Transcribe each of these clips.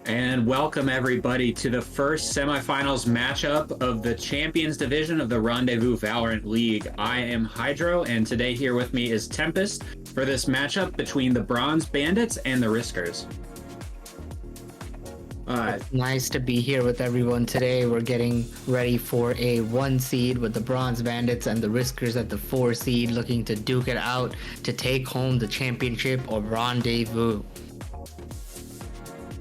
And welcome everybody to the first semifinals matchup of the Champions Division of the Rendezvous Valorant League. I am Hydro, and today here with me is Tempest for this matchup between the Bronze Bandits and the Riskers. It's nice to be here with everyone today. We're getting ready for a 1 seed with the Bronze Bandits and the Riskers at the 4 seed, looking to duke it out to take home the championship of Rendezvous.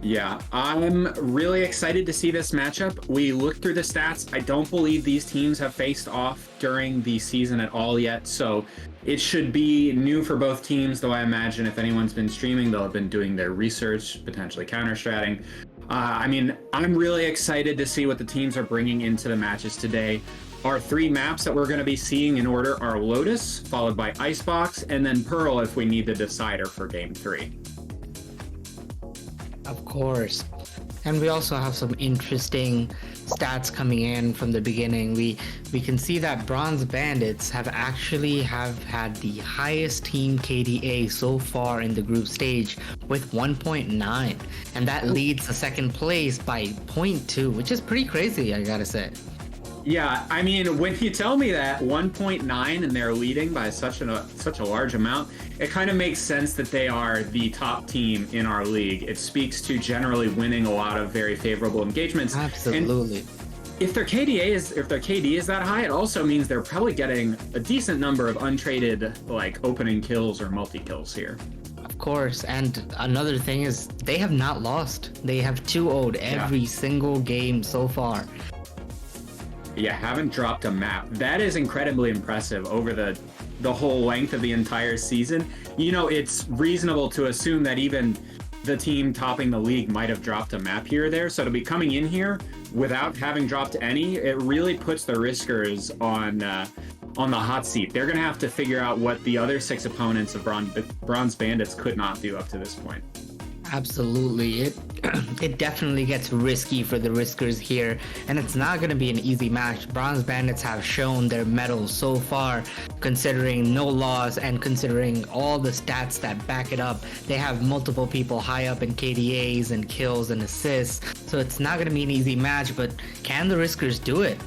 Yeah, I'm really excited to see this matchup. We looked through the stats. I don't believe these teams have faced off during the season at all yet, so it should be new for both teams, though I imagine if anyone's been streaming, they'll have been doing their research, potentially counter-stratting. I'm really excited to see what the teams are bringing into the matches today. Our 3 maps that we're going to be seeing in order are Lotus, followed by Icebox, and then Pearl if we need the decider for Game 3. Of course. And we also have some interesting stats coming in from the beginning. We can see that Bronze Bandits have had the highest team KDA so far in the group stage with 1.9, and that leads the second place by 0.2, which is pretty crazy, I gotta say. Yeah, I mean, when you tell me that 1.9 and they're leading by such a large amount, it kind of makes sense that they are the top team in our league. It speaks to generally winning a lot of very favorable engagements. Absolutely. And if their KD is that high, it also means they're probably getting a decent number of untraded like opening kills or multi-kills here. Of course, and another thing is they have not lost. They have 2-0'd every single game so far. Yeah, haven't dropped a map. That is incredibly impressive over the whole length of the entire season. You know, it's reasonable to assume that even the team topping the league might have dropped a map here or there. So to be coming in here without having dropped any, it really puts the Riskers on the hot seat. They're going to have to figure out what the other 6 opponents of Bronze Bandits could not do up to this point. Absolutely. It definitely gets risky for the Riskers here, and it's not going to be an easy match. Bronze Bandits have shown their mettle so far, considering no loss and considering all the stats that back it up. They have multiple people high up in KDAs and kills and assists, so it's not going to be an easy match, but can the Riskers do it?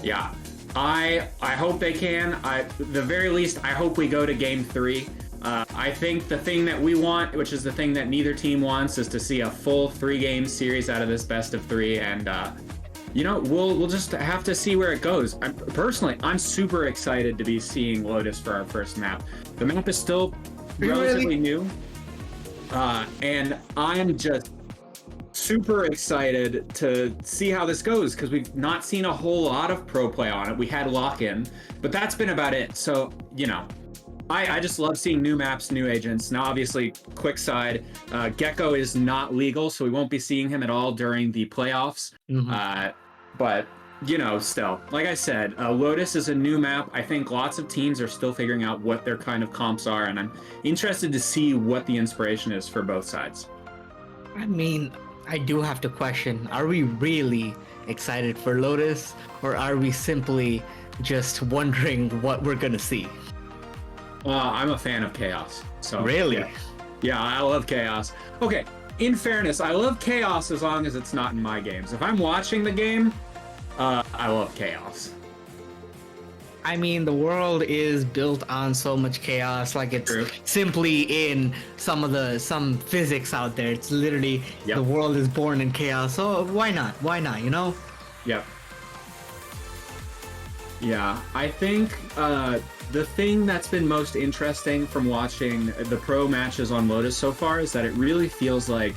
Yeah, I hope they can. At the very least, I hope we go to Game 3. I think the thing that we want, which is the thing that neither team wants, is to see a full 3-game series out of this best of 3, and you know, we'll just have to see where it goes. I'm super excited to be seeing Lotus for our first map. The map is still relatively new, and I'm just super excited to see how this goes because we've not seen a whole lot of pro play on it. We had lock-in, but that's been about it. So, you know, I just love seeing new maps, new agents. Now, obviously, quick side, Gecko is not legal, so we won't be seeing him at all during the playoffs. But, you know, still, like I said, Lotus is a new map. I think lots of teams are still figuring out what their kind of comps are, and I'm interested to see what the inspiration is for both sides. I mean, I do have to question, are we really excited for Lotus, or are we simply just wondering what we're going to see? I'm a fan of Chaos. So really? Yeah, I love Chaos. Okay, in fairness, I love Chaos as long as it's not in my games. If I'm watching the game, I love Chaos. I mean, the world is built on so much chaos, like it's simply in some physics out there. It's literally the world is born in chaos. So why not? Why not, you know? Yep. Yeah, I think the thing that's been most interesting from watching the pro matches on Lotus so far is that it really feels like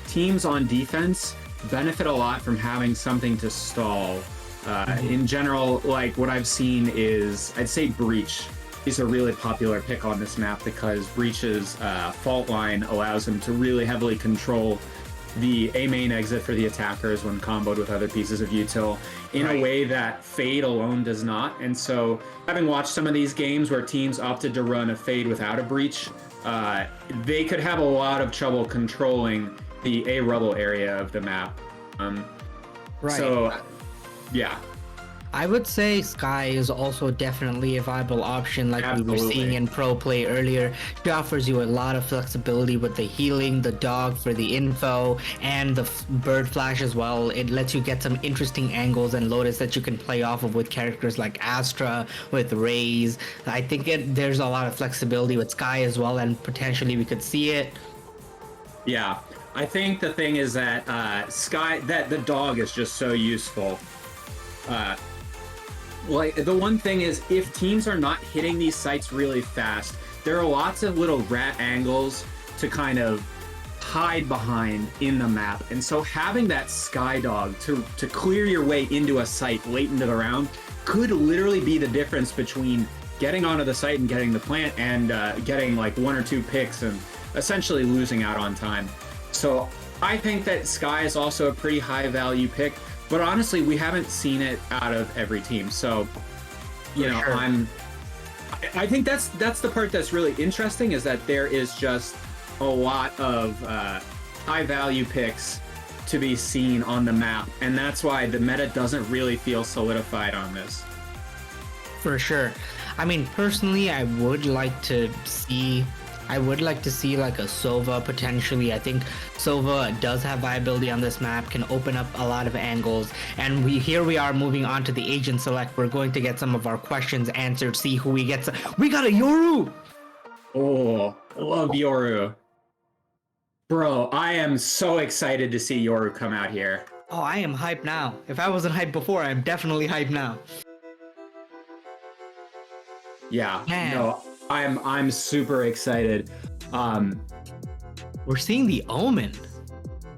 teams on defense benefit a lot from having something to stall. In general, like what I've seen is, I'd say Breach is a really popular pick on this map because Breach's fault line allows him to really heavily control the A main exit for the attackers when comboed with other pieces of util in a way that Fade alone does not. And so having watched some of these games where teams opted to run a Fade without a Breach, they could have a lot of trouble controlling the A rubble area of the map. So yeah. I would say Sky is also definitely a viable option, like we were Absolutely. seeing in Pro Play earlier. She offers you a lot of flexibility with the healing, the dog for the info, and the bird flash as well. It lets you get some interesting angles and Lotus that you can play off of with characters like Astra, with Raze. I think there's a lot of flexibility with Sky as well, and potentially we could see it. Yeah, I think the thing is that that the dog is just so useful. Like, the one thing is, if teams are not hitting these sites really fast, there are lots of little rat angles to kind of hide behind in the map. And so having that Sky Dog to clear your way into a site late into the round could literally be the difference between getting onto the site and getting the plant and getting like 1 or 2 picks and essentially losing out on time. So I think that Sky is also a pretty high value pick. But honestly, we haven't seen it out of every team. So, you know, sure. I think that's the part that's really interesting, is that there is just a lot of high value picks to be seen on the map. And that's why the meta doesn't really feel solidified on this. For sure. I mean, personally, I would like to see like a Sova potentially. I think Sova does have viability on this map, can open up a lot of angles. And here we are moving on to the agent select. We're going to get some of our questions answered, see who we get. We got a Yoru! Oh, I love Yoru. Bro, I am so excited to see Yoru come out here. Oh, I am hyped now. If I wasn't hyped before, I'm definitely hyped now. Yeah, Man. no, I'm super excited. We're seeing the Omen.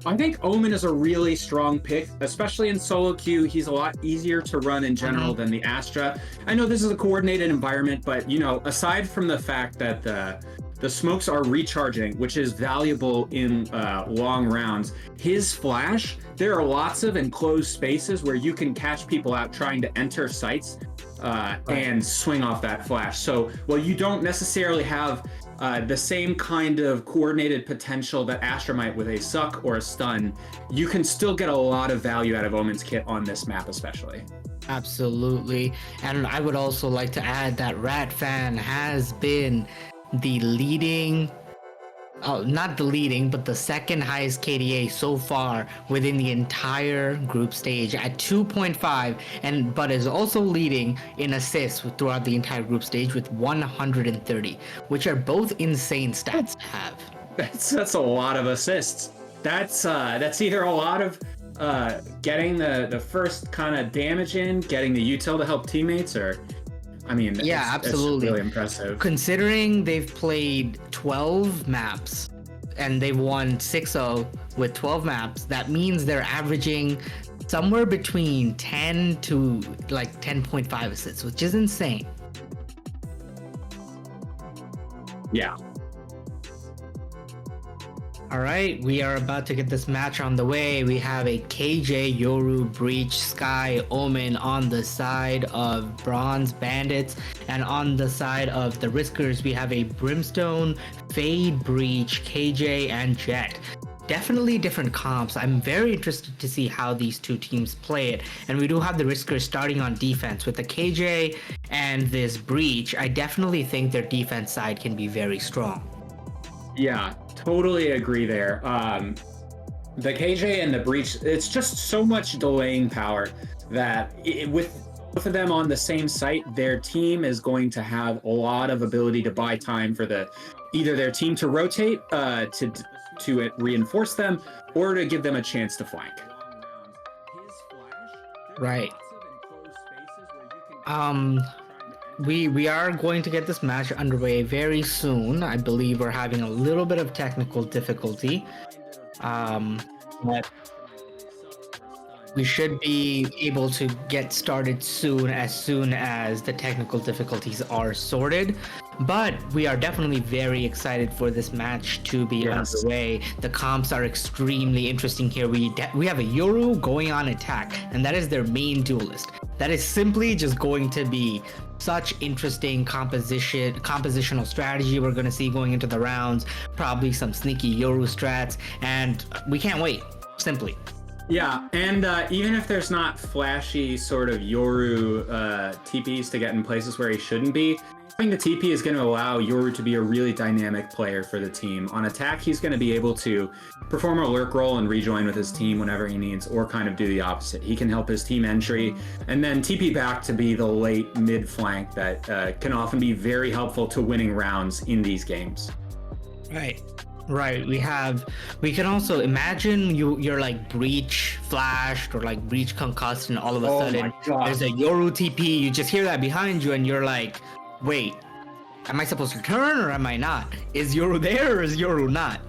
I think Omen is a really strong pick, especially in solo queue. He's a lot easier to run in general than the Astra. I know this is a coordinated environment, but you know, aside from the fact that the smokes are recharging, which is valuable in long rounds, his flash, there are lots of enclosed spaces where you can catch people out trying to enter sites and swing off that flash. So while you don't necessarily have the same kind of coordinated potential that Astra might with a suck or a stun, you can still get a lot of value out of Omen's kit on this map especially. Absolutely. And I would also like to add that Ratfan has been the leading, not the leading, but the second highest KDA so far within the entire group stage at 2.5, but is also leading in assists throughout the entire group stage with 130, which are both insane stats to have. That's a lot of assists. That's either a lot of getting the first kind of damage in, getting the util to help teammates, or I mean, yeah, absolutely. It's really impressive. Considering they've played 12 maps and they've won 6-0 with 12 maps, that means they're averaging somewhere between 10 to like 10.5 assists, which is insane. Yeah. All right, we are about to get this match on the way. We have a KJ, Yoru, Breach, Sky, Omen on the side of Bronze Bandits, and on the side of the Riskers, we have a Brimstone, Fade, Breach, KJ, and Jet. Definitely different comps. I'm very interested to see how these two teams play it. And we do have the Riskers starting on defense with the KJ and this Breach. I definitely think their defense side can be very strong. Yeah, totally agree there. The KJ and the Breach, it's just so much delaying power that with both of them on the same site, their team is going to have a lot of ability to buy time for either their team to rotate to reinforce them, or to give them a chance to flank. Right. We are going to get this match underway very soon. I believe we're having a little bit of technical difficulty. But we should be able to get started soon as the technical difficulties are sorted. But we are definitely very excited for this match to be underway. The comps are extremely interesting here. We have a Yoru going on attack, and that is their main duelist. That is simply just going to be such interesting compositional strategy we're going to see going into the rounds. Probably some sneaky Yoru strats, and we can't wait, simply. Yeah, and even if there's not flashy sort of Yoru TPs to get in places where he shouldn't be, having the TP is going to allow Yoru to be a really dynamic player for the team. On attack, he's going to be able to perform a lurk role and rejoin with his team whenever he needs, or kind of do the opposite. He can help his team entry and then TP back to be the late mid flank that can often be very helpful to winning rounds in these games. Right. Right. We can also imagine you're like breach flashed or like breach concussed, and all of a sudden there's a Yoru TP. You just hear that behind you and you're like, wait, am I supposed to turn or am I not? Is Yoru there or is Yoru not?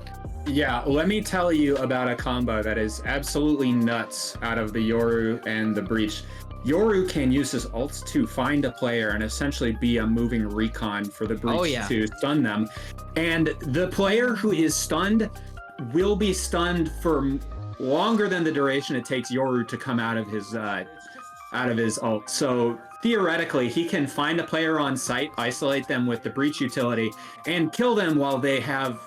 Yeah, let me tell you about a combo that is absolutely nuts out of the Yoru and the breach. Yoru can use his ults to find a player and essentially be a moving recon for the breach to stun them. And the player who is stunned will be stunned for longer than the duration it takes Yoru to come out of his ult. So theoretically, he can find a player on site, isolate them with the breach utility, and kill them while they have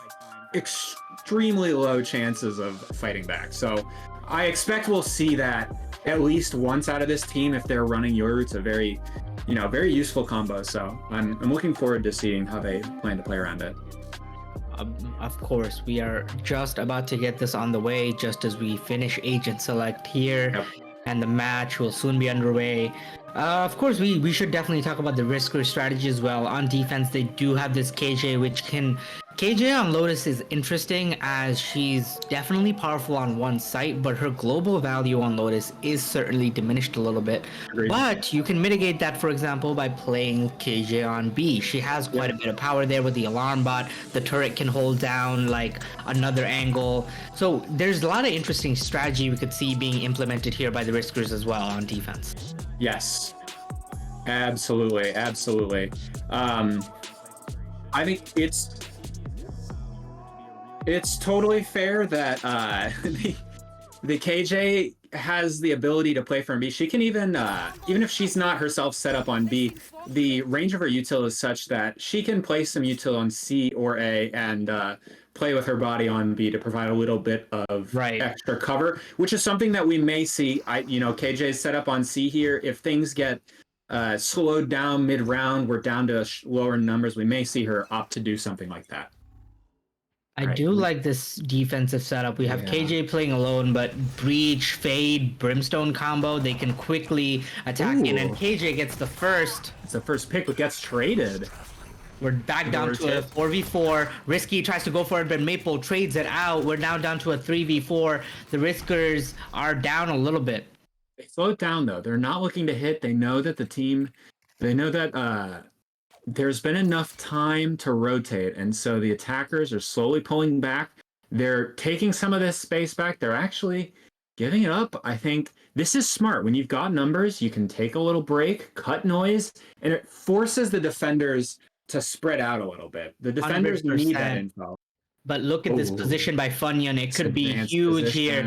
extremely low chances of fighting back. So I expect we'll see that at least once out of this team if they're running Yoru. It's a very, very useful combo. So I'm looking forward to seeing how they plan to play around it. Of course, we are just about to get this on the way just as we finish Agent Select here. Yep. And the match will soon be underway. Of course, we should definitely talk about the Risker strategy as well. On defense, they do have this KJ, which can... KJ on Lotus is interesting as she's definitely powerful on one site, but her global value on Lotus is certainly diminished a little bit. Agreed. But you can mitigate that, for example, by playing KJ on B. She has quite a bit of power there with the alarm bot. The turret can hold down like another angle. So there's a lot of interesting strategy we could see being implemented here by the Riskers as well on defense. Yes, absolutely. I think it's totally fair that the KJ has the ability to play from B. She can even if she's not herself set up on B, the range of her util is such that she can place some util on C or A and play with her body on B to provide a little bit of extra cover, which is something that we may see. KJ is set up on C here. If things get slowed down mid-round, we're down to lower numbers, we may see her opt to do something like that. I do like this defensive setup. We have KJ playing alone, but Breach, Fade, Brimstone combo, they can quickly attack in, and KJ gets the first. It's the first pick, but gets traded. We're back down to a 4v4. Risky tries to go for it, but Maple trades it out. We're now down to a 3v4. The Riskers are down a little bit. They slow it down, though. They're not looking to hit. They know that there's been enough time to rotate, and so the attackers are slowly pulling back. They're taking some of this space back. They're actually giving it up. I think this is smart. When you've got numbers, you can take a little break, cut noise, and it forces the defenders to spread out a little bit. The defenders 100%. need that info. But look at this position by Funyun. It could be huge here.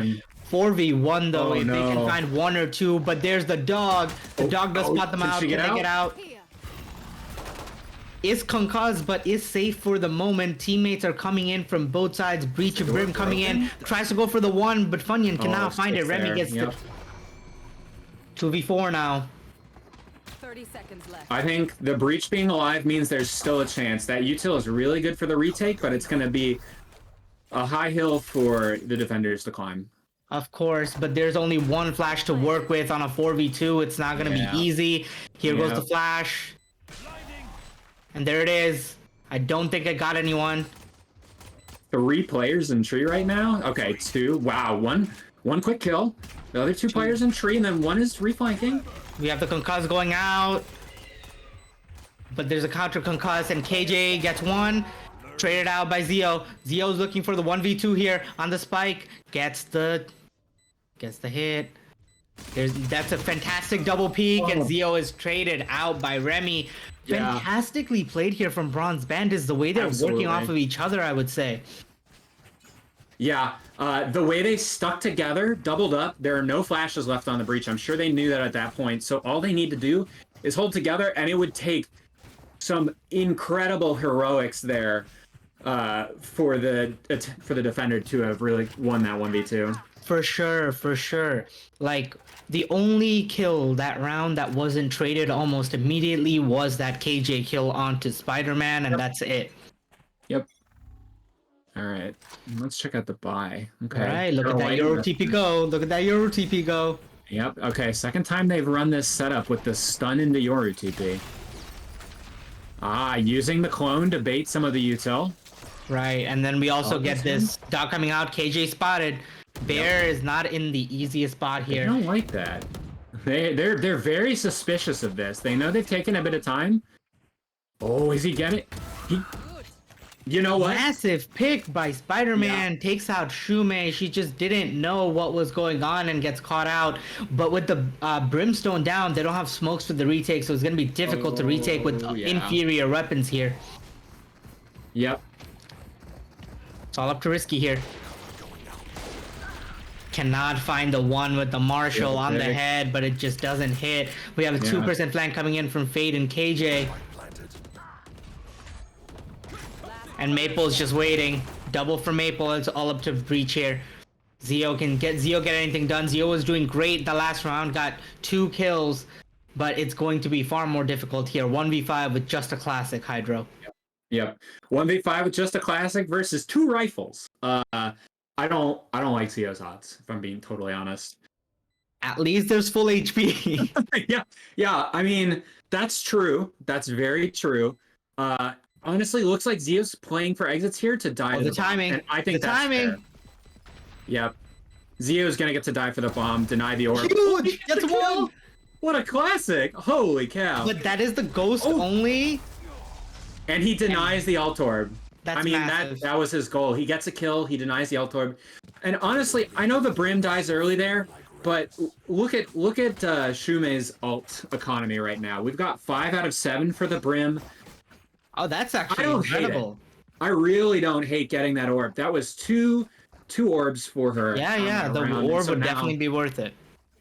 4v1 though, if they can find one or two. But there's the dog. The dog does spot them out. Can they get out? Is concussed, but is safe for the moment. Teammates are coming in from both sides. Breach of Brim coming in. Tries to go for the one, but Funyun cannot find it. Remy gets the 2v4 now. 30 seconds left. I think the Breach being alive means there's still a chance. That util is really good for the retake, but it's going to be a high hill for the defenders to climb. Of course, but there's only one flash to work with on a 4v2. It's not going to be easy. Here goes the flash. And there it is. I don't think I got anyone. 3 players in tree right now? Okay, 2. Wow, one quick kill. The other 2 players in tree, and then 1 is reflanking. We have the concuss going out. But there's a counter concuss, and KJ gets one. Traded out by Zio. Zio's looking for the 1v2 here on the spike. Gets the hit. That's a fantastic double peek, and Zio is traded out by Remy. Fantastically played here from Bronze Bandits, the way they're working off of each other, I would say. Yeah, the way they stuck together, doubled up, there are no flashes left on the Breach. I'm sure they knew that at that point. So all they need to do is hold together, and it would take some incredible heroics there for the defender to have really won that 1v2. For sure, for sure. Like, the only kill that round that wasn't traded almost immediately was that KJ kill onto Spider-Man, and that's it. Yep. All right. Let's check out the buy. Okay. All right, look at that Euro TP go. Look at that Euro TP go. Yep. Okay. Second time they've run this setup with the stun into Yoru TP. Using the clone to bait some of the util. Right, and then we also get this dot coming out. KJ spotted. Bear is not in the easiest spot here. I don't like that. They're very suspicious of this. They know they've taken a bit of time. Oh, is he getting it? You know what? Massive pick by Spider-Man, takes out Shumei. She just didn't know what was going on and gets caught out. But with the Brimstone down, they don't have smokes for the retake, so it's going to be difficult to retake with inferior weapons here. Yep. It's all up to Risky here. Cannot find the one with the Marshall on the head, but it just doesn't hit. We have a 2% flank coming in from Fade and KJ. And Maple's just waiting. Double for Maple. It's all up to Breach here. Zio get anything done. Zio was doing great the last round. Got 2 kills. But it's going to be far more difficult here. 1v5 with just a classic Hydro. Yep. 1v5 with just a classic versus 2 rifles. I don't like Zio's odds, if I'm being totally honest. At least there's full HP. Yeah. I mean, that's true. That's very true. Honestly, looks like Zio's playing for exits here to die. The timing. And I think that's timing. Fair. Yep. Zio's gonna get to die for the bomb, deny the orb. Huge! That's one! What a classic! Holy cow! But that is the ghost only. And he denies the alt orb. That's massive. that was his goal. He gets a kill, he denies the alt orb. And honestly, I know the Brim dies early there, but look at Shumei's alt economy right now. We've got 5 out of 7 for the Brim. Oh, that's actually incredible. I really don't hate getting that orb. That was two orbs for her. Yeah, the orb would definitely be worth it.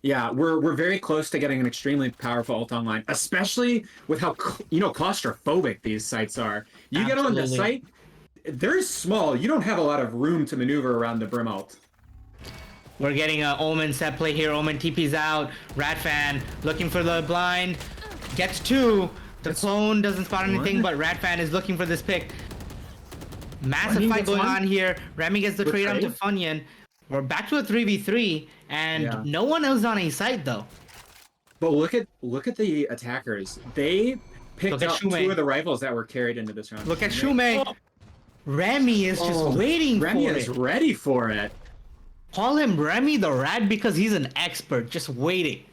Yeah, we're very close to getting an extremely powerful ult online, especially with how claustrophobic these sites are. You get on the site, they're small. You don't have a lot of room to maneuver around the Brim ult. We're getting an Omen set play here. Omen TP's out. Ratfan looking for the blind. Gets 2. The clone doesn't spot anything, but Ratfan is looking for this pick. Massive fight going on here. Remy gets the trade onto Funyun. We're back to a 3v3, and no one else on a site though. But look at the attackers. They picked up 2 of the rifles that were carried into this round. Look at Shumei. Remy is just waiting for it. Remy is ready for it. Call him Remy the Rat because he's an expert, just waiting.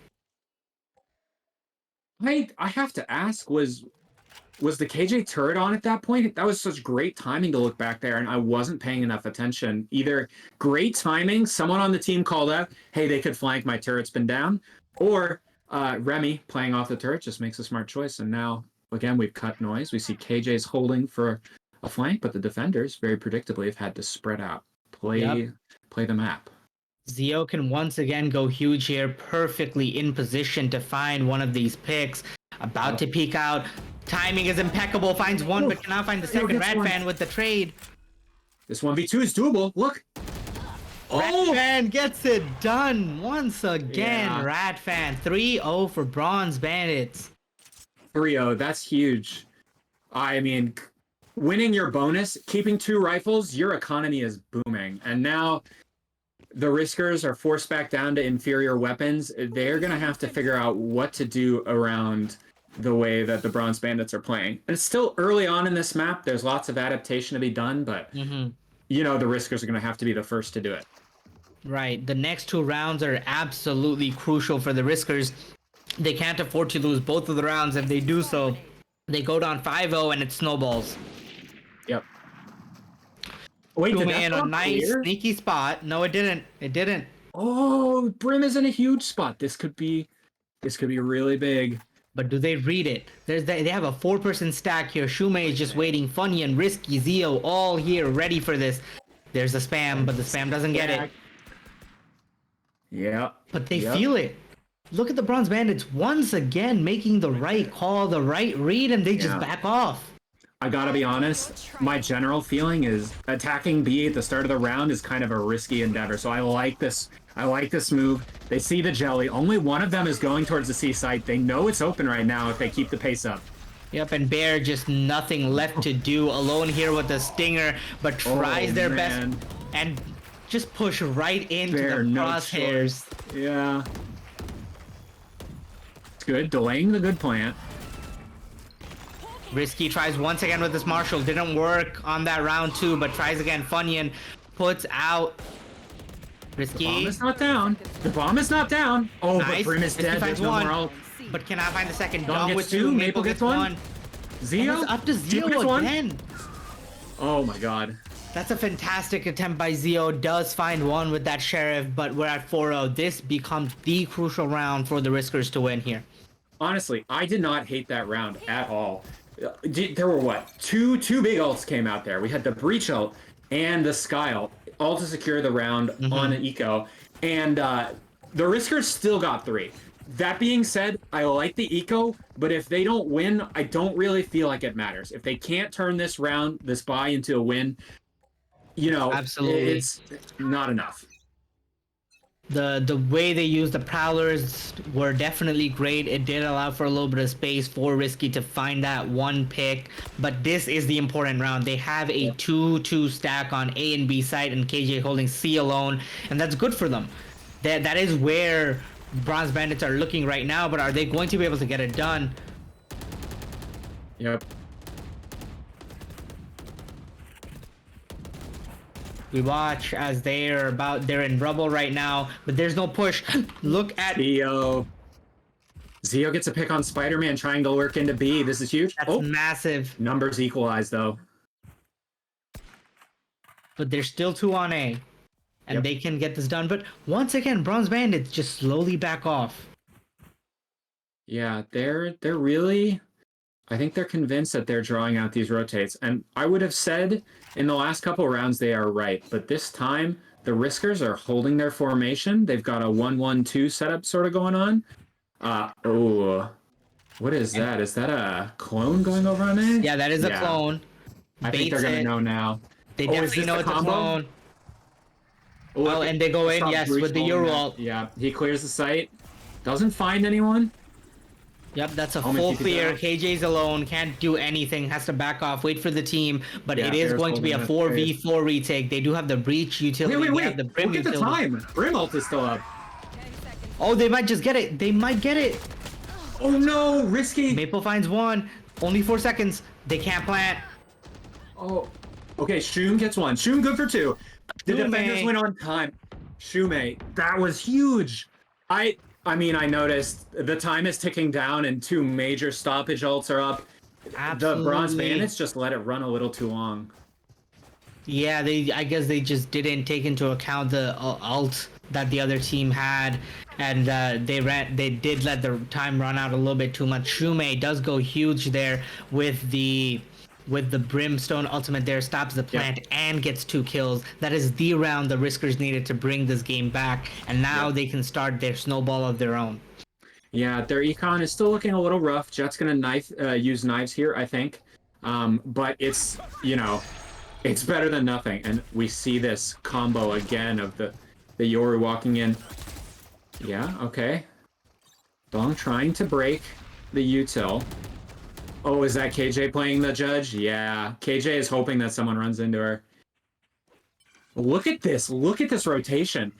I have to ask, was the KJ turret on at that point? That was such great timing to look back there, and I wasn't paying enough attention. Either great timing, someone on the team called out, hey, they could flank, my turret's been down, or Remy playing off the turret just makes a smart choice, and now, again, we've cut noise. We see KJ's holding for a flank, but the defenders, very predictably, have had to spread out, play the map. Zio can once again go huge here, perfectly in position to find one of these picks. About to peek out. Timing is impeccable. Finds one, but cannot find the second. Ratfan with the trade. This 1v2 is doable. Look. Ratfan gets it done once again. Ratfan 3-0 for Bronze Bandits. 3-0. That's huge. I mean, winning your bonus, keeping 2 rifles, your economy is booming. And now the Riskers are forced back down to inferior weapons. They're going to have to figure out what to do around the way that the Bronze Bandits are playing. And it's still early on in this map. There's lots of adaptation to be done, but the Riskers are going to have to be the first to do it. Right. The next 2 rounds are absolutely crucial for the Riskers. They can't afford to lose both of the rounds. If they do so, they go down 5-0 and it snowballs. Yep. Wait, did that in a nice sneaky spot. No, it didn't. It didn't. Oh, Brim is in a huge spot. This could be really big. But do they read it? They have a 4-person stack here. Shumei is just waiting. Funyun, Risky, Zio, all here, ready for this. There's a spam, but the spam doesn't get it. Yeah. But they feel it. Look at the Bronze Bandits once again making the right call, the right read, and they just back off. I gotta be honest, my general feeling is attacking B at the start of the round is kind of a risky endeavor. So I like this. I like this move. They see the jelly. Only one of them is going towards the C site. They know it's open right now if they keep the pace up. Yep, and Bear just nothing left to do, alone here with the stinger, but tries their best and just push right into Bear, the no crosshairs. Yeah. It's good. Delaying the good plant. Risky tries once again with this Marshall. Didn't work on that round 2, but tries again. Funyun puts out. Risky. The bomb is not down. The bomb is not down. Oh, Nice. but Brim is Risky dead. There's finds no one. more ult. But cannot find the second. Dom Dom gets with 2. Maple gets 1. Zio? And it's up to Zio gets Zio 1. again. Oh my god. That's a fantastic attempt by Zio. Does find one with that Sheriff, but we're at 4-0. This becomes the crucial round for the Riskers to win here. Honestly, I did not hate that round at all. There were what? Two big ults came out there. We had the Breach ult and the Sky ult, all to secure the round on an eco. And the Riskers still got 3. That being said, I like the eco, but if they don't win, I don't really feel like it matters. If they can't turn this round, this bye into a win, you know, Absolutely. it's not enough. The way they used the Prowlers were definitely great. It did allow for a little bit of space for Risky to find that one pick, but this is the important round. They have a 2-2 stack on A and B side, and KJ holding C alone, and that's good for them. That is where Bronze Bandits are looking right now, but are they going to be able to get it done? Yep. We watch as they're in rubble right now, but there's no push. Look at Zio gets a pick on Spider-Man trying to lurk into B. This is huge. that's massive. Numbers equalize though. But there's still 2 on A, and they can get this done. But once again, Bronze Bandits just slowly back off. Yeah, they're really, I think they're convinced that they're drawing out these rotates. And I would have said in the last couple rounds they are right, but this time the Riskers are holding their formation. They've got a 1-1-2 setup sort of going on. What is that? Is that a clone going over on A? Yeah, that is a clone. I think they're gonna know now. They is definitely this know the it's a combo? clone. Oh, and they go in, Stop yes, Bruce with the holding Euro that. ult. Yeah, he clears the site. Doesn't find anyone. Yep, that's a Almost full keep it clear. down. KJ's alone, can't do anything, has to back off, wait for the team, but Yeah, it is Bear's going to be a holding that 4v4 retake. They do have the Breach utility, they have the Wait. Brim Look at the utility. time. Brim ult is still up. 10 seconds. Oh, they might just get it. They might get it. Oh no, risky. Maple finds one. Only 4 seconds. They can't plant. Oh, okay. Shum gets 1. Shum good for 2. The Shume. defenders went on time. Shume, that was huge. I mean, I noticed the time is ticking down and 2 major stoppage ults are up. Absolutely. The Bronze Bandits just let it run a little too long. Yeah, I guess they just didn't take into account the ult that the other team had, and they did let the time run out a little bit too much. Shume does go huge there with the Brimstone ultimate there, stops the plant and gets 2 kills. That is the round the Riskers needed to bring this game back, and now they can start their snowball of their own. Yeah, their econ is still looking a little rough. Jet's gonna use knives here, I think. But it's, you know, it's better than nothing. And we see this combo again of the Yoru walking in. Yeah, okay. Dong trying to break the util. Oh, is that KJ playing the judge? Yeah, KJ is hoping that someone runs into her. Look at this rotation.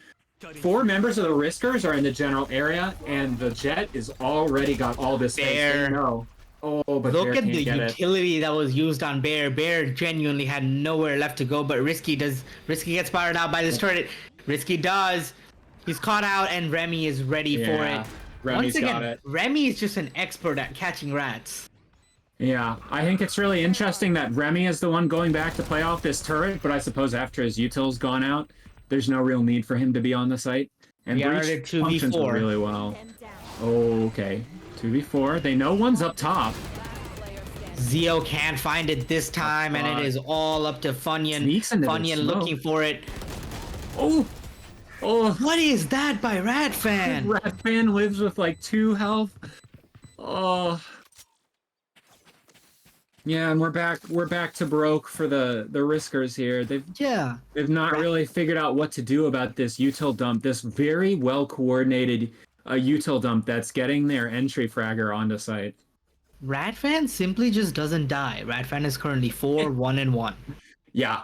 4 members of the Riskers are in the general area, and the Jet is already got all this space. Bear. No. Oh, but Look Bear at can't the get it. utility that was used on Bear. Bear genuinely had nowhere left to go, but Risky gets fired out by this turret. Risky does. He's caught out, and Remy is ready for it. Remy's Once again, got it. Remy is just an expert at catching rats. Yeah, I think it's really interesting that Remy is the one going back to play off this turret, but I suppose after his util's gone out, there's no real need for him to be on the site. And We are Breach at 2v4. functions really well. Them down. Oh, okay. 2v4. They know one's up top. Player standing. Zio can't find it this time, and it is all up to Funyun. Sneaks into the Funyun smoke. looking for it. Oh! Oh! What is that by Ratfan? Ratfan lives with like 2 health. Oh. Yeah, and we're back to broke for the Riskers here. They've not really figured out what to do about this util dump, this very well coordinated util dump that's getting their entry fragger onto site. Radfan simply just doesn't die. Radfan is currently 4-1-1. Yeah.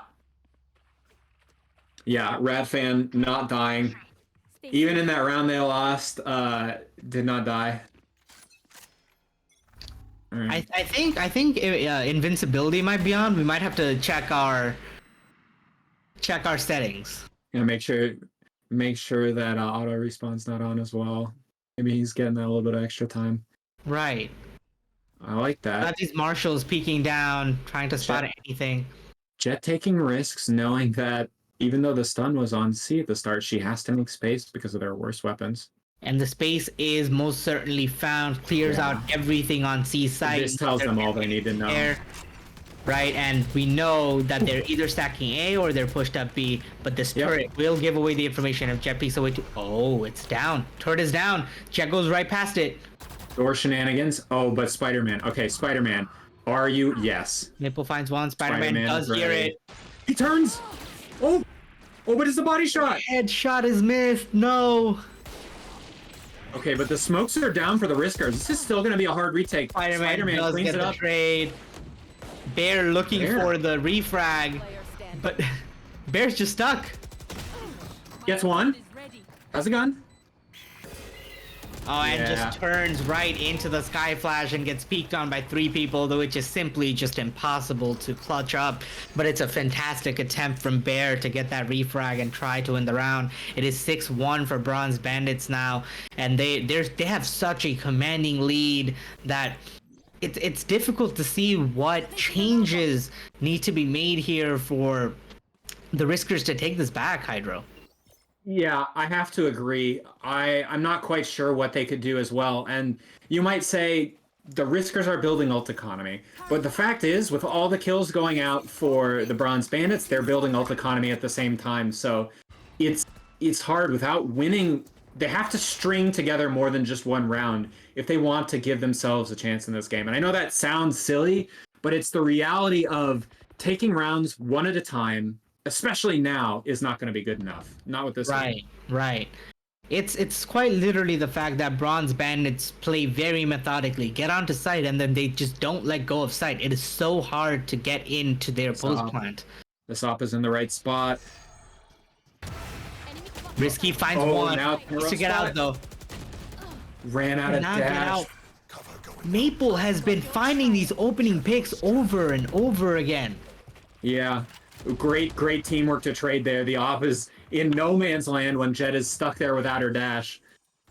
Yeah, Radfan not dying. Even in that round they lost, did not die. Right. I think invincibility might be on. We might have to check our settings. Yeah, make sure that auto respawn's not on as well. Maybe he's getting that a little bit of extra time. Right. I like that. Got these marshals peeking down, trying to spot anything. Jet taking risks, knowing that even though the stun was on C at the start, she has to make space because of their worst weapons. And the space is most certainly found, clears out everything on C side. This tells them all they need to know. There, right, and we know that they're either stacking A or they're pushed up B, but this turret will give away the information if Jet peeks away to... Oh, it's down. Turret is down. Jet goes right past it. Door shenanigans. Oh, but Spider-Man. Okay, Spider-Man. Are you? Yes. Nipple finds one. Spider-Man does hear it. He turns. Oh, but it's a body shot. Headshot is missed. No. Okay, but the smokes are down for the Riskers. This is still going to be a hard retake. Spider-Man does cleans get it the up. trade. Bear looking for the refrag, but Bear's just stuck. Gets one. Has a gun. Oh, and just turns right into the Sky Flash and gets peeked on by 3 people, though which is simply just impossible to clutch up. But it's a fantastic attempt from Bear to get that refrag and try to win the round. It is 6-1 for Bronze Bandits now, and they have such a commanding lead that it's difficult to see what changes need to be made here for the Riskers to take this back, Hydro. Yeah, I have to agree. I'm not quite sure what they could do as well. And you might say the Riskers are building ult economy. But the fact is, with all the kills going out for the Bronze Bandits, they're building ult economy at the same time. So it's hard without winning. They have to string together more than just one round if they want to give themselves a chance in this game. And I know that sounds silly, but it's the reality of taking rounds one at a time, especially now, is not going to be good enough. Not with this game. Right. It's quite literally the fact that Bronze Bandits play very methodically, get onto site, and then they just don't let go of site. It is so hard to get into their post plant. The SOP is in the right spot. Risky finds one. Needs to get out though. Ran out of dash. Maple has been finding these opening picks over and over again. Yeah. Great teamwork to trade there. The op is in no man's land when Jet is stuck there without her dash.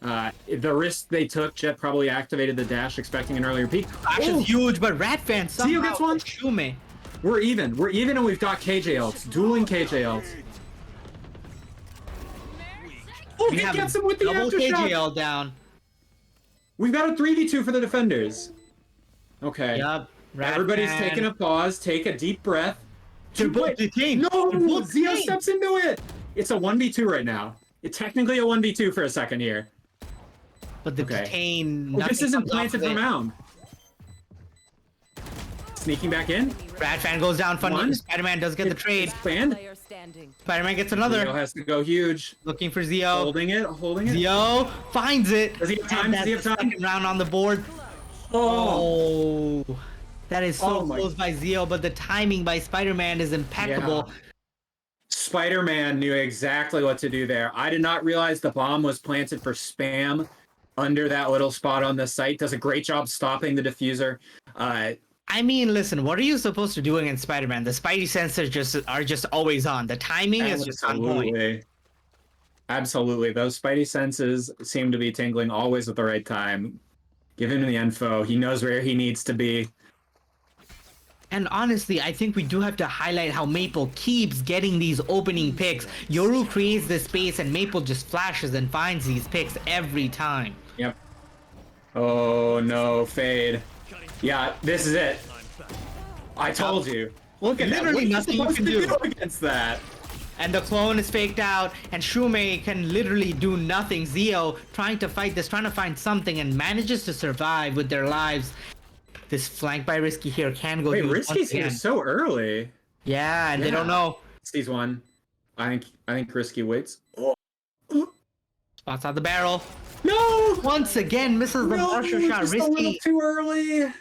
The risk they took, Jet probably activated the dash expecting an earlier peek. Dash is huge, but Ratfan somehow gets one. Shume. We're even, and we've got KJ ults. Dueling KJ ults. Oh, he gets him with the double aftershock. KJL down. We've got a 3v2 for the defenders. Okay. Yup. Everybody's taking a pause. Take a deep breath. They're both detained. No! Zio steps into it! It's a 1v2 right now. It's technically a 1v2 for a second here. But the detain... This isn't planted for Mound. Sneaking back in. Radfan goes down funny. Spider-Man does get the trade. Spider-Man gets another. Zio has to go huge. Looking for Zio. Holding it. Zio finds it. Does he have time? Does he have time? Second round on the board. Oh. That is so close by Zio, but the timing by Spider-Man is impeccable. Yeah. Spider-Man knew exactly what to do there. I did not realize the bomb was planted for spam under that little spot on the site. Does a great job stopping the diffuser. I mean, listen, what are you supposed to do against Spider-Man? The Spidey sensors are just always on. The timing is just on point. Absolutely. Those Spidey senses seem to be tingling always at the right time. Give him the info. He knows where he needs to be. And honestly, I think we do have to highlight how Maple keeps getting these opening picks. Yoru creates this space and Maple just flashes and finds these picks every time. Yep. Oh no, Fade. Yeah, this is it. I told you. Look at literally nothing you can do against that. And the clone is faked out, and Shume can literally do nothing. Zio trying to fight this, trying to find something, and manages to survive with their lives. This flank by Risky here can go Wait, huge Risky's once here again. so early. Yeah, and they don't know. Sees one. I think Risky waits. Oh. Spots out the barrel. No! Once again, misses the Marshall shot. Just a little Risky, too early.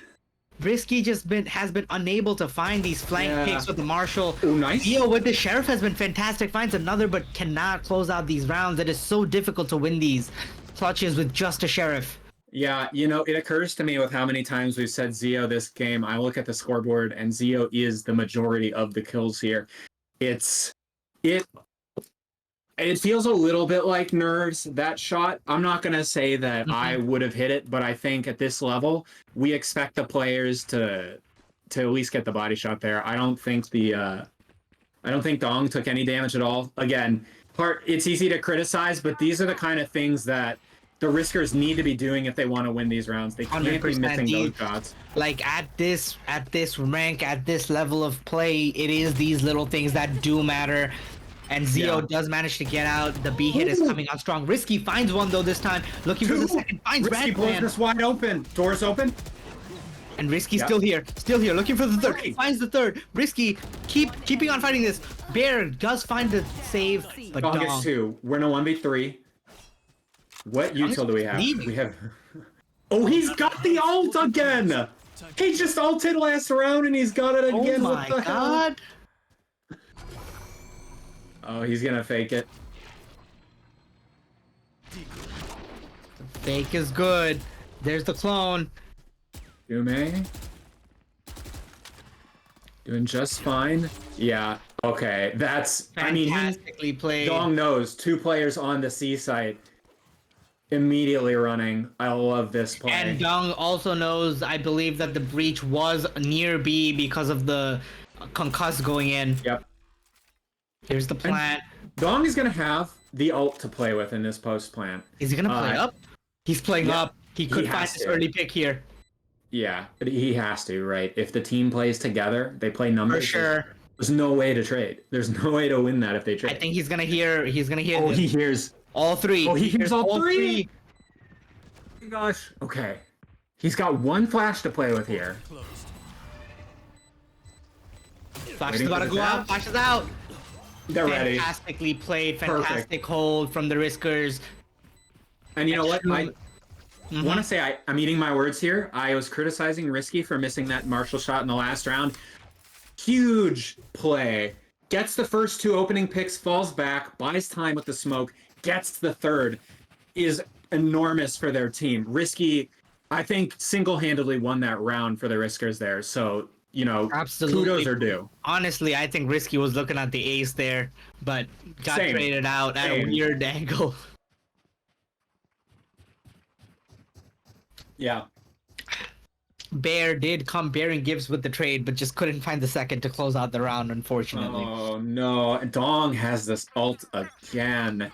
Risky has been unable to find these flank picks with the Marshall. Oh, nice. Zio with the Sheriff has been fantastic. Finds another, but cannot close out these rounds. It is so difficult to win these clutches with just a Sheriff. Yeah, you know, it occurs to me with how many times we've said Zio this game. I look at the scoreboard, and Zio is the majority of the kills here. It feels a little bit like nerves, that shot. I'm not going to say that I would have hit it, but I think at this level, we expect the players to at least get the body shot there. I don't think Dong took any damage at all. Again, it's easy to criticize, but these are the kind of things that the Riskers need to be doing if they want to win these rounds. They can't be missing those shots. Like at this rank, at this level of play, it is these little things that do matter. And Zio does manage to get out. The B hit is coming on strong. Risky finds one though this time. Looking for the second. Finds Risky blows this wide open. Doors open. And Risky still here. Looking for the third. Okay. Finds the third. Risky keeping on fighting this. Bear does find the save, but Dong Dong. gets 2. We're in a 1v3. What util do we have? We have. Oh, he's got the ult again. He just ulted last round and he's got it again. Oh What my the hell? god. Oh, he's gonna fake it. Fake is good. There's the clone. Yume. Doing just fine. Yeah. Okay. That's. Fantastically played. Dong knows 2 players on the C site. Immediately running. I love this play. And Dong also knows, I believe, that the breach was near B because of the concuss going in. Yep. Here's the plant. Dong is gonna have the ult to play with in this post plant. Is he gonna play up? He's playing up. He could find has this to. early pick here. Yeah, but he has to, right? If the team plays together, they play numbers. For sure. There's no way to trade. There's no way to win that if they trade. I think he's gonna hear. Oh, he hears all 3. Oh, he hears all 3. Oh my gosh. Okay. He's got 1 flash to play with here. Flash is about to go out. Flash is out. They're ready. Fantastically played. Fantastic Perfect. hold from the Riskers. And you know what? I want to say I'm eating my words here. I was criticizing Risky for missing that Marshall shot in the last round. Huge play. Gets the first 2 opening picks, falls back, buys time with the smoke, gets the third. Is enormous for their team. Risky, I think, single-handedly won that round for the Riskers there. So, you know, Absolutely. kudos are due. Honestly, I think Risky was looking at the ace there, but got Same. traded out at a Same. weird angle. Yeah. Bear did come bearing gifts with the trade, but just couldn't find the second to close out the round, unfortunately. Oh, no. Dong has this ult again.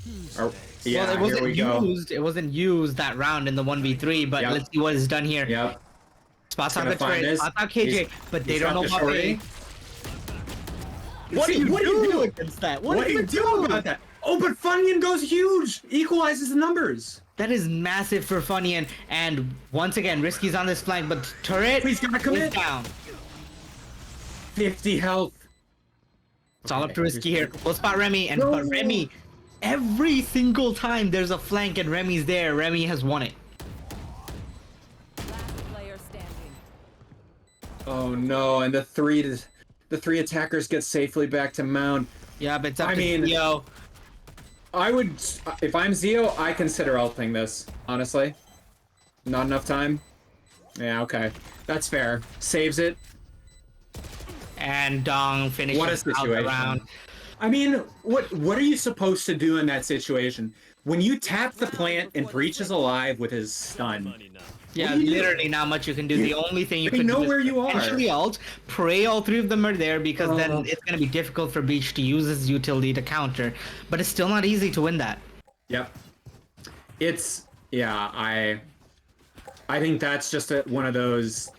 Yeah, Well, it here we go. it wasn't used that round in the 1v3, but Yep. let's see what is done here. Yep. Spots out Gonna the find trade, this. spots out KJ, but they He's don't got know the about shorty. A. What do you do against that? What do you do about that? Oh, but Funyun goes huge! Equalizes the numbers! That is massive for Funyun, and once again, Risky's on this flank, but turret He's gotta is commit. down. 50 health. It's all up to Okay, Risky here. We'll spot Remy, and No. but Remy, every single time there's a flank and Remy's there, Remy has won it. Last player standing. Oh no, and the three attackers get safely back to Mound. Yeah, but it's up I to mean- Theo. I would, if I'm Zio, I consider ulting this, honestly. Not enough time? Yeah, okay. That's fair. Saves it. And Dong finishes What a out the situation. round. I mean, what are you supposed to do in that situation? When you tap the plant and Breach is alive with his stun. Yeah, do you do? literally not much you can do. The only thing you They can know do is where you are. potentially ult, pray all 3 of them are there, because then Oh. it's going to be difficult for Breach to use his utility to counter. But it's still not easy to win that. Yep. It's, yeah, I think that's just one of those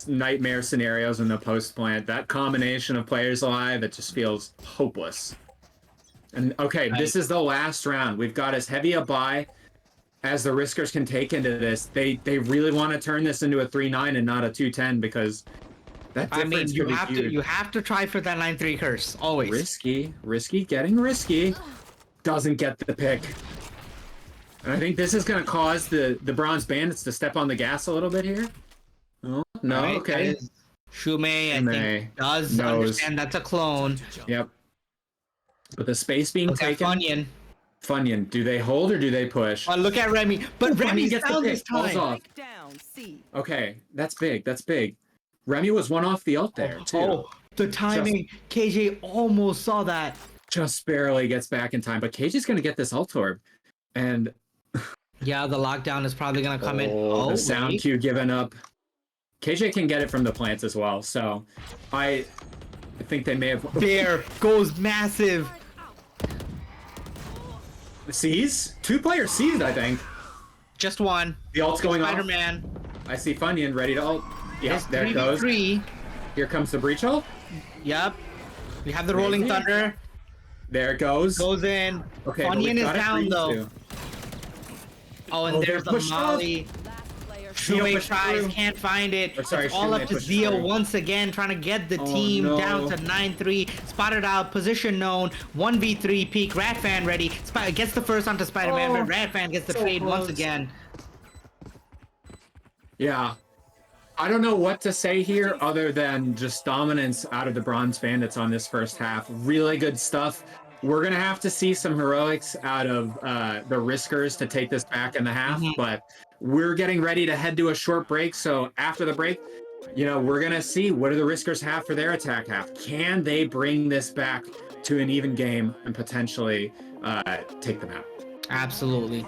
nightmare scenarios in the post plant. That combination of players alive, it just feels hopeless. And okay, this is the last round. We've got as heavy a buy as the Riskers can take into this. They really want to turn this into a 3-9 and not a 2-10 because that I difference mean, you could be have huge. to try for that 9-3 curse always. Risky, getting risky. Doesn't get the pick. And I think this is going to cause the Bronze Bandits to step on the gas a little bit here. Oh, no, Right, okay. Shumei, I think, does knows. understand that's a clone. Yep. But the space being Look at taken. Funyun. Do they hold or do they push? Oh, look at Remy. But Remy's gets the down pick, this falls time. off. Down, C. Okay, that's big. That's big. Remy was one off the ult there, too. Oh, the timing. KJ almost saw that. Just barely gets back in time. But KJ's going to get this ult orb. And Yeah, the lockdown is probably going to come in. Oh, the sound wait. cue given up. KJ can get it from the plants as well. So I think they may have... There goes massive. Sees? 2 players seized, I think. Just one. The ult's going off. Spider-Man. I see Funyun ready to ult. Yes, It's there it goes. 3v3. Here comes the breach ult. Yep. We have the rolling Crazy. thunder. There it goes. Goes in. Okay, but Funyun we is got it down, for though. you two. Oh, and Oh, there's they're the pushed Molly. Last player Shumei pushed tries, through. can't find it. Or sorry, It's all Shumei up to pushed Zio through. once again, trying to get the Oh, team no. down to 9-3. Spotted out, position known, 1v3 peak. Ratfan ready. Gets the first onto Spider-Man, but Ratfan gets the so trade once close. again. Yeah. I don't know what to say here other than just dominance out of the Bronze Bandits on this first half. Really good stuff. We're going to have to see some heroics out of the Riskers to take this back in the half, but we're getting ready to head to a short break. So after the break, you know, we're going to see what do the Riskers have for their attack half. Can they bring this back to an even game and potentially take them out? Absolutely.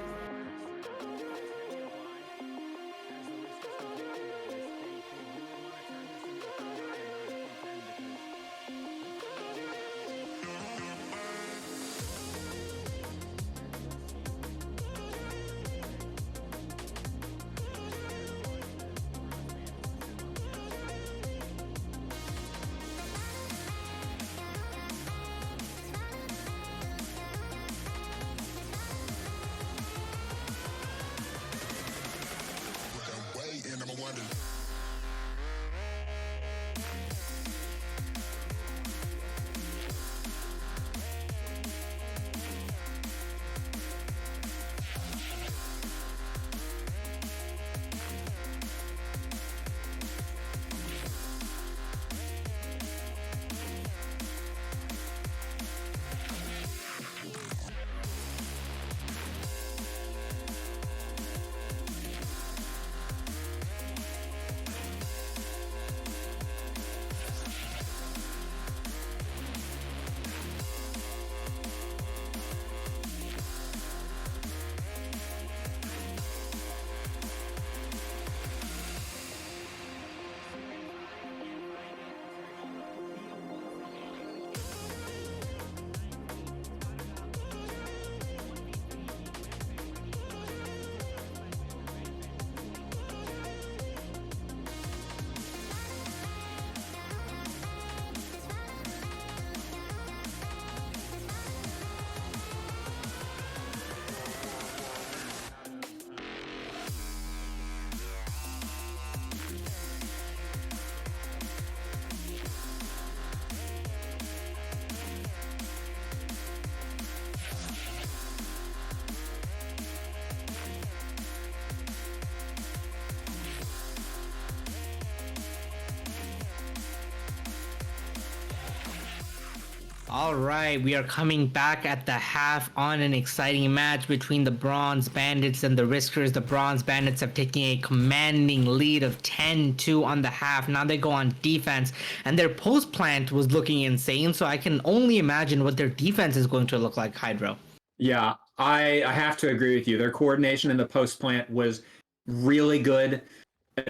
All right, we are coming back at the half on an exciting match between the Bronze Bandits and the Riskers. The Bronze Bandits have taken a commanding lead of 10-2 on the half. Now they go on defense, and their post plant was looking insane, so I can only imagine what their defense is going to look like, Hydro. Yeah, I have to agree with you. Their coordination in the post plant was really good.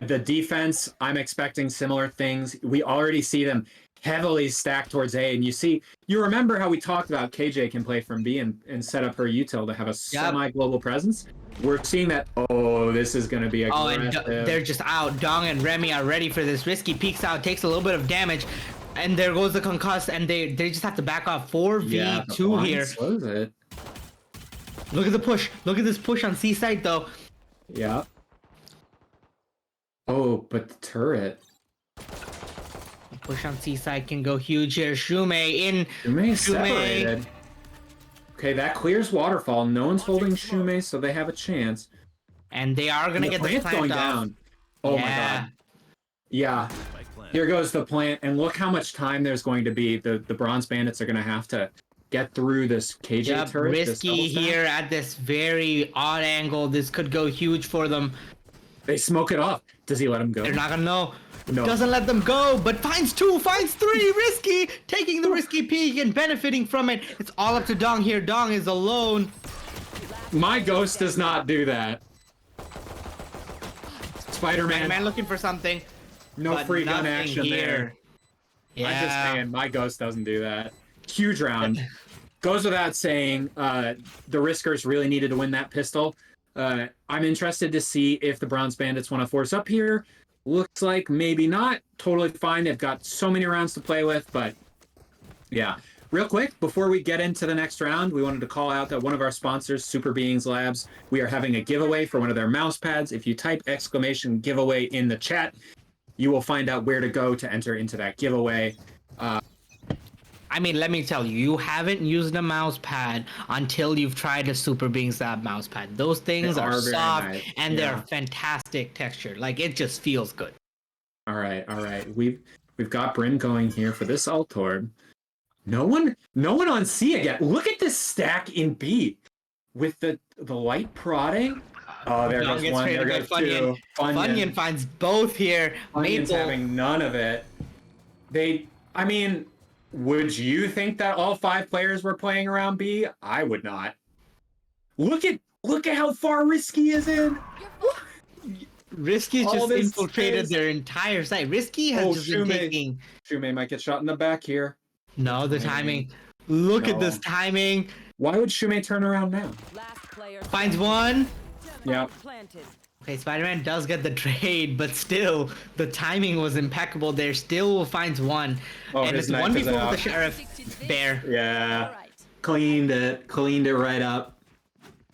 The defense, I'm expecting similar things. We already see them heavily stacked towards A, and you remember how we talked about KJ can play from B and set up her util to have a semi-global presence. We're seeing that. Oh, this is going to be aggressive. And they're just out. Dong and Remy are ready for this. Risky peeks out, takes a little bit of damage, and there goes the concuss, and they just have to back off 4v2 here. Slows it. Look at the push. Look at this push on C site though. Yeah. Oh, but the turret. The push on C site can go huge here. Shume in. Shume separated. Okay, that clears waterfall. No one's holding Shume, so they have a chance. And they are gonna get the plant's plant going off. down. Oh my god. Yeah. Here goes the plant, and look how much time there's going to be. The Bronze Bandits are gonna have to get through this KJ Yep, turret. risky here at this very odd angle. This could go huge for them. They smoke it off. Does he let him go? They're not gonna know. No. Doesn't let them go, but finds 2, finds 3. Risky taking the risky peek and benefiting from it. It's all up to Dong here. Dong is alone. My ghost does not do that. Spider-Man. Man looking for something. No but free gun nothing action here. there. Yeah. I'm just saying, my ghost doesn't do that. Huge round. Goes without saying, the Riskers really needed to win that pistol. I'm interested to see if the Bronze Bandits want to force up here. Looks like maybe not. Totally fine. They've got so many rounds to play with, but yeah. Real quick, before we get into the next round, we wanted to call out that one of our sponsors, Super Beings Labs, we are having a giveaway for one of their mouse pads. If you type !giveaway in the chat, you will find out where to go to enter into that giveaway. I mean, let me tell you, you haven't used a mouse pad until you've tried a Super Beings Lab mouse pad. Those things They are are very soft nice. and Yeah. they're fantastic texture. Like, it just feels good. All right. We've got Bryn going here for this ult orb. No one on C again. Look at this stack in B with the light prodding. Oh, there Dong goes gets one. traded There by goes Funyun. two. Funyun finds both here. Funyun's Maple. having none of it. I mean, would you think that all 5 players were playing around B? I would not. Look at how far Risky is in. Risky's All just this infiltrated space. their entire site. Risky has just been Shume. taking. Shume might get shot in the back here. No, the timing. Look at this timing. Why would Shume turn around now? Last player Finds one. Yeah. planted. Okay, Spider-Man does get the trade, but still, the timing was impeccable there. Still finds one. Oh, And his it's knife one is before out. the Sheriff Bear. Yeah. All right. Cleaned it right up.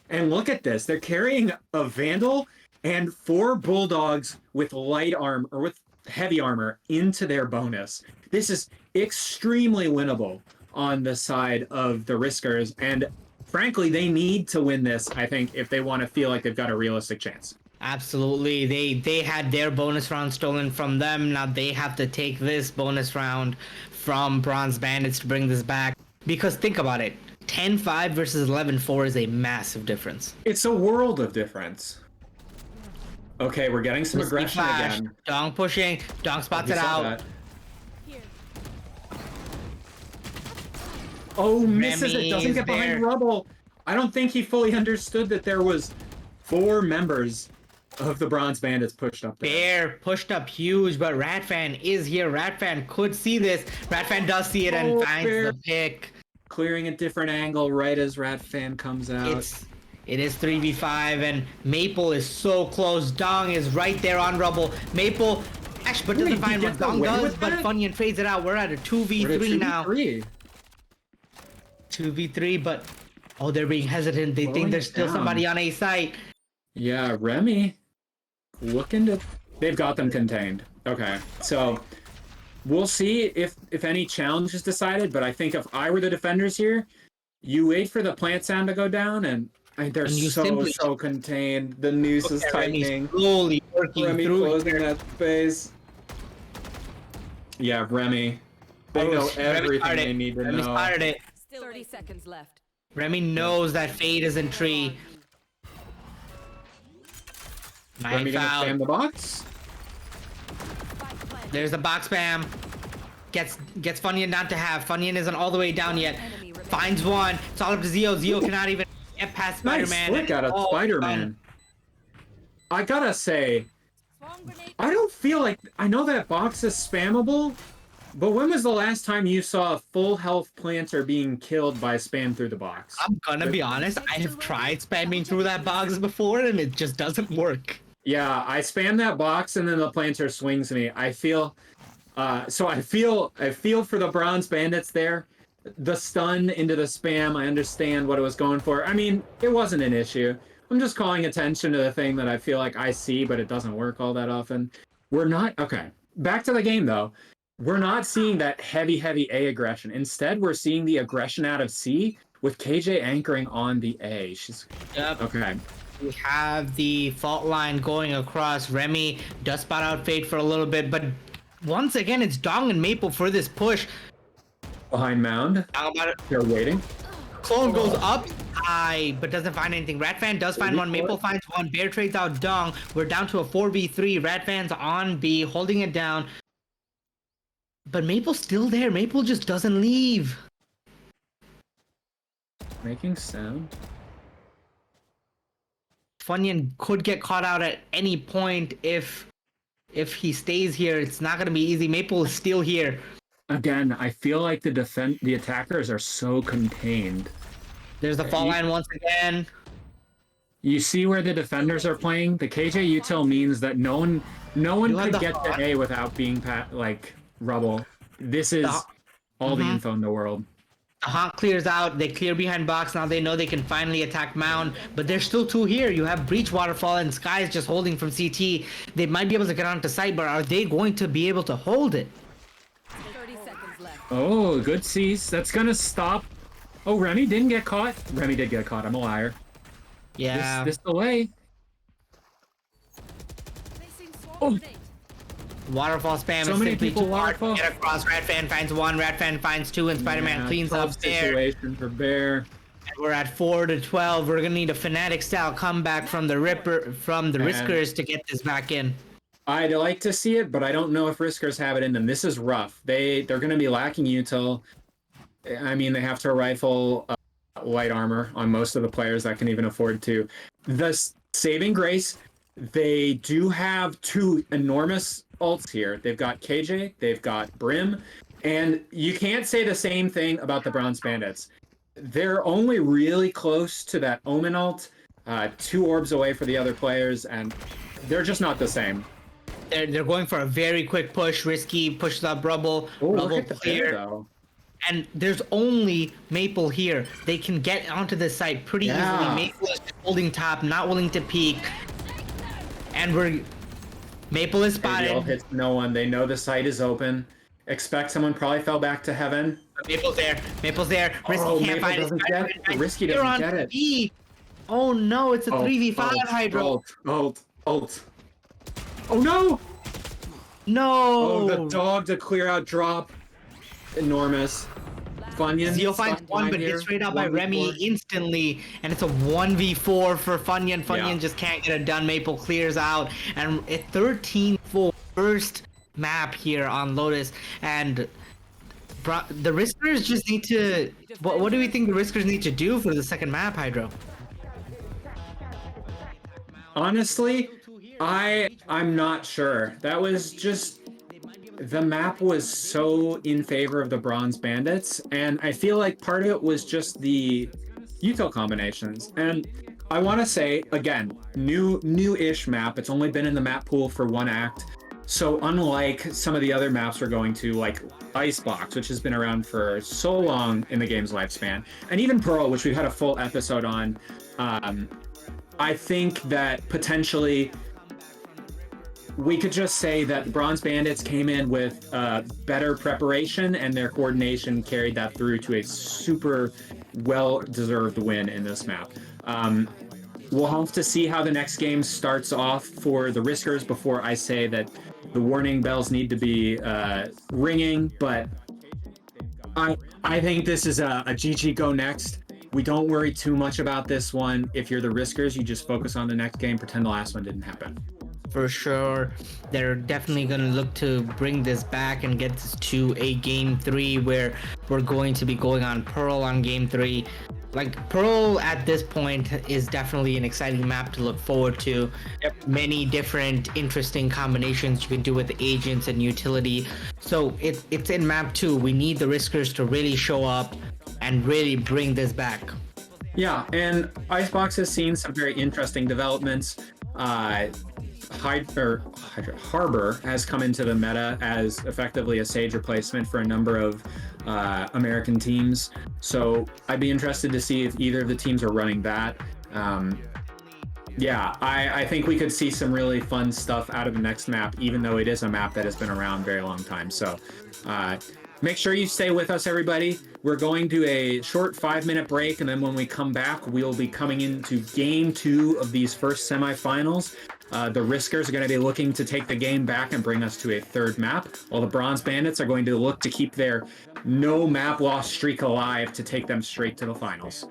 And look at this. They're carrying a Vandal and 4 Bulldogs with light armor or with heavy armor into their bonus. This is extremely winnable on the side of the Riskers, and frankly, they need to win this, I think, if they want to feel like they've got a realistic chance. Absolutely. They had their bonus round stolen from them. Now they have to take this bonus round from Bronze Bandits to bring this back. Because think about it. 10-5 versus 11-4 is a massive difference. It's a world of difference. Okay, we're getting some Risky aggression flash. again. Dong pushing. Dong spots We it saw out. that. Here. Oh, misses Remy it. Doesn't is get behind there. rubble. I don't think he fully understood that there was 4 members of the Bronze Bandits pushed up there. Bear pushed up huge, but Ratfan is here. Ratfan could see this. Ratfan does see it and Oh, finds Bear. the pick. Clearing a different angle right as Ratfan comes out. It is 3v5 and Maple is so close. Dong is right there on rubble. Maple actually but Wait, doesn't he find gets what Dong away does, with but that? Funyun fades it out. We're at a We're 2v3 at now. 2v3. 2v3, but oh, they're being hesitant. They think Slowing there's still down. somebody on A site. Yeah, Remy looking to... They've got them contained. Okay, so we'll see if any challenge is decided, but I think if I were the defenders here, you wait for the plant sound to go down, and they're And you so simply- contained. The noose is Remy's tightening. slowly working Remy through closing here. that space. Yeah, Remy. They know Remy everything started they it. need to Remy know. started it. Still 30 seconds left. Remy knows that Fade is in tree. Remy Knife gonna spam out. the box? Spike planted. There's the box spam. Gets Funyun not to have. Funyun isn't all the way down yet. Finds one. It's all up to Zio. Zio cannot even get past Nice Spider-Man. flick out of Oh, Spider-Man. I gotta say, Swarm grenade. I don't feel like... I know that box is spammable, but when was the last time you saw a full health planter being killed by spam through the box? I'm gonna be honest. I have tried spamming through that box before, and it just doesn't work. Yeah, I spam that box and then the planter swings me. I feel... I feel for the Bronze Bandits there. the stun into the spam. I understand what it was going for. I mean, it wasn't an issue. I'm just calling attention to the thing that I feel like I see, but it doesn't work all that often. We're not okay. Back to the game though. We're not seeing that heavy A aggression. Instead, we're seeing the aggression out of C with KJ anchoring on the A. She's okay. We have the fault line going across. Remy does spot out Fate for a little bit, but once again, it's Dong and Maple for this push. Behind Mound. They're waiting. Clone goes up high, but doesn't find anything. Ratfan does find one. Maple finds one. Bear trades out Dong. We're down to a 4v3. Ratfan's on B, holding it down. But Maple's still there. Maple just doesn't leave. Making sound. Funyun could get caught out at any point if he stays here. It's not gonna be easy. Maple is still here. Again, I feel like the attackers are so contained. There's the fall line once again. You see where the defenders are playing? The KJ util means that no one could get to A without being like rubble. This is all the info in the world. The Hawk clears out. They clear behind box. Now they know they can finally attack Mound. But there's still two here. You have Breach, Waterfall, and Sky is just holding from CT. They might be able to get onto site, but are they going to be able to hold it? 30 seconds left. Oh, good cease. That's gonna stop. Oh, Remy didn't get caught. Remy did get caught. I'm a liar. Yeah. This delay. Placing swarm Oh. grenade. Waterfall spam So is many simply people too hard to waterfall. get across. Ratfan finds one. Ratfan finds two, and Spider-Man cleans tough up Bear. situation for Bear. And we're at 4-12. We're gonna need a Fnatic style comeback from the Riskers to get this back in. I'd like to see it, but I don't know if Riskers have it in them. This is rough. They're going to be lacking util. I mean, they have to rifle light armor on most of the players that can even afford to. The saving grace, they do have two enormous ults here. They've got KJ, they've got Brim, and you can't say the same thing about the Bronze Bandits. They're only really close to that Omen ult, 2 orbs away for the other players, and they're just not the same. They're going for a very quick push. Risky pushes up Rubble. Oh, Rubble look at the clear. Bear, though. And there's only Maple here. They can get onto the site pretty easily. Maple is holding top, not willing to peek. And Maple is spotted. ADL hits no one. They know the site is open. Expect someone probably fell back to heaven. Maple's there. Maple's there. Risky Oh, can't Maple find doesn't it. get it. Risky doesn't get it. B. Oh no, it's a 3v5 Hydro. Ult. Oh no! No. Oh, the dog to clear out drop. Enormous. Funyun. Zio finds one, but gets straight out by Remy instantly, and it's a 1v4 for Funyun. Funyun just can't get it done. Maple clears out, and it's 13-4 first map here on Lotus, and the Riskers just need to. What do we think the Riskers need to do for the second map, Hydro? Honestly, I'm not sure. That was just the map was so in favor of the Bronze Bandits, and I feel like part of it was just the util combinations. And I want to say again, new-ish map. It's only been in the map pool for one act, so unlike some of the other maps we're going to, like Icebox, which has been around for so long in the game's lifespan, and even Pearl, which we've had a full episode on. I think that potentially we could just say that the Bronze Bandits came in with better preparation, and their coordination carried that through to a super well-deserved win in this map. We'll have to see how the next game starts off for the Riskers before I say that the warning bells need to be ringing, but I think this is a GG go next. We don't worry too much about this one. If you're the Riskers, you just focus on the next game, pretend the last one didn't happen. For sure, they're definitely going to look to bring this back and get this to a game 3 where we're going to be going on Pearl on game 3. Like, Pearl at this point is definitely an exciting map to look forward to. Many different interesting combinations you can do with agents and utility. So it's in map 2. We need the Riskers to really show up and really bring this back. Yeah, and Icebox has seen some very interesting developments. Harbor has come into the meta as effectively a Sage replacement for a number of American teams. So I'd be interested to see if either of the teams are running that. Yeah, I think we could see some really fun stuff out of the next map, even though it is a map that has been around a very long time. So make sure you stay with us, everybody. We're going to a short 5-minute break, and then when we come back, we'll be coming into game 2 of these first semifinals. The Riskers are going to be looking to take the game back and bring us to a third map, while the Bronze Bandits are going to look to keep their no map loss streak alive to take them straight to the finals.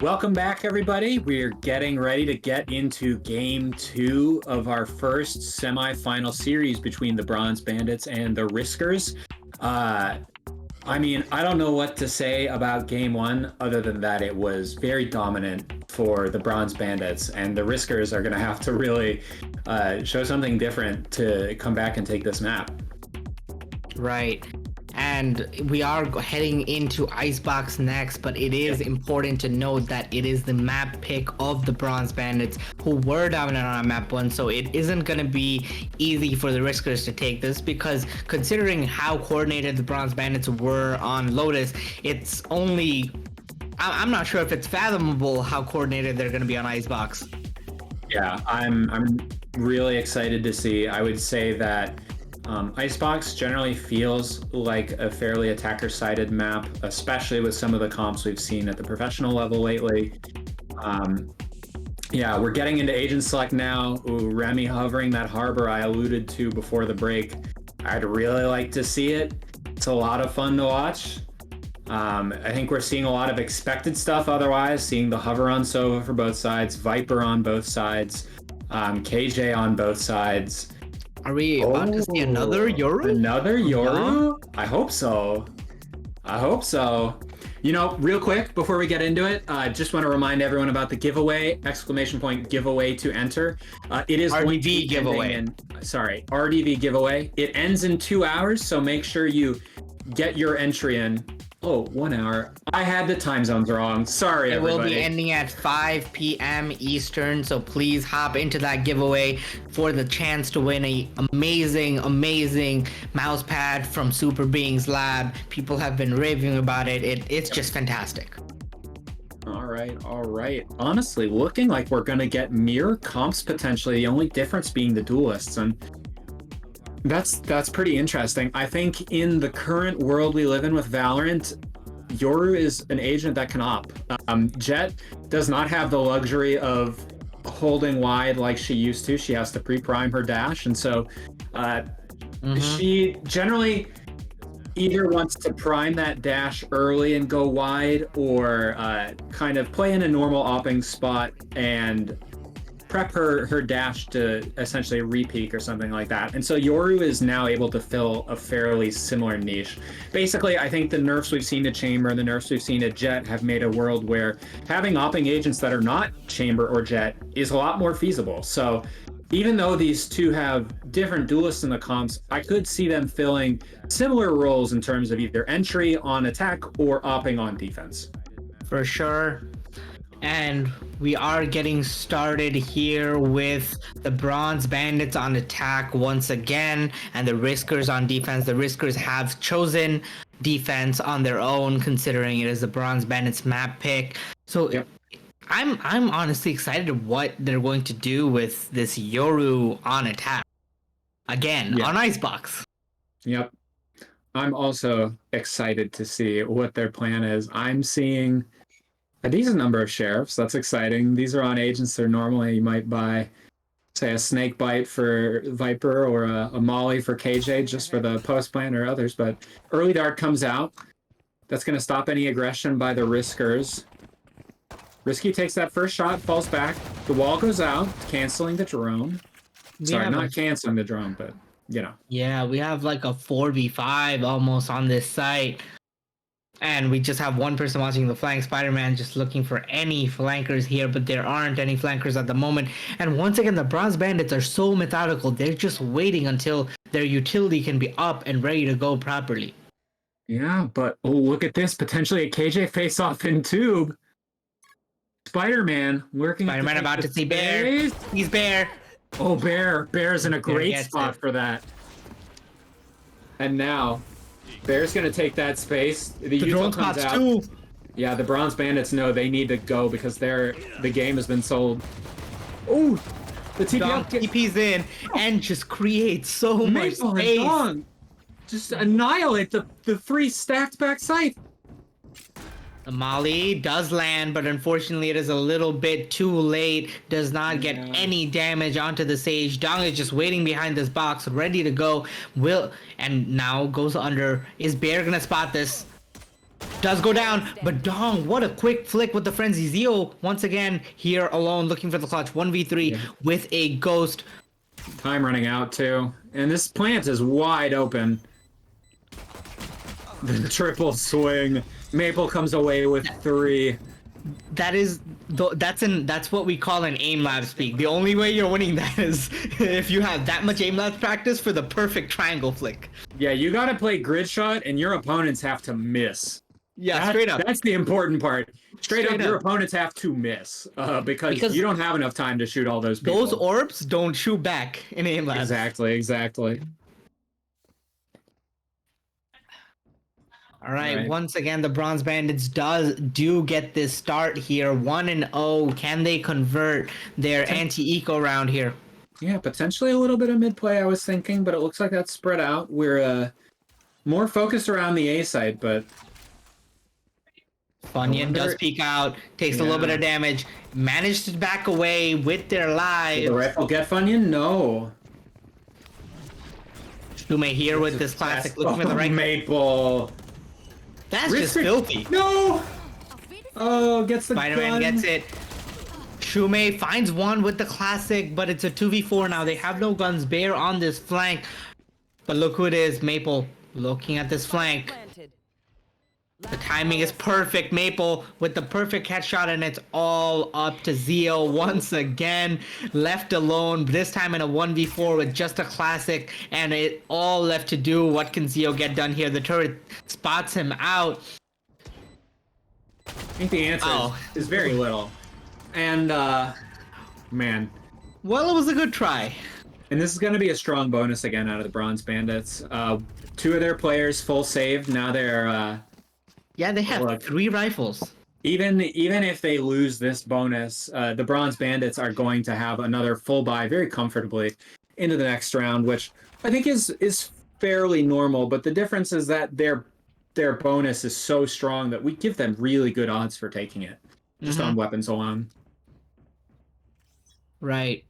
Welcome back, everybody. We're getting ready to get into game 2 of our first semifinal series between the Bronze Bandits and the Riskers. I mean, I don't know what to say about game 1 other than that it was very dominant for the Bronze Bandits, and the Riskers are going to have to really show something different to come back and take this map. Right. And we are heading into Icebox next, but it is important to note that it is the map pick of the Bronze Bandits who were dominant on map 1, so it isn't going to be easy for the Riskers to take this, because considering how coordinated the Bronze Bandits were on Lotus, it's only... I'm not sure if it's fathomable how coordinated they're going to be on Icebox. Yeah, I'm really excited to see. I would say that Icebox generally feels like a fairly attacker-sided map, especially with some of the comps we've seen at the professional level lately. Yeah, we're getting into agent select now. Ooh, Remy hovering that harbor I alluded to before the break. I'd really like to see it. It's a lot of fun to watch. I think we're seeing a lot of expected stuff otherwise, seeing the hover on Sova for both sides, Viper on both sides, KJ on both sides. Are we about to see another Yoru? Another Yoru? I hope so. I hope so. You know, real quick, before we get into it, I just want to remind everyone about the giveaway, ! Giveaway to enter. It is RDV giveaway. RDV giveaway. It ends in 2 hours, so make sure you get your entry in. Oh, 1 hour. I had the time zones wrong. Sorry, everybody. It will be ending at 5 p.m. Eastern, so please hop into that giveaway for the chance to win a amazing mouse pad from Super Beings Lab. People have been raving about it. It's just fantastic. All right. Honestly, looking like we're gonna get mirror comps potentially. The only difference being the duelists, and that's pretty interesting. I think in the current world we live in with Valorant, Yoru is an agent that can op. Jet does not have the luxury of holding wide like she used to. She has to pre-prime her dash, and so she generally either wants to prime that dash early and go wide, or kind of play in a normal opping spot and prep her dash to essentially re-peek or something like that. And so Yoru is now able to fill a fairly similar niche. Basically, I think the nerfs we've seen to Chamber and the nerfs we've seen to Jet have made a world where having opping agents that are not Chamber or Jet is a lot more feasible. So even though these two have different duelists in the comps, I could see them filling similar roles in terms of either entry on attack or opping on defense. For sure. And we are getting started here with the Bronze Bandits on attack once again, and the Riskers on defense. The Riskers have chosen defense on their own, considering it is the Bronze Bandits map pick. So yep. I'm honestly excited what they're going to do with this Yoru on attack. Again, on Icebox. Yep. I'm also excited to see what their plan is. I'm seeing a decent number of sheriffs. That's exciting. These are on agents that normally you might buy, say, a snake bite for Viper or a molly for KJ just for the post plan or others. But early dart comes out. That's going to stop any aggression by the Riskers. Risky takes that first shot, falls back. The wall goes out, canceling the drone. Sorry, not canceling the drone, but, you know. Yeah, we have like a 4v5 almost on this site. And we just have one person watching the flank. Spider-Man just looking for any flankers here, but there aren't any flankers at the moment. And once again, the Bronze Bandits are so methodical. They're just waiting until their utility can be up and ready to go properly. Yeah, but oh, look at this. Potentially a KJ face-off in tube. Spider-Man working. Spider-Man about to see Bear. He's Bear. Oh, Bear. Bear's in a great spot for that. And now Bear's going to take that space. The drone comes out. Too. Yeah, the Bronze Bandits know they need to go because the game has been sold. Oh, the TP's in and just creates so much space. Just annihilate the three stacked back scythe. The Molly does land, but unfortunately it is a little bit too late. Does not get any damage onto the Sage. Dong is just waiting behind this box, ready to go. And now goes under. Is Bear gonna spot this? does go down, but Dong, what a quick flick with the frenzy. Zio once again here alone looking for the clutch. 1v3 with a ghost. Time running out too. And this plant is wide open. The triple swing. Maple comes away with 3. That's what we call an aim lab speak. The only way you're winning that is if you have that much aim labs practice for the perfect triangle flick. Yeah, you gotta play grid shot and your opponents have to miss. Yeah, straight up. That's the important part. Straight up, your up. opponents have to miss because you don't have enough time to shoot all those people. Those orbs don't shoot back in aim labs. Exactly. All right, once again, the Bronze Bandits do get this start here, 1-0. Can they convert their anti-eco round here? Yeah, potentially a little bit of mid play, I was thinking, but it looks like that's spread out. We're more focused around the A side, but Funyun does peek out, takes a little bit of damage, managed to back away with their lives. Did the rifle get Funyun? No. Shume here with this classic, looking for the right Maple. That's just filthy. No! Oh, gets the Spider-Man gun. gets it. Shume finds one with the classic, but it's a 2v4 now. They have no guns. Bear on this flank. But look who it is. Maple looking at this flank. Planted. The timing is perfect. Maple with the perfect headshot, and it's all up to Zio once again. Left alone, this time in a 1v4 with just a classic, and it all left to do. What can Zio get done here? The turret spots him out. I think the answer is very little. And, man. Well, it was a good try. And this is going to be a strong bonus again out of the Bronze Bandits. 2 of their players full saved. Now they're... Yeah, they have 3 rifles. Even if they lose this bonus, the Bronze Bandits are going to have another full buy very comfortably into the next round, which I think is fairly normal. But the difference is that their bonus is so strong that we give them really good odds for taking it, just on weapons alone. Right.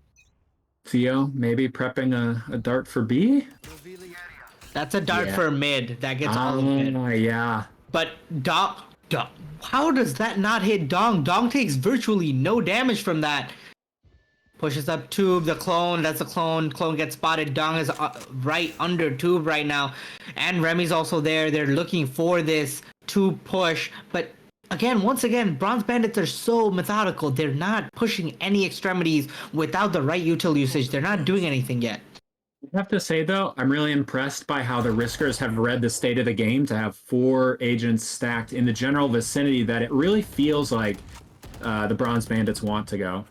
Theo, maybe prepping a dart for B? That's a dart for mid. That gets all of it. Yeah. But Dong, how does that not hit Dong? Dong takes virtually no damage from that. Pushes up Tube, the clone. That's a clone. Clone gets spotted. Dong is right under Tube right now. And Remy's also there. They're looking for this Tube push. But again, once again, Bronze Bandits are so methodical. They're not pushing any extremities without the right util usage. They're not doing anything yet. I have to say, though, I'm really impressed by how the Riskers have read the state of the game to have 4 agents stacked in the general vicinity that it really feels like the Bronze Bandits want to go.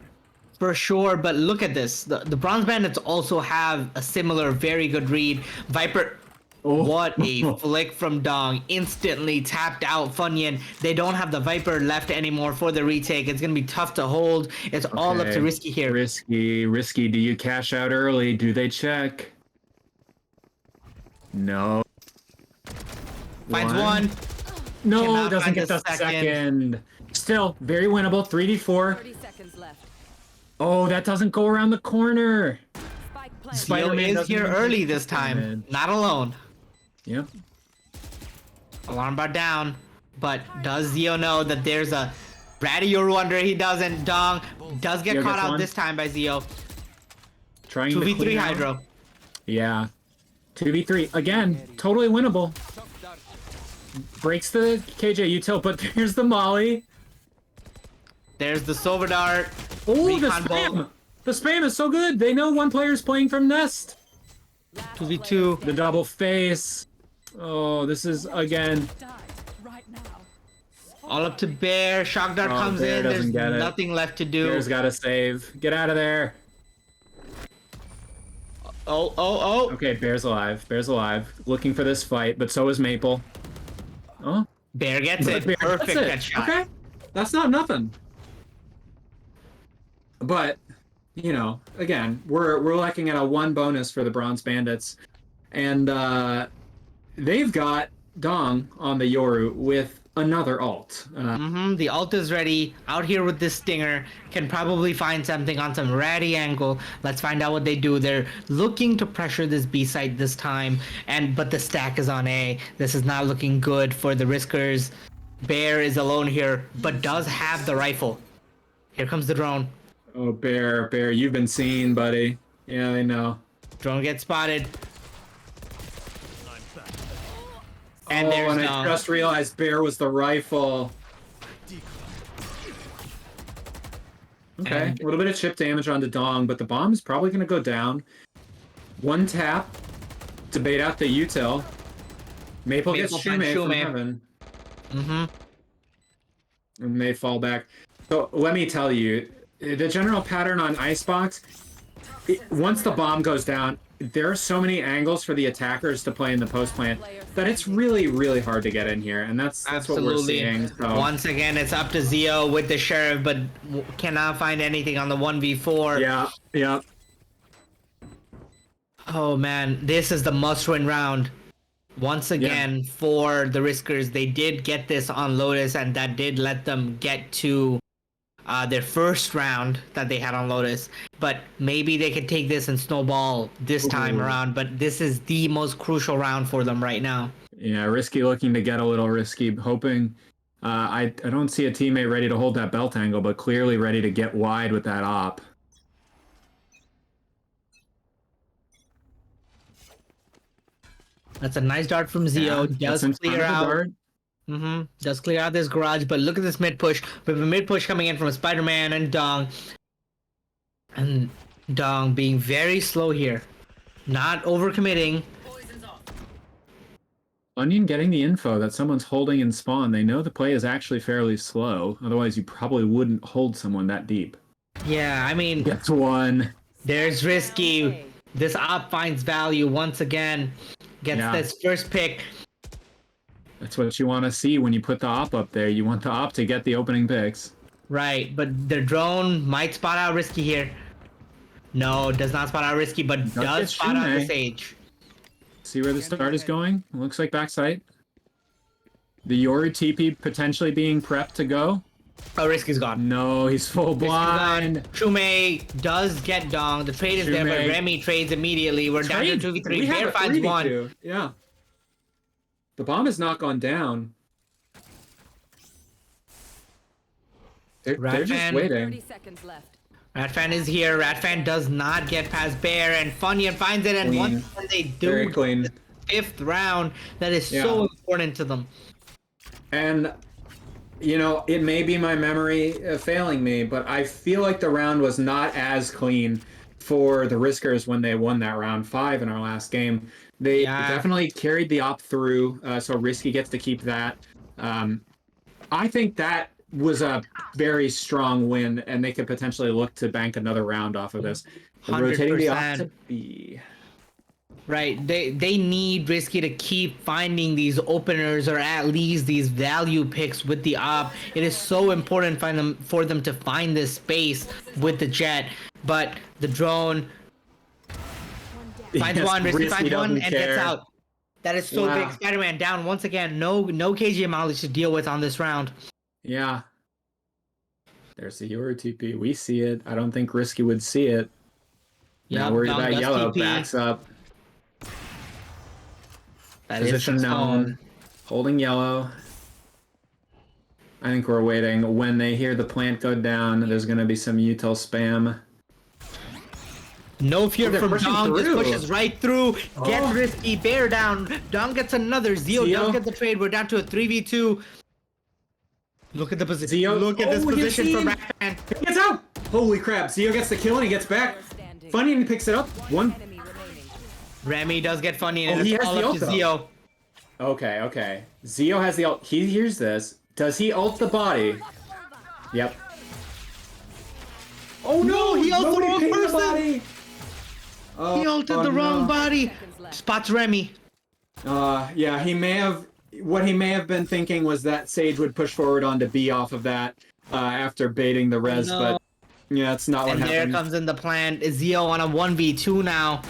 For sure, but look at this. The Bronze Bandits also have a similar very good read. Viper... What a flick from Dong. Instantly tapped out Funyun. They don't have the Viper left anymore for the retake. It's going to be tough to hold. It's all up to Risky here. Risky. Do you cash out early? Do they check? No. Finds one. No, Cannot doesn't find get the the second. Still, very winnable. 3v4. 30 seconds left. Oh, that doesn't go around the corner. Spike planted. Zio Spider-Man is doesn't here even early hit this time. Spider-Man. Not alone. Yep. Alarm bar down. But does Zio know that there's a Radio Wonder? He doesn't. Dong does get Zio caught gets out one. this time by Zio. Trying to 2v3 clean out. Hydro. Yeah. 2v3. Again, totally winnable. Breaks the KJ util, but there's the Molly. There's the Silver Dart. Oh, the Recon spam! bolt. The spam is so good. They know one player's playing from Nest. 2v2. The double face. Oh, this is, again... Die right now. All up to Bear. Shock Dart comes Bear in. There's doesn't get it. nothing left to do. Bear's got to save. Get out of there. Oh. Okay, Bear's alive. Bear's alive. Looking for this fight, but so is Maple. Oh. Bear gets it. Bear Perfect gets it. headshot. Okay. That's not nothing. But, you know, again, we're looking at a 1 bonus for the Bronze Bandits. And they've got Dong on the Yoru with another ult. The ult is ready. Out here with this stinger. Can probably find something on some ratty angle. Let's find out what they do. They're looking to pressure this B site this time. But the stack is on A. This is not looking good for the Riskers. Bear is alone here, but does have the rifle. Here comes the drone. Oh, Bear, you've been seen, buddy. Yeah, I know. Drone gets spotted. And oh, there's and I just realized Bear was the rifle. Okay, a little bit of chip damage onto Dong, but the bomb is probably going to go down. One tap to bait out the util. Maple gets Shumei from heaven. Mm-hmm. And they fall back. So let me tell you, the general pattern on Icebox, once the bomb goes down, there are so many angles for the attackers to play in the post plant that it's really, really hard to get in here, and that's what we're seeing. So. Once again, it's up to Zio with the Sheriff, but cannot find anything on the 1v4. Yeah. Oh man, this is the must-win round. Once again, for the Riskers, they did get this on Lotus, and that did let them get to their first round that they had on Lotus. But maybe they could take this and snowball this time around. But this is the most crucial round for them right now. Yeah, Risky looking to get a little risky, hoping. I don't see a teammate ready to hold that belt angle, but clearly ready to get wide with that op. That's a nice dart from Zio. Does clear out. Does clear out this garage, but look at this mid push. We have a mid push coming in from Spider-Man and Dong. And Dong being very slow here. Not overcommitting. Onion getting the info that someone's holding in spawn. They know the play is actually fairly slow. Otherwise, you probably wouldn't hold someone that deep. Yeah, I mean... Gets one. There's Risky. This op finds value once again. Gets this first pick. That's what you want to see when you put the op up there. You want the op to get the opening picks. Right, but the drone might spot out Risky here. No, does not spot out Risky, but does spot out the Sage. See where the start is going? Looks like backside. The Yoru TP potentially being prepped to go. Oh, Risky's gone. No, he's full blind. Shumei does get Dong. The trade is there, but Remy trades immediately. We're down to 2v3. Bear finds one. Yeah. The bomb has not gone down. They're just waiting. 30 seconds left. Ratfan is here. Ratfan does not get past Bear, and Funyun finds it, and once they do, very clean. The 5th round, that is so important to them. And, you know, it may be my memory failing me, but I feel like the round was not as clean for the Riskers when they won that round 5 in our last game. They definitely carried the op through, so Risky gets to keep that. I think that was a very strong win, and they could potentially look to bank another round off of this. 100%. Rotating the op to B. Right, they need Risky to keep finding these openers, or at least these value picks with the op. It is so important for them to find this space with the Jet, but the drone finds one, Risky finds one, and gets out. That is so big. Spider-Man down once again. No KG mileage to deal with on this round. Yeah. There's the Yoru TP. We see it. I don't think Risky would see it. Not worried about yellow. TP. Backs up. That Position known. Holding yellow. I think we're waiting. When they hear the plant go down, there's going to be some util spam. No fear from Dong. Just pushes right through. Gets Risky. Bear down. Dong gets another. Zio does get the trade. We're down to a 3v2. Look at the position. Zio. Look at this position from Ratman. He gets out. Holy crap. Zio gets the kill and he gets back. Funny, and he picks it up. One. Remy does get funny, and he it's has all the up to ult, Zio. Okay. Zio has the ult. He hears this. Does he ult the body? Yep. Oh no! He ulted the wrong person! Body. He ulted the wrong body. Spots Remy. Yeah, he may have. What he may have been thinking was that Sage would push forward onto B off of that after baiting the res, but yeah, that's not what happened. And there comes in the plan. Zio on a 1v2 now.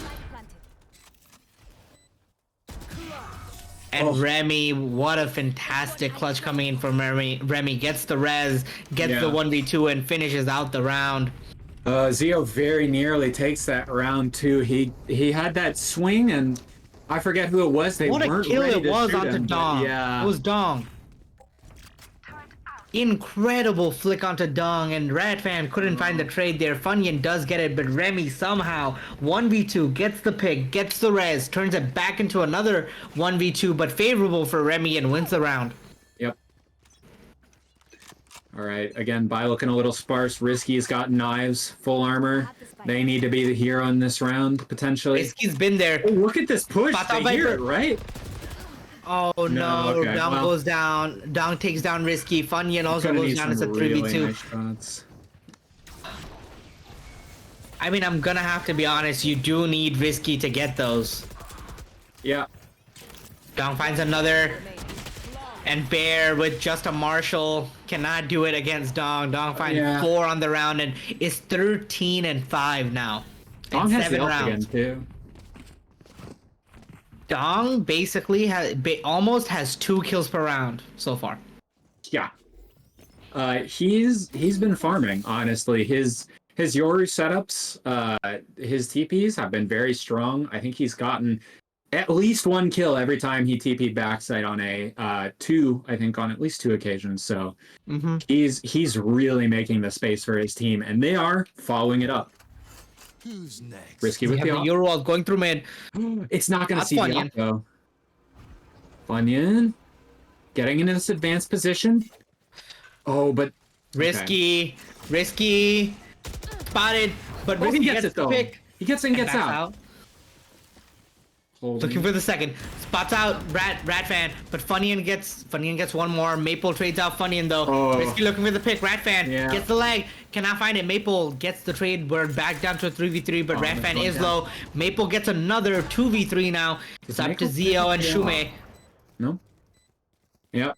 And Remy, what a fantastic clutch coming in from Remy. Remy gets the res, gets the 1v2, and finishes out the round. Zio very nearly takes that round too. He had that swing, and I forget who it was. They what weren't a kill ready it was to shoot onto him, Dong. Yeah. It was Dong. Incredible flick onto Dong, and Radfan couldn't find the trade there. Funyun does get it, but Remy somehow 1v2 gets the pick, gets the res, turns it back into another 1v2, but favorable for Remy and wins the round. Yep. All right. Again, Bai looking a little sparse. Risky's got knives, full armor. They need to be the hero in this round, potentially. Risky's been there. Oh, look at this push. They hear it, right? Oh no, okay, Dong well. goes down. Dong takes down Risky. Funyun also Gonna goes need down some as a really 3v2. nice shots. I mean, I'm gonna have to be honest, you do need Risky to get those. Yeah. Dong finds another, and Bear with just a Marshall cannot do it against Dong. Dong finds 4 on the round and is 13-5 now. Dong in has the 7 ult rounds. again, too. Dong basically almost has 2 kills per round so far. Yeah. He's been farming, honestly. His Yoru setups, his TPs have been very strong. I think he's gotten at least 1 kill every time he TP'd backside on a 2, I think, on at least 2 occasions. So he's really making the space for his team, and they are following it up. Who's next? Risky with the op. Euro wall going through mid. It's not going to Not see the Funyun. op, though. Funyun getting into this advanced position. Oh, but Risky, spotted, but he Risky gets gets it, the though. pick. He gets in, and gets backs out. Holding. Looking for the second. Spots out Ratfan, but Funyun gets 1 more. Maple trades out Funyun though. Oh. Risky looking for the pick. Ratfan gets the leg. Cannot find it. Maple gets the trade. We're back down to a 3v3, but Ratfan is low. Maple gets another 2v3 now. It's up to Zio and Shume. No. Yep.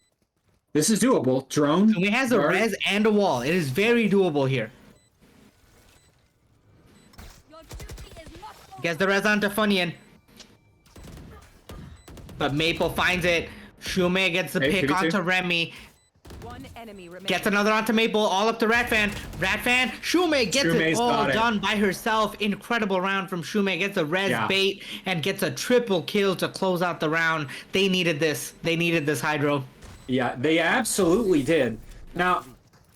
This is doable. Drone. Shume has a guard. res and a wall. It is very doable here. Gets the res onto Funyun. But Maple finds it. Shume gets the pick 2v2. onto Remy. One enemy remaining. Gets another onto Maple, all up to Ratfan. Shume gets Shume's it all got it. done by herself. Incredible round from Shume. Gets a res bait and gets a triple kill to close out the round. They needed this. They needed this Hydro. Yeah, they absolutely did. Now,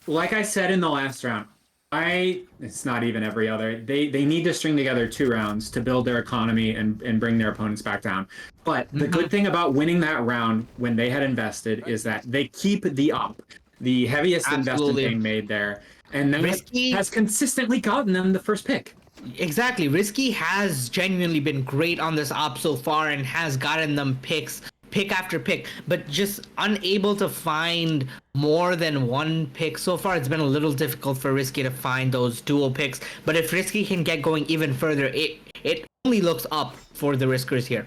like I said in the last round, it's not even every other. They need to string together 2 rounds to build their economy and bring their opponents back down. But the good thing about winning that round when they had invested is that they keep the op, the heaviest investment being made there, and that Risky has consistently gotten them the first pick. Exactly. Risky has genuinely been great on this op so far and has gotten them picks, pick after pick, but just unable to find more than 1 pick so far. It's been a little difficult for Risky to find those dual picks, but if Risky can get going even further, it only looks up for the Riskers here.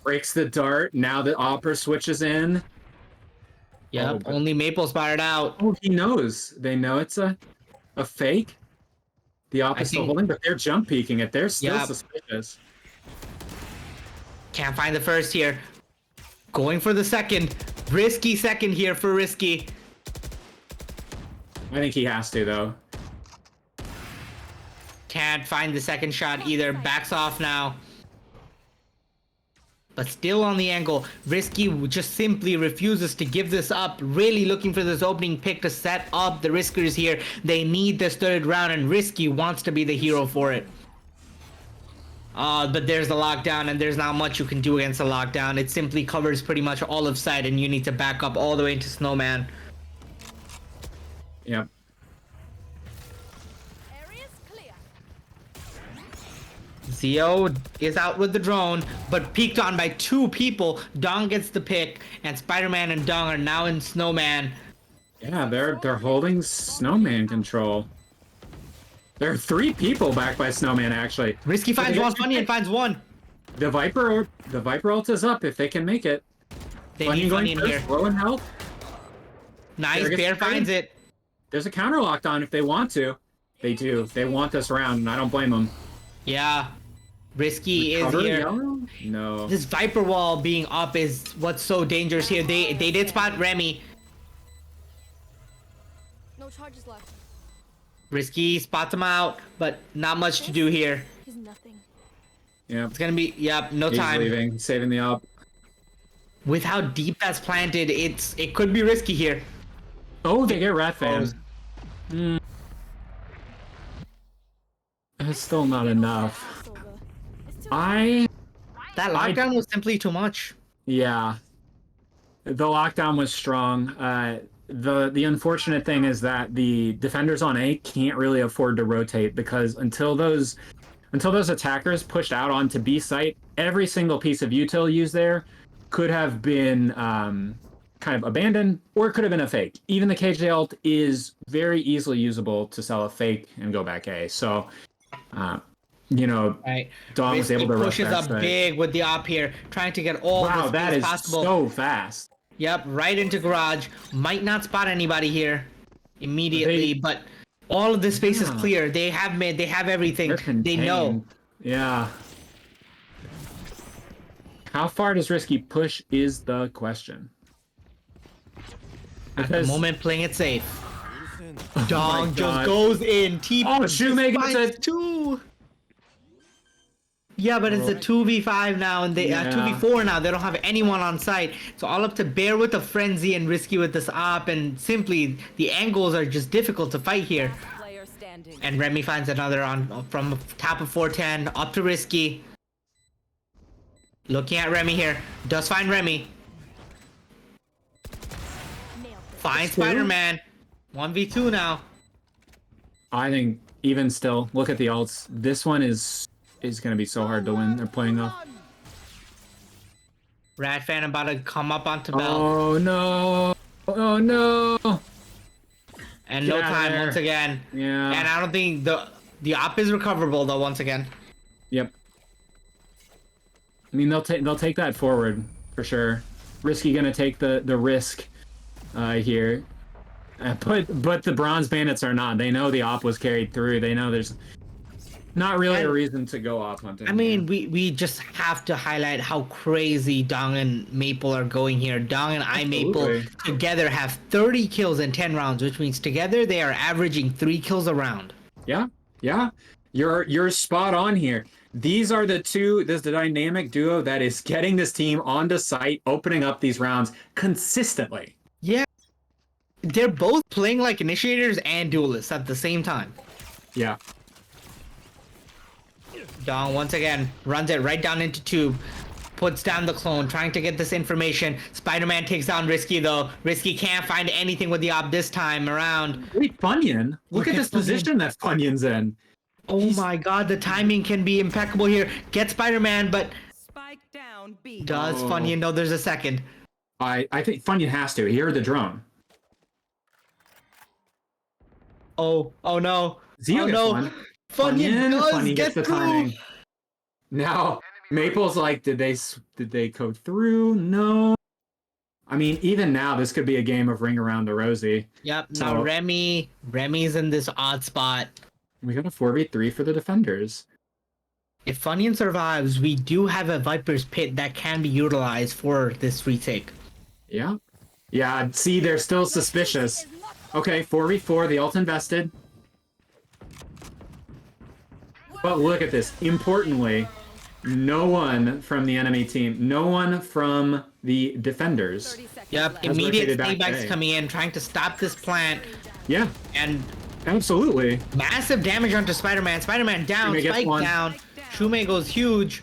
Breaks the dart. Now the Opera switches in. Yep, only Maple spotted out. Oh, he knows. They know it's a fake. The Opera still holding, but they're jump peeking it. They're still suspicious. Can't find the first here. Going for the second. Risky second here for Risky. I think he has to, though. Can't find the second shot either. Backs off now. But still on the angle. Risky just simply refuses to give this up. Really looking for this opening pick to set up the Riskers here. They need this 3rd round, and Risky wants to be the hero for it. But there's the lockdown, and there's not much you can do against the lockdown. It simply covers pretty much all of sight, and you need to back up all the way into Snowman. Yep. Area's clear. Zio is out with the drone, but peeked on by 2 people. Dong gets the pick, and Spider-Man and Dong are now in Snowman. Yeah, they're holding Snowman control. There are 3 people back by Snowman, actually. Risky finds one, Funyun finds one. The Viper ult is up if they can make it. They need Funyun here. Low in health. Nice, Bear finds it. There's a counter locked on if they want to. They do. They want this round, and I don't blame them. Yeah. Risky Recover is here. yellow? No. This Viper wall being up is what's so dangerous here. They did spot Remy. No charges left. Risky spots him out, but not much to do here. He's nothing. Yeah. It's gonna be, yep, no He's time. leaving, saving the up. With how deep that's planted, it could be risky here. Oh, they get Rat Fan. That's still not enough. That lockdown was simply too much. Yeah. The lockdown was strong. The unfortunate thing is that the defenders on A can't really afford to rotate, because until those attackers pushed out onto B site, every single piece of util used there could have been kind of abandoned, or it could have been a fake. Even the KJ ult is very easily usable to sell a fake and go back A. So, Right. Dom was able to rush pushes that up site. big with the op here, trying to get all Wow, the that space is possible. so fast. Yep, right into garage. Might not spot anybody here immediately, but all of the space is clear. They have mid, they have everything. They're They know. contained. Yeah. How far does Risky push is the question. At the moment, playing it safe. Dong God. just goes in. Oh, Shoemake gets finds it. 2. Yeah, but it's a 2v5 now, and they 2v4 now. They don't have anyone on site. It's all up to Bear with the frenzy and Risky with this op, and simply the angles are just difficult to fight here. Player standing. And Remy finds another on from top of 410 up to Risky. Looking at Remy here. Does find Remy. Finds Spider-Man. 1v2 now. I think even still, look at the ults. This one is going to be so hard to win. They're playing off. Rat fan about to come up onto Bell. Oh no! Oh no! And Get no out of time there. once again. Yeah. And I don't think the op is recoverable though once again. Yep. I mean, they'll take that forward for sure. Risky gonna take the risk here. But the Bronze Bandits are not. They know the op was carried through. They know there's not really a reason to go op hunting. I mean, we just have to highlight how crazy Dong and Maple are going here. Dong and Absolutely. iMaple together have 30 kills in 10 rounds, which means together they are averaging 3 kills a round. Yeah. You're spot on here. These are the two. This is the dynamic duo that is getting this team onto site, opening up these rounds consistently. Yeah. They're both playing like initiators and duelists at the same time. Yeah. Dong once again runs it right down into tube, puts down the clone, trying to get this information. Spider-Man takes down Risky though. Risky can't find anything with the op this time around. Wait, Funyun. Look at this Funyun. position that Funyun's in. Oh my god, the timing can be impeccable here. Get Spider-Man, but Spike down B. does Funyun know there's a second? I think Funyun has to. He heard the drone. Oh no. Zio Oh gets no. one. Funyun does Funyun get gets the through. timing. Now, Maple's like, did they code through? No. I mean, even now, this could be a game of ring around to Rosie. Yep, So- now Remy's in this odd spot. We got a 4v3 for the defenders. If Funyun survives, we do have a Viper's Pit that can be utilized for this retake. Yeah. Yeah, see, they're still suspicious. Okay, 4v4, the ult invested. But look at this. Importantly, no one from the enemy team, no one from the defenders. 30 seconds Yep, left. immediate rotated back snakebags A. coming in, trying to stop this plant, Yeah, and absolutely. massive damage onto Spider-Man. Spider-Man down, Shumei gets Spike one. down. Shumei goes huge.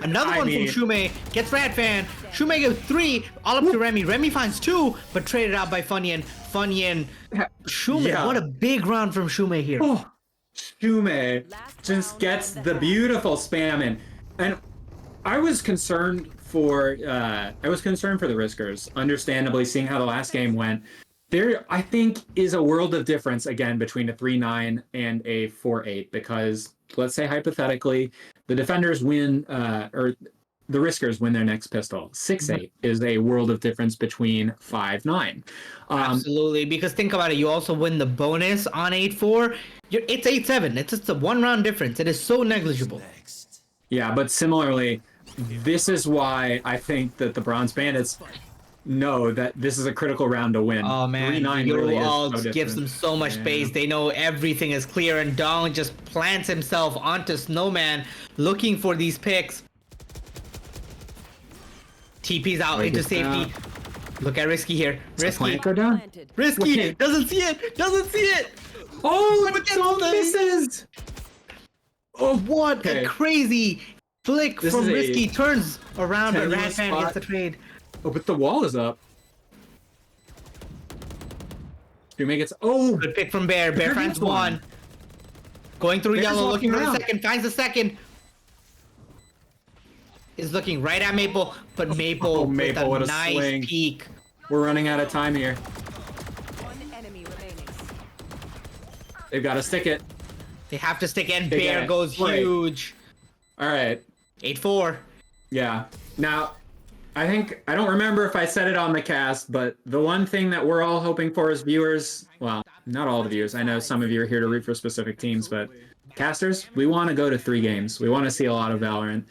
Another I one mean- from Shumei. Gets Rat Fan. Shumei goes 3, all up to Remy. Remy finds 2, but traded out by Funyun. Shumei, Yeah. what a big round from Shumei here. Oh, Shumei just gets the beautiful spam in. And I was concerned for the Riskers, understandably, seeing how the last game went. There, I think, is a world of difference, again, between a 3-9 and a 4-8, because, let's say, hypothetically, the defenders win, or the Riskers win their next pistol. 6-8 is a world of difference between 5-9. Absolutely, because think about it, you also win the bonus on 8-4. It's 8-7. It's just a 1-round difference. It is so negligible. Next. Yeah, but similarly, this is why I think that the Bronze Bandits know that this is a critical round to win. Oh man, 3-9 Euro really is ult so gives different. them so much Yeah. space. They know everything is clear, and Dong just plants himself onto Snowman, looking for these picks. TP's out into safety. Look at Risky here. Risky. Plant go down. Planted. Risky Wait. doesn't see it. Doesn't see it. Oh, But it's all misses. Oh, what Okay. a crazy flick This from is a Risky. Turns around, but tenuous Ratman spot. gets the trade. Oh, but the wall is up. Dumay gets. Oh, Good pick from Bear. Bear Bear finds gets one. one. Going through Bear's yellow, looking walking for the around. second. Finds the second. Is looking right at Maple, but Maple, Oh, Maple, with what a a nice swing. peek. we're running out of time here. One enemy remaining. They've got to stick it. They have to stick in. They Bear get goes right. huge. All right. 8-4. Yeah. Now, I think I don't remember if I said it on the cast, but the one thing that we're all hoping for as viewers, well, not all the viewers. I know some of you are here to root for specific teams, but casters, we want to go to 3 games. We want to see a lot of Valorant.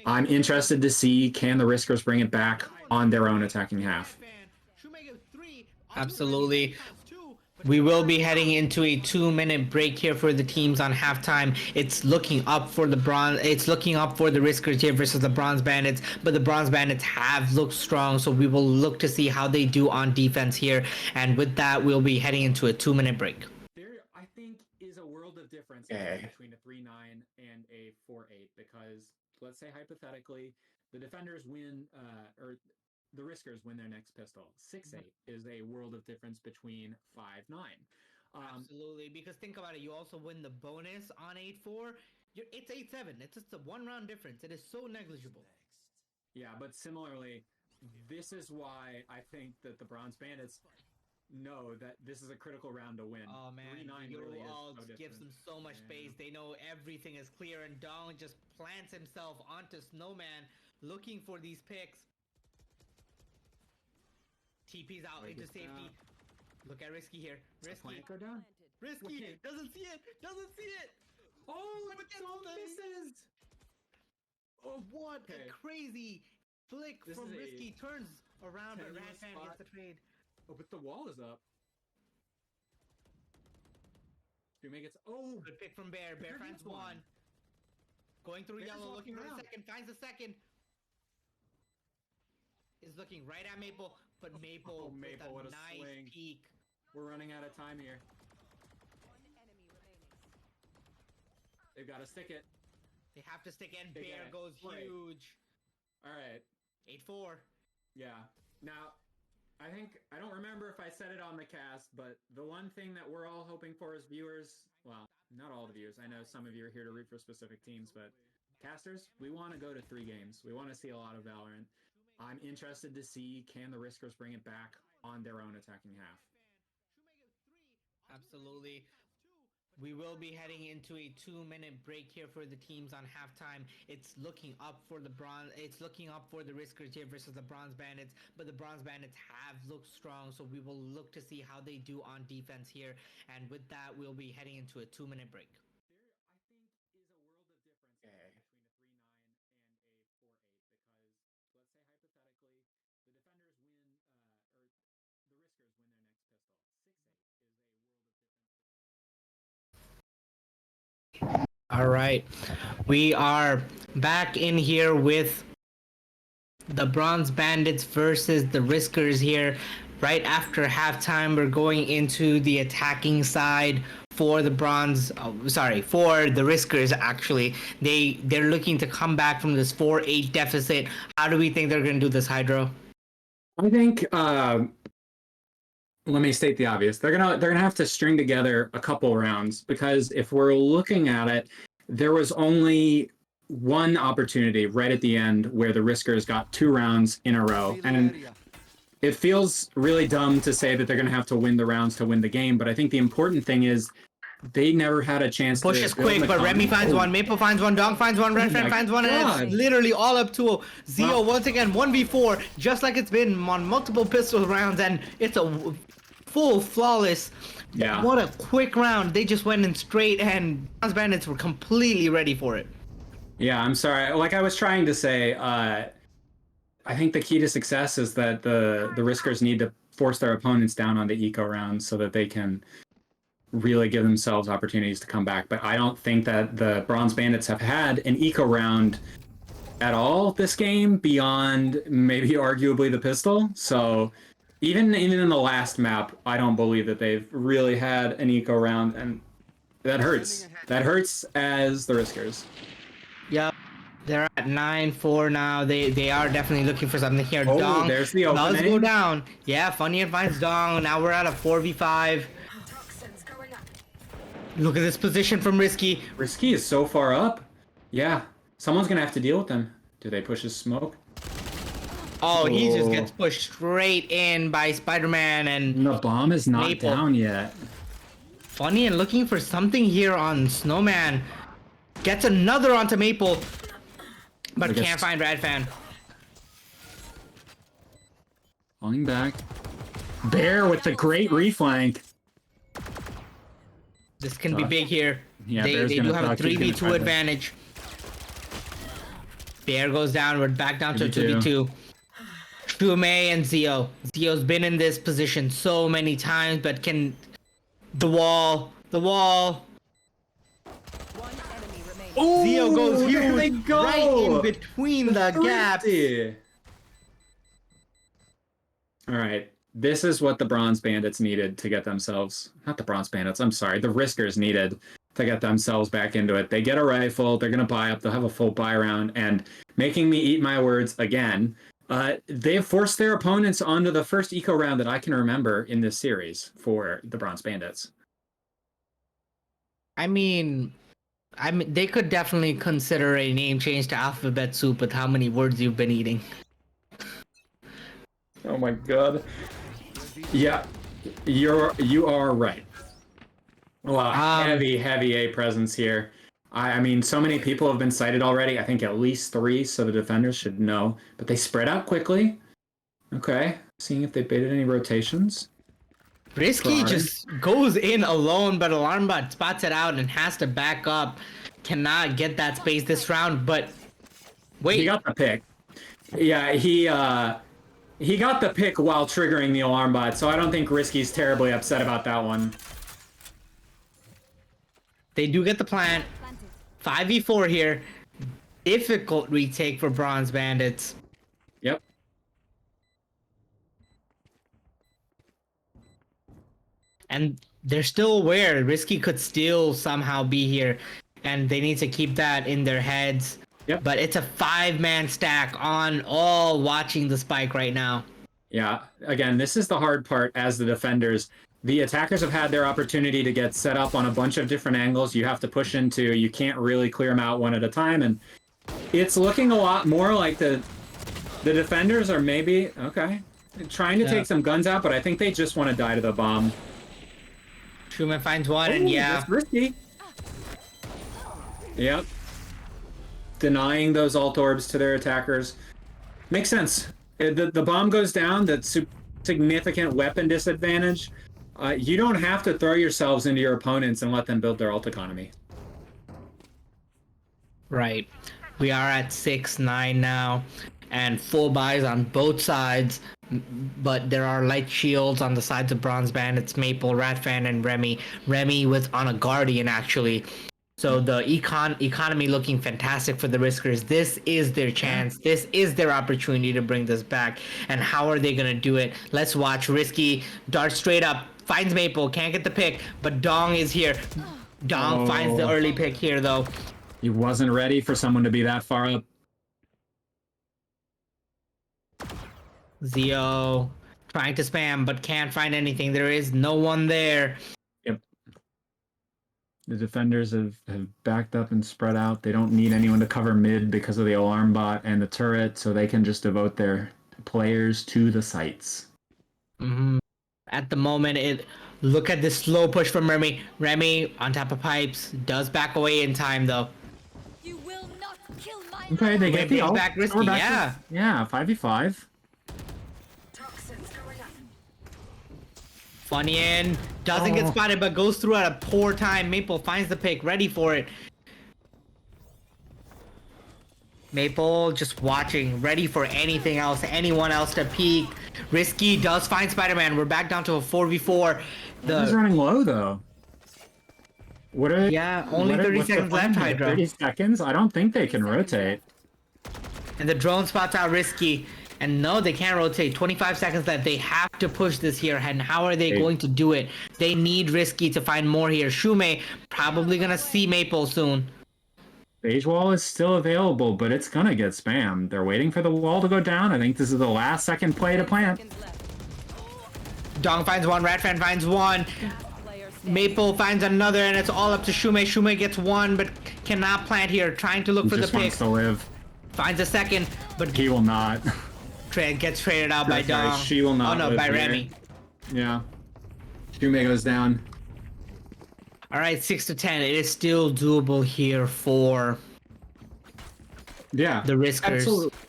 I'm interested to see, can the Riskers bring it back on their own attacking half? Absolutely. We will be heading into a 2-minute break here for the teams on halftime. It's looking up for the bronze. It's looking up for the Riskers here versus the Bronze Bandits, but the Bronze Bandits have looked strong, so we will look to see how they do on defense here. And with that, we'll be heading into a 2-minute break. There, I think, is a world of difference between a 3-9 and a 4-8, because let's say hypothetically the defenders win, or the Riskers win their next pistol. 6-8 is a world of difference between 5-9. Absolutely, because think about it, you also win the bonus on 8-4. It's 8-7. It's just a 1-round difference. It is so negligible. Yeah, but similarly, this is why I think that the Bronze Bandits know that this is a critical round to win. Oh man, 3-9 Yo really is all so gives them different. so much space. They know everything is clear, and Dong just plants himself onto Snowman, looking for these picks. TP's out Like into it's safety. Look at Risky here. Risky. Plant go down. Risky Wait. doesn't see it. Doesn't see it. Oh, But it's all misses. Oh, what Okay. a crazy flick This from is a Risky. Turns around, but tenuous Ratman spot. gets the trade. Oh, but the wall is up. Dumay gets. Oh, Good pick from Bear. Bear Bear finds gets one. one. Going through Bear's yellow, walking looking for the around. second. Finds the second. Is looking right at Maple, but Maple, Oh, Maple, with what a a nice swing. peek. we're running out of time here. One enemy remaining. They've got to stick it. They have to stick in. They Bear get it. goes Right. huge. All right. 8-4. Yeah. Now, I think I don't remember if I said it on the cast, but the one thing that we're all hoping for as viewers, well, not all the viewers. I know some of you are here to root for specific teams, but casters, we want to go to 3 games. We want to see a lot of Valorant. I'm interested to see, can the Riskers bring it back on their own attacking half? Absolutely. We will be heading into a 2-minute break here for the teams on halftime. It's looking up for the bronze. It's looking up for the Riskers here versus the Bronze Bandits, but the Bronze Bandits have looked strong, so we will look to see how they do on defense here. And with that, we'll be heading into a 2-minute break. There, I think, is a world of difference between a 3-9 and a 4-8, because let's say hypothetically the defenders win, or the Riskers win their next pistol. 6-8 is a world of difference. All right, we are back in here with the Bronze Bandits versus the Riskers here. Right after halftime, we're going into the attacking side for the for the Riskers. Actually, they're looking to come back from this 4-8 deficit. How do we think they're going to do this, Hydro? I think let me state the obvious. They're gonna have to string together a couple rounds, because if we're looking at it, there was only one opportunity right at the end where the Riskers got 2 rounds in a row, and it feels really dumb to say that they're gonna have to win the rounds to win the game. But I think the important thing is they never had a chance. Push to is quick, but Remy finds one, Maple finds one, Dong finds one, Red my Fan finds one, and God. it's literally all up to Zio Well- once again, 1v4, just like it's been on multiple pistol rounds, and it's a full flawless. Yeah. What a quick round. They just went in straight, and Bronze Bandits were completely ready for it. Yeah, I'm sorry. Like I was trying to say, I think the key to success is that the Riskers need to force their opponents down on the eco rounds so that they can really give themselves opportunities to come back. But I don't think that the Bronze Bandits have had an eco round at all this game beyond maybe arguably the pistol. So even in the last map, I don't believe that they've really had an eco round, and that hurts. That hurts as the Riskers. Yep. They're at 9-4 now. They are definitely looking for something here. Oh, Dong there's the does opening. go down. Yeah, funny advice, Dong. Now we're at a 4v5. Look at this position from Risky. Risky is so far up. Yeah, someone's gonna have to deal with them. Do they push his smoke? Oh, he just Oh. gets pushed straight in by Spider-Man and The bomb is not Maple. down yet. Funny and looking for something here on Snowman. Gets another onto Maple, but I guess- can't find Radfan. Falling back. Bear with the great reflank. This can be big here. Yeah, they Bear's do gonna have a talk, he's gonna 3v2 try to- advantage. Bear goes down. We're back down to a 2v2. 2v2. Shume and Zio. Zio's been in this position so many times, but can... The wall. One enemy remaining. Zio goes Ooh, there they huge. go. Right in between the gaps. All right. This is what the Bronze Bandits needed to get themselves... Not the Bronze Bandits, I'm sorry. The Riskers needed to get themselves back into it. They get a rifle. They're going to buy up. They'll have a full buy round. And making me eat my words again, they've forced their opponents onto the first eco round that I can remember in this series for the Bronze Bandits. I mean, they could definitely consider a name change to Alphabet Soup with how many words you've been eating. Oh my god. Yeah, you are right. Wow, heavy A presence here. I mean, so many people have been cited already. I think at least 3, so the defenders should know. But they spread out quickly. Okay, seeing if they baited any rotations. Risky Sorry. just goes in alone, but Alarmbot spots it out and has to back up. Cannot get that space this round, but wait. He got the pick. Yeah, he got the pick while triggering the alarm bot, so I don't think Risky's terribly upset about that one. They do get the plant. 5v4 here. Difficult retake for Bronze Bandits. Yep. And they're still aware Risky could still somehow be here. And they need to keep that in their heads. Yep. But it's a 5-man stack on all watching the spike right now. Yeah, again, this is the hard part as the defenders. The attackers have had their opportunity to get set up on a bunch of different angles. You have to push into, you can't really clear them out one at a time, and it's looking a lot more like the defenders are maybe, okay, trying to take some guns out, but I think they just want to die to the bomb. Truman finds one, and yeah. That's risky. Yep. Denying those alt orbs to their attackers. Makes sense. The bomb goes down, that's significant weapon disadvantage. You don't have to throw yourselves into your opponents and let them build their ult economy. Right. We are at 6-9 now, and full buys on both sides, but there are light shields on the sides of Bronze Bandits, Maple, Ratfan, and Remy. Remy with on a Guardian, actually. So the economy looking fantastic for the Riskers. This is their chance. This is their opportunity to bring this back. And how are they going to do it? Let's watch. Risky darts straight up. Finds Maple. Can't get the pick. But Dong is here. Dong finds the early pick here, though. He wasn't ready for someone to be that far up. Zio trying to spam, but can't find anything. There is no one there. Yep. The defenders have backed up and spread out. They don't need anyone to cover mid because of the alarm bot and the turret, so they can just devote their players to the sites. Mm-hmm. At the moment, look at this slow push from Remy. Remy on top of pipes. Does back away in time, though. You will not kill my Okay, they get the ult. back Risky, We're back yeah. Yeah, 5v5. toxins going up. Funny in. Doesn't get spotted, but goes through at a poor time. Maple finds the pick, ready for it. Maple just watching, ready for anything else, anyone else to peek. Risky does find Spider-Man. We're back down to a 4v4. He's running low, though. What are Yeah, only 30 what's the seconds plan left, here? Hydra. 30 seconds? I don't think they can rotate. And the drone spots are risky. And no, they can't rotate. 25 seconds left. They have to push this here. And how are they going to do it? They need risky to find more here. Shumei probably gonna see Maple soon. Phage wall is still available, but it's gonna get spammed. They're waiting for the wall to go down. I think this is the last second play to plant. Seconds left. Dong finds one. Ratfan finds one. Player standing. Maple finds another, and it's all up to Shumei. Shumei gets one, but cannot plant here. Trying to look He for the just pick. wants to live. Finds a second, but He will not. gets traded out by That's right, Dong. she will not Oh no, live by here. Remy. Yeah. Shumei goes down. All right, 6-10. It is still doable here for Yeah. the Riskers. Absolutely.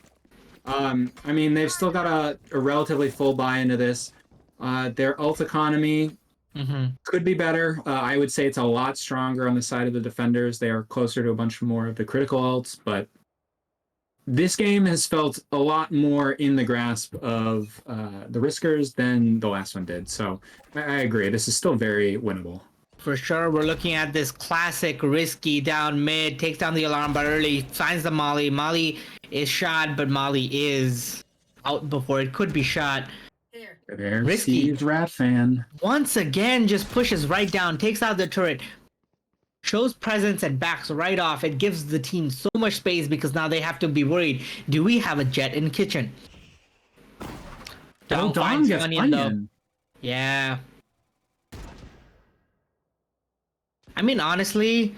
I mean, they've still got a relatively full buy into this. Their ult economy could be better. I would say it's a lot stronger on the side of the defenders. They are closer to a bunch more of the critical ults, but this game has felt a lot more in the grasp of the Riskers than the last one did. So I agree. This is still very winnable. For sure, we're looking at this classic risky down mid, takes down the alarm but early, finds the Molly. Molly is shot, but Molly is out before it could be shot. Here. There Risky. sees Ratfan. Once again, just pushes right down, takes out the turret, shows presence and backs right off. It gives the team so much space because now they have to be worried. Do we have a jet in kitchen? Dong finds gets Onion, though. onion. Yeah. I mean, honestly,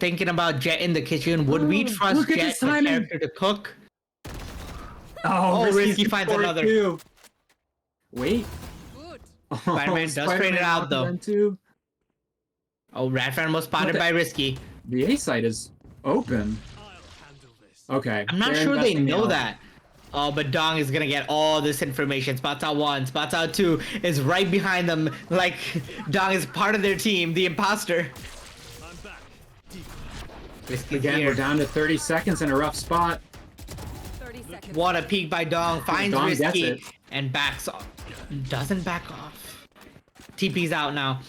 thinking about Jet in the kitchen, would we trust look at Jet, this the timing. character, to cook? Oh, Risky finds another. Too. Wait. Good. Spider-Man does trade it out, though. Too. Oh, Ratfan was spotted by Risky. The A site is open. Okay. I'm not they're sure they investing know the that. Oh, but Dong is gonna get all this information. Spots out 1, spots out 2, is right behind them. Like, Dong is part of their team, the imposter. Risky's Again, here. we're down to 30 seconds in a rough spot. 30 seconds. What a peek by Dong. Finds Dong gets Risky it. and backs off. Doesn't back off. TP's out now.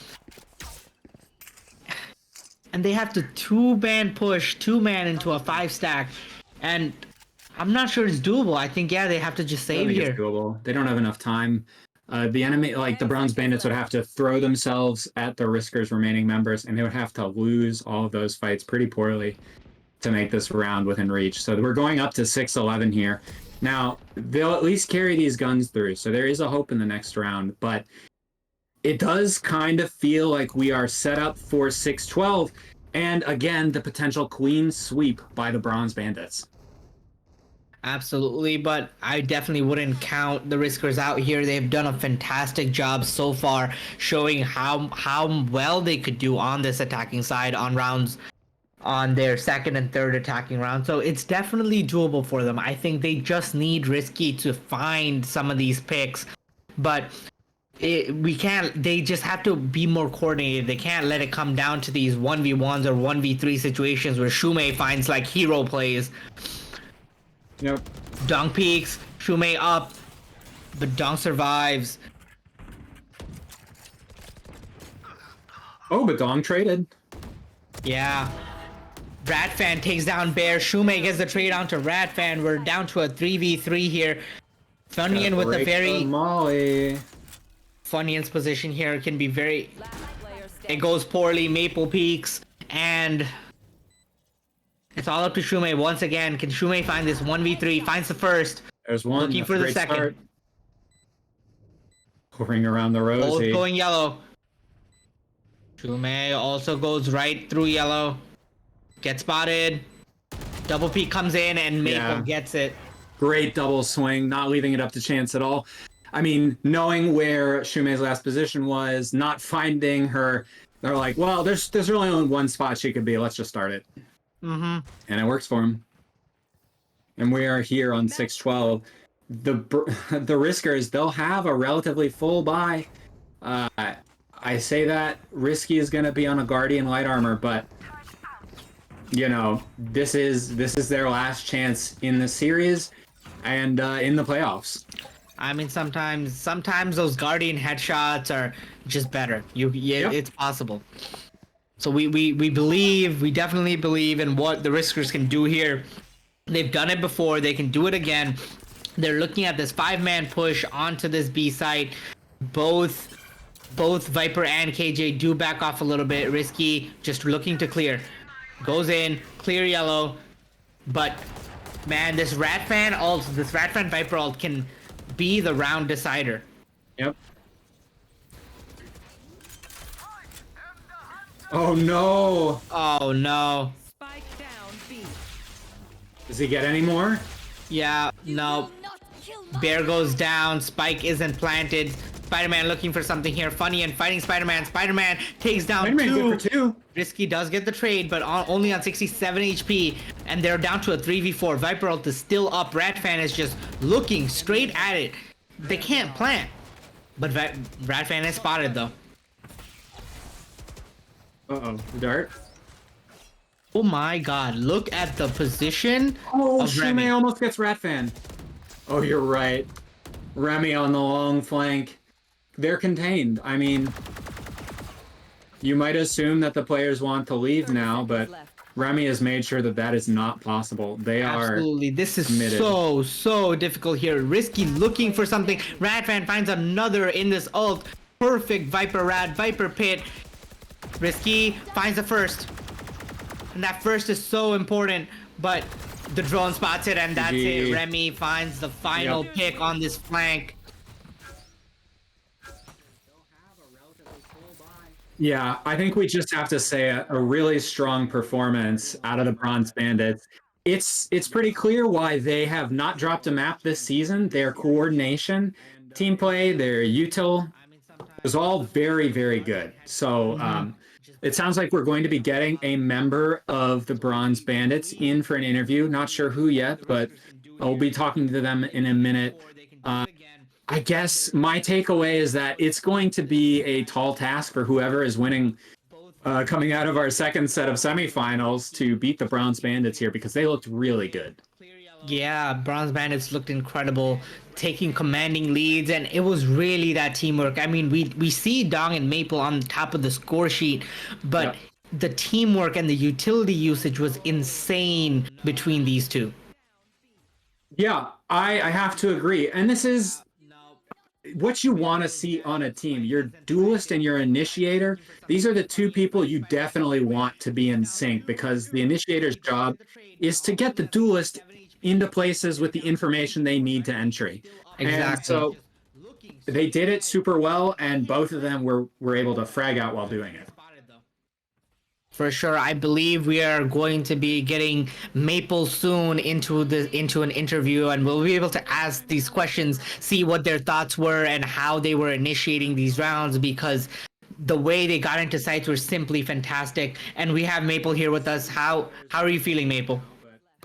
And they have to two-man push, 2-man into a 5-stack. And I'm not sure it's doable. I think, yeah, they have to just I save think it's here. doable. They don't have enough time. The enemy, like the Bronze Bandits, would have to throw themselves at the Riskers' remaining members, and they would have to lose all of those fights pretty poorly to make this round within reach. So we're going up to 6-11 here. Now, they'll at least carry these guns through, so there is a hope in the next round, but it does kind of feel like we are set up for 6-12, and again, the potential queen sweep by the Bronze Bandits. Absolutely, but I definitely wouldn't count the Riskers out here. They've done a fantastic job so far, showing how well they could do on this attacking side on rounds, on their second and third attacking round. So it's definitely doable for them. I think they just need Risky to find some of these picks, but we can't. They just have to be more coordinated. They can't let it come down to these 1v1s or 1v3 situations where Shumei finds like hero plays. Yep. Dong peeks, Shumei up, but Dong survives. Oh, but Dong traded. Yeah. Ratfan takes down Bear. Shumei gets the trade onto Ratfan. We're down to a 3v3 here. Funyun with a Break very... the Molly. Funyun's position here can be very... Last player It standing. goes poorly. Maple peaks. And... it's all up to Shumei once again. Can Shumei find this 1v3? Finds the first. There's one. Looking That's for a the great second. start. Hovering around the Both rosy. going yellow. Shumei also goes right through yellow. Gets spotted. Double peek comes in and Maple Yeah. gets it. Great double swing, not leaving it up to chance at all. I mean, knowing where Shumei's last position was, not finding her, they're like, well, there's really only one spot she could be. Let's just start it. Mm-hmm. And it works for him. And we are here on 6-12. The Riskers, they'll have a relatively full buy. I say that Risky is going to be on a Guardian light armor, but you know, this is their last chance in the series and in the playoffs. I mean, sometimes those Guardian headshots are just better. Yep. It's possible. So we definitely believe in what the Riskers can do here. They've done it before. They can do it again. They're looking at this 5-man push onto this B site. Both Viper and KJ do back off a little bit. Risky, just looking to clear. Goes in, clear yellow. But man, this Ratfan Viper ult can be the round decider. Yep. Oh no! Oh no. Spike down B. Does he get any more? Yeah, no. Bear goes down. Spike isn't planted. Spider-Man looking for something here. Funny and fighting Spider-Man. Spider-Man takes down Spider-Man two. good for 2. Risky does get the trade, but only on 67 HP. And they're down to a 3v4. Viper ult is still up. Ratfan is just looking straight at it. They can't plant. But Ratfan is spotted though. Uh-oh. Dart. Oh my god, look at the position Oh, of Remy. Shumei almost gets Ratfan. Oh, you're right. Remy on the long flank. They're contained. I mean, you might assume that the players want to leave now, but Remy has made sure that that is not possible. They are Absolutely. This is committed. so difficult here. Risky looking for something. Ratfan finds another in this ult. Perfect Viper Rad, Viper Pit. Risky finds the first. And that first is so important, but the drone spots it and that's it. Remy finds the final pick on this flank. Yeah, I think we just have to say a really strong performance out of the Bronze Bandits. It's pretty clear why they have not dropped a map this season. Their coordination, team play, their util was all very good. So it sounds like we're going to be getting a member of the Bronze Bandits in for an interview. Not sure who yet, but I'll be talking to them in a minute. I guess my takeaway is that it's going to be a tall task for whoever is winning coming out of our second set of semifinals to beat the Bronze Bandits here because they looked really good. Yeah, Bronze Bandits looked incredible, taking commanding leads, and it was really that teamwork. I mean, we see Dong and Maple on top of the score sheet, but the teamwork and the utility usage was insane between these two. Yeah, I have to agree. And this is what you want to see on a team. Your duelist and your initiator, these are the two people you definitely want to be in sync because the initiator's job is to get the duelist into places with the information they need to entry. Exactly. And so they did it super well, and both of them were able to frag out while doing it. For sure, I believe we are going to be getting Maple soon into an interview, and we'll be able to ask these questions, see what their thoughts were, and how they were initiating these rounds. Because the way they got into sites were simply fantastic. And we have Maple here with us. How are you feeling, Maple?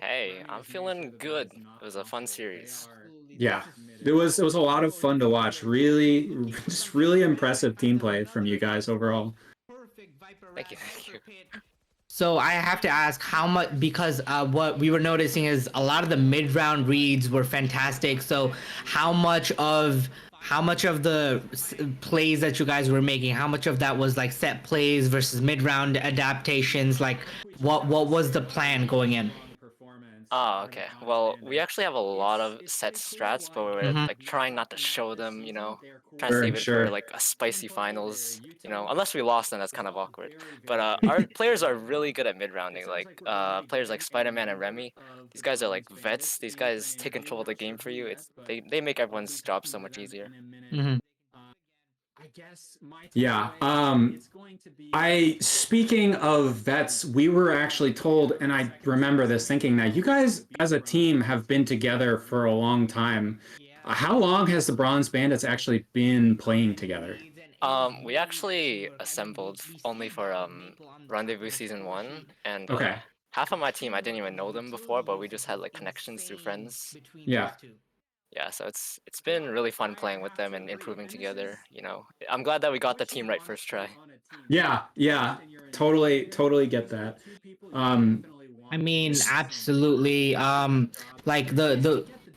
Hey, I'm feeling good. It was a fun series. Yeah, it was a lot of fun to watch. Really, just really impressive team play from you guys overall. Thank you. So I have to ask how much, because what we were noticing is a lot of the mid-round reads were fantastic. So how much of the plays that you guys were making, how much of that was like set plays versus mid-round adaptations? Like what was the plan going in? Oh, okay. Well, we actually have a lot of set strats, but we're like trying not to show them, you know, trying to save it for like a spicy finals, you know, unless we lost, then that's kind of awkward. But our players are really good at mid-rounding, like players like Spider-Man and Remy. These guys are like vets. These guys take control of the game for you. They make everyone's job so much easier. Yeah. Speaking of vets, we were actually told, and I remember this thinking that you guys as a team have been together for a long time. How long has the Bronze Bandits actually been playing together? We actually assembled only for Rendezvous Season 1, and half of my team I didn't even know them before, but we just had like connections through friends. Yeah. Yeah, so it's been really fun playing with them and improving together, you know. I'm glad that we got the team right first try. Yeah, totally get that. I mean, absolutely. Like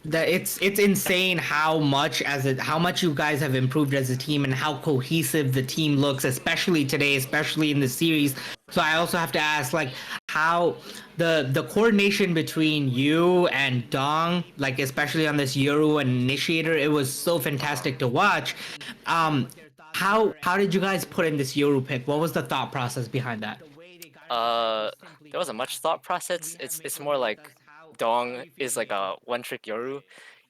it's insane how much you guys have improved as a team and how cohesive the team looks, especially today, especially in the series. So I also have to ask, like, how the coordination between you and Dong, like especially on this Yoru and Initiator, it was so fantastic to watch. Um, how did you guys put in this Yoru pick? What was the thought process behind that? Uh, there wasn't much thought process. It's more like Dong is like a one trick Yoru.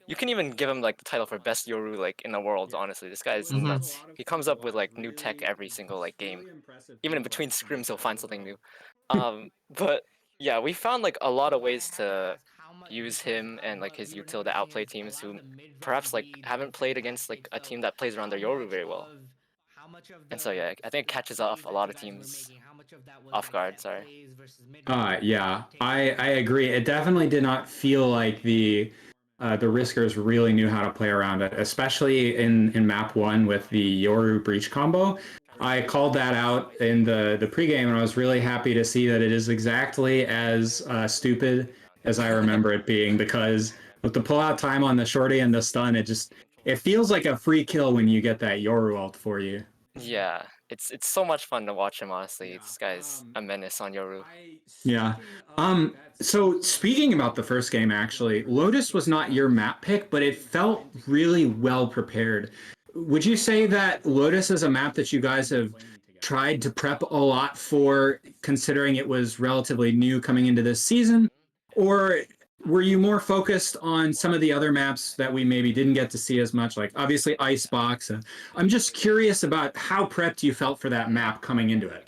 You can even give him like the title for best Yoru like in the world. Honestly, this guy is nuts. He comes up with like new tech every single like game. Even in between scrims, he'll find something new. But yeah, we found like a lot of ways to use him and like his util to outplay teams who perhaps like haven't played against like a team that plays around their Yoru very well. And so yeah, I think it catches off a lot of teams off guard. Sorry. Yeah, I agree. It definitely did not feel like the Riskers really knew how to play around it, especially in map one with the Yoru breach combo. I called that out in the pregame, and I was really happy to see that it is exactly as stupid as I remember it being. Because with the pullout time on the shorty and the stun, it feels like a free kill when you get that Yoru ult for you. Yeah, it's so much fun to watch him. Honestly, this guy's a menace on Yoru. Yeah. So speaking about the first game, actually, Lotus was not your map pick, but it felt really well prepared. Would you say that Lotus is a map that you guys have tried to prep a lot for, considering it was relatively new coming into this season? Or were you more focused on some of the other maps that we maybe didn't get to see as much, like obviously Icebox? I'm just curious about how prepped you felt for that map coming into it.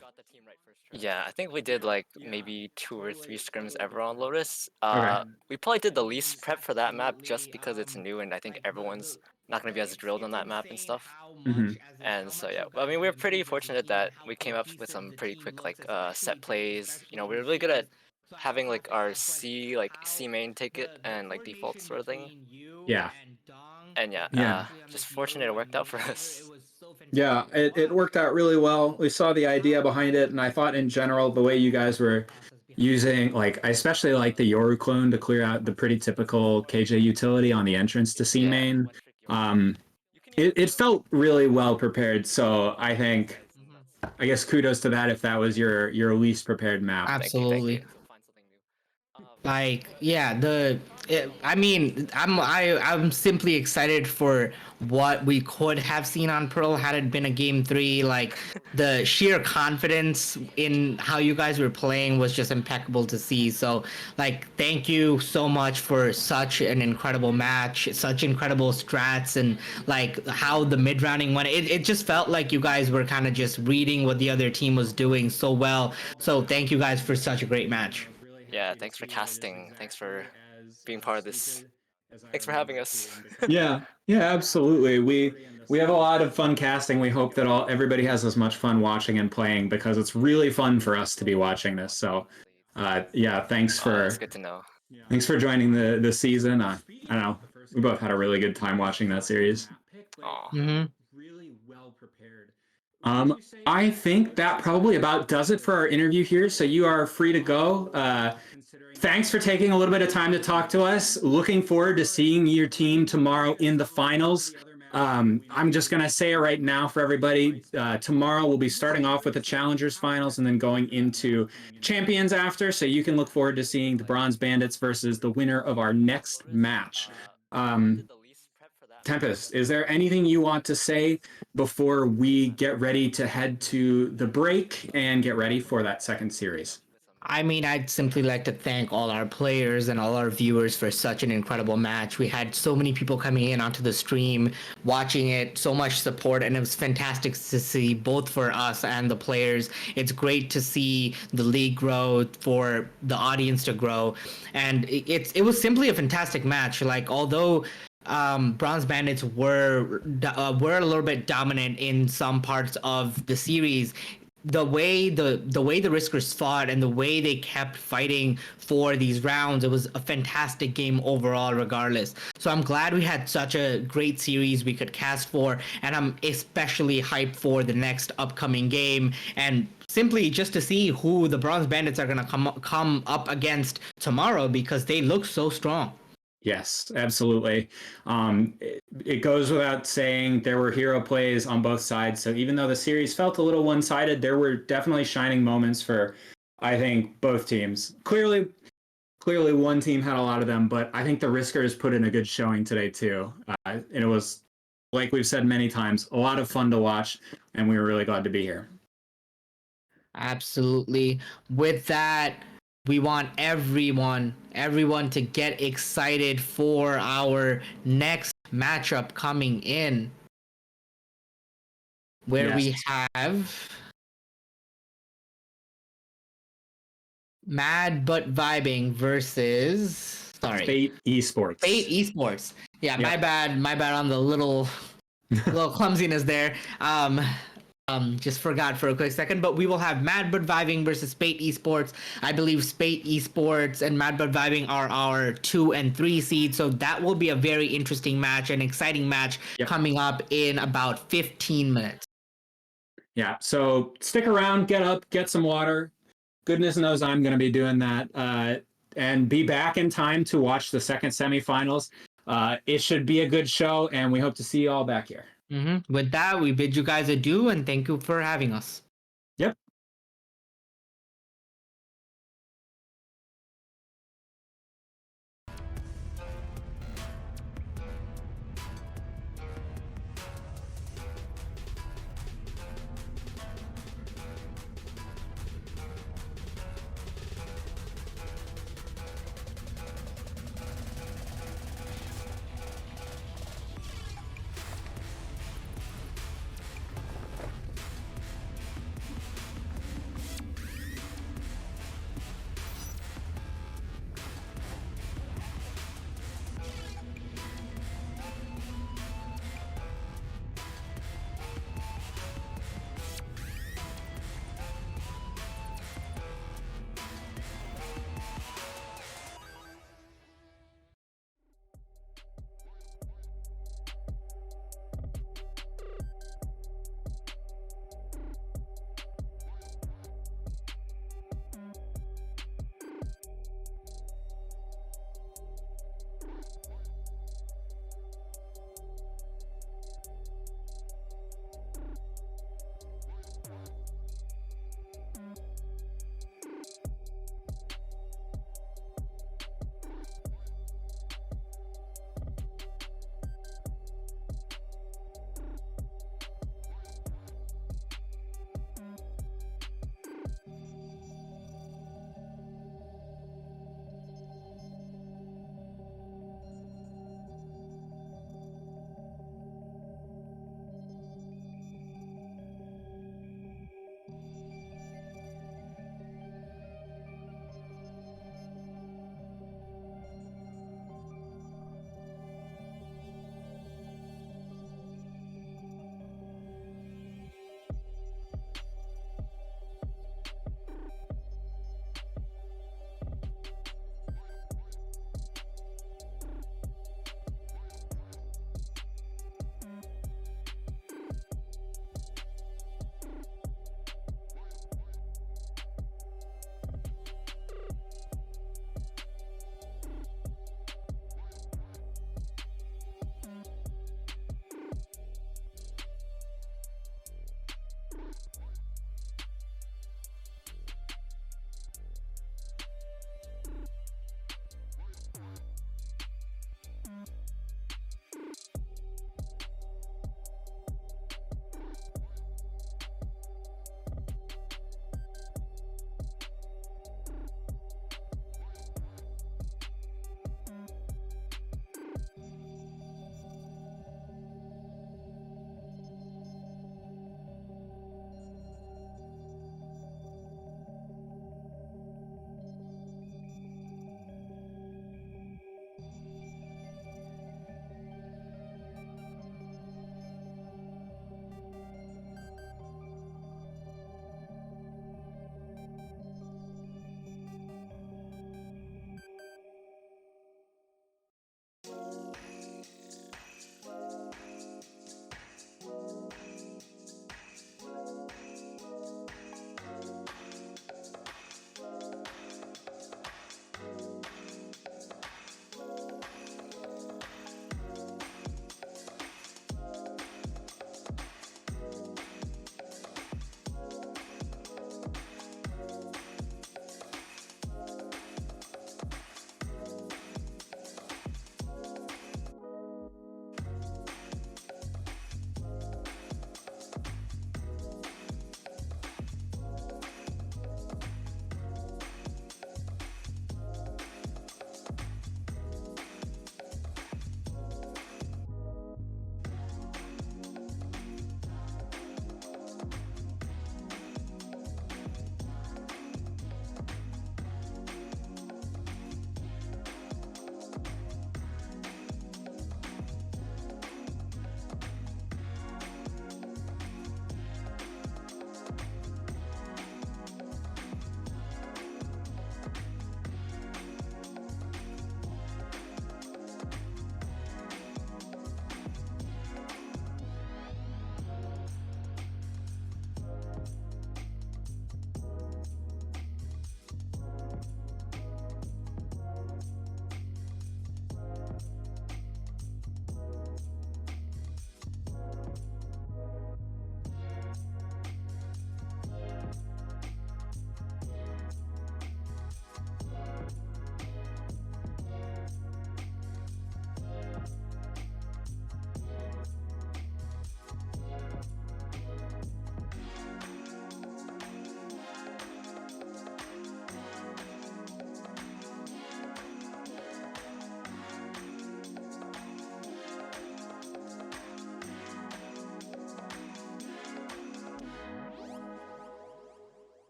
Yeah, I think we did like maybe 2 or 3 scrims ever on Lotus. Okay. We probably did the least prep for that map just because it's new and I think everyone's not gonna be as drilled on that map and stuff. Mhm. And so yeah, I mean we're pretty fortunate that we came up with some pretty quick like set plays. You know, we're really good at having like our C main ticket and like default sort of thing. Yeah. And yeah, Yeah. just fortunate it worked out for us. Yeah, it worked out really well. We saw the idea behind it, and I thought in general the way you guys were using, like, I especially like the Yoru clone to clear out the pretty typical KJ utility on the entrance to C Yeah. main. Um, it felt really well prepared. So I guess kudos to that if that was your least prepared map. Absolutely. Like, yeah, I mean, I'm simply excited for what we could have seen on Pearl had it been a game three. Like, the sheer confidence in how you guys were playing was just impeccable to see. So, like, thank you so much for such an incredible match, such incredible strats, and like how the mid rounding went. It just felt like you guys were kind of just reading what the other team was doing so well. So, thank you guys for such a great match. Yeah, thanks for casting. Thanks for being part of this. Thanks for having us. Yeah, yeah, absolutely. We have a lot of fun casting. We hope that everybody has as much fun watching and playing because it's really fun for us to be watching this. So, yeah, That's good to know. thanks for joining the season. I don't know. We both had a really good time watching that series. Aw. Mm-hmm. I think that probably about does it for our interview here. So you are free to go. Thanks for taking a little bit of time to talk to us. Looking forward to seeing your team tomorrow in the finals. I'm just going to say it right now for everybody. Tomorrow we'll be starting off with the Challengers finals and then going into Champions after. So you can look forward to seeing the Bronze Bandits versus the winner of our next match. Tempest, is there anything you want to say before we get ready to head to the break and get ready for that second series? I mean, I'd simply like to thank all our players and all our viewers for such an incredible match. We had so many people coming in onto the stream, watching it, so much support, and it was fantastic to see both for us and the players. It's great to see the league grow, for the audience to grow, and it was simply a fantastic match. Like, although Bronze Bandits were a little bit dominant in some parts of the series, the way the Riskers fought and the way they kept fighting for these rounds, it was a fantastic game overall regardless. So I'm glad we had such a great series we could cast for, and I'm especially hyped for the next upcoming game, and simply just to see who the Bronze Bandits are going to come up against tomorrow, because they look so strong. Yes, absolutely. It goes without saying there were hero plays on both sides. So even though the series felt a little one-sided, there were definitely shining moments for I think both teams clearly one team had a lot of them, but I think the Riskers put in a good showing today too. And it was, like we've said many times, a lot of fun to watch, and we were really glad to be here. Absolutely. With that, we want everyone to get excited for our next matchup coming in, where we have Mad But Vibing versus Spate Esports. Spate Esports. Yeah, my bad on the little clumsiness there. Just forgot for a quick second, but we will have Mad But Vibing versus Spate Esports. I believe Spate Esports and Mad But Vibing are our 2 and 3 seeds, so that will be a very interesting match, an exciting match coming up in about 15 minutes. Yeah, so stick around, get up, get some water. Goodness knows I'm going to be doing that, and be back in time to watch the second semifinals. It should be a good show, and we hope to see you all back here. With that, we bid you guys adieu, and thank you for having us. Yep.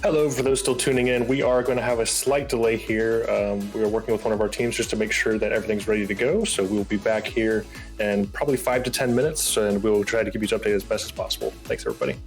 Hello, for those still tuning in, we are going to have a slight delay here. We are working with one of our teams just to make sure that everything's ready to go. So we'll be back here in probably 5 to 10 minutes, and we'll try to keep you updated as best as possible. Thanks, everybody.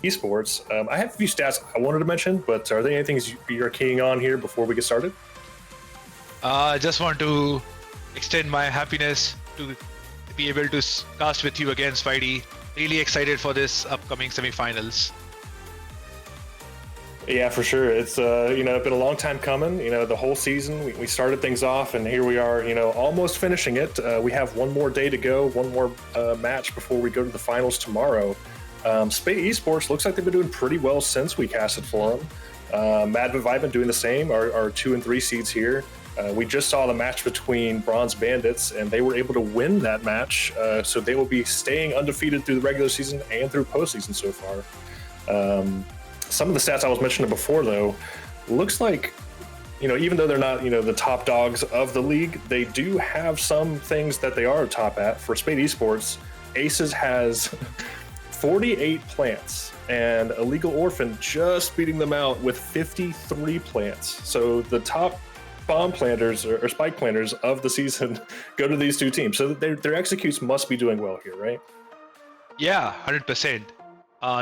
Esports. I have a few stats I wanted to mention, but are there any things you're keying on here before we get started? I just want to extend my happiness to be able to cast with you again, Spidey. Really excited for this upcoming semifinals. Yeah, for sure. It's been a long time coming. The whole season we started things off, and here we are. Almost finishing it. We have one more day to go, one more match before we go to the finals tomorrow. Spate Esports looks like they've been doing pretty well since we casted for them. Mad but Vibin doing the same. Our 2 and 3 seeds here. We just saw the match between Bronze Bandits, and they were able to win that match. So they will be staying undefeated through the regular season and through postseason so far. Some of the stats I was mentioning before, though, looks like, even though they're not, the top dogs of the league, they do have some things that they are top at. For Spate Esports, Aces has 48 plants, and Illegal Orphan just beating them out with 53 plants. So the top bomb planters or spike planters of the season go to these two teams. So their executes must be doing well here, right? Yeah, 100%.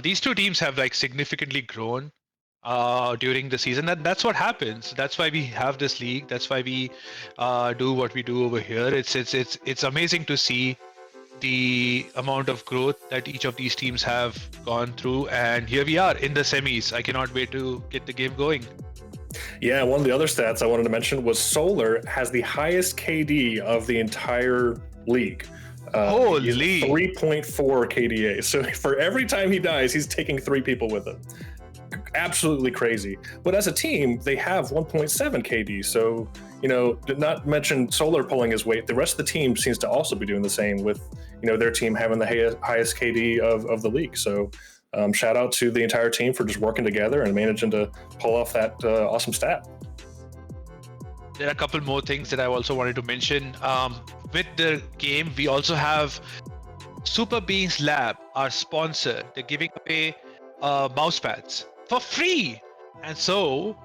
These two teams have significantly grown during the season. That's what happens. That's why we have this league. That's why we do what we do over here. It's amazing to see the amount of growth that each of these teams have gone through, and here we are in the semis. I cannot wait to get the game going. Yeah, one of the other stats I wanted to mention was Solar has the highest KD of the entire league. Holy! 3.4 KDA. So for every time he dies, he's taking 3 people with him. Absolutely crazy. But as a team, they have 1.7 KD. So, did not mention Solar pulling his weight. The rest of the team seems to also be doing the same with, their team having the highest KD of the league. So shout out to the entire team for just working together and managing to pull off that awesome stat. There are a couple more things that I also wanted to mention. With the game, we also have Super Beans Lab, our sponsor. They're giving away mouse pads for free. And so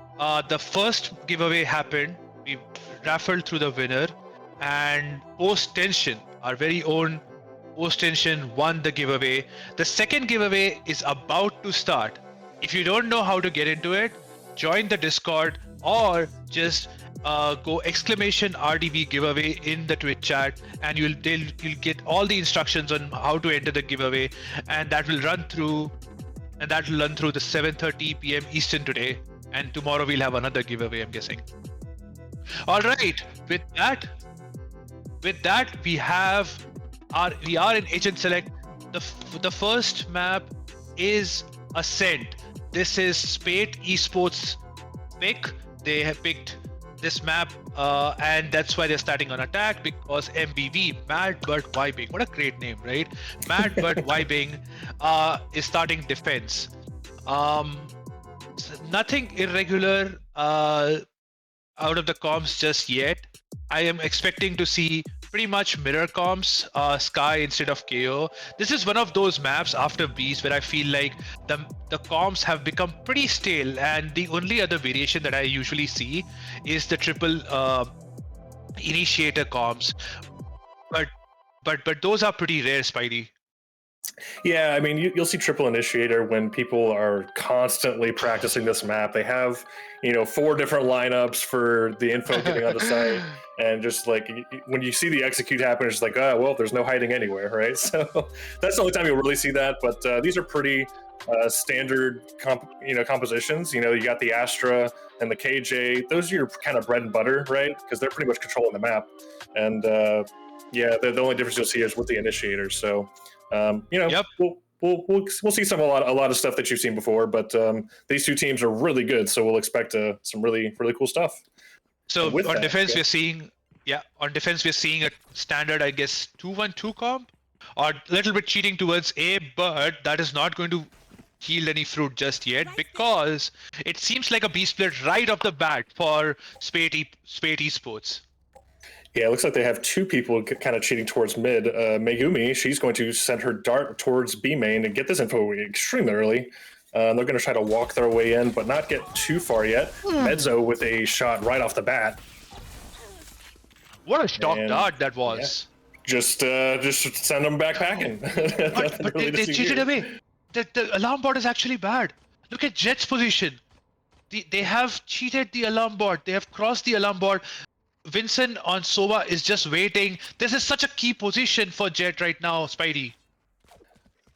the first giveaway happened. We raffled through the winner, and Post Tension, our very own Post Tension, won the giveaway. The second giveaway is about to start. If you don't know how to get into it, join the Discord or just go !RDV giveaway in the Twitch chat, and you'll get all the instructions on how to enter the giveaway, and that will run through the 7:30 p.m. Eastern today, and tomorrow we'll have another giveaway, I'm guessing. All right, with that we are in Agent Select. The first map is Ascent. This is Spate Esports pick. They have picked this map, and that's why they're starting on attack, because MBV, Mad But Vibing, what a great name, right? Mad But Vibing is starting defense. Nothing irregular out of the comps just yet. I am expecting to see pretty much mirror comps, Sky instead of KO. This is one of those maps after Beast where I feel like the comps have become pretty stale, and the only other variation that I usually see is the triple initiator comps. But those are pretty rare, Spidey. Yeah, I mean, you'll see triple initiator when people are constantly practicing this map. They have, 4 different lineups for the info getting on the site, and just when you see the execute happen, it's like, oh, well, there's no hiding anywhere, right? So that's the only time you'll really see that. But these are pretty standard, compositions. You got the Astra and the KJ. Those are your kind of bread and butter, right? Because they're pretty much controlling the map. And yeah, the only difference you'll see is with the initiators. So. Yep. We'll see a lot of stuff that you've seen before, but these two teams are really good, so we'll expect some really cool stuff. So on defense, we're seeing a standard, I guess, 2-1-2 comp, or a little bit cheating towards A, but that is not going to yield any fruit just yet, because it seems like a B split right off the bat for Spate Esports. Yeah, it looks like they have 2 people kind of cheating towards mid. Megumi, she's going to send her dart towards B main and get this info extremely early. They're going to try to walk their way in, but not get too far yet. Mezzo with a shot right off the bat. What a stock dart that was. Yeah, just send them back packing. But really they cheated away. The alarm bot is actually bad. Look at Jet's position. They have cheated the alarm bot. They have crossed the alarm bot. Vincent on Sova is just waiting. This is such a key position for Jet right now, Spidey.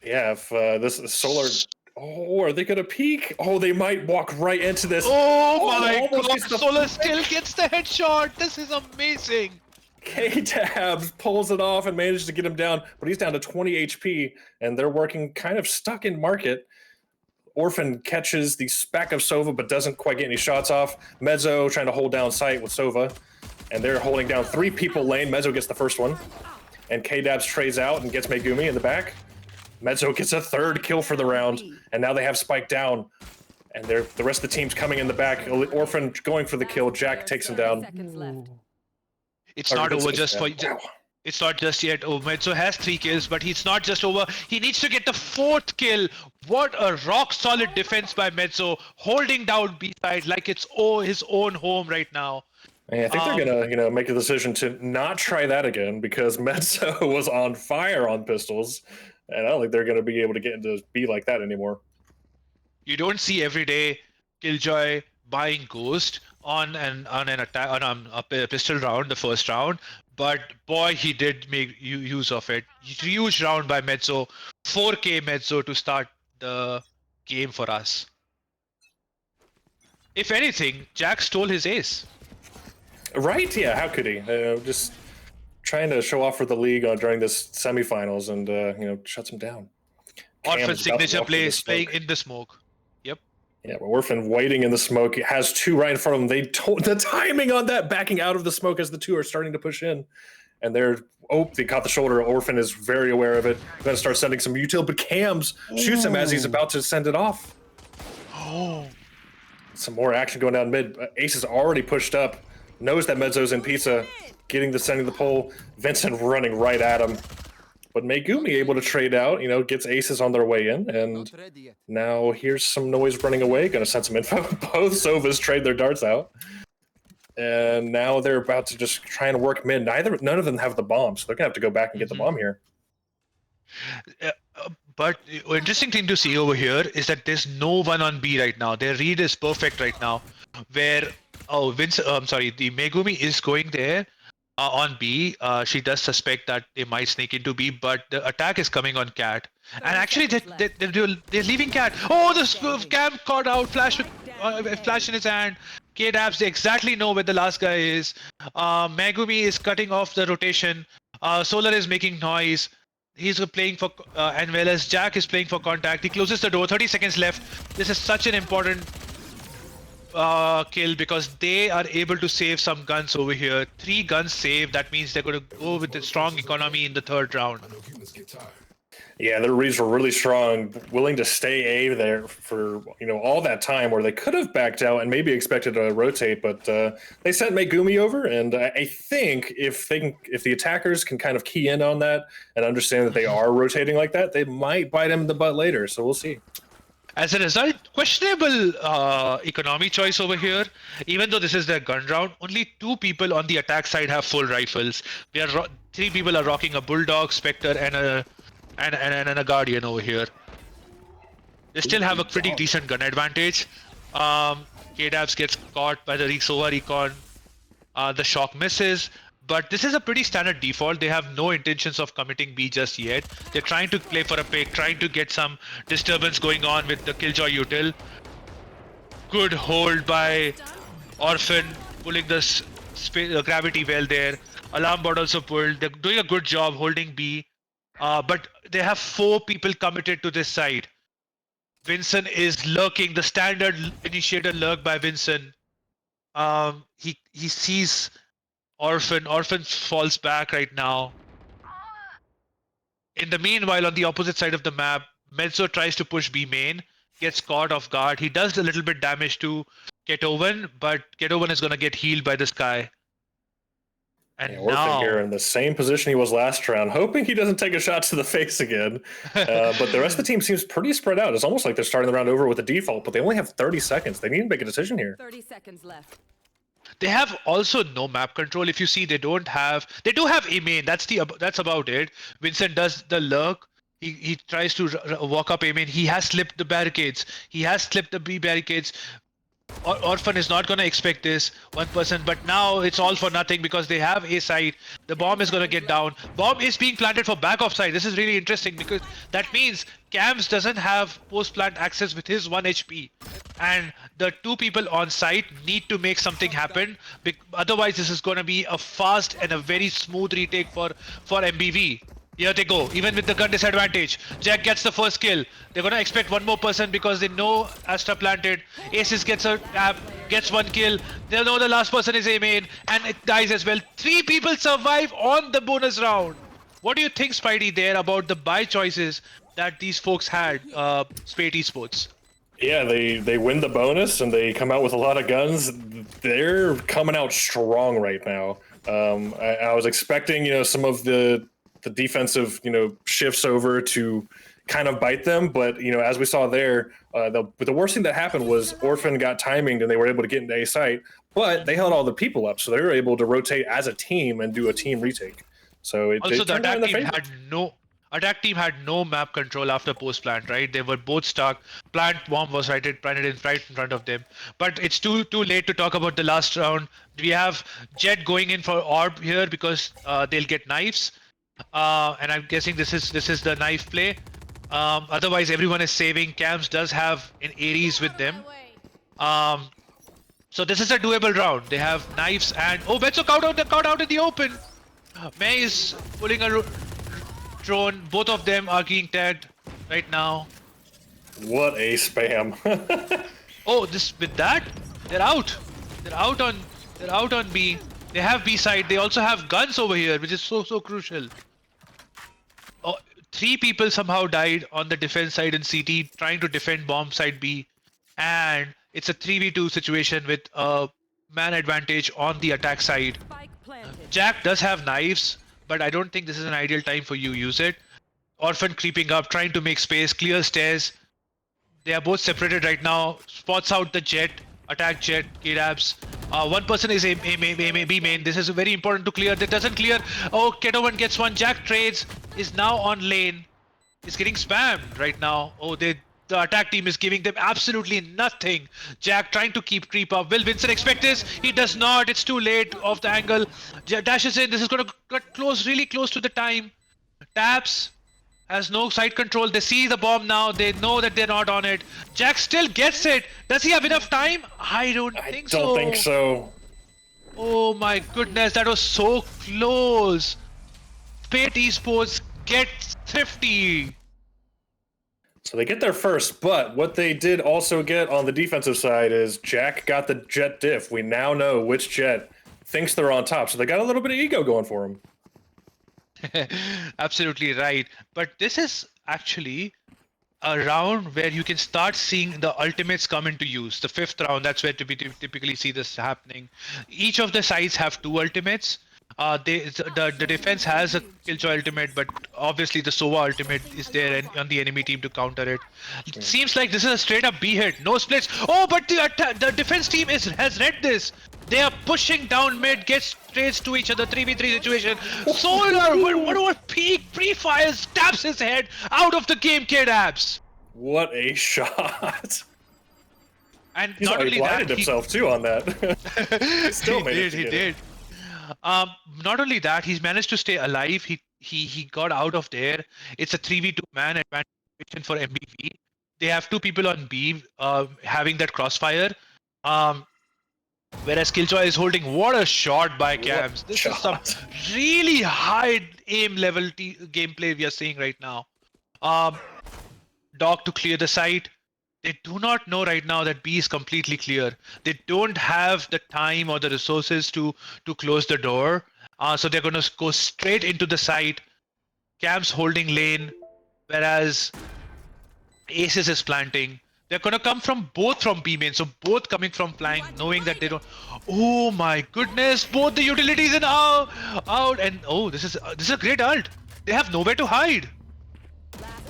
Yeah, if this Solar... Oh, are they going to peek? Oh, they might walk right into this. Oh my almost god, gets the- Solar still gets the headshot. This is amazing. K-Tabs pulls it off and manages to get him down, but he's down to 20 HP, and they're working kind of stuck in market. Orphan catches the SPAC of Sova, but doesn't quite get any shots off. Mezzo trying to hold down sight with Sova, and they're holding down 3 people lane. Mezzo gets the first one, and K-Dabs trades out and gets Megumi in the back. Mezzo gets a 3rd kill for the round, and now they have Spike down, and the rest of the team's coming in the back. Orphan going for the kill. Jack takes him down. Seconds left. It's not over just for... It's not just yet over. Mezzo has 3 kills, but he's not just over. He needs to get the 4th kill. What a rock-solid defense by Mezzo, holding down B-side like it's his own home right now. Yeah, I think they're gonna, make a decision to not try that again because Mezzo was on fire on pistols, and I don't think they're gonna be able to get into B like that anymore. You don't see every day Killjoy buying Ghost on an attack on a pistol round, the first round. But boy, he did make use of it. Huge round by Mezzo, 4K Mezzo to start the game for us. If anything, Jack stole his ace. Right? Yeah. How could he? Just trying to show off for the league during this semifinals, and shuts him down. Orphan signature plays playing in the smoke. Yep. Yeah, but Orphan waiting in the smoke. Has 2 right in front of him. The timing on that, backing out of the smoke as the 2 are starting to push in. And they caught the shoulder. Orphan is very aware of it. Going to start sending some util, but Cams shoots him as he's about to send it off. Oh. Some more action going down mid. Ace is already pushed up. Knows that Mezzo's in pizza. Sending the pole. Vincent running right at him. But Megumi able to trade out, gets aces on their way in, and now here's some noise running away. Gonna send some info. Both Sovas trade their darts out, and now they're about to just try and work mid. None of them have the bomb, so they're gonna have to go back and get the bomb here. But interesting thing to see over here is that there's no one on B right now. Their read is perfect right now. Where the Megumi is going there. On B, she does suspect that they might sneak into B, but the attack is coming on Cat. And actually, they're leaving Cat. Oh, the Cam caught out, flash in his hand. K-Dabs, they exactly know where the last guy is. Megumi is cutting off the rotation. Solar is making noise. He's playing for, and whereas Jack is playing for contact. He closes the door, 30 seconds left. This is such an important kill because they are able to save some guns over here. 3 guns saved. That means they're going to go with a strong economy in the 3rd round. Yeah, their reads were really strong, willing to stay A there for all that time where they could have backed out and maybe expected to rotate, but they sent Megumi over, and I think if the attackers can kind of key in on that and understand that they are rotating like that, they might bite him in the butt later. So we'll see. As a result, questionable economy choice over here. Even though this is their gun round, only 2 people on the attack side have full rifles. 3 people are rocking a Bulldog, Spectre, and a Guardian over here. They still have a pretty decent gun advantage. K-Dabs gets caught by the Sova recon. The shock misses. But this is a pretty standard default. They have no intentions of committing B just yet. They're trying to play for a pick, trying to get some disturbance going on with the Killjoy util. Good hold by Orphan, pulling the gravity well there. Alarm bot also pulled. They're doing a good job holding B. But they have 4 people committed to this side. Vincent is lurking, the standard initiator lurk by Vincent. He sees Orphan falls back right now. In the meanwhile, on the opposite side of the map, Mezzo tries to push B main, gets caught off guard. He does a little bit damage to Ketovan, but Ketovan is going to get healed by this guy. And Orphan here in the same position he was last round, hoping he doesn't take a shot to the face again. But the rest of the team seems pretty spread out. It's almost like they're starting the round over with a default, but they only have 30 seconds. They need to make a decision here. 30 seconds left. They have also no map control. If you see, they do have A main. That's about it. Vincent does the lurk. He tries to walk up A main. He has slipped the barricades. He has slipped the B barricades. Orphan is not going to expect this 1%, but now it's all for nothing because they have A side. The bomb is going to get down. Bomb is being planted for back off side. This is really interesting because that means Cams doesn't have post plant access with his 1 HP, and the two people on site need to make something happen. Otherwise, this is going to be a fast and a very smooth retake for MBV. Here they go, even with the gun disadvantage. Jack gets the first kill. They're gonna expect one more person because they know Astra planted. Aces gets a tap, gets 1 kill. They'll know the last person is A main, and it dies as well. 3 people survive on the bonus round. What do you think, Spidey, there about the buy choices that these folks had, Spate Esports? Yeah, they win the bonus and they come out with a lot of guns. They're coming out strong right now. I was expecting, some of the defensive, shifts over to kind of bite them. But, as we saw there, the worst thing that happened was Orphan got timinged and they were able to get into A site, but they held all the people up. So they were able to rotate as a team and do a team retake. So the attack team had no map control after post plant, right? They were both stuck. Plant bomb was planted right in front of them. But it's too late to talk about the last round. We have Jet going in for orb here because they'll get knives. And I'm guessing this is the knife play. Otherwise, everyone is saving. Cams does have an Ares with them. So this is a doable round. They have knives and Betso caught out in the open. May is pulling a drone. Both of them are getting tagged right now. What a spam! With that, they're out. They're out on B. They have B side. They also have guns over here, which is so crucial. 3 people somehow died on the defense side in CT trying to defend bomb side B, and it's a 3v2 situation with a man advantage on the attack side. Jack does have knives, but I don't think this is an ideal time for you to use it. Orphan creeping up, trying to make space, clear stairs. They are both separated right now. Spots out the Jet, attack Jet, K-Dabs. One person is A B main. This is very important to clear. That doesn't clear. Keto1 gets one. Jack trades, is now on lane. Is getting spammed right now. The attack team is giving them absolutely nothing. Jack trying to creep up. Will Vincent expect this? He does not. It's too late off the angle. Dashes in. This is going to get really close to the time. Taps. Has no side control. They see the bomb now. They know that they're not on it. Jack still gets it. Does he have enough time? I don't think so. I don't think so. Oh my goodness, that was so close. Spate Esports gets 50. So they get there first, but what they did also get on the defensive side is Jack got the Jet diff. We now know which Jet thinks they're on top. So they got a little bit of ego going for them. Absolutely right. But this is actually a round where you can start seeing the ultimates come into use. The 5th round, that's where we typically see this happening. Each of the sides have 2 ultimates. The defense has a Killjoy ultimate, but obviously the Sova ultimate is there on the enemy team to counter it. It seems like this is a straight up B hit, no splits. But the defense team has read this. They are pushing down mid, gets trades to each other, 3v3 situation. Solar, what peak pre-fires, taps his head out of the game, K-Dabs. What a shot. And He's not only blinded that, himself too on that. Still he did. Not only that, he's managed to stay alive. He got out of there. It's a 3v2 man advantage for MBV. They have 2 people on B having that crossfire. Whereas Killjoy is holding. What a shot by Cams. This is some really high aim level gameplay we are seeing right now. Dog to clear the site. They do not know right now that B is completely clear. They don't have the time or the resources to close the door. So they're going to go straight into the site. Cam's holding lane, whereas Aces is planting. They're going to come from B main, so both coming from flank, knowing that they don't. Oh my goodness! Both the utilities and out, and this is a great ult. They have nowhere to hide.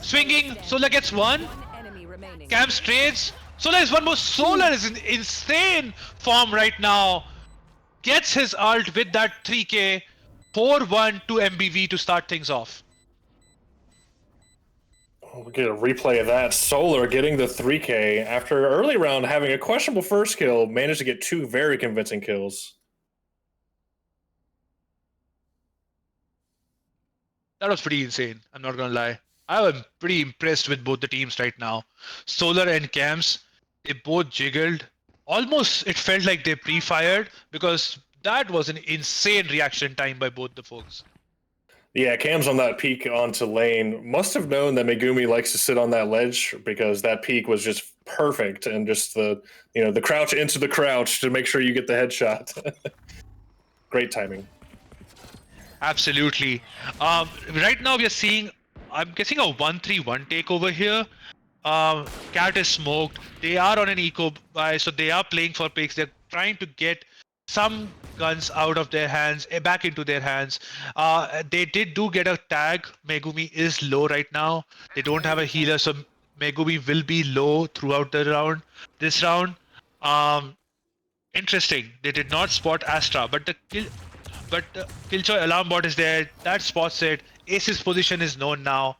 Swinging, Solar gets one. Cam's trades. Solar is one more. Solar is in insane form right now. Gets his ult with that 3k. 4-1 to MBV to start things off. We'll get a replay of that. Solar getting the 3K after early round having a questionable first kill, managed to get 2 very convincing kills. That was pretty insane. I'm not gonna lie. I am pretty impressed with both the teams right now. Solar and Camps, they both jiggled. Almost it felt like they pre-fired because that was an insane reaction time by both the folks. Yeah, Cam's on that peak onto lane. Must have known that Megumi likes to sit on that ledge because that peak was just perfect, and just the the crouch into the crouch to make sure you get the headshot. Great timing. Absolutely. Right now we are seeing, I'm guessing, a 1-3-1 take over here. Cat is smoked. They are on an eco buy, so they are playing for picks. They're trying to get some guns out of their hands, back into their hands. They do get a tag. Megumi is low right now. They don't have a healer, so Megumi will be low throughout the round. This round, interesting. They did not spot Astra, but the Killjoy alarm bot is there. That spots it. Ace's position is known now.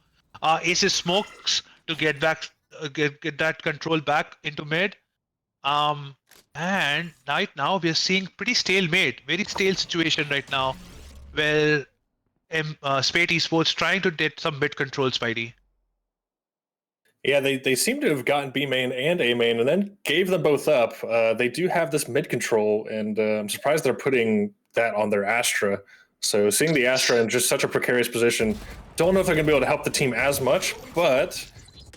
Ace smokes to get back, get that control back into mid. And right now we are seeing pretty stalemate, very stale situation right now, where Spate Esports trying to get some mid control, Spidey. Yeah, they seem to have gotten B main and A main and then gave them both up. They do have this mid control, and I'm surprised they're putting that on their Astra. So seeing the Astra in just such a precarious position, don't know if they're going to be able to help the team as much, but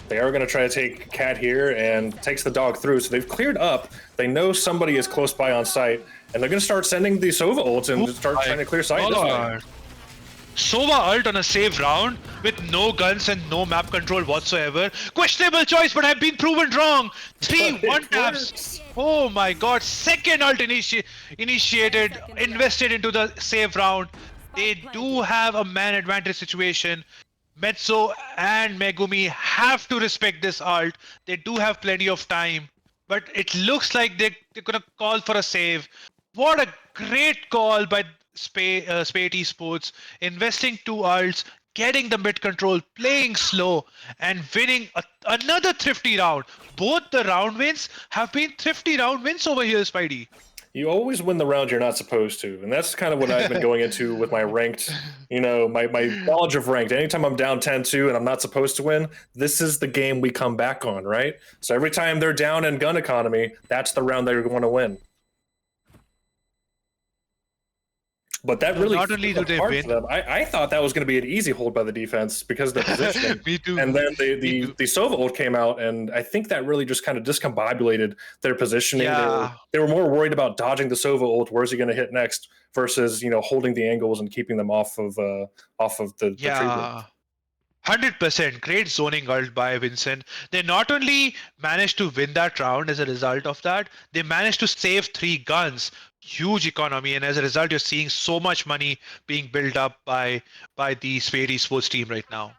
they are going to try to take Cat here, and takes the dog through. So they've cleared up. They know somebody is close by on site, and they're going to start sending the Sova ults and start trying to clear site this way. Sova ult on a save round with no guns and no map control whatsoever. Questionable choice, but have been proven wrong. 3 1-taps. Oh my god. Second ult initiated, invested into the save round. They do have a man advantage situation. Metso and Megumi have to respect this ult. They do have plenty of time, but it looks like they're gonna call for a save. What a great call by Spate Esports, investing 2 ults, getting the mid control, playing slow, and winning another thrifty round. Both the round wins have been thrifty round wins over here, Spidey. You always win the round you're not supposed to, and that's kind of what I've been going into with my ranked, my knowledge of ranked. Anytime I'm down 10-2 and I'm not supposed to win, this is the game we come back on, right? So every time they're down in gun economy, that's the round they're going to win. But that really not only do they win, them. I thought that was going to be an easy hold by the defense because of the position. Me too. And then the Sova ult came out, and I think that really just kind of discombobulated their positioning. Yeah. They were more worried about dodging the Sova ult. Where's he going to hit next? Versus holding the angles and keeping them off of the treatment. 100%. Great zoning ult by Vincent. They not only managed to win that round as a result of that, they managed to save 3 guns. Huge economy, and as a result you're seeing so much money being built up by the Spate Esports team right now.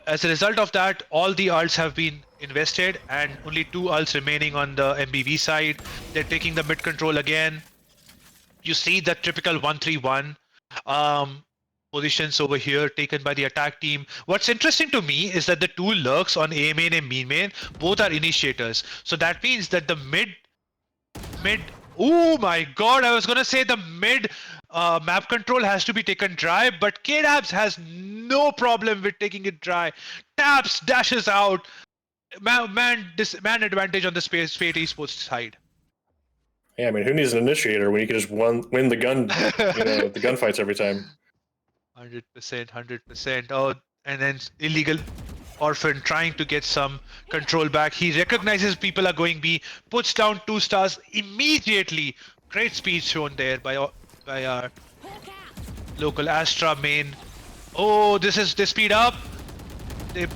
As a result of that, all the ults have been invested, and only 2 ults remaining on the MBV side. They're taking the mid control again. You see the typical 1-3-1 positions over here taken by the attack team. What's interesting to me is that the 2 lurks on A main and B main both are initiators, so that means that the mid, oh my god, I was gonna say the mid map control has to be taken dry, but KDabs has no problem with taking it dry. Taps, dashes out, man advantage on the Spate Esports side. Yeah, I mean, who needs an initiator when you can just win the gun, the gunfights every time? 100%. Oh, and then illegal Orphan trying to get some control back. He recognizes people are going B, puts down 2 stars immediately. Great speed shown there by our local Astra main. Oh, they speed up. They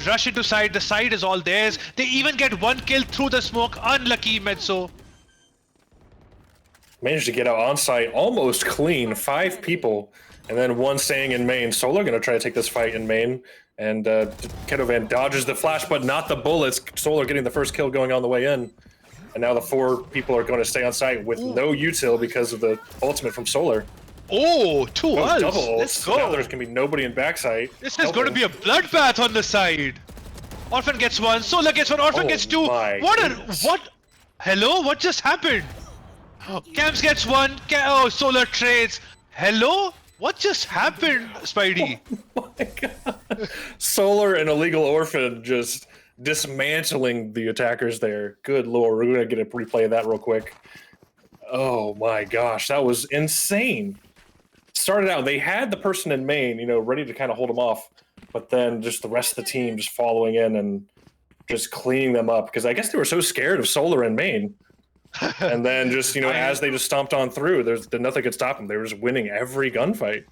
rush into side. The side is all theirs. They even get 1 kill through the smoke. Unlucky Metso. Managed to get out on site almost clean. 5 people, and then 1 staying in main. Solar going to try to take this fight in main. And Kedovan dodges the flash, but not the bullets. Solar getting the first kill going on the way in. And now the 4 people are going to stay on site with no util because of the ultimate from Solar. Oh, two Oh, ults. double ults. Let's Now go. there's going to be nobody in backside. This is going to be a bloodbath on the side. Orphan gets one. Solar gets one. Orphan Oh gets two. my What goodness. what? Hello? What just happened? Camps gets one. Oh, Solar trades. Hello? What just happened, Spidey? Oh my god. Solar and Illegal Orphan just dismantling the attackers there. Good lord, we're going to get a replay of that real quick. Oh my gosh, that was insane. Started out, they had the person in main, ready to kind of hold them off, but then just the rest of the team just following in and just cleaning them up, because I guess they were so scared of Solar in main. And then just, as they just stomped on through, nothing could stop them. They were just winning every gunfight.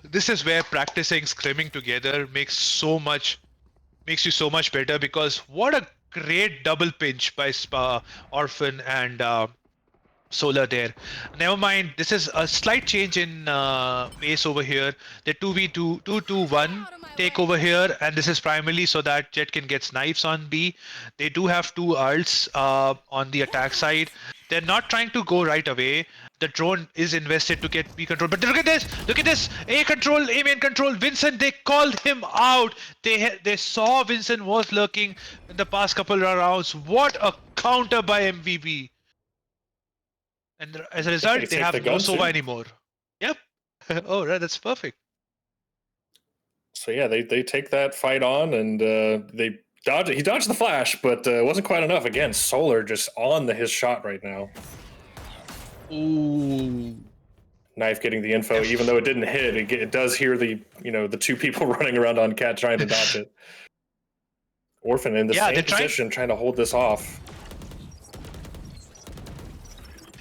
This is where practicing scrimming together makes you so much better, because what a great double pinch by Orphan and Solar there. Never mind, this is a slight change in pace over here. The 2v2, 2-2-1 take over here, and this is primarily so that Jet can get snipes on B. They do have two ults on the attack side. They're not trying to go right away. The drone is invested to get B control. But look at this! A control, A main control. Vincent, they called him out. They saw Vincent was lurking in the past couple of rounds. What a counter by MVP. And as a result, they have no Sova anymore. Yep. Oh, right, that's perfect. So yeah, they take that fight on, and they dodge it. He dodged the flash, but it wasn't quite enough. Again, Solar just on his shot right now. Ooh. Knife getting the info, even though it didn't hit, it does hear the the two people running around on Cat trying to dodge it. Orphan in the same position, trying to hold this off.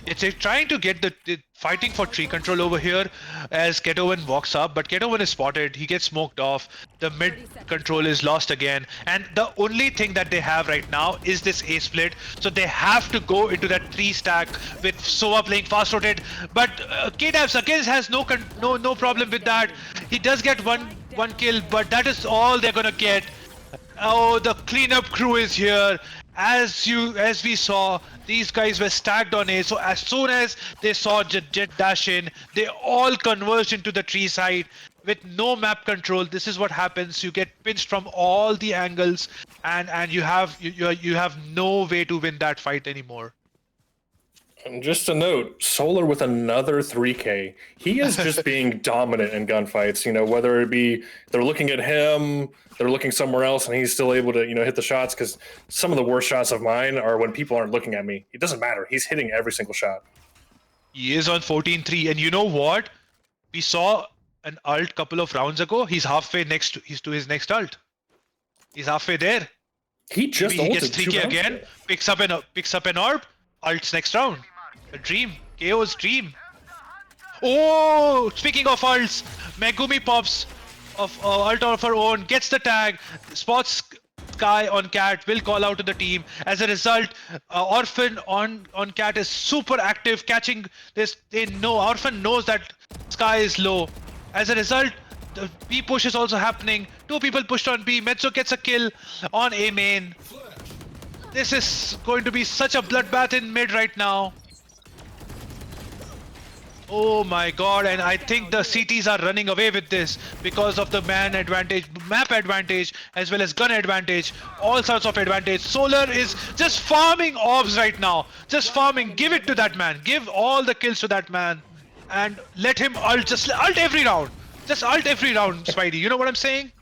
It's trying to get the fighting for tree control over here as Ketovan walks up, but Ketovan is spotted. He gets smoked off. The mid control is lost again, and the only thing that they have right now is this A split. So they have to go into that 3 stack with Sova playing fast rotate. But K-Dabs again has no problem with that. He does get one kill, but that is all they're gonna get. Oh, the cleanup crew is here. As we saw, these guys were stacked on A, so as soon as they saw Jet dash in, they all converged into the tree side with no map control. This is what happens. You get pinched from all the angles, and you have no way to win that fight anymore. And just a note, Solar with another 3K. He is just being dominant in gunfights, whether it be they're looking at him, they're looking somewhere else, and he's still able to, hit the shots, because some of the worst shots of mine are when people aren't looking at me. It doesn't matter. He's hitting every single shot. He is on 14-3, and you know what? We saw an ult couple of rounds ago. He's halfway to his next ult. He's halfway there. He just Maybe he gets 3K again, picks up an orb, ults next round. A dream. KO's dream. Oh, speaking of ults, Megumi pops of ult of her own, gets the tag, spots Sky on Cat, will call out to the team. As a result, Orphan on Cat is super active, catching this. Orphan knows that Sky is low. As a result, the B push is also happening. 2 people pushed on B. Metso gets a kill on A main. This is going to be such a bloodbath in mid right now. Oh my god, and I think the CTs are running away with this because of the man advantage, map advantage, as well as gun advantage, all sorts of advantage. Solar is just farming orbs right now. Just farming. Give it to that man. Give all the kills to that man. And let him ult. Just ult every round. Just ult every round, Spidey. You know what I'm saying?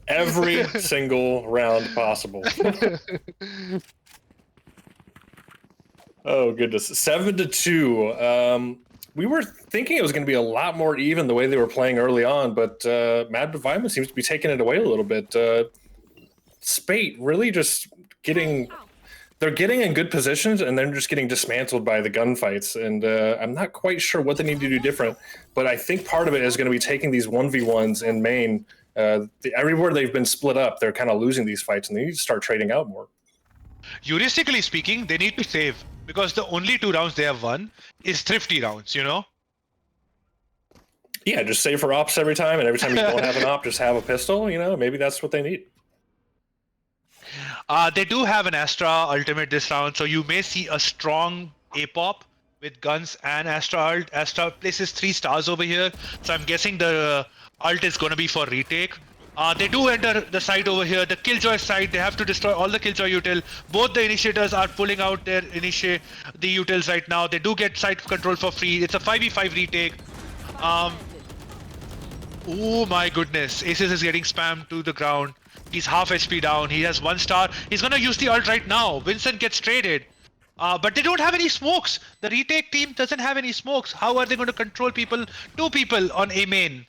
Every single round possible. Oh, goodness. 7-2. We were thinking it was going to be a lot more even the way they were playing early on, but Mad Vibin seems to be taking it away a little bit. Spate really just they're getting in good positions, and they're just getting dismantled by the gunfights. And I'm not quite sure what they need to do different, but I think part of it is going to be taking these 1v1s in main. Everywhere they've been split up, they're kind of losing these fights, and they need to start trading out more. Heuristically speaking, they need to save, because the only 2 rounds they have won is thrifty rounds, Yeah, just save for ops every time, and every time you don't have an op, just have a pistol. Maybe that's what they need. They do have an Astra ultimate this round, so you may see a strong A-pop with guns and Astra ult. Astra places 3 stars over here, so I'm guessing the ult is gonna be for retake. They do enter the site over here, the Killjoy site. They have to destroy all the Killjoy util. Both the initiators are pulling out their the utils right now. They do get site control for free. It's a 5v5 retake. Oh my goodness, Aces is getting spammed to the ground. He's half HP down. He has 1 star. He's gonna use the ult right now. Vincent gets traded. But they don't have any smokes. The retake team doesn't have any smokes. How are they going to control people? 2 people on A main.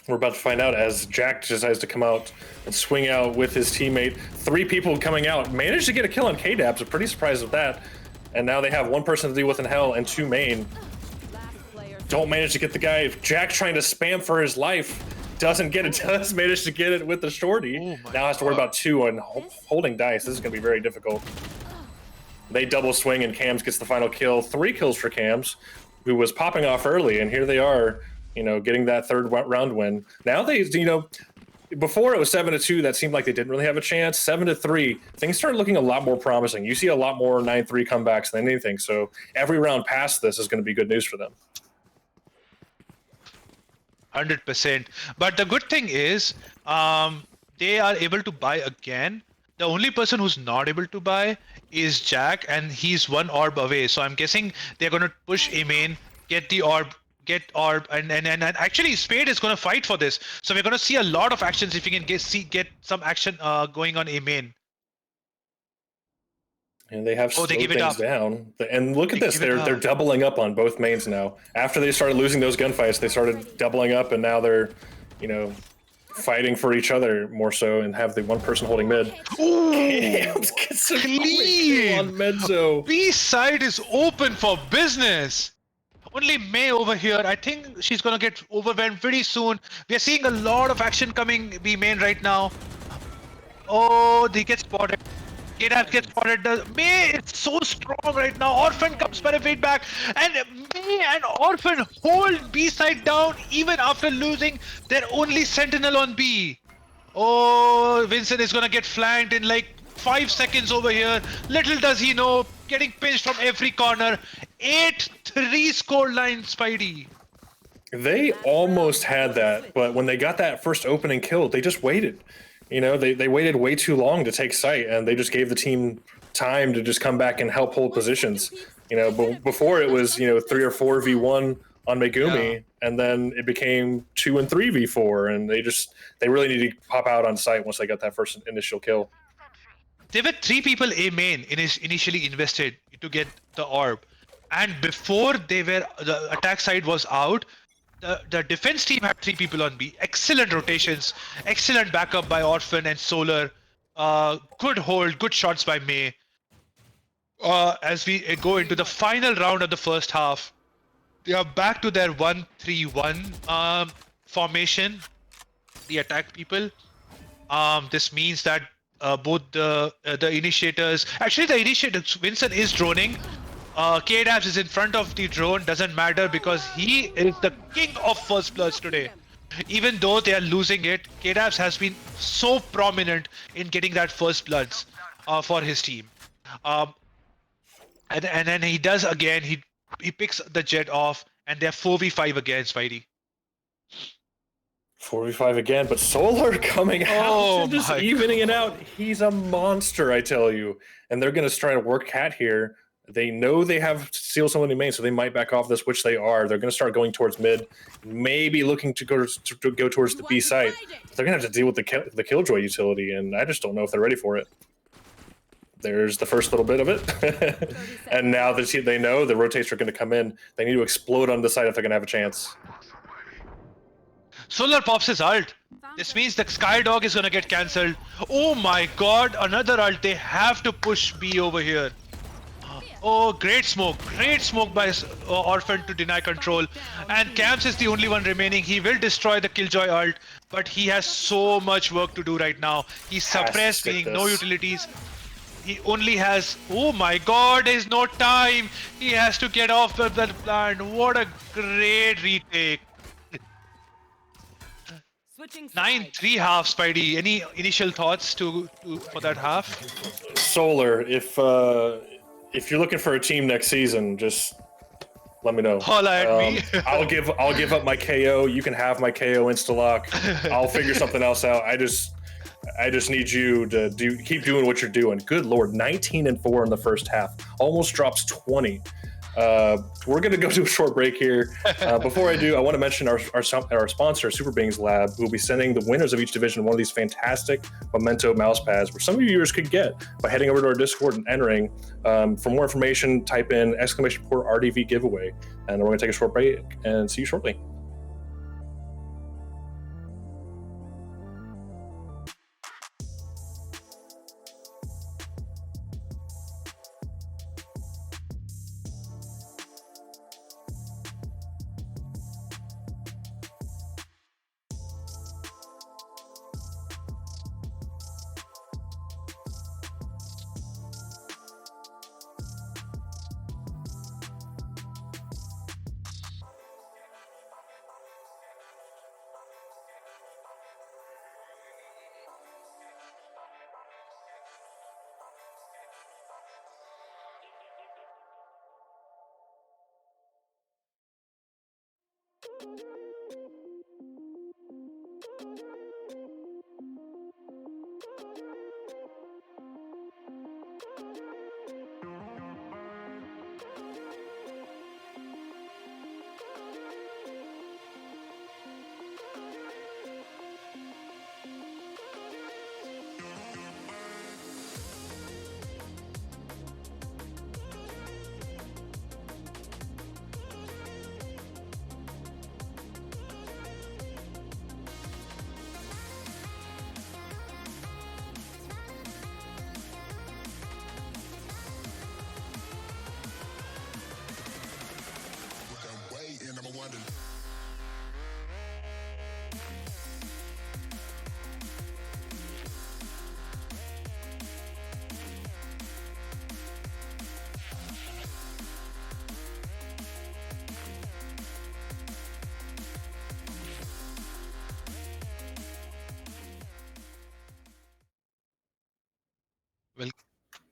We're about to find out as Jack decides to come out and swing out with his teammate. 3 people coming out. Managed to get a kill on K-Dabs. I'm pretty surprised with that. And now they have 1 person to deal with in hell and 2 main. Don't manage to get the guy. Jack trying to spam for his life. Doesn't get it. Does manage to get it with the shorty. Now has to worry about 2 and holding dice. This is going to be very difficult. They double swing and Cams gets the final kill. 3 kills for Cams, who was popping off early. And here they are, you know, getting that 3rd round win. Now they, you know, before it was 7-2. That seemed like they didn't really have a chance. 7-3. Things started looking a lot more promising. You see a lot more 9-3 comebacks than anything. So every round past this is going to be good news for them. 100%. But the good thing is, they are able to buy again. The only person who's not able to buy is Jack, and he's 1 orb away. So I'm guessing they're going to push A main, get the orb, and actually Spate is going to fight for this. So we're going to see a lot of actions if we can get some action going on A main. And they have slowed they give it things up. down. And look at this, they're doubling up on both mains now. After they started losing those gunfights, they started doubling up, and now they're, you know, fighting for each other more so, and have the 1 person holding mid. Clean on Mezzo. B side is open for business. Only May over here. I think she's gonna get overwhelmed pretty soon. We are seeing a lot of action coming B main right now. Oh, they get spotted. K-Dabs gets spotted. May is so strong right now. Orphan comes for a feedback, and May and Orphan hold B side down even after losing their only sentinel on B. Oh, Vincent is gonna get flanked in like 5 seconds over here. Little does he know, getting pinched from every corner. 8-3 scoreline, Spidey. They almost had that, but when they got that first opening kill, they just waited. You know, they waited way too long to take site, and they just gave the team time to just come back and help hold positions. You know, but before it was, you know, 3 or 4 v1 on Megumi, and then it became 2 and 3 v4, and they really needed to pop out on site once they got that first initial kill. There were 3 people A main initially invested to get the orb, and before the attack side was out, the defense team had 3 people on B. Excellent rotations, excellent backup by Orphan and Solar. Good hold, good shots by May. As we go into the final round of the first half, they are back to their 1-3-1 formation. The attack people. This means that both the initiators, actually the initiators, Vincent is droning. K-Dabs is in front of the drone, doesn't matter because he is the king of first bloods today. Even though they are losing it, K-Dabs has been so prominent in getting that first bloods for his team. And then he does again, he picks the jet off, and they're 4v5 again, Spidey. 4v5 again, but Solar coming out and just evening it out. He's a monster, I tell you. And they're going to try to work Cat here. They know they have Seal someone in main, so they might back off this, which they are. They're going to start going towards mid, maybe looking to go towards the B site. They're going to have to deal with the Killjoy utility, and I just don't know if they're ready for it. There's the first little bit of it. And now that they know the rotates are going to come in, they need to explode on the side if they're going to have a chance. Solar pops his ult. This means the Skydog is going to get cancelled. Oh my god, another ult. They have to push B over here. Oh, great smoke by Orphan to deny control. And Camps is the only one remaining. He will destroy the Killjoy ult, but he has so much work to do right now. He's suppressed, being no utilities. He only has, oh my god, there's no time. He has to get off the plant. What a great retake. 9-3 half, Spidey. Any initial thoughts for that half? Solar, if if you're looking for a team next season, just let me know. Holla at me. I'll give up my KO. You can have my KO insta-lock. I'll figure something else out. I just need you to keep doing what you're doing. Good Lord, 19-4 in the first half. Almost drops 20. We're going to go to a short break here. Before I do, I want to mention our sponsor, Super Beings Lab, who will be sending the winners of each division one of these fantastic Memento mouse pads, which some of you viewers could get by heading over to our Discord and entering. For more information, type in !RDV giveaway. And we're going to take a short break and see you shortly.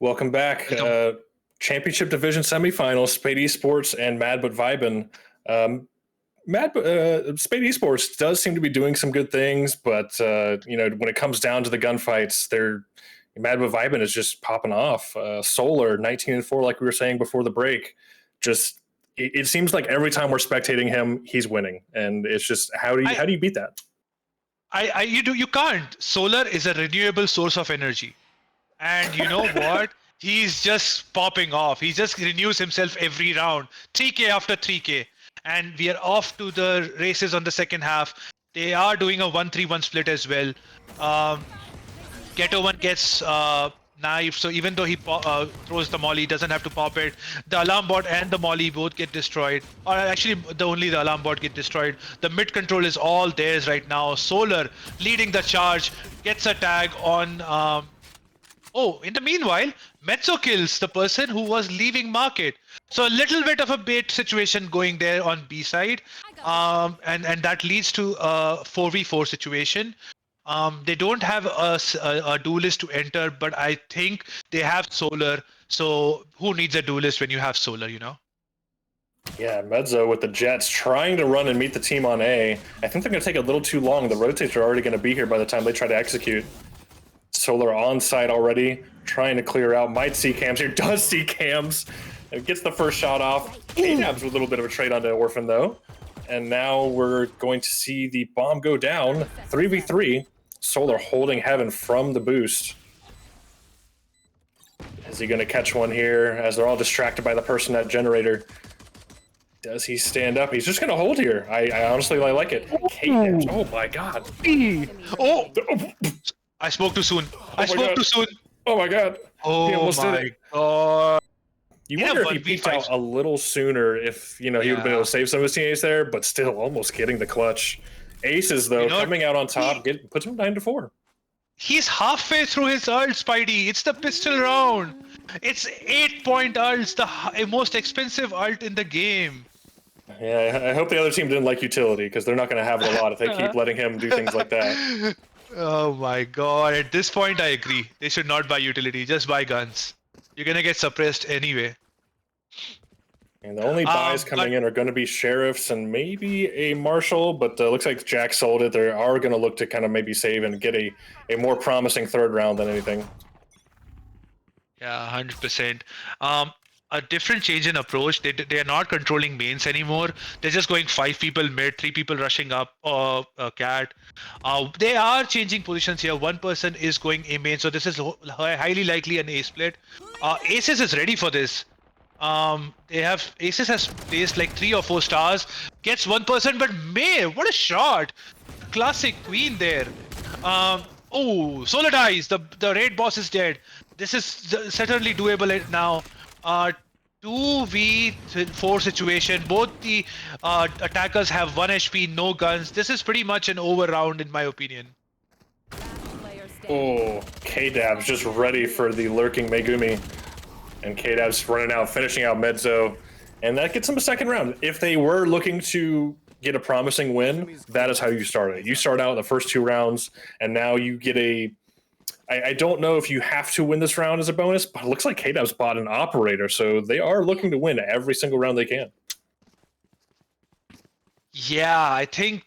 Welcome back. Championship Division semifinals, Spate Esports and Mad But Vibin. Spate Esports does seem to be doing some good things, but when it comes down to the gunfights, Mad But Vibin is just popping off. Solar 19-4, like we were saying before the break. Just it seems like every time we're spectating him, he's winning, and it's just how do you beat that? You can't. Solar is a renewable source of energy. And you know what? He's just popping off. He just renews himself every round. 3K after 3K. And we are off to the races on the second half. They are doing a 1-3-1 split as well. Ghetto 1 gets knife, so even though he throws the molly, he doesn't have to pop it. The alarm bot and the molly both get destroyed. Or actually, only the alarm bot get destroyed. The mid control is all theirs right now. Solar leading the charge, gets a tag on... in the meanwhile, Mezzo kills the person who was leaving market. So a little bit of a bait situation going there on B side. And that leads to a 4v4 situation. They don't have a duelist to enter, but I think they have Solar. So who needs a duelist when you have Solar, Yeah, Mezzo with the Jets trying to run and meet the team on A. I think they're going to take a little too long. The rotates are already going to be here by the time they try to execute. Solar on site already, trying to clear out. Might see cams here, does see cams. It gets the first shot off. K-Nabs with a little bit of a trade onto Orphan though. And now we're going to see the bomb go down. 3v3. Solar holding heaven from the boost. Is he going to catch one here as they're all distracted by the person at generator? Does he stand up? He's just going to hold here. I honestly like it. K-Nabs, oh my god. Oh! I spoke too soon. I spoke too soon. Oh my god. Oh he almost my did it. god. You wonder if he peeked out a little sooner if, he would have been able to save some of his teammates there, but still almost getting the clutch. Aces, though, coming out on top, puts him 9-4. He's halfway through his ult, Spidey. It's the pistol round. It's 8-point ults, the most expensive ult in the game. Yeah, I hope the other team didn't like utility, because they're not going to have it a lot if they keep letting him do things like that. Oh my god, at this point I agree. They should not buy utility, just buy guns. you're gonna get suppressed anyway. And the only buys coming in are going to be sheriffs and maybe a marshal, but looks like Jack sold it. They are going to look to kind of maybe save and get a more promising third round than anything. Yeah, 100%. A different change in approach. They are not controlling mains anymore. They're just going 5 people mid, 3 people rushing up. Cat. They are changing positions here. 1 person is going A main, so this is highly likely an A split. Aces is ready for this. Aces has placed like 3 or 4 stars. Gets 1 person, but May, what a shot! Classic queen there. Oh, Solar dies. The raid boss is dead. This is certainly doable now. 2v4 situation. Both the attackers have 1 HP, no guns. This is pretty much an over round in my opinion. Oh, K-Dab's just ready for the lurking Megumi. And K-Dab's running out, finishing out Mezzo. And that gets him a second round. If they were looking to get a promising win, that is how you start it. You start out the first 2 rounds, and now you get a... I don't know if you have to win this round as a bonus, but it looks like K-Dab's bought an operator, so they are looking to win every single round they can. Yeah, I think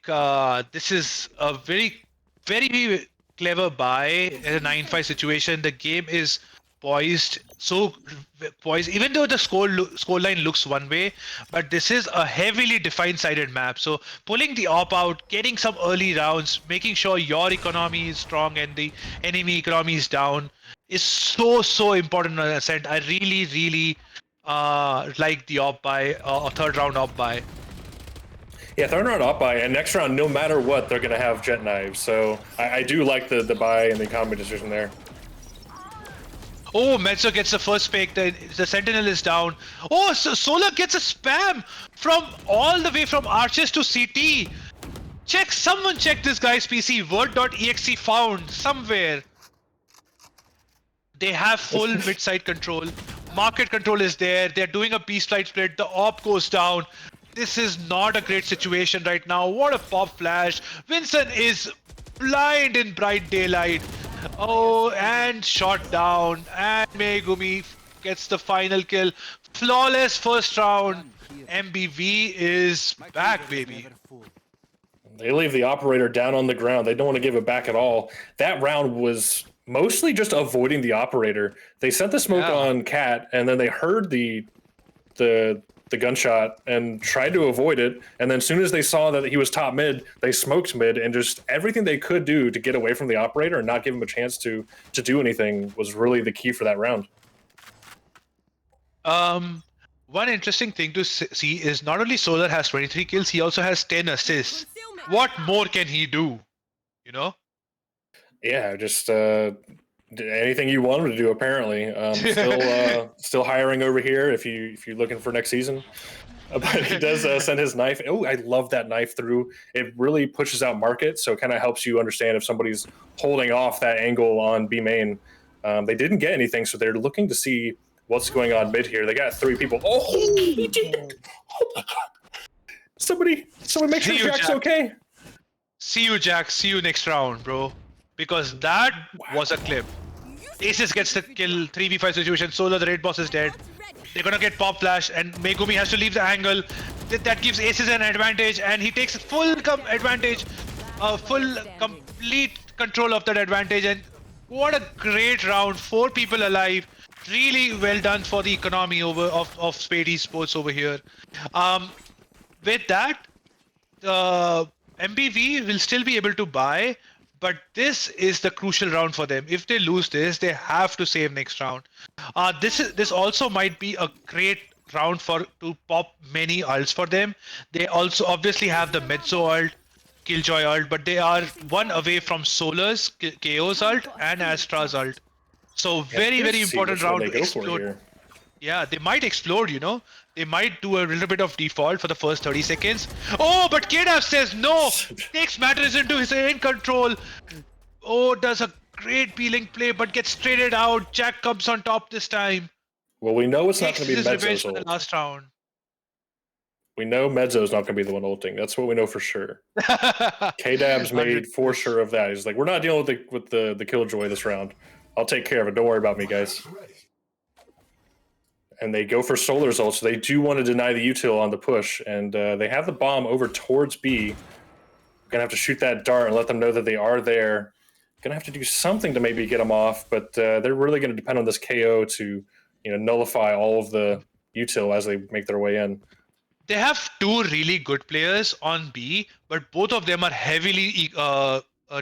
this is a very, very clever buy in a 9-5 situation. The game is poised, even though the scoreline looks one way, but this is a heavily defined sided map. So pulling the op out, getting some early rounds, making sure your economy is strong and the enemy economy is down is so important on Ascent. I really like the op buy, or third round op buy. Yeah, third round op buy, and next round, no matter what, they're going to have jet knives. So I do like the buy and the combo decision there. Oh, Mezzo gets the first pick. The Sentinel is down. Oh, so Solar gets a spam from all the way from Arches to CT. Someone check this guy's PC. Word.exe found somewhere. They have full mid-side control. Market control is there. They're doing a beast flight split. The op goes down. This is not a great situation right now. What a pop flash. Vincent is blind in bright daylight. Oh, and shot down, and Megumi gets the final kill. Flawless first round. MBV is back, baby. They leave the operator down on the ground. They don't want to give it back at all. That round was mostly just avoiding the operator. They sent the smoke on Cat, and then they heard the gunshot and tried to avoid it, and then as soon as they saw that he was top mid, they smoked mid, and just everything they could do to get away from the operator and not give him a chance to do anything was really the key for that round. One interesting thing to see is not only Solar has 23 kills, he also has 10 assists. What more can he do? You know? Yeah, just anything you want him to do, apparently. Still hiring over here if you're looking for next season. But he does send his knife. Oh, I love that knife through. It really pushes out market, so it kind of helps you understand if somebody's holding off that angle on B main. They didn't get anything, so they're looking to see what's going on mid here. They got 3 people. Oh, he did it! Oh my god! Somebody make sure Jack's okay. See you, Jack. See you next round, bro. Because that was a clip. Aces gets the kill, 3v5 situation. Solar, the raid boss is dead. They're gonna get pop flash, and Megumi has to leave the angle. That gives Aces an advantage, and he takes full advantage, complete control of that advantage. And what a great round! 4 people alive. Really well done for the economy of Spate Esports over here. With that, MBV will still be able to buy. But this is the crucial round for them. If they lose this, they have to save next round. This also might be a great round to pop many ults for them. They also obviously have the Mezzo ult, Killjoy ult, but they are 1 away from Solar's, KO's ult, and Astra's ult. So very important round to explode. Yeah, they might explode, you know. They might do a little bit of default for the first 30 seconds. Oh, but K-Dab says no! Takes matters into his own control. Oh, does a great peeling play, but gets traded out. Jack comes on top this time. Well, we know it's not going to be Mezzo's for the last round. We know Mezzo's not going to be the one ulting. That's what we know for sure. K-Dab's made for sure of that. He's like, we're not dealing with the Killjoy this round. I'll take care of it. Don't worry about me, guys. and they go for Solar's ult, so they do want to deny the util on the push, and they have the bomb over towards B. Gonna have to shoot that dart and let them know that they are there. Gonna have to do something to maybe get them off, but they're really gonna depend on this KO to, nullify all of the util as they make their way in. They have two really good players on B, but both of them are heavily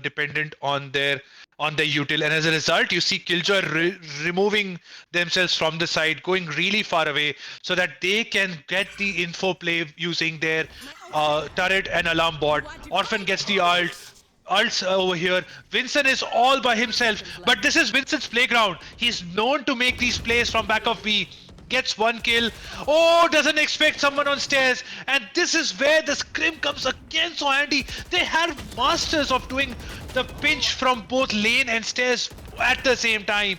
dependent on their util, and as a result, you see Killjoy removing themselves from the side, going really far away, so that they can get the info play using their turret and alarm bot. Orphan gets the ults over here. Vincent is all by himself, but this is Vincent's playground. He's known to make these plays from back of B. Gets one kill. Oh, doesn't expect someone on stairs. And this is where the scrim comes again so handy. They had masters of doing the pinch from both lane and stairs at the same time.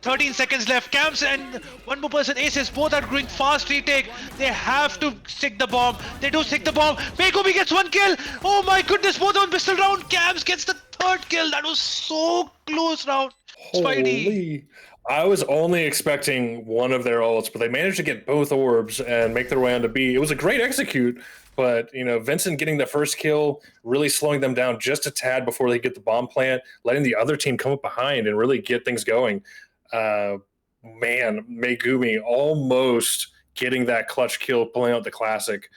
13 seconds left. Camps and one more person, Aces, both are going fast retake. They have to stick the bomb. They do stick the bomb. Megobi gets one kill. Oh my goodness, both on pistol round. Camps gets the third kill. That was so close round. Spidey. Holy. I was only expecting one of their ults, but they managed to get both orbs and make their way onto B. It was a great execute, but Vincent getting the first kill, really slowing them down just a tad before they get the bomb plant, letting the other team come up behind and really get things going. Man, Megumi almost getting that clutch kill, pulling out the classic.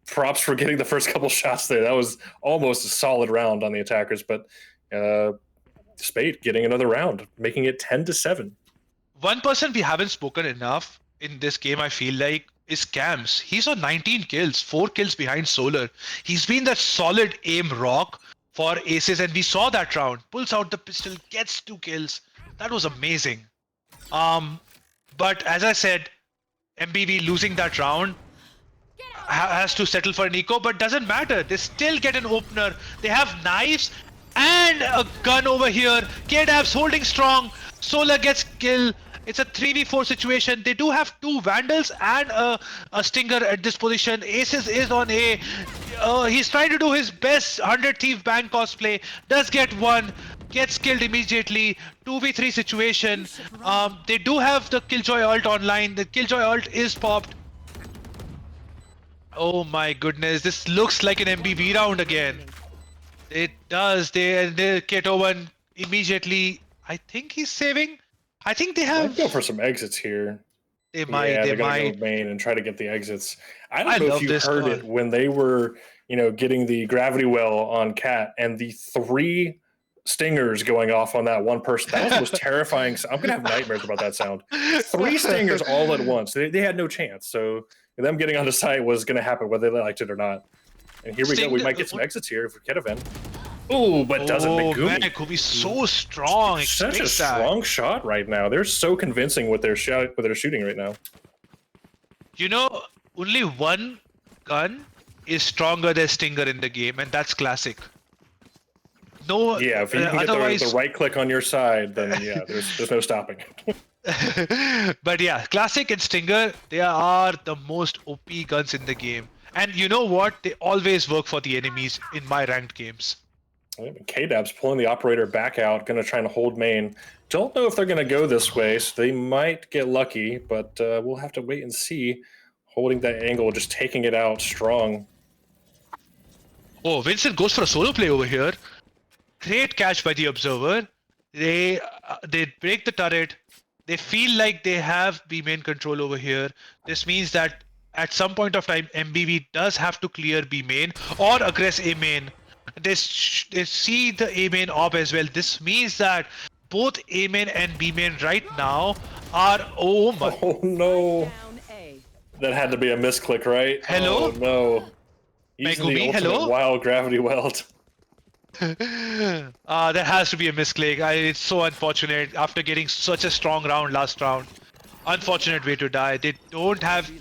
Props for getting the first couple shots there. That was almost a solid round on the attackers, but Spate getting another round, making it 10-7. One person we haven't spoken enough in this game, I feel like, is Camps. He's on 19 kills, 4 kills behind Solar. He's been that solid aim rock for Aces, and we saw that round. Pulls out the pistol, gets 2 kills. That was amazing. But as I said, MBV losing that round has to settle for an eco, but doesn't matter. They still get an opener. They have knives and a gun over here. KDAB's holding strong. Solar gets kill. It's a 3v4 situation. They do have 2 Vandals and a Stinger at this position. Aces is on A. He's trying to do his best 100 Thief Bang cosplay. Does get one. Gets killed immediately. 2v3 situation. They do have the Killjoy ult online. The Killjoy ult is popped. Oh my goodness. This looks like an MBV round again. It does. They Keto one immediately. I think he's saving. I think they have. Let's go for some exits here. They might. Yeah, they're might. gonna go main and try to get the exits. I don't know if you heard it when they were, getting the gravity well on Cat and the 3 stingers going off on that one person. That was the most terrifying. I'm gonna have nightmares about that sound. 3 stingers all at once. They had no chance. So them getting onto site was gonna happen whether they liked it or not. And here we go. We might get some exits here for Ketavan. Oh, but doesn't Megumi. Man, Megumi so strong. Such a strong shot right now. They're so convincing with their shooting right now. Only one gun is stronger than Stinger in the game, and that's classic. No. Yeah, if you can get the right click on your side, then yeah, there's no stopping. But yeah, classic and Stinger, they are the most OP guns in the game. And you know what? They always work for the enemies in my ranked games. KDAB's pulling the operator back out, going to try and hold main. Don't know if they're going to go this way, so they might get lucky, but we'll have to wait and see. Holding that angle, just taking it out strong. Oh, Vincent goes for a solo play over here. Great catch by the Observer. They break the turret. They feel like they have B main control over here. This means that at some point of time, MBV does have to clear B main or aggress A main. They see the A main op as well. This means that both A main and B main right now are Oh no. That had to be a misclick, right? Hello? Oh no. Using the ultimate wild gravity weld. There has to be a misclick. It's so unfortunate after getting such a strong round last round. Unfortunate way to die. They don't have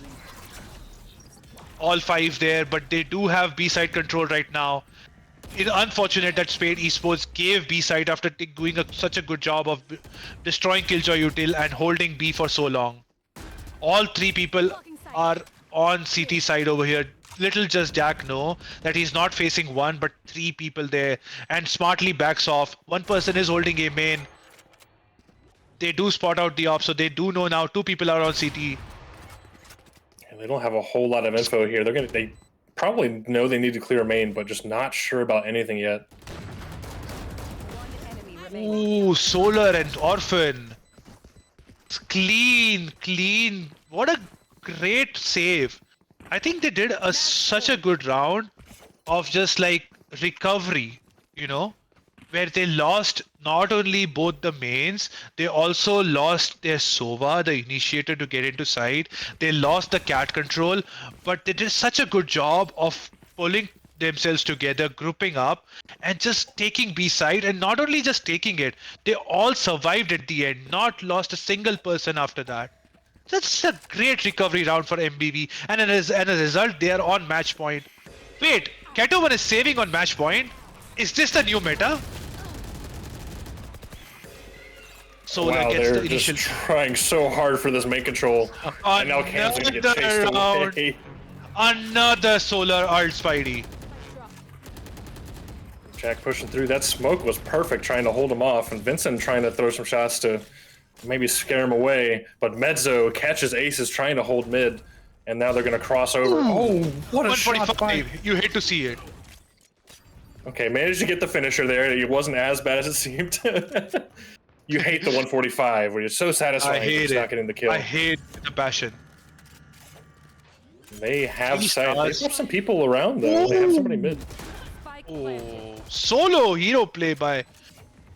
all 5 there, but they do have B-side control right now. It's unfortunate that Spate Esports gave B-side after doing such a good job of destroying Killjoy util and holding B for so long. All 3 people are on CT side over here. Little just Jack know that he's not facing 1 but 3 people there and smartly backs off. One person is holding A main. They do spot out the op, so they do know now 2 people are on CT. And they don't have a whole lot of info here. They probably know they need to clear main, but just not sure about anything yet. One enemy remaining. Ooh, Solar and Orphan. It's clean. What a great save. I think they did such a good round of just like recovery, where they lost not only both the mains, they also lost their Sova, the initiator, to get into side. They lost the cat control, but they did such a good job of pulling themselves together, grouping up, and just taking B side. And not only just taking it, they all survived at the end, not lost a single person after that. That's a great recovery round for MBB, and as a result, they are on match point. Wait, Keto1 is saving on match point? Is this the new meta? Solar Wow, gets they're the initial. just trying so hard for this main control. And now Cam's gonna get chased away. Another Solar ult Spidey. Jack pushing through. That smoke was perfect, trying to hold him off. And Vincent trying to throw some shots to maybe scare him away. But Mezzo catches aces trying to hold mid. And now they're going to cross over. Oh, what a shot by... You hate to see it. Okay, managed to get the finisher there. It wasn't as bad as it seemed. You hate the 145, where you're so satisfied just not getting the kill. I hate the passion. They have some people around, though. Ooh. They have somebody mid. Oh, solo hero play by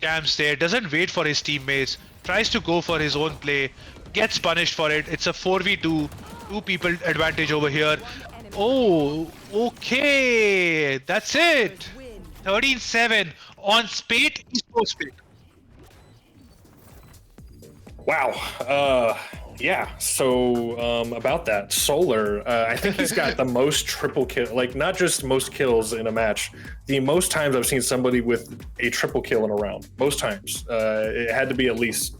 Cam's there. Doesn't wait for his teammates. Tries to go for his own play. Gets punished for it. It's a 4v2. 2 people advantage over here. Oh, okay. That's it. 13-7 on Spate Esports pick. Wow. Yeah. So about that, Solar, I think he's got the most triple kill, like not just most kills in a match, the most times I've seen somebody with a triple kill in a round. Most times. It had to be at least,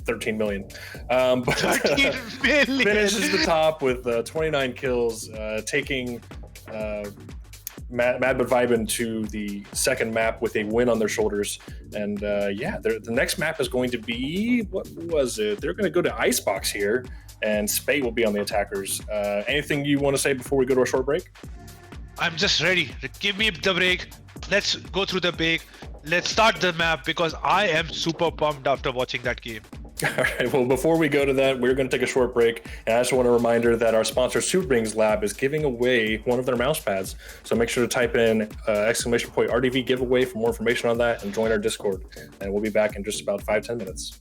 13 million. But 13 million. Finishes the top with 29 kills, taking Mad but Vibin to the second map with a win on their shoulders. And the next map is going to be, what was it? They're going to go to Icebox here, and Spate will be on the attackers. Anything you want to say before we go to a short break? I'm just ready. Give me the break. Let's go through the break. Let's start the map because I am super pumped after watching that game. All right, well, before we go to that, we're going to take a short break. And I just want a reminder that our sponsor, Superbings Lab, is giving away one of their mouse pads. So make sure to type in !RDV giveaway for more information on that and join our Discord. And we'll be back in just about 5-10 minutes.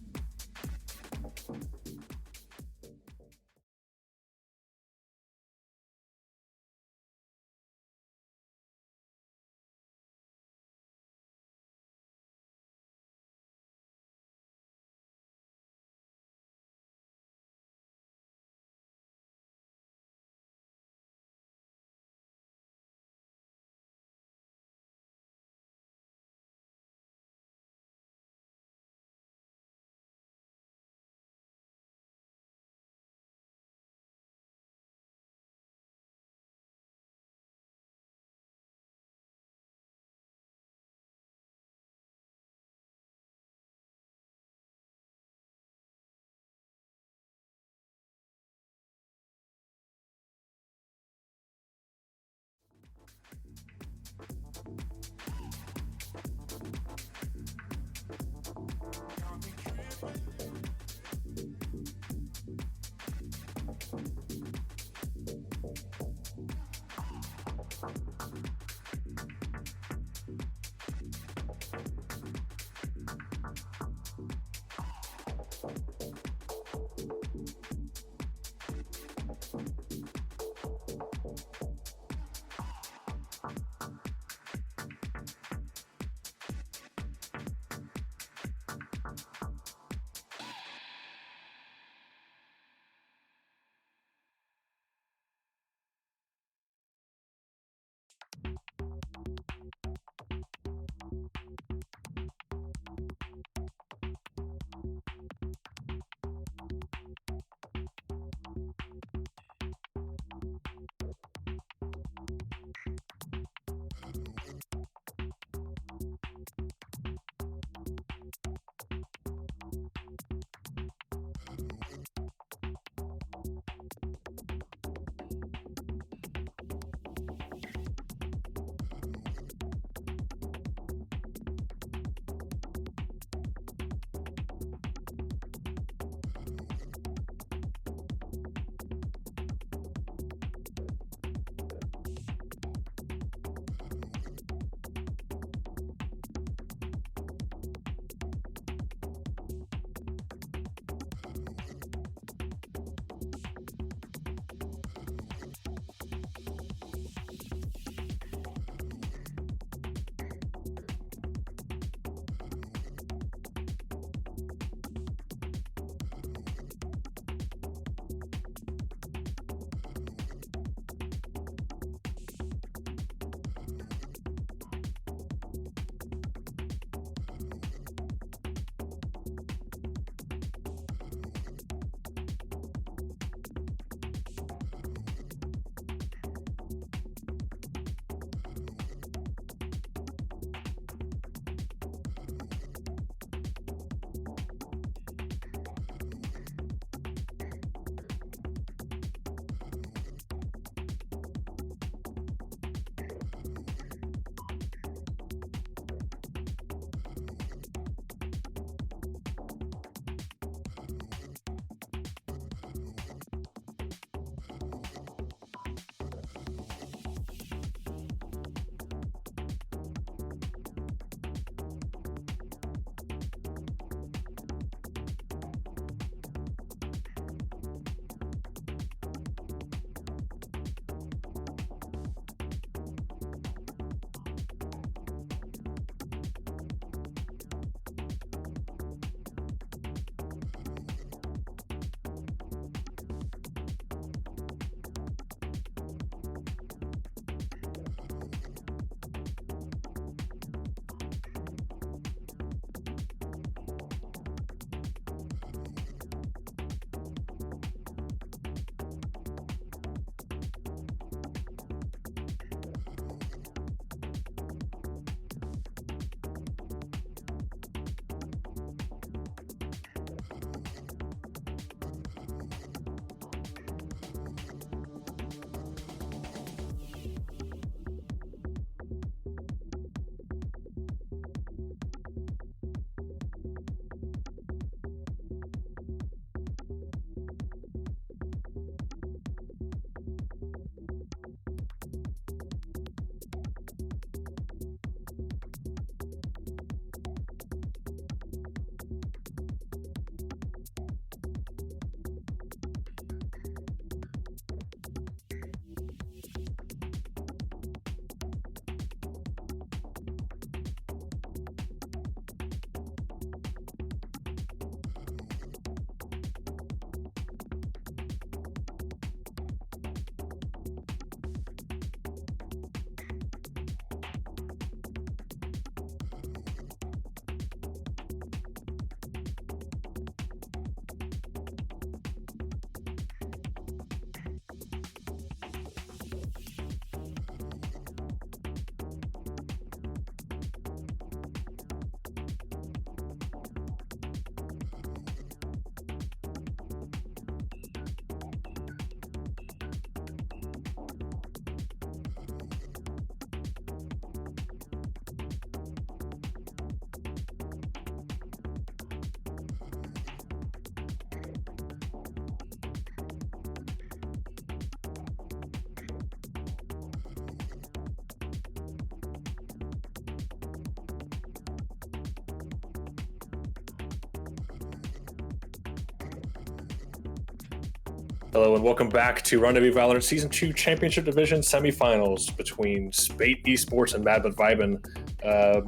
Hello and welcome back to Rendezvous Valorant Season 2 Championship Division Semifinals between Spate Esports and Mad But Vibin.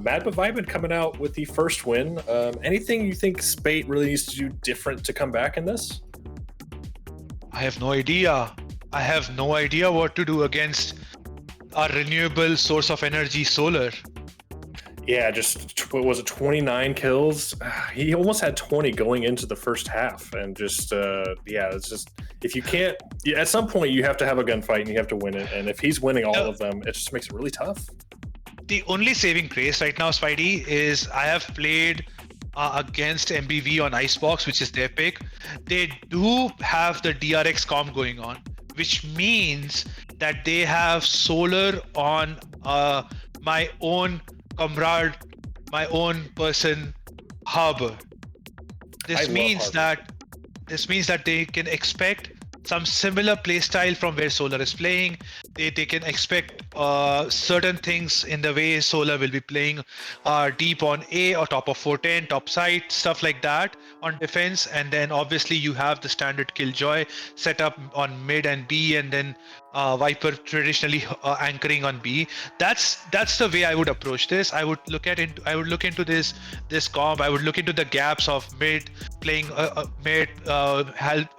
Mad But Vibin coming out with the first win. Anything you think Spate really needs to do different to come back in this? I have no idea. I have no idea what to do against a renewable source of energy, solar. Yeah, just, what was it, 29 kills? He almost had 20 going into the first half. And just, yeah, it's just, if you can't, at some point you have to have a gunfight and you have to win it. And if he's winning all of them, it just makes it really tough. The only saving grace right now, Spidey, is I have played against MBV on Icebox, which is their pick. They do have the DRX comp going on, which means that they have solar on my own comrade, my own person, Harbor. This means that they can expect some similar playstyle from where Solar is playing. They can expect certain things in the way Solar will be playing deep on A or top of 410, top side, stuff like that on defense. And then obviously you have the standard Killjoy set up on mid and B, and then Viper traditionally anchoring on B. That's the way I would approach this. I would look into this comp. I would look into the gaps of mid playing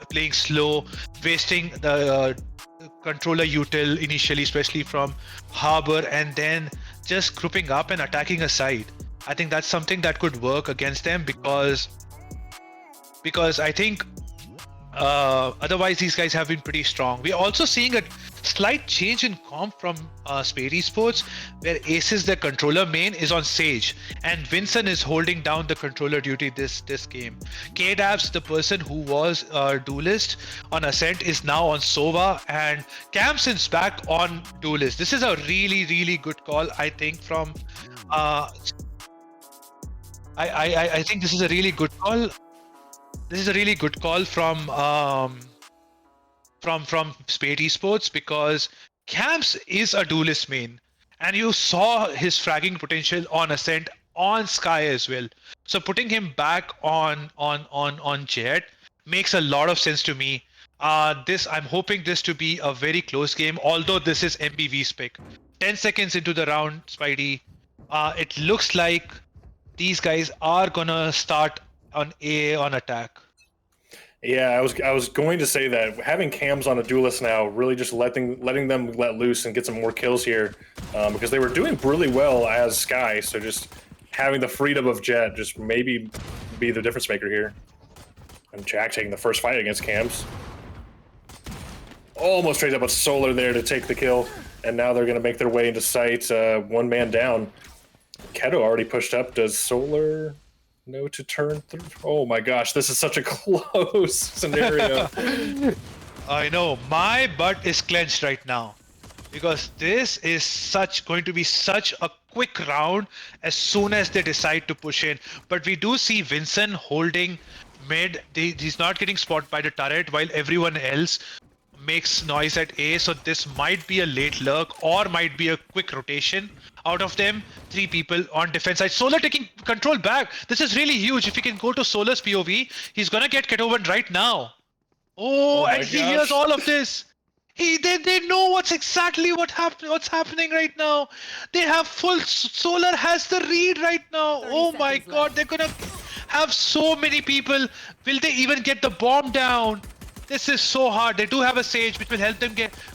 playing slow, wasting the controller util initially, especially from Harbor, and then just grouping up and attacking a side. I think that's something that could work against them because I think otherwise these guys have been pretty strong. We're also seeing a slight change in comp from Spate Esports, where Aces, the controller main, is on Sage, and Vincent is holding down the controller duty this game. KDabs, the person who was duelist on Ascent, is now on Sova, and Camson's back on duelist. This is a really good call, I think, from I think this is a really good call. This is a really good call from Spate Esports, because Camps is a duelist main, and you saw his fragging potential on Ascent, on Sky as well. So putting him back on Jet makes a lot of sense to me. I'm hoping this to be a very close game, although this is MBV's pick. 10 seconds into the round, Spidey, it looks like these guys are gonna start on A on attack. Yeah, I was going to say that having Cams on a duelist now, really just letting them let loose and get some more kills here, because they were doing really well as Sky. So just having the freedom of Jet just maybe be the difference maker here. And Jack taking the first fight against Cams. Almost trades up with Solar there to take the kill, and now they're going to make their way into sight. One man down. Keto already pushed up. Does Solar know to turn through? Oh my gosh, this is such a close scenario. I know, my butt is clenched right now, because this is going to be such a quick round as soon as they decide to push in. But we do see Vincent holding mid. He's not getting spotted by the turret while everyone else makes noise at A, so this might be a late lurk or might be a quick rotation out of them. 3 people on defense side. Solar taking control back. This is really huge. If he can go to Solar's POV, he's gonna get Ketovan right now. Oh, and he hears all of this. They know what's happening right now. They have full Solar has the read right now. Oh my god, they're gonna have so many people. Will they even get the bomb down? This is so hard. They do have a Sage, which will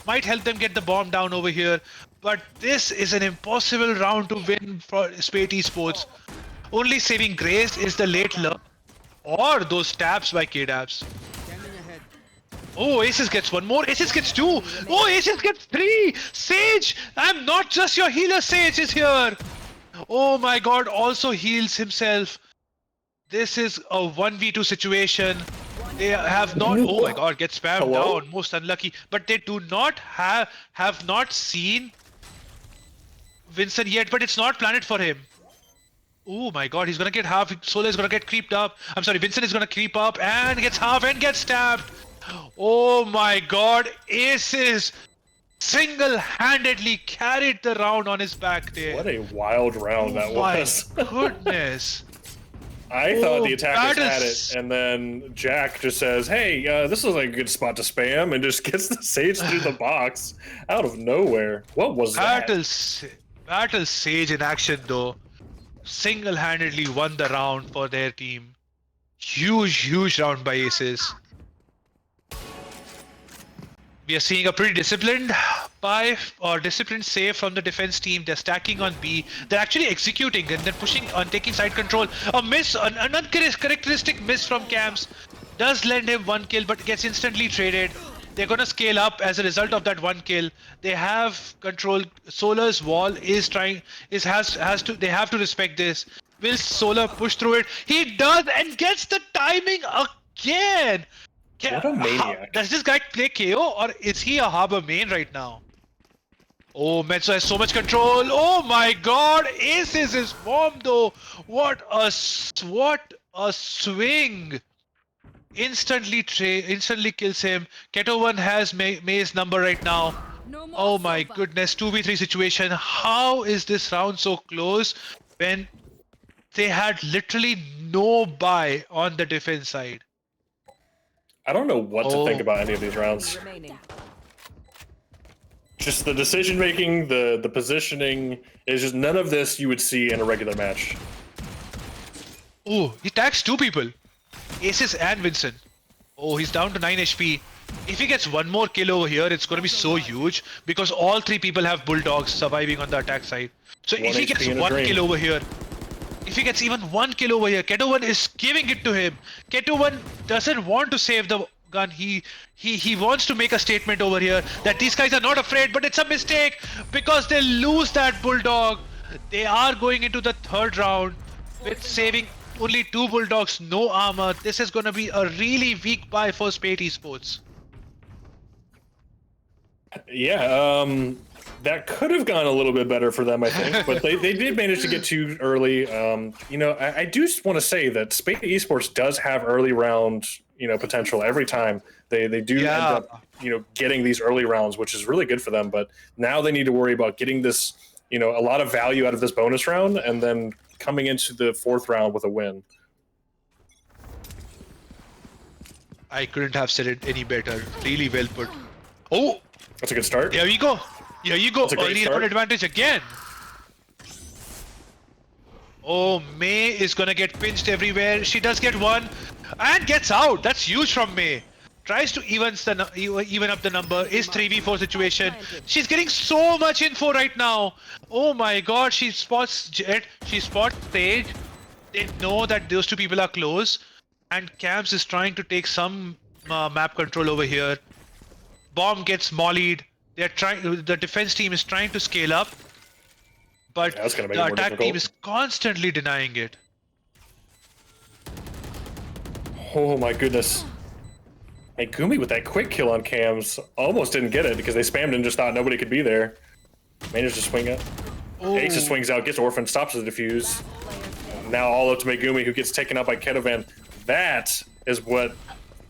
might help them get the bomb down over here. But this is an impossible round to win for Spate Esports. Only saving grace is the late lurk or those taps by KDabs. Oh, Aces gets one more. Aces gets 2. Oh, Aces gets 3. Sage, I'm not just your healer. Sage is here. Oh my god, also heals himself. This is a 1v2 situation. They have not. Oh my god, get spammed down. Most unlucky. But they do not have not seen Vincent yet, but it's not planned for him. Oh my god, he's gonna get half. Solar is gonna get creeped up. I'm sorry, Vincent is gonna creep up and gets half and gets stabbed. Oh my god, Aces single-handedly carried the round on his back there. What a wild round that was. My goodness. I thought the Oh, attackers had it, battles. and then Jack just says, "Hey, this is like a good spot to spam," and just gets the Sage through the box out of nowhere. What was that? Battle Sage in action though. Single-handedly won the round for their team. Huge round by Aces. We are seeing a pretty disciplined disciplined save from the defense team. They're stacking on B. They're actually executing and then pushing on taking side control. A miss, an uncharacteristic miss from Camps does lend him 1 kill, but gets instantly traded. They're gonna scale up as a result of that 1 kill. They have control. Solar's wall is they have to respect this. Will Solar push through it? He does and gets the timing again. What a maniac. Does this guy play KO or is he a Harbor main right now? Oh, Metso has so much control. Oh my god, Aces is form though. What a swing. Instantly kills him. Keto1 has May's number right now. No more Oh my Sova. goodness, 2v3 situation. How is this round so close when they had literally no buy on the defense side? I don't know what to think about any of these rounds. Remaining. Just the decision making, the positioning is just none of this you would see in a regular match. Oh, he tags 2 people. Aces and Vincent. Oh, he's down to 9 HP. If he gets 1 more kill over here, it's going to be so huge because all 3 people have Bulldogs surviving on the attack side. So if he gets 1 kill over here, if he gets even 1 kill over here, Keto1 is giving it to him. Keto1 doesn't want to save the gun. He wants to make a statement over here that these guys are not afraid, but it's a mistake because they lose that Bulldog. They are going into the 3rd round with saving only 2 Bulldogs, no armor. This is going to be a really weak buy for Spate Esports. Yeah, that could have gone a little bit better for them, I think, but they did manage to get 2 early. You know, I do want to say that Spate Esports does have early round, you know, potential every time. They do end up, you know, getting these early rounds, which is really good for them. But now they need to worry about getting this, you know, a lot of value out of this bonus round and then coming into the 4th round with a win. I couldn't have said it any better. Really well put. Oh, that's a good start. Here we go. Here you go. Early round advantage again. Oh, May is gonna get pinched everywhere. She does get 1 and gets out. That's huge from May. Tries to even up the number. Is 3v4 situation. She's getting so much info right now. Oh my god, she spots Jet. She spots Sage. They know that those 2 people are close. And Camps is trying to take some map control over here. Bomb gets mollied. The defense team is trying to scale up. But the attack team is constantly denying it. Oh my goodness. Hey, Gumi with that quick kill on Cams almost didn't get it because they spammed and just thought nobody could be there. Managed to swing it. Ace just swings out, gets Orphan, stops the defuse. Now all up to Megumi, who gets taken out by Ketovan. That is what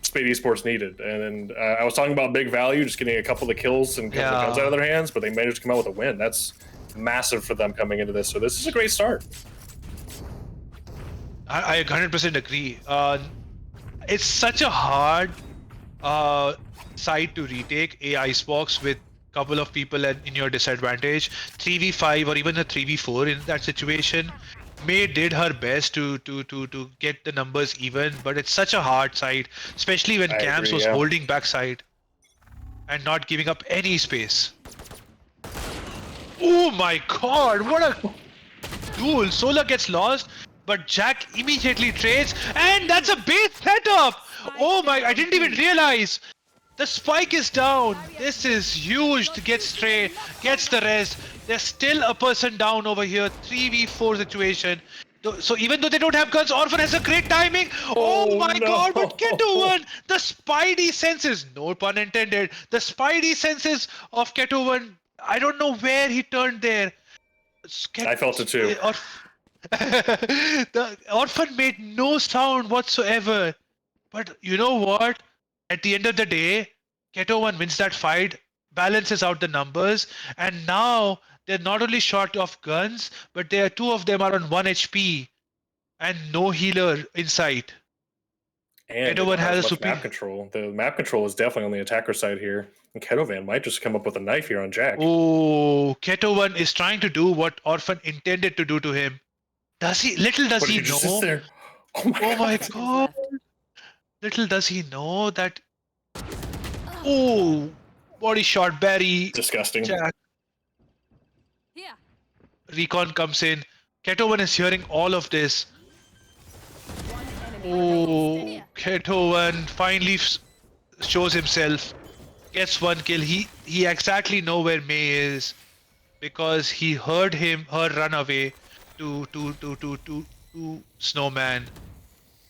Spate Esports needed. And I was talking about big value, just getting a couple of kills and a couple of guns out of their hands, but they managed to come out with a win. That's massive for them coming into this. So this is a great start. I 100% agree. It's such a hard side to retake a Icebox with a couple of people in your disadvantage. 3v5 or even a 3v4 in that situation. May did her best to get the numbers even, but it's such a hard side, especially when Camps was holding backside and not giving up any space. Oh my god, what a duel! Solar gets lost, but Jack immediately trades, and that's a base setup! Oh my, I didn't even realize! The spike is down! This is huge to get Stray, gets the rest. There's still a person down over here, 3v4 situation. So even though they don't have guns, Orphan has a great timing! Oh my god, but Keto1! The spidey senses, no pun intended, the spidey senses of Keto1, I don't know where he turned there. I felt it too. The Orphan made no sound whatsoever. But you know what? At the end of the day, Keto1 wins that fight, balances out the numbers, and now they're not only short of guns, but 2 of them are on 1 HP. and no healer in sight. And Ketovan has a much superior map control. The map control is definitely on the attacker side here. And Ketovan might just come up with a knife here on Jack. Oh, Ketovan is trying to do what Orphan intended to do to him. Does he? Little does But he just sits know. there. Oh my Oh my Seconds god. left. Little does he know that. Oh, body shot, Barry. Disgusting. Jack. Here. Recon comes in. Ketovan is hearing all of this. One enemy Oh, remaining. Ketovan finally shows himself. Gets one kill. He exactly know where May is because he heard her run away to Snowman,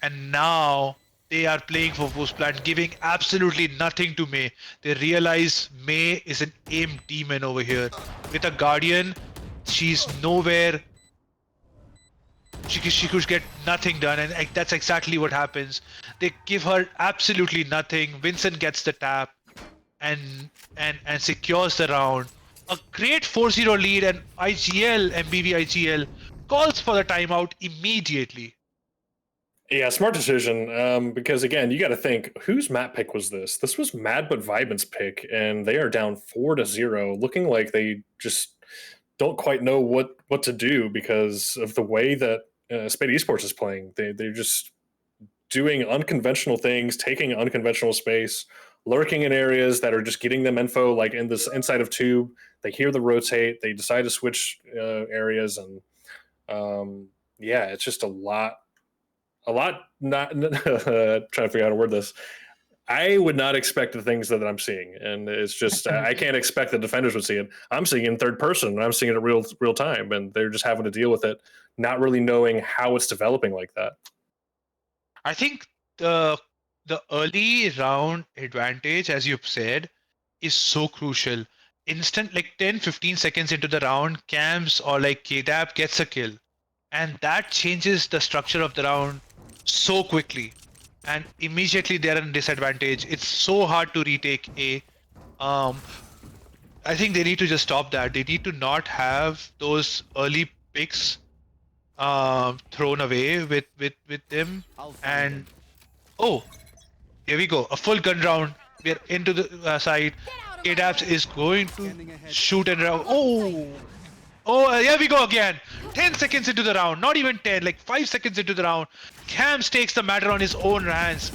and now they are playing for Boost Plant, giving absolutely nothing to May. They realize May is an aim demon over here. With a Guardian, she's nowhere. She could get nothing done, and that's exactly what happens. They give her absolutely nothing. Vincent gets the tap and secures the round. A great 4-0 lead, and MBV IGL calls for the timeout immediately. Yeah, smart decision. Because again, you got to think, whose map pick was this? This was Mad but Vibin's pick, and they are down 4-0, looking like they just don't quite know what to do because of the way that Spate Esports is playing. They're just doing unconventional things, taking unconventional space, lurking in areas that are just getting them info, like in this inside of tube. They hear the rotate, they decide to switch areas, and yeah, it's just a lot. Not trying to figure out how to word this. I would not expect the things that I'm seeing, and it's just I can't expect the defenders would see it. I'm seeing it in third person, and I'm seeing it real time, and they're just having to deal with it, not really knowing how it's developing like that. I think the early round advantage, as you've said, is so crucial. Instant, like 10-15 seconds into the round, Camps or like KDAP gets a kill, and that changes the structure of the round so quickly, and immediately they're in disadvantage. It's so hard to retake A. I think they need to just stop that. They need to not have those early picks thrown away with them. And oh, here we go, a full gun round. We're into the side. KDAPS is going to shoot and round. Here we go again. 10 seconds into the round, not even 10, like 5 seconds into the round, Camps takes the matter on his own hands.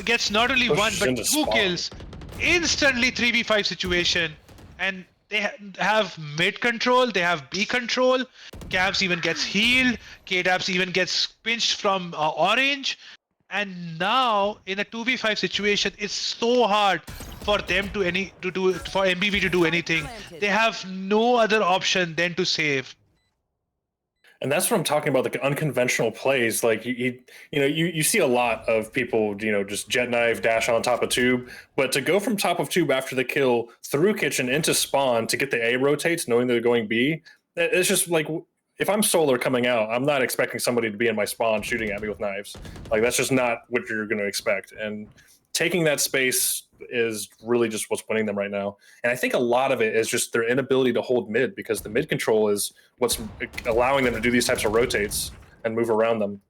Gets not only one but two kills. Instantly 3v5 situation, and they have mid control, they have B control. Camps even gets healed. KDAPS even gets pinched from orange. And now in a 2v5 situation, it's so hard for them for MBV to do anything. They have no other option than to save. And that's what I'm talking about, the unconventional plays. Like you see a lot of people, just jet knife, dash on top of tube, but to go from top of tube after the kill through kitchen into spawn to get the A rotates, knowing they're going B, it's just like, if I'm solar coming out, I'm not expecting somebody to be in my spawn shooting at me with knives. Like, that's just not what you're going to expect. And taking that space is really just what's winning them right now. And I think a lot of it is just their inability to hold mid, because the mid control is what's allowing them to do these types of rotates and move around them.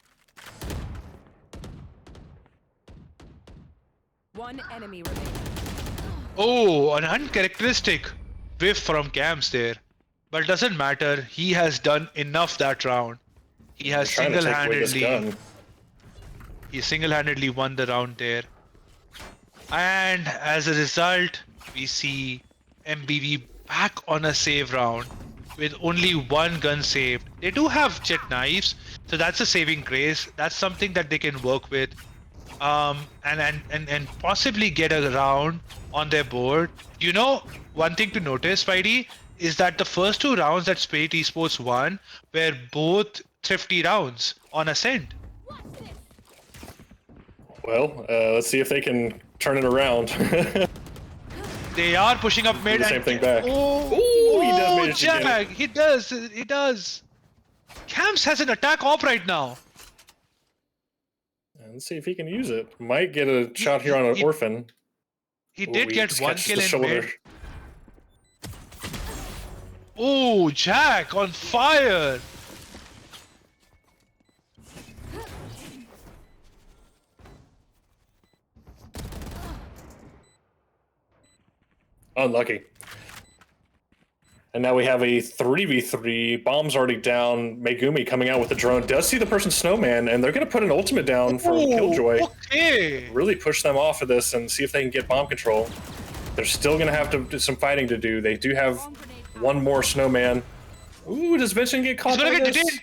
One enemy remaining. Oh, an uncharacteristic whiff from Camps there. But it doesn't matter. He has done enough that round. He has single-handedly won the round there. And as a result, we see MBV back on a save round with only one gun saved. They do have jet knives, so that's a saving grace. That's something that they can work with, and possibly get a round on their board. One thing to notice, Spidey, is that the first two rounds that Spate Esports won were both thrifty rounds on Ascent. Well, let's see if they can turn it around. They are pushing up mid. Same thing back. He does manage to get it. He does. Camps has an attack off right now. Let's see if he can use it. Might get a shot here on an Orphan. He did get one kill in shoulder. mid. Oh, Jack on fire! Unlucky. And now we have a 3v3. Bomb's already down. Megumi coming out with the drone. Does see the person Snowman, and they're going to put an ultimate down for Killjoy. Okay. Really push them off of this and see if they can get bomb control. They're still going to have to do some fighting to do. They do have one more Snowman. Ooh, does Vincent get caught by this?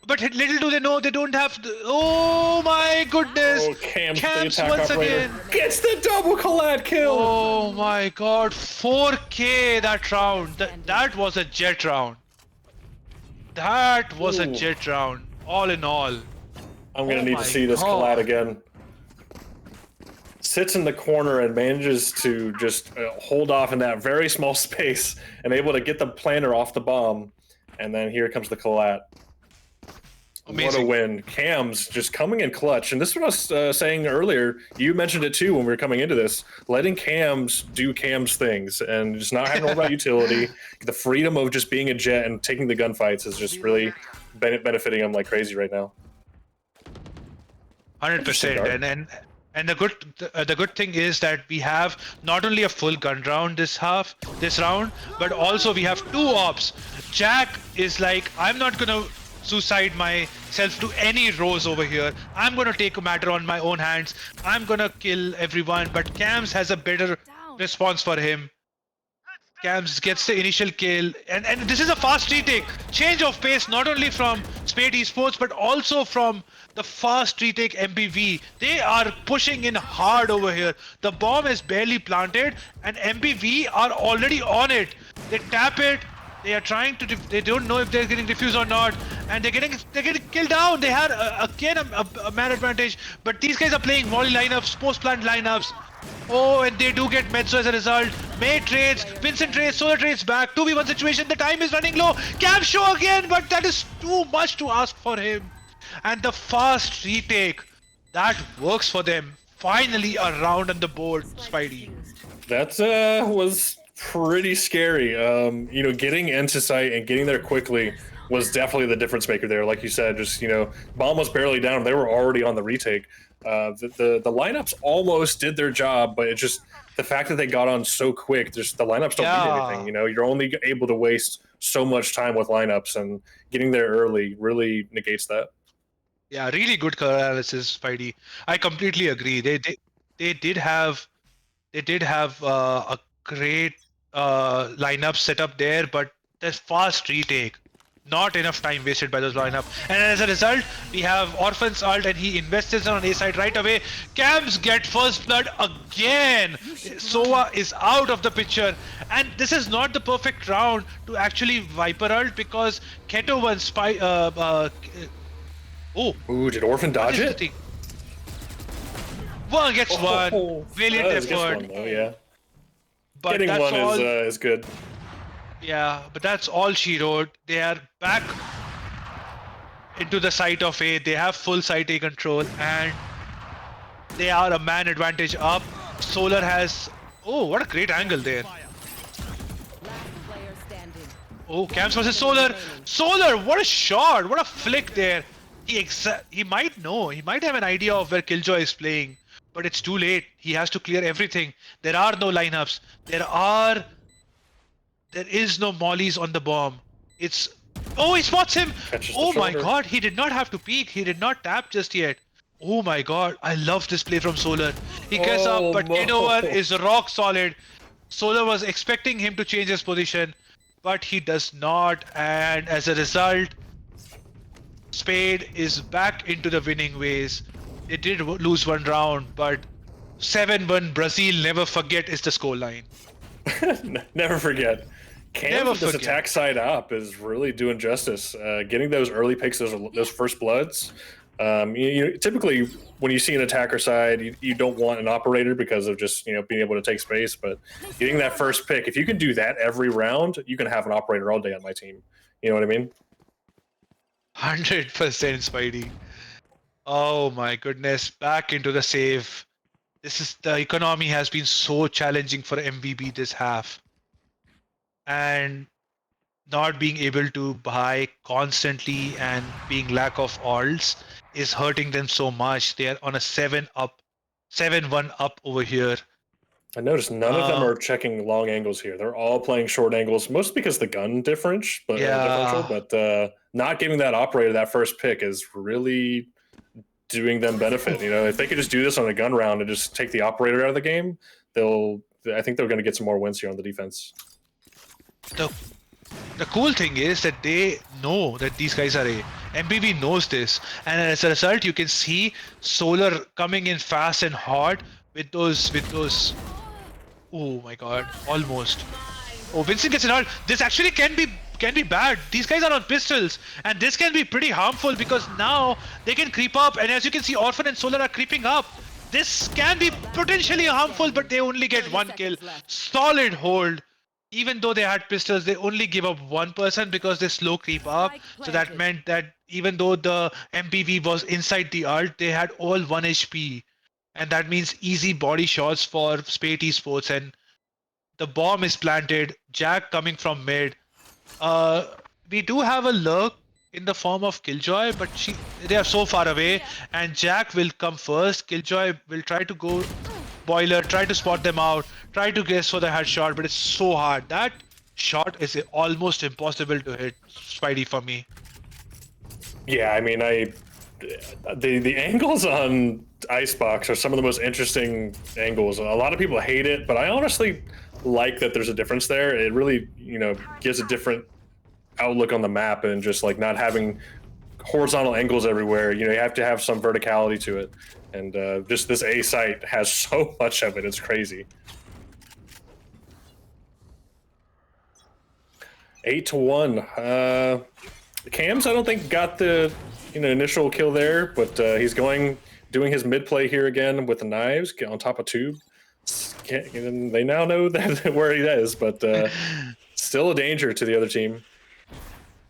But little do they know they don't have to. Oh my goodness! Oh, Cam's Camps the attack once operator. again. Gets the double collide kill! Oh my god, 4K that round. That was a jet round. That was a jet round, all in all. I'm gonna need to see this collide again. Sits in the corner and manages to just hold off in that very small space and able to get the planter off the bomb. And then here comes the collat. Amazing. What a win. Cam's just coming in clutch. And this is what I was saying earlier. You mentioned it too when we were coming into this. Letting Cams do Cam's things and just not having all about utility. The freedom of just being a jet and taking the gunfights is just really benefiting him like crazy right now. 100%. And the good thing is that we have not only a full gun round this round, but also we have 2 ops. Jack is like, I'm not gonna suicide myself to any Rose over here. I'm gonna take a matter on my own hands. I'm gonna kill everyone. But Cams has a better response for him. Cams gets the initial kill, and this is a fast retake. Change of pace not only from Spate Esports but also from the fast retake MPV. They are pushing in hard over here. The bomb is barely planted and MPV are already on it. They tap it. They are trying to. They don't know if they're getting defused or not, and they're getting killed down. They had again a man advantage, but these guys are playing volley lineups, post plant lineups. Oh, and they do get Mezzo as a result. May trades, Vincent trades, Solar trades back. 2v1 situation. The time is running low. Cam show again, but that is too much to ask for him. And the fast retake that works for them. Finally, a round on the board, Spidey. That was pretty scary. You know, getting into sight and getting there quickly was definitely the difference maker there. Like you said, just, you know, bomb was barely down. They were already on the retake. The lineups almost did their job, but it just, the fact that they got on so quick, just the lineups don't mean anything. You know, you're only able to waste so much time with lineups, and getting there early really negates that. Yeah, really good color analysis, Spidey. I completely agree. They did have a great lineup set up there, but the fast retake, not enough time wasted by those lineup. And as a result, we have Orphan's ult, and he invests on A side right away. Cams get first blood again. Sova is out of the picture, and this is not the perfect round to actually Viper ult because Keto won Ooh, did Orphan dodge it? One gets one. Valiant effort. One, though, yeah. But getting that's one all, is good. Yeah, but that's all she wrote. They are back into the site of A. They have full site A control, and they are a man advantage up. Solar has... Oh, what a great angle there. Oh, Camps versus Solar. Solar, what a shot. What a flick there. He might know. He might have an idea of where Killjoy is playing, but it's too late. He has to clear everything. There are no lineups. There is no mollies on the bomb. It's... Oh, he spots him. Oh my god, he did not have to peek. He did not tap just yet. Oh my god, I love this play from Solar. He gets up, but K1 is rock solid. Solar was expecting him to change his position, but he does not, and as a result, Spade is back into the winning ways. They did lose one round, but 7-1 Brazil, never forget, is the scoreline. Never forget. Cam with this attack side up is really doing justice. Getting those early picks, those first bloods. Typically, when you see an attacker side, you don't want an operator because of just, being able to take space. But getting that first pick, if you can do that every round, you can have an operator all day on my team. You know what I mean? 100% Spidey. Oh my goodness, back into the save. The economy has been so challenging for MVB this half. And not being able to buy constantly and being lack of alts is hurting them so much. They are on a 7-1 up over here. I noticed none of them are checking long angles here. They're all playing short angles, mostly because the gun differential. But not giving that operator that first pick is really doing them benefit. You know, if they could just do this on a gun round and just take the operator out of the game, I think they're going to get some more wins here on the defense. The cool thing is that they know that these guys are A. MBV knows this, and as a result, you can see Solar coming in fast and hard with those. Oh my God! Almost. Oh, Vincent gets an ult. This actually can be bad. These guys are on pistols, and this can be pretty harmful because now they can creep up, and as you can see, Orphan and Solar are creeping up. This can be potentially harmful, but they only get 1 kill. Solid hold. Even though they had pistols, they only give up 1 person because they slow creep up. So that meant that even though the MPV was inside the ult, they had all 1 HP. And that means easy body shots for Spate Esports. And the bomb is planted. Jack coming from mid. We do have a lurk in the form of Killjoy, but they are so far away. And Jack will come first. Killjoy will try to go boiler, try to spot them out, try to guess for the headshot, but it's so hard. That shot is almost impossible to hit, Spidey, for me. Yeah, I mean, the angles on Icebox are some of the most interesting angles. A lot of people hate it, but I honestly like that there's a difference there. It really, you know, gives a different outlook on the map and just like not having horizontal angles everywhere. You know, you have to have some verticality to it. And just this A site has so much of it, it's crazy. 8-1. Cams, I don't think got the initial kill there, but he's doing his mid play here again with the knives, get on top of Tube. They now know that where he is, but still a danger to the other team.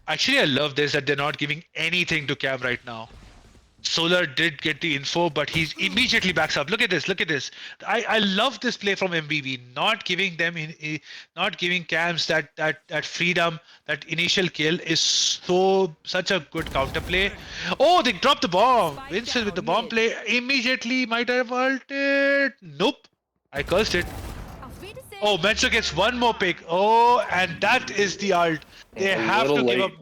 Actually, I love this that they're not giving anything to Cam right now. Solar did get the info, but he immediately backs up. Look at this. Look at this. I love this play from MBV. Not giving Cams that freedom, that initial kill is such a good counterplay. Oh, they dropped the bomb. Vincent with the bomb play immediately might have ulted. Nope. I cursed it. Oh, Metro gets 1 more pick. Oh, and that is the ult. They have to give up.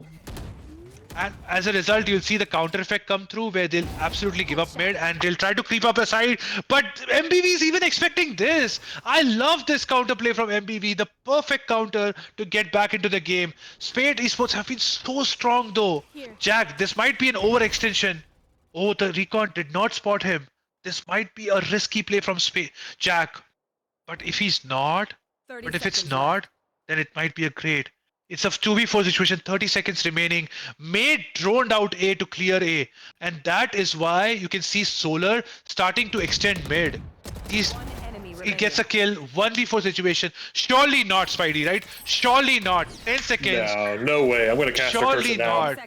And as a result, you'll see the counter effect come through where they'll absolutely give up mid and they'll try to creep up aside. But MBV is even expecting this. I love this counter play from MBV. The perfect counter to get back into the game. Spate Esports have been so strong though. Jack, this might be an overextension. Oh, the recon did not spot him. This might be a risky play from Spate. Jack. But if he's not, if it's not, then it might be a great. It's a 2v4 situation, 30 seconds remaining. Made droned out A to clear A. And that is why you can see Solar starting to extend mid. He gets a kill, 1v4 situation. Surely not, Spidey, right? Surely not. 10 seconds. No way. I'm going to cast the person down.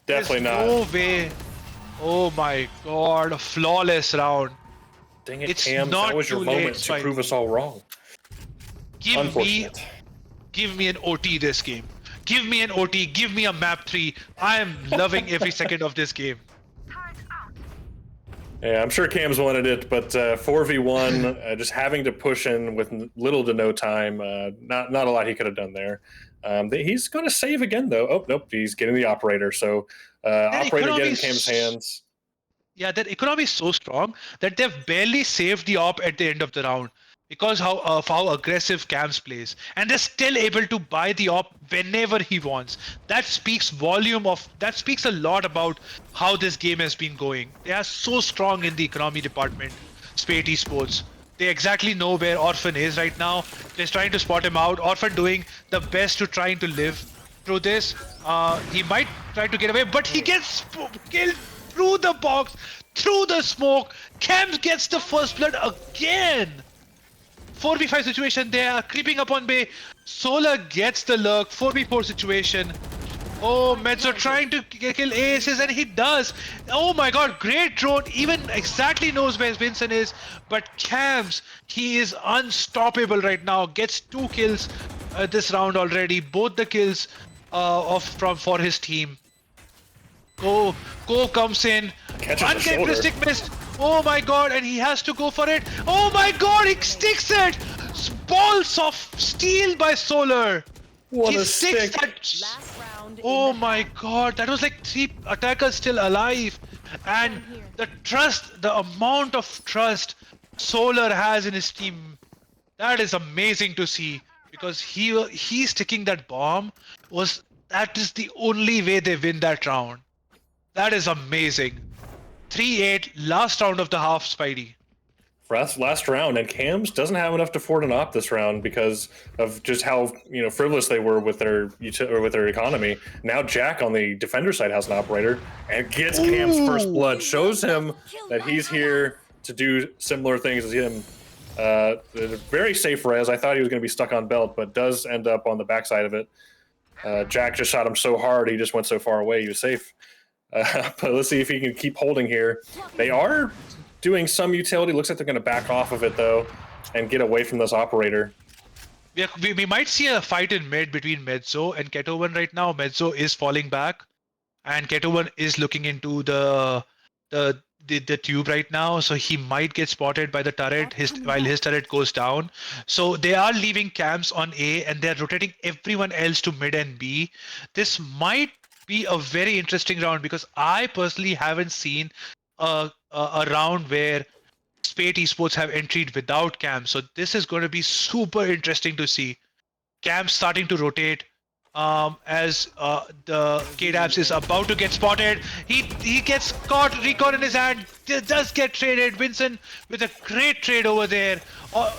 Definitely not. No way. Oh my God. A flawless round. Dang it, Cam. That was your moment to prove us all wrong. Give me an OT this game. Give me an OT. Give me a map 3. I am loving every second of this game. Yeah, I'm sure Cam's wanted it, but 4v1, just having to push in with little to no time. Not a lot he could have done there. He's going to save again, though. Oh, nope, he's getting the operator. So operator getting Cam's hands. Yeah, that economy is so strong that they've barely saved the op at the end of the round. Because of how aggressive Cams plays, and they're still able to buy the op whenever he wants. That speaks a lot about how this game has been going. They are so strong in the economy department, Spate Esports. They exactly know where Orphan is right now. They're trying to spot him out. Orphan doing the best to trying to live through this. He might try to get away, but he gets killed through the box, through the smoke. Cams gets the first blood again. 4v5 situation, they are creeping up on Bay. Solar gets the lurk, 4v4 situation. Oh, Mezzo trying to kill Aces, and he does. Oh my God, great drone, even exactly knows where Vincent is. But Cams, he is unstoppable right now. Gets 2 kills this round already. Both the kills for his team. Go comes in. Uncharacteristic missed. Oh my god, and he has to go for it. Oh my god, he sticks it! Balls of steel by Solar. What He a sticks stick. that. Last round. Oh my god, that was like 3 attackers still alive. And the trust, the amount of trust Solar has in his team, that is amazing to see. Because he sticking that bomb that is the only way they win that round. That is amazing. 3-8, last round of the half, Spidey. Last round, and Cams doesn't have enough to afford an op this round because of just how frivolous they were with their economy. Now Jack on the defender side has an operator and gets Cam's first blood, shows him that he's here to do similar things as him. Very safe res. I thought he was going to be stuck on belt, but does end up on the backside of it. Jack just shot him so hard he just went so far away. He was safe. But let's see if he can keep holding here. They are doing some utility. Looks like they're going to back off of it, though, and get away from this operator. Yeah, we might see a fight in mid between Mezzo and Keto1 right now. Mezzo is falling back, and Keto1 is looking into the tube right now, so he might get spotted by the turret while his turret goes down. So they are leaving camps on A, and they're rotating everyone else to mid and B. This might be a very interesting round because I personally haven't seen a round where Spate Esports have entered without camps. So this is going to be super interesting to see. Camps starting to rotate as the KDAPS is about to get spotted. He gets caught, recon in his hand, does get traded. Vincent with a great trade over there.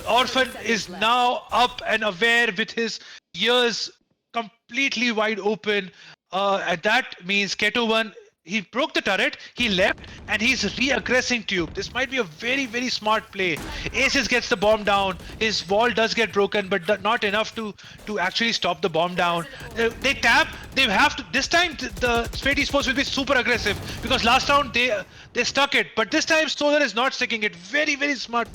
Orphan is now up and aware with his ears completely wide open. And that means Keto1, he broke the turret, he left, and he's re-aggressing tube. This might be a very, very smart play. Aces gets the bomb down. His wall does get broken, but not enough to actually stop the bomb down. They tap. They have to. This time, the Spate Esports will be super aggressive because last round they stuck it, but this time Solar is not sticking it. Very, very smart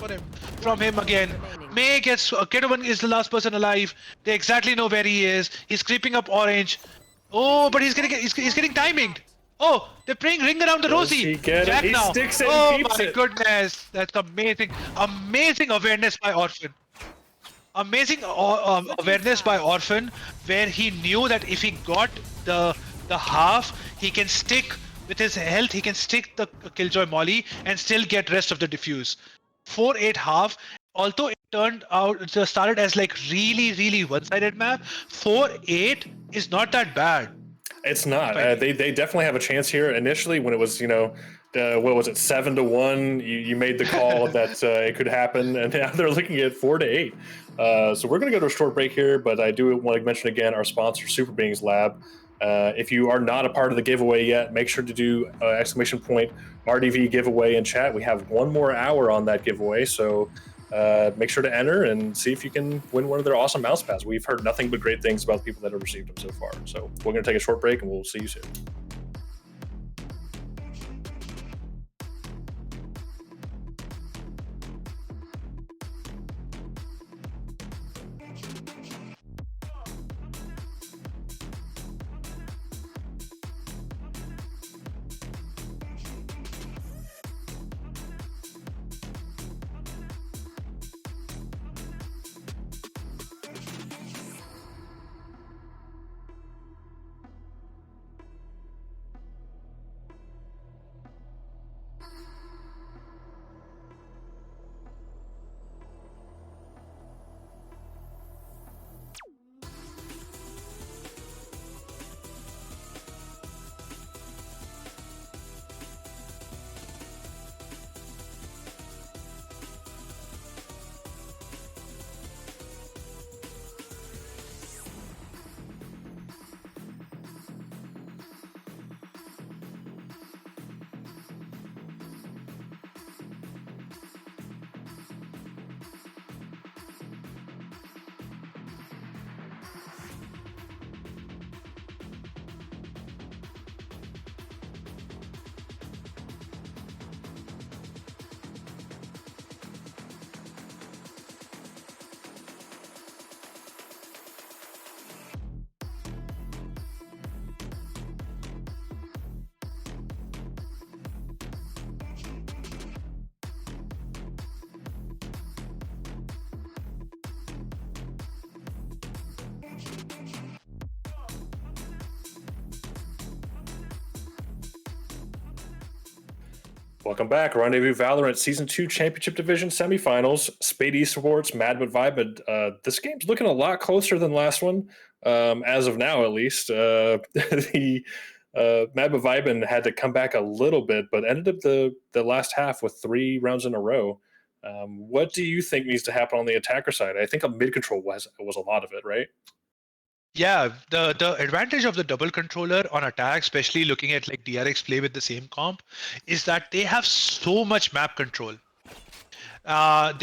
from him again. May gets Keto1 is the last person alive. They exactly know where he is. He's creeping up orange. Oh, but he's getting timinged. Oh, they're playing Ring Around the Rosie. He get Jack it? He now. sticks it Oh and keeps my it. goodness, that's amazing. Amazing awareness by Orphan. Amazing awareness by Orphan, where he knew that if he got the half, he can stick with his health. He can stick the Killjoy Molly and still get rest of the diffuse. 4-8 half. Although it turned out, it started as like really, really one-sided map. 4-8 is not that bad. It's not. They definitely have a chance here. Initially, when it was, what was it, 7-1, you made the call that it could happen, and now they're looking at 4-8. So we're going to go to a short break here, but I do want to mention again our sponsor, Super Beings Lab. If you are not a part of the giveaway yet, make sure to do !RDV giveaway in chat. We have one more hour on that giveaway, so make sure to enter and see if you can win one of their awesome mouse pads. We've heard nothing but great things about the people that have received them so far. So we're going to take a short break and we'll see you soon. Welcome back. Rendezvous Valorant Season 2 Championship Division Semifinals. Spate Esports, Mad but Vibin. This game's looking a lot closer than last one, as of now at least. The Mad but Vibin had to come back a little bit, but ended up the last half with 3 rounds in a row. What do you think needs to happen on the attacker side? I think a mid control was a lot of it, right? Yeah, the advantage of the double controller on attack, especially looking at like DRX play with the same comp, is that they have so much map control. And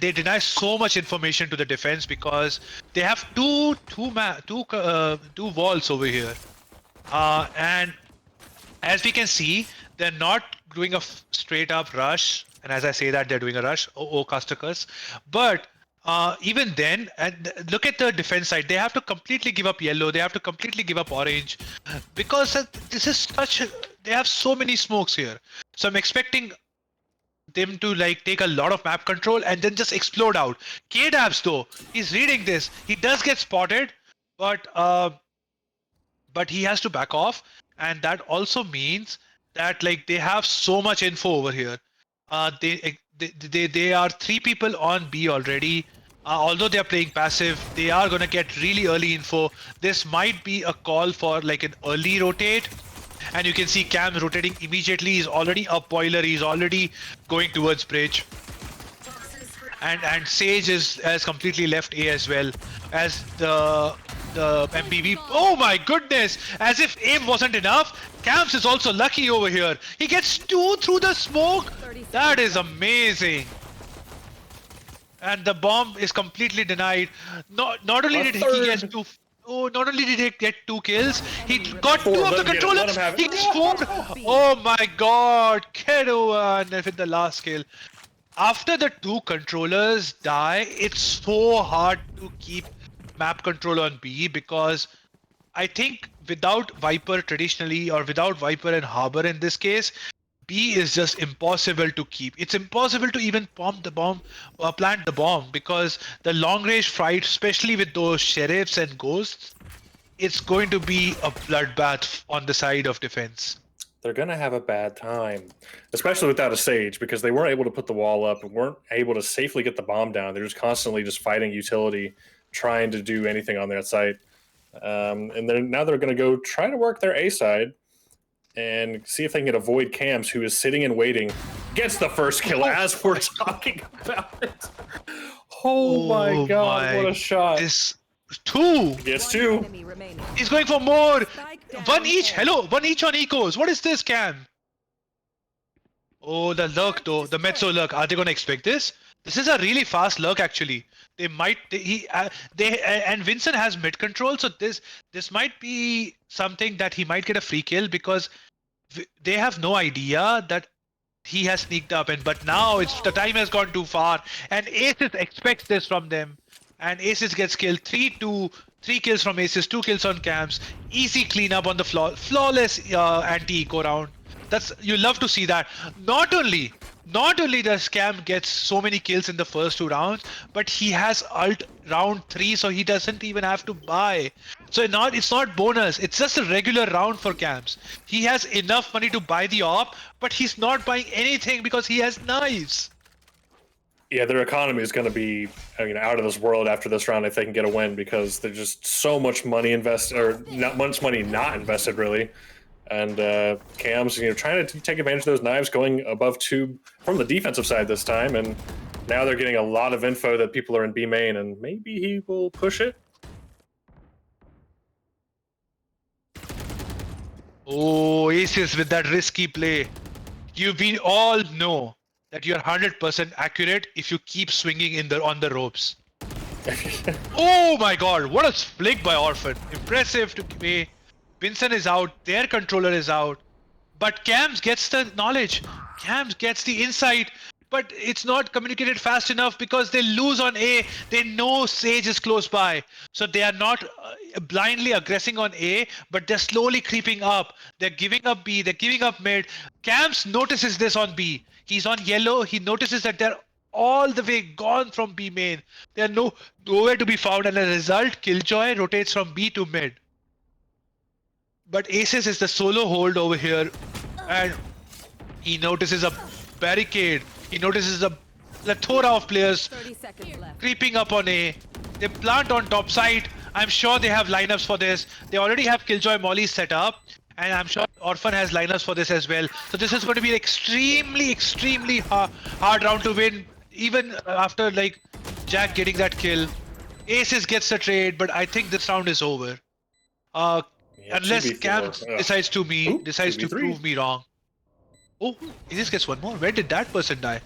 they deny so much information to the defense because they have two walls over here. And as we can see, they're not doing a straight up rush. And as I say that, they're doing a rush. Oh, Castakus. But even then, and look at the defense side, they have to completely give up yellow. They have to completely give up orange because this is they have so many smokes here. So I'm expecting them to like take a lot of map control and then just explode out. K-Dabs though, he's reading this. He does get spotted, but he has to back off, and that also means that like they have so much info over here. They are 3 people on B already. Although they are playing passive, they are gonna get really early info. This might be a call for like an early rotate. And you can see Cam rotating immediately. He's already up boiler. He's already going towards bridge. And Sage has completely left A as well as the MPV. Oh my goodness! As if aim wasn't enough, Camps is also lucky over here. He gets 2 through the smoke. That is amazing. And the bomb is completely denied. Not only did he get 2. Oh, not only did he get 2 kills, he got 2 of the controllers. He gets 4. Oh my god, Kedo with the last kill. After the 2 controllers die, it's so hard to keep map control on B because I think without Viper traditionally, or without Viper and Harbor in this case, B is just impossible to keep. It's impossible to even plant the bomb because the long range fight, especially with those sheriffs and ghosts, it's going to be a bloodbath on the side of defense. They're going to have a bad time, especially without a Sage, because they weren't able to put the wall up and weren't able to safely get the bomb down. They're just constantly just fighting utility, trying to do anything on that site. And now they're going to go try to work their A side and see if they can get avoid Cams, who is sitting and waiting. Gets the first kill as we're talking about it. Oh my god, what a shot. This 2. Gets 2. He's going for more. 1 each. Hello, 1 each on ecos. What is this, Cam? Oh, the lurk though. The Mezzo lurk. Are they going to expect this? This is a really fast lurk actually. They might and Vincent has mid control, so this might be something that he might get a free kill because they have no idea that he has sneaked up in. But now the time has gone too far, and Aces expects this from them, and Aces gets killed. 3 kills from Aces, 2 kills on Camps. Easy cleanup on the flawless anti-eco round. You love to see that. Not only does Cam get so many kills in the first 2 rounds, but he has ult round 3, so he doesn't even have to buy. So it's not bonus, it's just a regular round for Cams. He has enough money to buy the op, but he's not buying anything because he has knives. Yeah, their economy is going to be out of this world after this round if they can get a win, because there's just so much money invested, or not much money not invested really. And Cam's trying to take advantage of those knives, going above 2 from the defensive side this time, and now they're getting a lot of info that people are in B main, and maybe he will push it. Oh, Aces with that risky play. We all know that you're 100% accurate if you keep swinging on the ropes. Oh my god, what a flick by Orphan. Impressive to me. Vincent is out, their controller is out, but Cams gets the knowledge, Cams gets the insight, but it's not communicated fast enough because they lose on A. They know Sage is close by, so they are not blindly aggressing on A, but they're slowly creeping up. They're giving up B, they're giving up mid. Cams notices this on B. He's on yellow, he notices that they're all the way gone from B main. They're nowhere to be found, and as a result, Killjoy rotates from B to mid. But Aces is the solo hold over here, and He notices a barricade. He notices a plethora of players 30 seconds left. creeping up on A. They plant on top side. I'm sure they have lineups for this. They already have Killjoy Molly set up. And I'm sure Orphan has lineups for this as well. So this is going to be an extremely hard round to win. Even after like Jack getting that kill. Aces gets the trade, but I think this round is over. Unless 2v4. Cam decides to Ooh, decides to 2v3. prove me wrong. Oh, Aces gets one more. Where did that person die?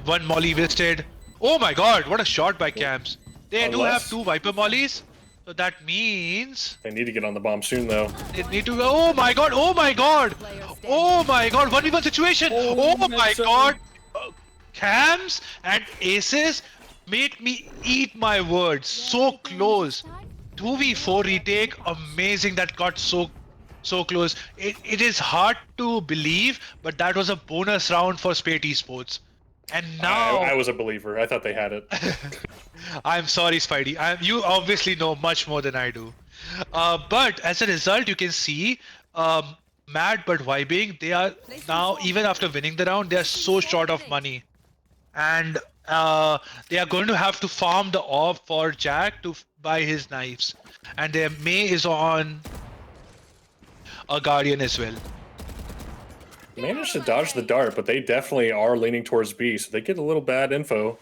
One molly wasted. Oh my god, what a shot by Cams. They do have 2 Viper mollies. So that means They need to get on the bomb soon, though. they need to. Oh my god! Oh my god! Oh my god! 1v1 situation! Oh my god! Cams and Aces made me eat my words. So close. 2v4 retake. Amazing that got so close. It is hard to believe, but that was a bonus round for Spate Esports. And now I was a believer. I thought they had it. I'm sorry, Spidey. You obviously know much more than I do. But as a result, you can see Mad but Vibing, they are now, even after winning the round, they are so short of money. And they are going to have to farm the orb for Jack to buy his knives. And their May is on a Guardian as well. Managed to dodge the dart, but they definitely are leaning towards B, so they get a little bad info.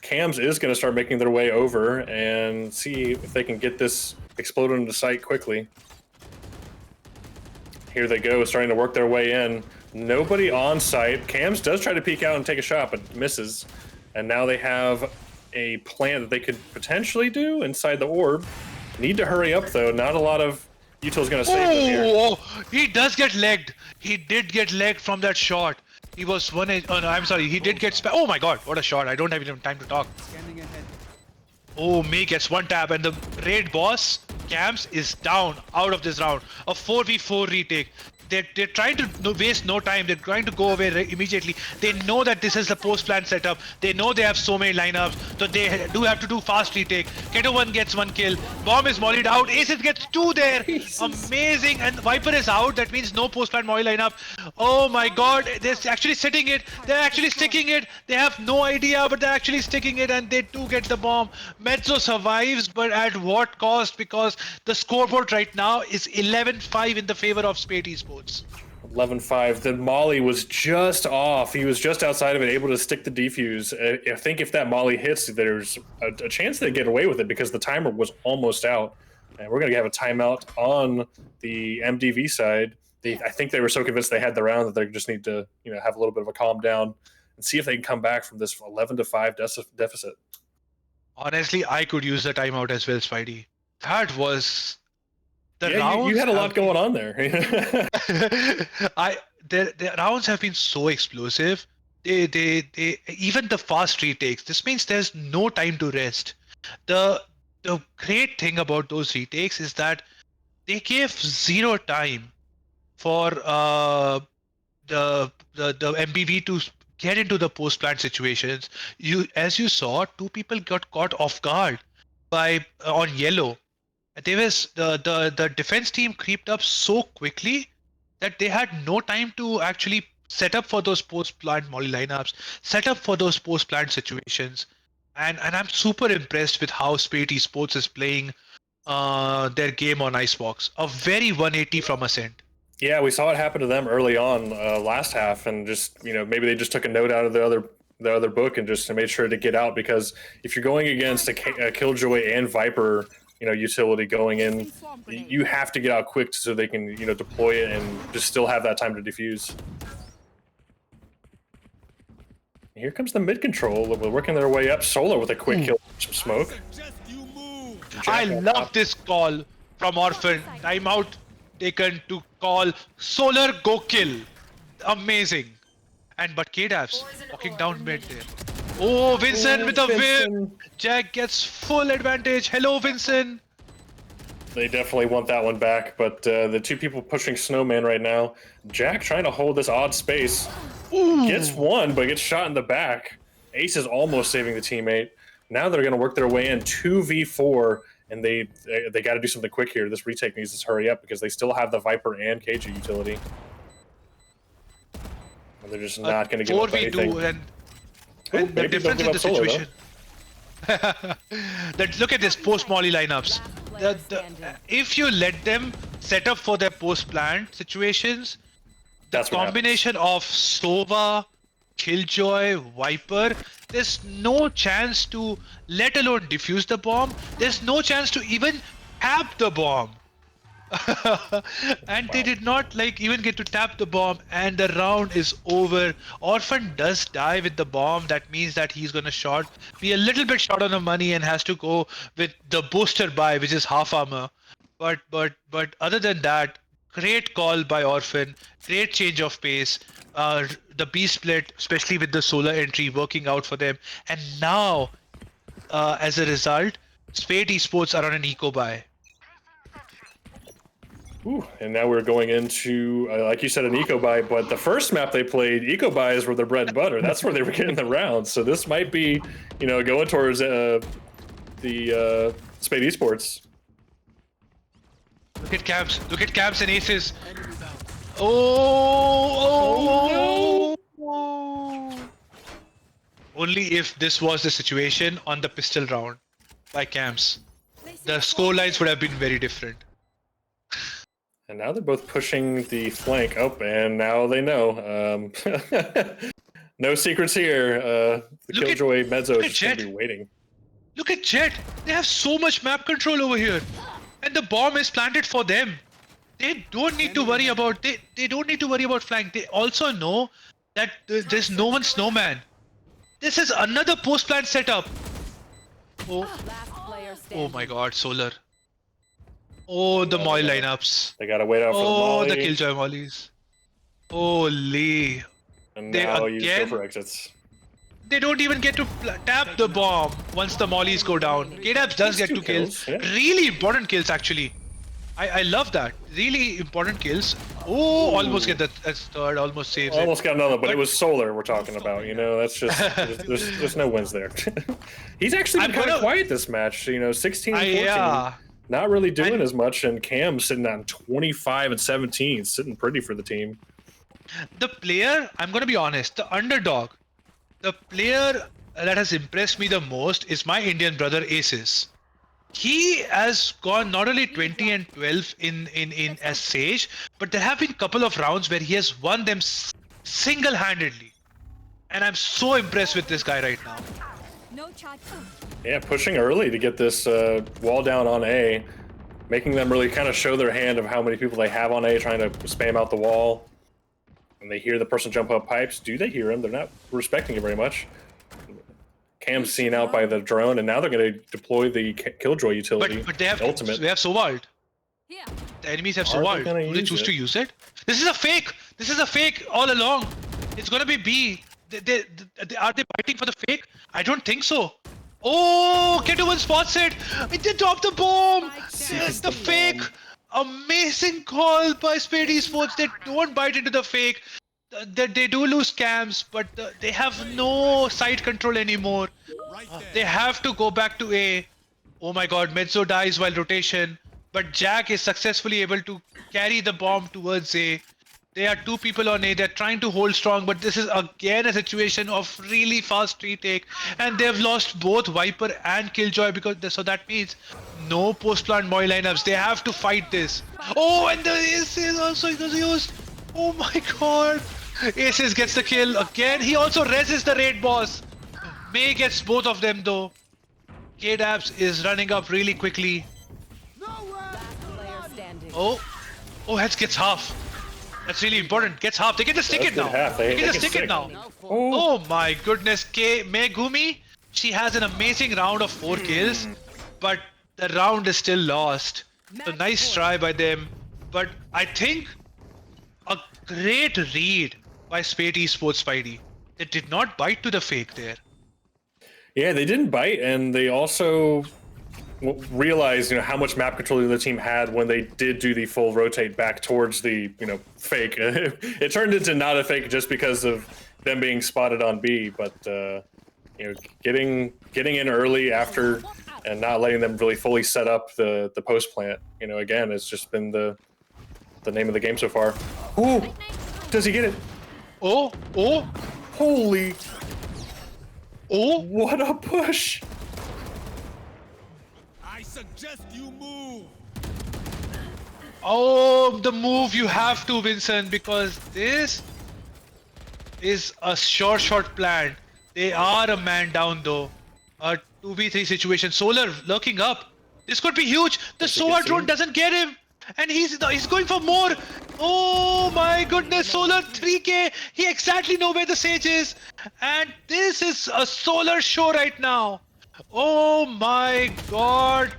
Cams is going to start making their way over and see if they can get this exploded into sight quickly. Here they go, starting to work their way in. Nobody on site. Cams does try to peek out and take a shot, but misses. And now they have a plan that they could potentially do inside the orb. Need to hurry up, though. Not a lot of util's going to save them here. Oh, he does get legged. He did get legged from that shot. He was one. Oh no, I'm sorry. He did get. Oh my god, what a shot! I don't have even time to talk. Oh, May gets one tap, and the raid boss Cams is down out of this round. A 4v4 retake. They're trying to waste no time. They're trying to go away immediately. They know that this is the post-plan setup. They know they have so many lineups, so they do have to do fast retake. Keto 1 gets 1 kill. Bomb is mollied out. Aces gets 2 there. Jesus. Amazing. And Viper is out. That means no post-plan molly lineup. Oh my god. They're actually sitting it. They're actually sticking it. They have no idea, but they're actually sticking it, and they do get the bomb. Mezzo survives, but at what cost? Because the scoreboard right now is 11-5 in the favor of Spate Esports. 11-5. The molly was just off. He was just outside of it, able to stick the defuse. I think if that molly hits, there's a chance they get away with it because the timer was almost out. And we're going to have a timeout on the MDV side. I think they were so convinced they had the round that they just need to, have a little bit of a calm down and see if they can come back from this 11-5 deficit. Honestly, I could use the timeout as well, Spidey. That was... You had a lot going on there. The rounds have been so explosive. They even the fast retakes. This means there's no time to rest. The great thing about those retakes is that they gave zero time for the MBV to get into the post plant situations. As you saw, 2 people got caught off guard on yellow. There was the defense team creeped up so quickly that they had no time to actually set up for those post-plant molly lineups, set up for those post-plant situations. And I'm super impressed with how Spate Esports is playing their game on Icebox. A very 180 from Ascent. Yeah, we saw it happen to them early on last half, and just maybe they just took a note out of the other book and just made sure to get out, because if you're going against a Killjoy and Viper utility going in, you have to get out quick so they can deploy it and just still have that time to defuse. Here comes the mid control. We're working their way up. Solar with a quick kill, some smoke. I love this call from Orphan. Timeout taken to call Solar go kill. Amazing. But KDAVs walking down mid there. Oh, Vincent with a win. Jack gets full advantage. Hello, Vincent. They definitely want that one back, but the 2 people pushing Snowman right now. Jack trying to hold this odd space. Ooh. Gets one, but gets shot in the back. Ace is almost saving the teammate. Now they're going to work their way in 2v4, and they got to do something quick here. This retake needs to hurry up because they still have the Viper and KG utility. And they're just not going to give up 4v2 anything. and the maybe they'll difference give in up the solo, situation. That look at this post molly lineups. If you let them set up for their post plant situations, the That's what combination of Sova, Killjoy, Viper, there's no chance to, let alone defuse the bomb. There's no chance to even tap the bomb. And they did not like even get to tap the bomb, and the round is over. Orphan does die with the bomb. That means that he's gonna be a little bit short on the money and has to go with the booster buy, which is half armor. But other than that, great call by Orphan. Great change of pace. The B split, especially with the solar entry, working out for them. And now, as a result, Spate Esports are on an eco buy. Ooh, and now we're going into, like you said, an eco buy. But the first map they played, eco buys were their bread and butter. That's where they were getting the rounds. So this might be, you know, going towards the Spate Esports. Look at camps. Look at camps and aces. Oh, Only if this was the situation on the pistol round by camps, the score lines would have been very different. And now they're both pushing the flank up, and now they know. No secrets here. The Killjoy Mezzo is just going to be waiting. Look at Jet. They have so much map control over here. And the bomb is planted for them. They don't need to worry about they don't need to worry about flank. They also know that there's no one snowman. This is another post plant setup. Oh my god, solar. Oh, the Moy lineups. They gotta wait out for the molly. Oh, the Killjoy mollies. Holy. And now you just go for exits. They don't even get to tap the bomb once the mollies go down. KDAPS does get 2 kills. Yeah. Really important kills, actually. I love that. Really important kills. Oh, almost get that third, almost saves almost got another, but it was solar we're talking about. You know, that's just there's no wins there. He's actually been kind of quiet this match. You know, 16 and 14. Yeah. Not really doing as much, and Cam sitting on 25 and 17, sitting pretty for the team. The player, I'm gonna be honest, the underdog, the player that has impressed me the most is my Indian brother Aces. He has gone not only 20 and 12 in as Sage, but there have been a couple of rounds where he has won them single-handedly. And I'm so impressed with this guy right now. No charge. Yeah, pushing early to get this wall down on A, making them really kind of show their hand of how many people they have on A, trying to spam out the wall. And they hear the person jump up pipes. Do they hear him? They're not respecting it very much. Cam's seen out by the drone, and now they're going to deploy the Killjoy utility. But they have ultimate. They have Sovald. Yeah. The enemies have Sovald. Do they choose to use it? This is a fake. This is a fake all along. It's going to be B. Are they fighting for the fake? I don't think so. Oh, Ketuvan spots it. They dropped the bomb. Yes, the fake. Amazing call by Spate Esports. They don't bite into the fake. They do lose cams, but they have no side control anymore. They have to go back to A. Oh my god, Mezzo dies while rotation, but Jack is successfully able to carry the bomb towards A. There are 2 people on A. They're trying to hold strong, but this is again a situation of really fast retake, and they've lost both Viper and Killjoy so that means no post-plant Moy lineups. They have to fight this. Oh, and the Aces also used. Oh my god. Aces gets the kill again. He also resists the raid boss. May gets both of them though. KDAPS is running up really quickly. Oh, Heads gets half. That's really important. Gets half. They get the stick now. They get the stick now. Oh my goodness. Megumi, she has an amazing round of 4 kills, but the round is still lost. So nice try by them. But I think a great read by Spate Esports Spidey. They did not bite to the fake there. Yeah, they didn't bite, and they also realized, you know, how much map control the other team had when they did do the full rotate back towards the, you know, fake. It turned into not a fake just because of them being spotted on B, but you know, getting in early after and not letting them really fully set up the post plant. You know, again, it's just been the name of the game so far. Ooh, does he get it? Oh. Holy, Oh. what a push! I suggest you move. Oh, the move you have to, Vincent, because this is a short plan. They are a man down though. A 2v3 situation. Solar lurking up. This could be huge. The Does he get SOA drone seen? doesn't get him. And he's going for more. Oh my goodness, Solar 3k. He exactly know where the Sage is. And this is a Solar show right now. Oh my god.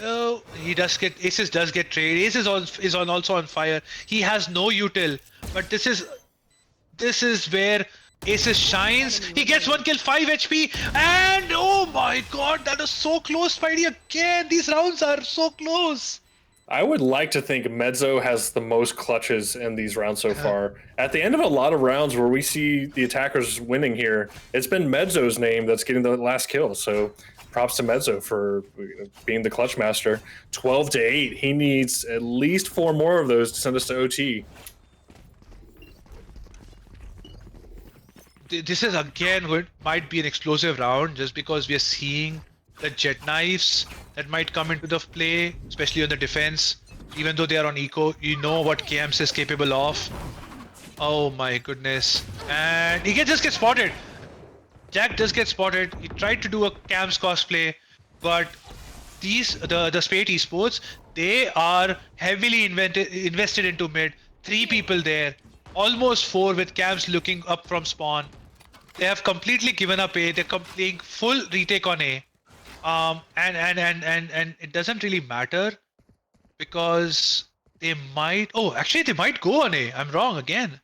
Oh, he does get Aces does get trade. Aces is also on fire. He has no util, but this is where Aces shines. He gets 1 kill, 5 HP, and oh my god, that is so close, Spidey again. These rounds are so close. I would like to think Mezzo has the most clutches in these rounds so far. At the end of a lot of rounds where we see the attackers winning here, it's been Mezzo's name that's getting the last kill. So props to Mezzo for being the clutch master. 12-8. He needs at least 4 more of those to send us to OT. This is again what might be an explosive round just because we are seeing the jet knives that might come into the play, especially on the defense. Even though they are on eco, you know what KMS is capable of. Oh my goodness. And he just gets spotted. Jack does get spotted. He tried to do a Cam's cosplay, but the Spate Esports, they are heavily invested into mid. 3 people there, almost 4 with Cams looking up from spawn. They have completely given up A. They're playing full retake on A. And it doesn't really matter because they might. Oh, actually, they might go on A. I'm wrong again.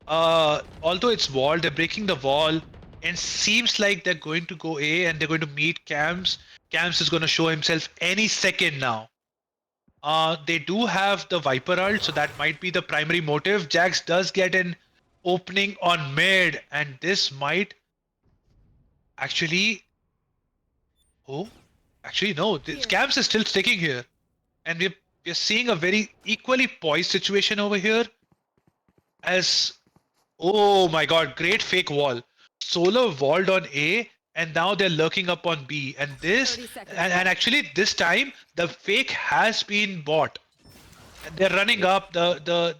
Although it's wall, they're breaking the wall, and seems like they're going to go A and they're going to meet Cams. Cams is going to show himself any second now. They do have the Viper ult, so that might be the primary motive. Jax does get an opening on mid, and this might actually. Oh, actually no. Cams is still sticking here, and we're seeing a very equally poised situation over here. As oh my god, great fake wall. Solar walled on A, and now they're lurking up on B. And this, and actually this time the fake has been bought. And they're running up. The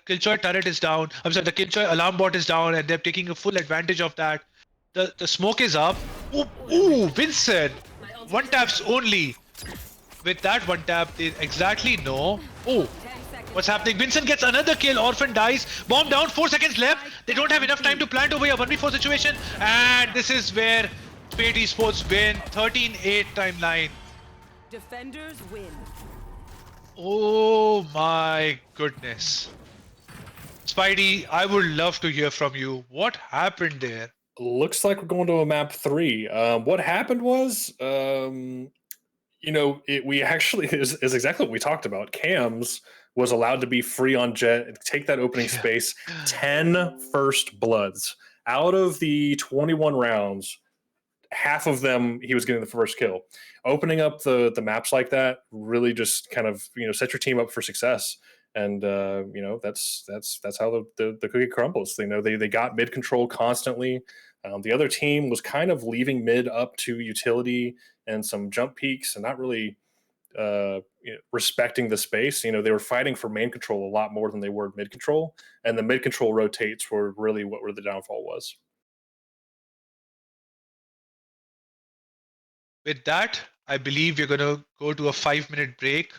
Killjoy turret is down. I'm sorry, the Killjoy alarm bot is down, and they're taking a full advantage of that. The smoke is up. Ooh, Vincent. 1 taps only. With that 1 tap, they exactly know. Oh. What's happening? Vincent gets another kill. Orphan dies. Bomb down. 4 seconds left. They don't have enough time to plant over here. 1v4 situation. And this is where Spate Esports win. 13-8 timeline. Defenders win. Oh my goodness. Spidey, I would love to hear from you. What happened there? Looks like we're going to a map 3. What happened was, we actually is exactly what we talked about. Cams was allowed to be free on Jet and take that opening space. 10 first bloods out of the 21 rounds. Half of them he was getting the first kill. Opening up the maps like that really just kind of set your team up for success. And that's how the cookie crumbles. They got mid control constantly. The other team was kind of leaving mid up to utility and some jump peaks and not really respecting the space. They were fighting for main control a lot more than they were mid control, and the mid control rotates were really where the downfall was. With that, I believe we're gonna go to a 5-minute break.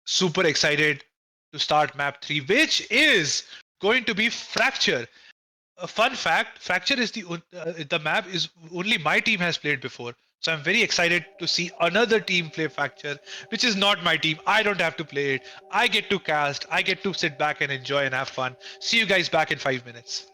Super excited to start map 3, which is going to be Fracture. A fun fact: Fracture is the map is only my team has played before. So I'm very excited to see another team play Fracture, which is not my team. I don't have to play it. I get to cast. I get to sit back and enjoy and have fun. See you guys back in 5 minutes.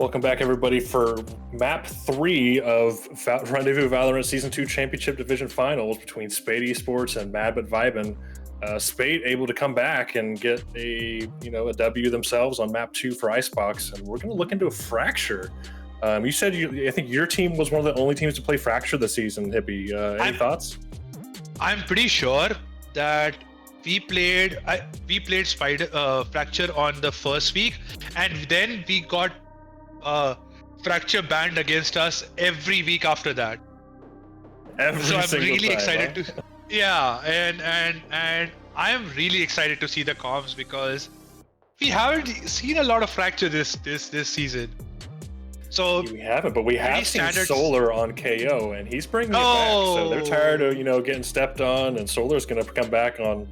Welcome back, everybody, for map 3 of Rendezvous Valorant Season 2 Championship Division Finals between Spate Esports and Mad but Vibin. Spate able to come back and get a W themselves on map 2 for Icebox, and we're going to look into a Fracture. You said I think your team was one of the only teams to play Fracture this season, Hippie. Any thoughts? I'm pretty sure that we played Fracture on the first week, and then we got Fracture banned against us every week after that. So I'm really excited to, yeah, and I am really excited to see the comms because we haven't seen a lot of Fracture this season. So we haven't, but we have seen Solar on KO, and he's bringing it back. So they're tired of getting stepped on, and Solar's going to come back on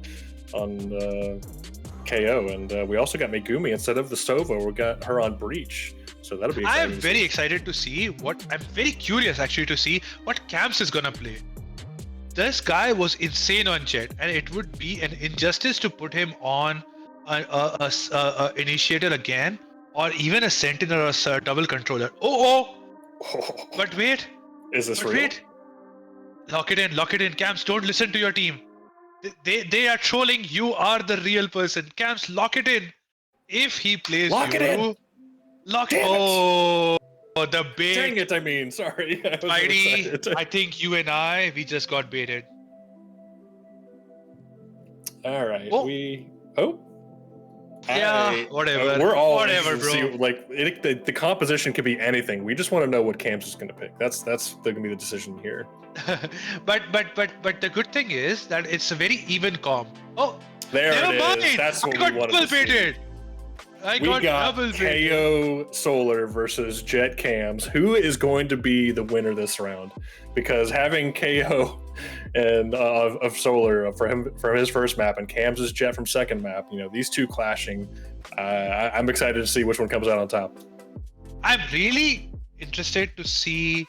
KO, and we also got Megumi instead of the Sova. We got her on Breach. So that'll be exciting. I am very excited to see I'm very curious actually to see what Camps is gonna play. This guy was insane on Jet, and it would be an injustice to put him on a Initiator again, or even a Sentinel or a double controller. But wait. Is this real? Wait. Lock it in. Camps, don't listen to your team. They are trolling. You are the real person. Camps, lock it in. If he plays lock it in. Lock it. Oh, the bait. Dang it, I mean, sorry. I think you and we just got baited. All right, whatever. We're all whatever, bro. See, the composition could be anything. We just want to know what Camps is going to pick. That's going to be the decision here. but the good thing is that it's a very even comp. Oh, there it is. That's what we wanted to see. We got KO Solar versus Jet Cams. Who is going to be the winner this round? Because having KO and of Solar from his first map and Cams' Jet from second map, these two clashing, I'm excited to see which one comes out on top. I'm really interested to see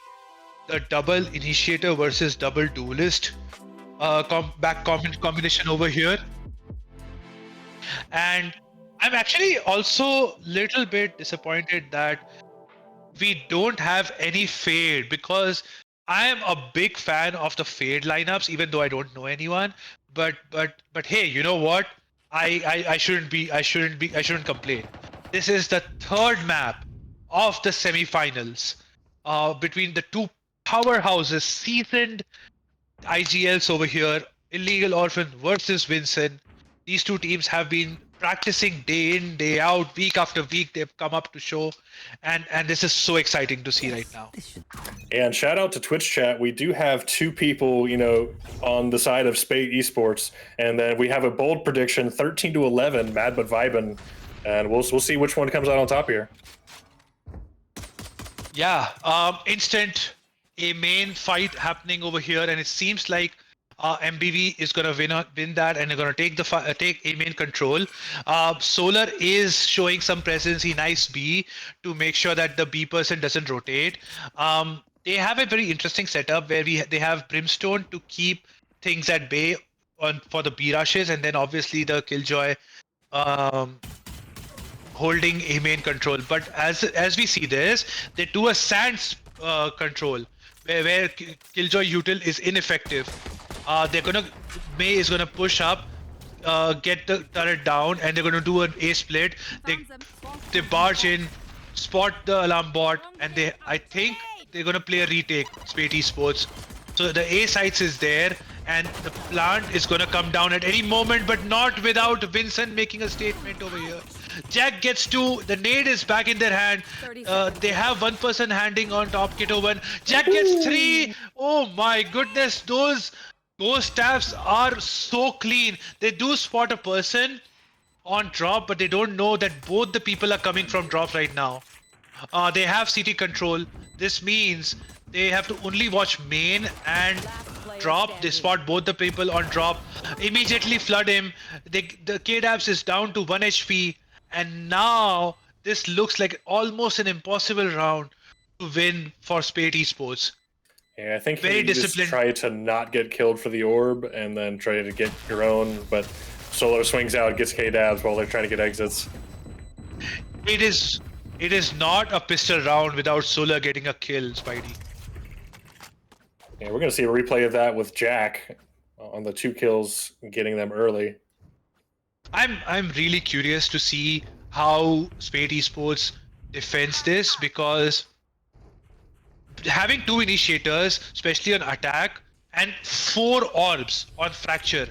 the double Initiator versus double Duelist combination over here. And I'm actually also a little bit disappointed that we don't have any Fade, because I am a big fan of the Fade lineups, even though I don't know anyone. But hey, you know what? I shouldn't complain. This is the third map of the semifinals between the two powerhouses, seasoned IGLs over here, Illegal Orphan versus Vincent. These two teams have been practicing day in, day out, week after week. They've come up to show, and this is so exciting to see right now. And shout out to Twitch chat. We do have two people, on the side of Spate Esports, and then we have a bold prediction: 13-11, Mad but Vibin, and we'll see which one comes out on top here. Yeah, instant a main fight happening over here, and it seems like MBV is gonna win that, and they're gonna take A main control. Solar is showing some presence in nice B to make sure that the B person doesn't rotate. They have a very interesting setup where they have Brimstone to keep things at bay for the B rushes, and then obviously the Killjoy holding A main control. But as we see this, they do a Sands control where Killjoy util is ineffective. May is gonna push up, get the turret down, and they're gonna do an A split. They barge in, spot the alarm bot, and I think they're gonna play a retake. Spate Esports. So the A sites is there, and the plant is gonna come down at any moment, but not without Vincent making a statement over here. Jack gets 2. The nade is back in their hand. They have one person handing on top Kito 1. Jack gets 3. Oh my goodness, those stabs are so clean. They do spot a person on drop, but they don't know that both the people are coming from drop right now. They have CT control. This means they have to only watch main and drop. They spot both the people on drop. Immediately flood him. The KDABs is down to 1 HP. And now this looks like almost an impossible round to win for Spate Esports. Yeah, I think very disciplined. Just try to not get killed for the orb and then try to get your own, but Solo swings out, gets KDABs while they're trying to get exits. It it is not a pistol round without Solar getting a kill, Spidey. Yeah, we're gonna see a replay of that with Jack on the 2 kills, getting them early. I'm really curious to see how Spate Esports defends this, because having 2 initiators, especially on attack, and 4 orbs on fracture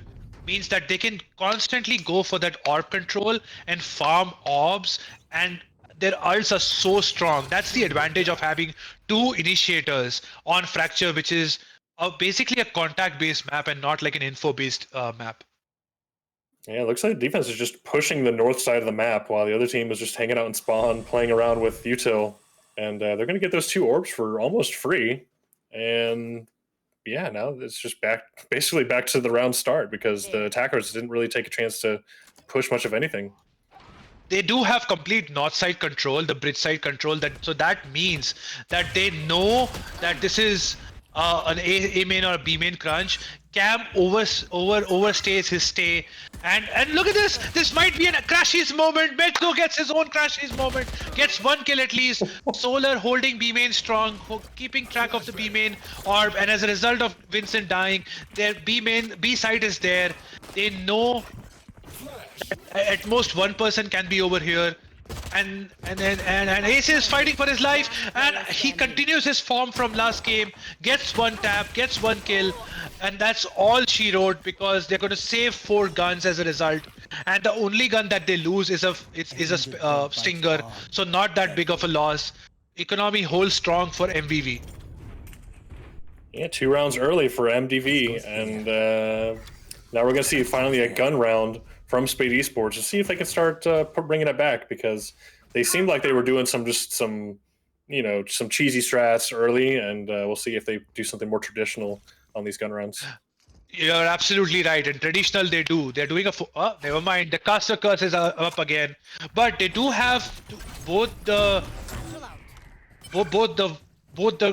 means that they can constantly go for that orb control and farm orbs, and their ults are so strong. That's the advantage of having 2 initiators on fracture, which is basically a contact-based map and not like an info-based map. Yeah, it looks like the defense is just pushing the north side of the map while the other team is just hanging out in spawn, playing around with util. And they're going to get those 2 orbs for almost free. And yeah, now it's just basically back to the round start, because the attackers didn't really take a chance to push much of anything. They do have complete north side control, the bridge side control. So that means that they know that this is an A main or a B main crunch. Cam overstays his stay, and look at this. This might be a crashes moment. Metro gets his own crashes moment. Gets 1 kill at least. Solar holding B main strong, keeping track of the B main orb, and as a result of Vincent dying, their B side is there. They know at most 1 person can be over here. And Ace is fighting for his life, and he continues his form from last game, gets 1 tap, gets 1 kill, and that's all she wrote, because they're going to save 4 guns as a result, and the only gun that they lose is a stinger, so not that big of a loss. Economy holds strong for MVV. Yeah, 2 rounds early for MDV, and now we're going to see finally a gun round from Spate Esports to see if they can start bringing it back, because they seemed like they were doing some cheesy strats early, and we'll see if they do something more traditional on these gun rounds. You're absolutely right. In traditional, they do. They're doing never mind. The caster curse is up again, but they do have both the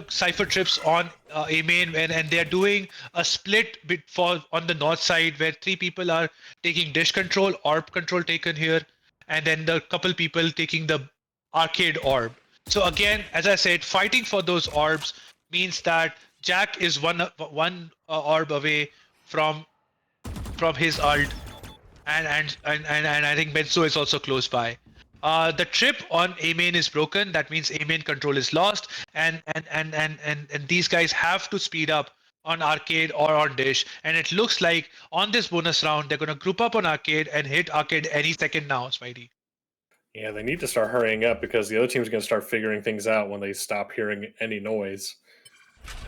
cipher trips on A main, and they're doing a split bit on the north side, where 3 people are taking dish control, orb control taken here, and then the couple people taking the arcade orb. So again, as I said, fighting for those orbs means that Jack is one orb away from his ult, and I think Benzo is also close by. The trip on A main is broken. That means A main control is lost, and these guys have to speed up on arcade or on dish. And it looks like on this bonus round they're gonna group up on arcade and hit arcade any second now, Spidey. Yeah, they need to start hurrying up, because the other team's going to start figuring things out when they stop hearing any noise.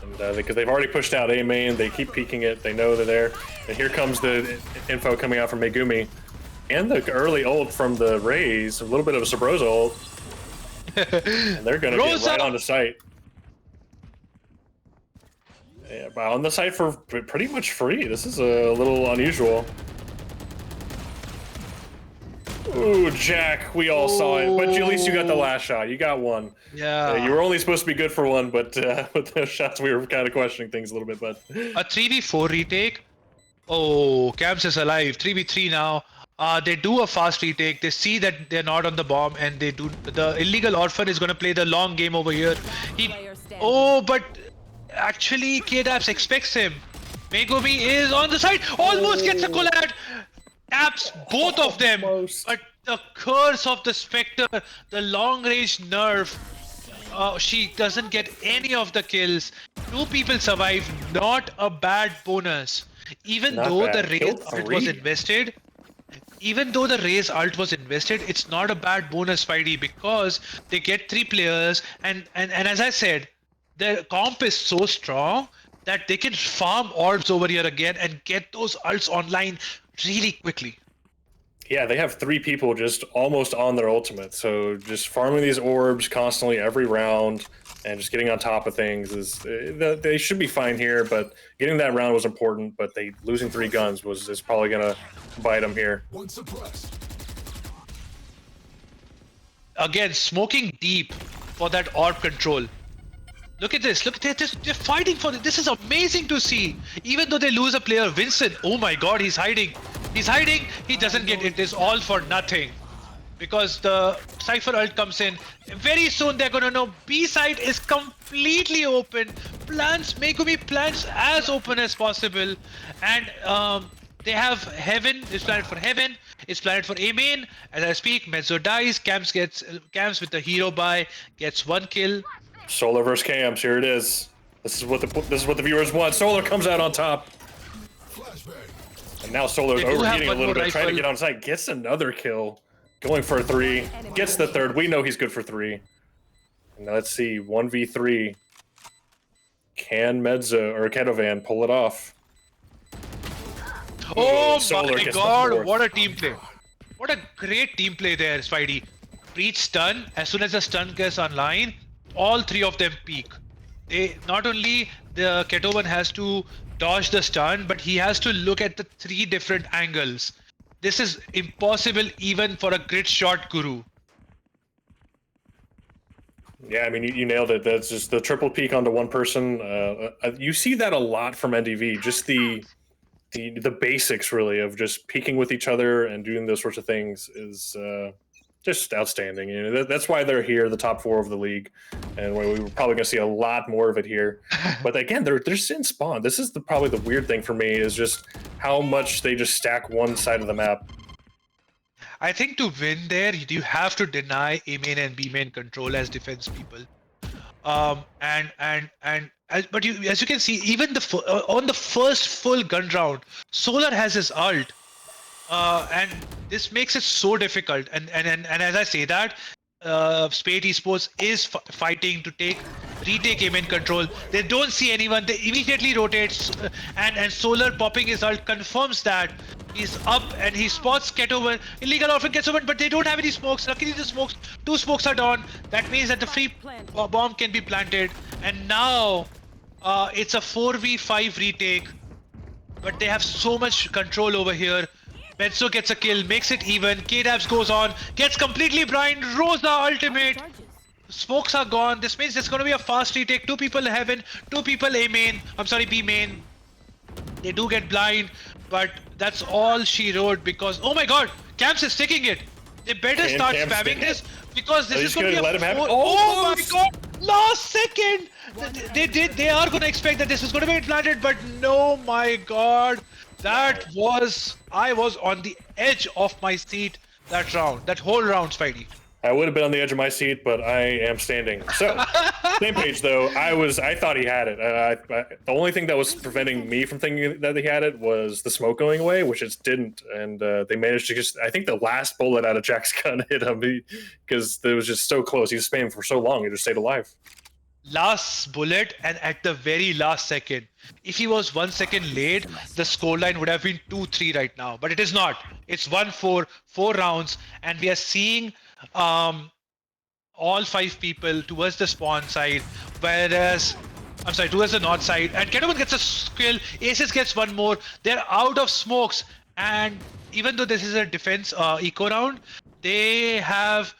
And because they've already pushed out A main, they keep peeking it. They know they're there. And here comes the info coming out from Megumi. And the early ult from the Rays, a little bit of a Sabrosa ult. And they're going to get right on the site. Yeah, but on the site for pretty much free. This is a little unusual. Ooh, Jack, we all saw it. But at least you got the last shot. You got 1. Yeah. You were only supposed to be good for 1, but with those shots, we were kind of questioning things a little bit. But a 3v4 retake. Oh, Camps is alive. 3v3 now. They do a fast retake. They see that they're not on the bomb, and they do. The illegal orphan is going to play the long game over here. But actually, KDAPS expects him. Megumi is on the side. Almost gets a collab. Taps both of them. But the curse of the Spectre, the long range nerf. She doesn't get any of the kills. 2 people survive. Not a bad bonus. Even though the Raze ult was invested. Even though the Raze ult was invested, it's not a bad bonus, Spidey, because they get 3 players, and as I said, their comp is so strong that they can farm orbs over here again and get those ults online really quickly. Yeah, they have 3 people just almost on their ultimate, so just farming these orbs constantly every round and just getting on top of things they should be fine here. But getting that round was important, but losing 3 guns is probably gonna bite them here. Again, smoking deep for that orb control. Look at this. Look at this. They're fighting for it. This is amazing to see. Even though they lose a player, Vincent. Oh my God, he's hiding. He's hiding. He doesn't get it. It's all for nothing. because the Cypher ult comes in. Very soon they're gonna know B side is completely open. Plants, Megumi plants as open as possible. And they have Heaven, it's planted for Heaven, it's planted for A main. As I speak, Mezzo dies, Camps with the hero buy, gets 1 kill. Solar versus Cams, here it is. This is what the viewers want. Solar comes out on top. And now Solar's overheating a little bit, trying to get on site. Gets another kill. Going for a 3. Gets the 3rd. We know he's good for 3. And now let's see. 1v3. Can Mezzo or Kedovan pull it off? Oh Solar my god, what a team play. What a great team play there, Spidey. Breach stun. As soon as the stun gets online, all 3 of them peek. They not only the Ketovan has to dodge the stun, but he has to look at the 3 different angles. This is impossible even for a grid shot guru. Yeah, I mean, you nailed it. That's just the triple peek onto one person. You see that a lot from NDV. Just the basics, really, of just peeking with each other and doing those sorts of things is just outstanding. You know, that's why they're here, the top 4 of the league, and we're probably going to see a lot more of it here. But again, they're in spawn. This is probably the weird thing for me, is just how much they just stack one side of the map. I think to win there, you have to deny A main and B main control as defense people. But as you can see, even on the first full gun round, Solar has his ult. And this makes it so difficult. And as I say that, Spate Esports is fighting to retake A main control. They don't see anyone. They immediately rotate, and Solar popping his ult confirms that he's up, and he spots Ketovan. Illegal orphan gets over, but they don't have any smokes. Luckily, the smokes, 2 smokes are done. That means that the free bomb can be planted, and now it's a 4v5 retake. But they have so much control over here. Mezzo gets a kill, makes it even. K-Dabs goes on, gets completely blind. Rosa ultimate. Smokes are gone. This means it's going to be a fast retake. 2 people Heaven, 2 people A main. I'm sorry, B main. They do get blind, but that's all she wrote because, oh my god, Camps is taking it. They better start spamming this because this is going to be a oh my god, last second. They are going to expect that this is going to be implanted, but no, my god. I was on the edge of my seat that whole round, Spidey. I would have been on the edge of my seat, but I am standing. So, same page though. I thought he had it. The only thing that was preventing me from thinking that he had it was the smoke going away, which it didn't. And they managed to I think the last bullet out of Jack's gun hit him because it was just so close. He was spamming for so long, he just stayed alive. Last bullet, and at the very last second. If he was 1 second late, the scoreline would have been 2-3 right now. But it is not. It's 1-4, 4 rounds, and we are seeing all 5 people towards the spawn side, whereas towards the north side. And Ketovan gets a kill. Aces gets 1 more. They're out of smokes, and even though this is a defense eco round, they have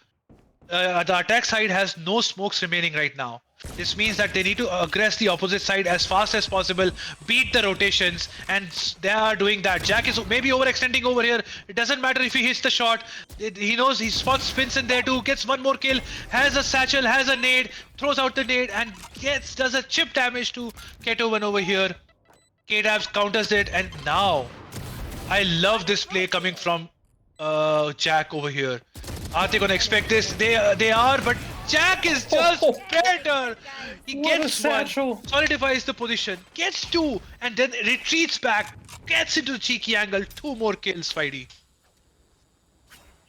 the attack side has no smokes remaining right now. This means that they need to aggress the opposite side as fast as possible, beat the rotations, and they are doing that. Jack is maybe overextending over here. It doesn't matter if he hits the shot. He knows he spots spins in there too, gets 1 more kill, has a satchel, has a nade, throws out the nade, and does a chip damage to Ketovan over here. K-Dabs counters it, and now I love this play coming from Jack over here. Are they gonna expect this? They are, but Jack is just better. He gets 1, solidifies the position, gets 2, and then retreats back, gets into the cheeky angle, 2 more kills, Spidey.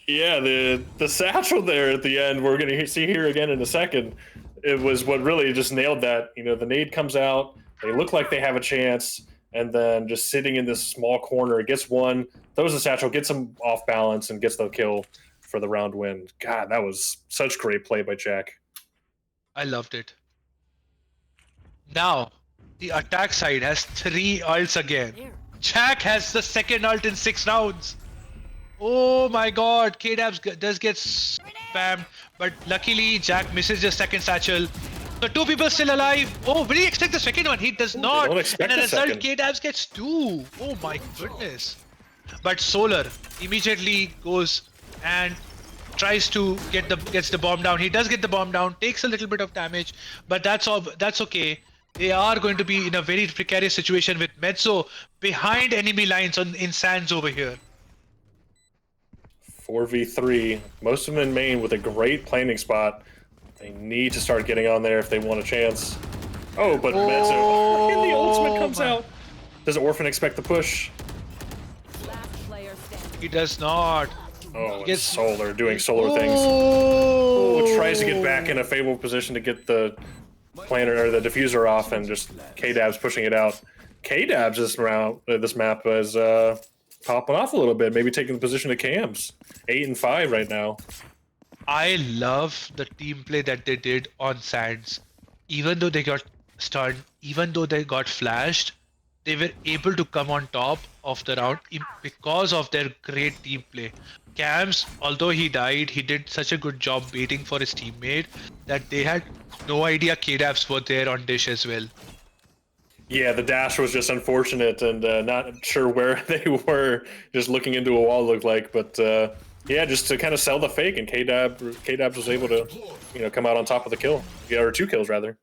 Yeah, the satchel there at the end, we're gonna see here again in a second. It was what really just nailed that. You know, the nade comes out, they look like they have a chance, and then just sitting in this small corner, it gets 1, throws the satchel, gets him off balance, and gets the kill for the round win. God, that was such great play by Jack. I loved it. Now, the attack side has 3 ults again. Jack has the second ult in 6 rounds. Oh my god, K-Dabs does get spammed, but luckily Jack misses the second satchel. The 2 people still alive. Oh, will he expect the second one? He does not. And as a result, K-Dabs gets 2. Oh my goodness. But Solar immediately goes and tries to gets the bomb down. He does get the bomb down, takes a little bit of damage, but that's all. That's okay. They are going to be in a very precarious situation with Mezzo behind enemy lines in sands over here. 4v3, most of them in main with a great planning spot. They need to start getting on there if they want a chance. Oh, but Mezzo, and the ultimate comes out. Does Orphan expect the push? He does not. Oh, it's Solar doing Solar things. Oh, tries to get back in a favorable position to get the planner or the diffuser off, and just K-Dab's pushing it out. K-Dab's this map is popping off a little bit, maybe taking the position of Cams. 8 and 5 right now. I love the team play that they did on Sands. Even though they got stunned, even though they got flashed, they were able to come on top of the round because of their great team play. Cams, although he died, he did such a good job waiting for his teammate that they had no idea K-Dabs were there on Dish as well. Yeah, the dash was just unfortunate, and not sure where they were, just looking into a wall looked like, but yeah, just to kind of sell the fake, and K-Dabs was able to, come out on top of the kill. Yeah, or 2 kills rather.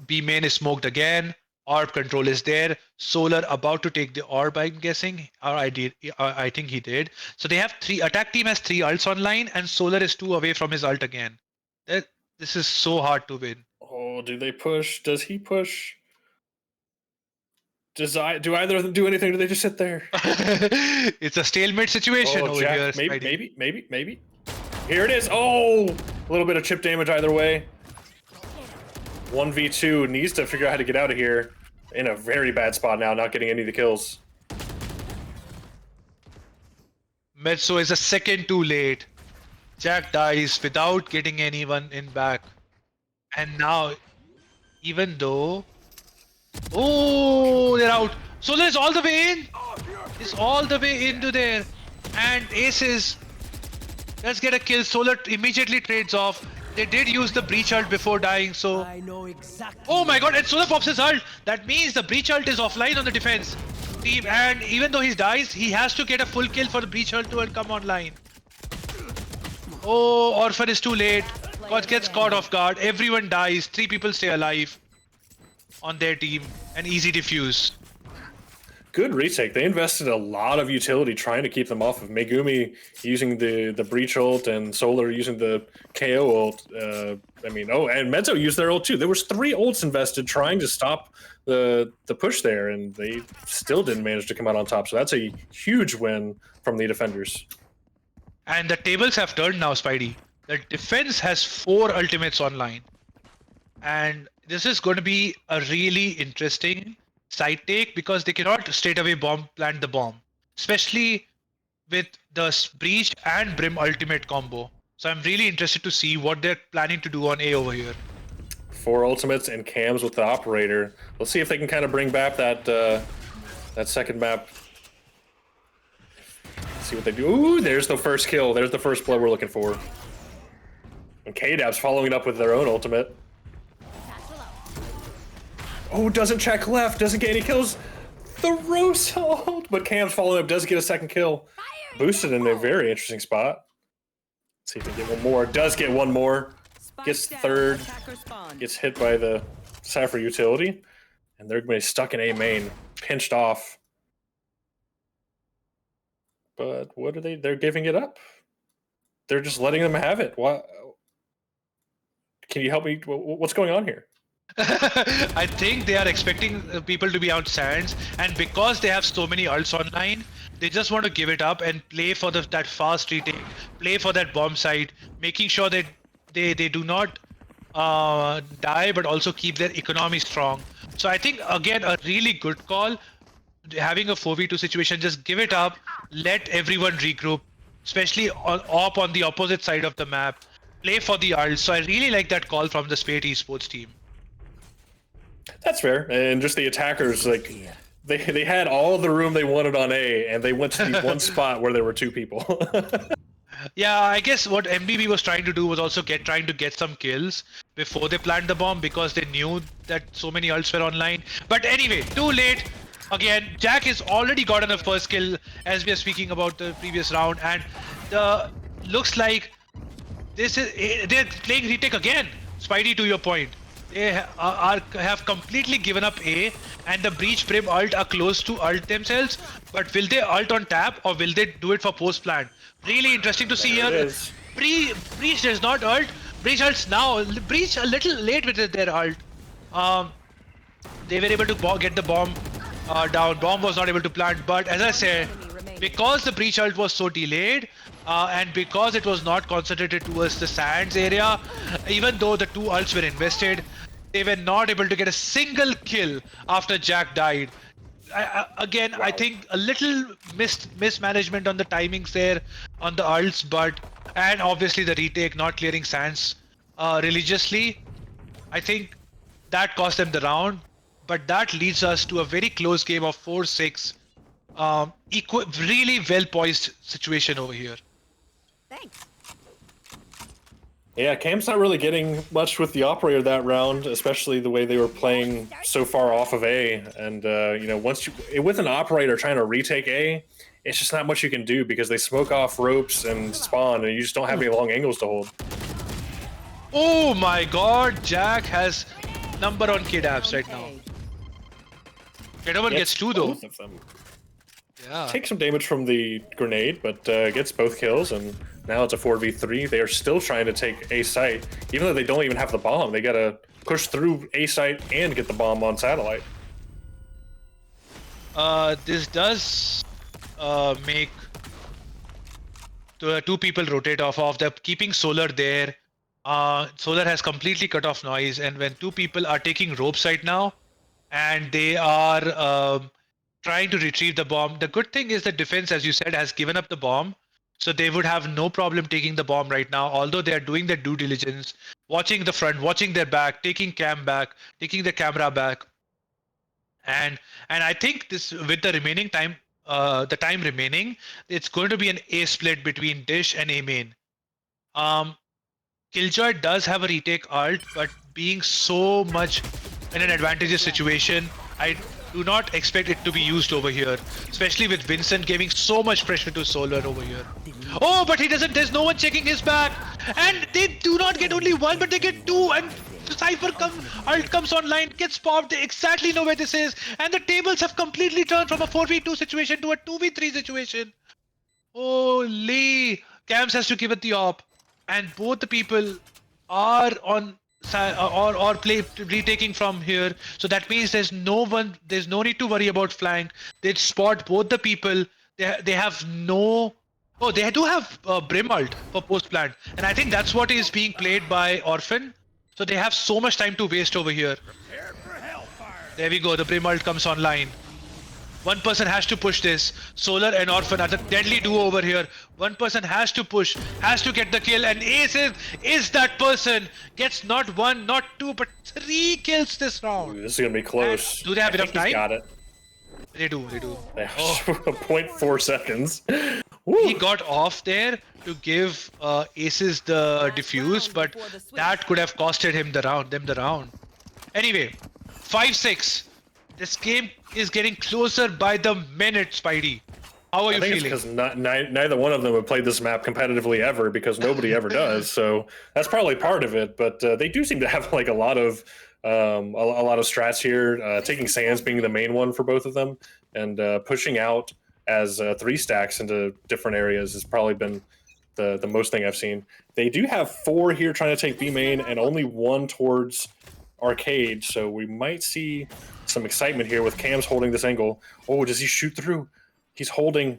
B main is smoked again. Orb control is there. Solar about to take the orb, I'm guessing. Or I think he did. So they have 3. Attack team has 3 ults online, and Solar is 2 away from his ult again. This is so hard to win. Oh, do they push? Does he push? Do either of them do anything? Or do they just sit there? It's a stalemate situation over Jack, here. Maybe. Here it is. Oh, a little bit of chip damage either way. 1v2 needs to figure out how to get out of here. In a very bad spot now, not getting any of the kills. Mezzo is a second too late. Jack dies without getting anyone in back. And now, even though... Oh, they're out. Solar is all the way in. He's all the way into there. And Aces. Let's get a kill. Solar immediately trades off. They did use the breach ult before dying, so... I know exactly. Oh my god, and Solar pops his ult! That means the breach ult is offline on the defense team, and even though he dies, he has to get a full kill for the breach ult to come online. Oh, Orphan is too late. God gets caught off guard. Everyone dies. 3 people stay alive on their team. An easy defuse. Good retake. They invested a lot of utility trying to keep them off of Megumi using the breach ult and Solar using the KO ult. And Mezzo used their ult too. There was 3 ults invested trying to stop the push there, and they still didn't manage to come out on top. So that's a huge win from the defenders. And the tables have turned now, Spidey. The defense has 4 ultimates online. And this is going to be a really interesting side take because they cannot straight away plant the bomb, especially with the breach and brim ultimate combo. So I'm really interested to see what they're planning to do on A over here. 4 ultimates and cams with the operator. Let's see if they can kind of bring back that second map. Let's see what they do. Ooh, there's the first kill. There's the first play we're looking for. And K-Dab's following it up with their own ultimate. Oh, doesn't check left, doesn't get any kills. The Rose ult, but Cam's following up, does get a second kill. Boosted in a very interesting spot. Let's see if he can get one more. Does get one more. Gets third. Gets hit by the Cypher utility. And they're going to be stuck in A main. Pinched off. But what are they? They're giving it up. They're just letting them have it. What? Can you help me? What's going on here? I think they are expecting people to be out sands, and because they have so many ults online, they just want to give it up and play for that fast retake, play for that bomb site, making sure that they do not die, but also keep their economy strong. So I think, again, a really good call, having a 4v2 situation, just give it up, let everyone regroup, especially on the opposite side of the map, play for the ults. So I really like that call from the Spate Esports team. That's fair, and just the attackers, like they had all the room they wanted on A, and they went to the one spot where there were 2 people. Yeah, I guess what MBB was trying to do was also trying to get some kills before they plant the bomb because they knew that so many ults were online. But anyway, too late. Again, Jack has already gotten a first kill as we are speaking about the previous round, and the looks like this is they're playing retake again. Spidey, to your point, they have completely given up A, and the Breach Brim ult are close to ult themselves. But will they ult on tap or will they do it for post plant? Really interesting to see here. Breach does not ult. Breach ults now. Breach a little late with their ult. They were able to get the bomb down. Bomb was not able to plant. But as I said, because the Breach ult was so delayed, and because it was not concentrated towards the sands area, even though the 2 ults were invested, they were not able to get a single kill after Jack died. I think a little mismanagement on the timings there on the ults, and obviously the retake not clearing sands religiously. I think that cost them the round, but that leads us to a very close game of 4-6. Really well poised situation over here. Thanks. Yeah, Cam's not really getting much with the operator that round, especially the way they were playing so far off of A. And you know, with an operator trying to retake A, it's just not much you can do because they smoke off ropes and spawn, and you just don't have any long angles to hold. Oh my God, Jack has number on Kidabs right now. Kedovan gets 2 though. Both of them. Yeah. Takes some damage from the grenade, but gets both kills, and now it's a 4v3. They are still trying to take A site, even though they don't even have the bomb. They gotta push through A site and get the bomb on satellite. This does make the 2 people rotate off of. They're keeping Solar there. Solar has completely cut off noise, and when 2 people are taking ropes right now, and they are trying to retrieve the bomb. The good thing is that defense, as you said, has given up the bomb, so they would have no problem taking the bomb right now, although they are doing their due diligence, watching the front, watching their back, taking cam back, taking the camera back. And I think this, with the remaining time, the time remaining, it's going to be an A split between Dish and A main. Killjoy does have a retake ult, but being so much in an advantageous situation, I do not expect it to be used over here, especially with Vincent giving so much pressure to Solar over here. Oh, but he doesn't, there's no one checking his back, and they do not get only 1, but they get 2, and Cypher ult comes online, gets popped, they exactly know where this is, and the tables have completely turned from a 4v2 situation to a 2v3 situation. Holy, Camps has to give it the op, and both the people are on or play retaking from here, so that means there's no need to worry about flank. They spot both the people. They have no. Oh, they do have Brim ult for post plant, and I think that's what is being played by Orphan. So they have so much time to waste over here. There we go. The Brim ult comes online. One person has to push this. Solar and Orphan are the deadly duo over here. One person has to push, has to get the kill, and Ace is that person. Gets not 1, not 2, but 3 kills this round. Ooh, this is gonna be close. Do they have enough time? He's got it. They do. They have 0.4 seconds. Woo. He got off there to give Aces the defuse, but that could have costed him the round. Anyway, 5-6. This game is getting closer by the minute, Spidey. How are you feeling? Because neither one of them have played this map competitively ever, because nobody ever does. So that's probably part of it. But they do seem to have like a lot of strats here. Taking Sands being the main one for both of them, and pushing out as 3 stacks into different areas has probably been the most thing I've seen. They do have 4 here trying to take B main, and only 1 towards Arcade. So we might see some excitement here with Cam's holding this angle. Oh, does he shoot through? He's holding.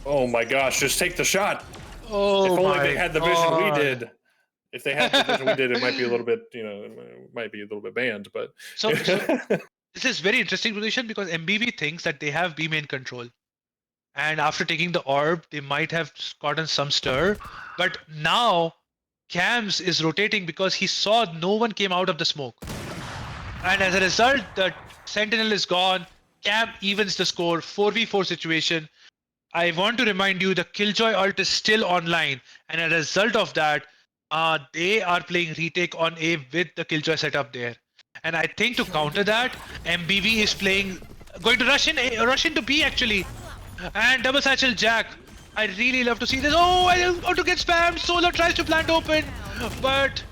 Oh my gosh, just take the shot. Oh, if only they had the vision we did. If they had the vision we did, it might be a little bit, it might be a little bit banned, but. So this is very interesting position because MBV thinks that they have B main control. And after taking the orb, they might have gotten some stir. But now, Cams is rotating because he saw no one came out of the smoke. And as a result, the Sentinel is gone. Cam evens the score, 4v4 situation. I want to remind you the Killjoy ult is still online. And as a result of that, they are playing retake on A with the Killjoy setup there. And I think to counter that, MBV is going to rush into B actually. And double satchel Jack I really love to see this. Oh, I don't want to get spammed. Solar tries to plant open, but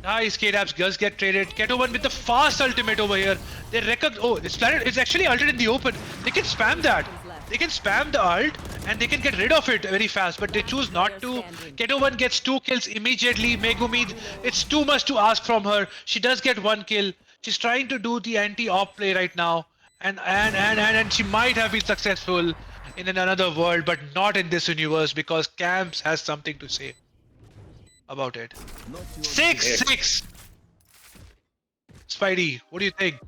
nice. K-Dabs does get traded. Keto1 with the fast ultimate over here. They oh, it's planted. It's actually ulted in the open. They can spam that. They can spam the ult and they can get rid of it very fast, but they choose not to. Keto1 gets 2 kills immediately. Megumi, it's too much to ask from her. She does get 1 kill. She's trying to do the anti-op play right now, and she might have been successful in another world, but not in this universe because Camps has something to say about it. 6-6. Spidey, what do you think?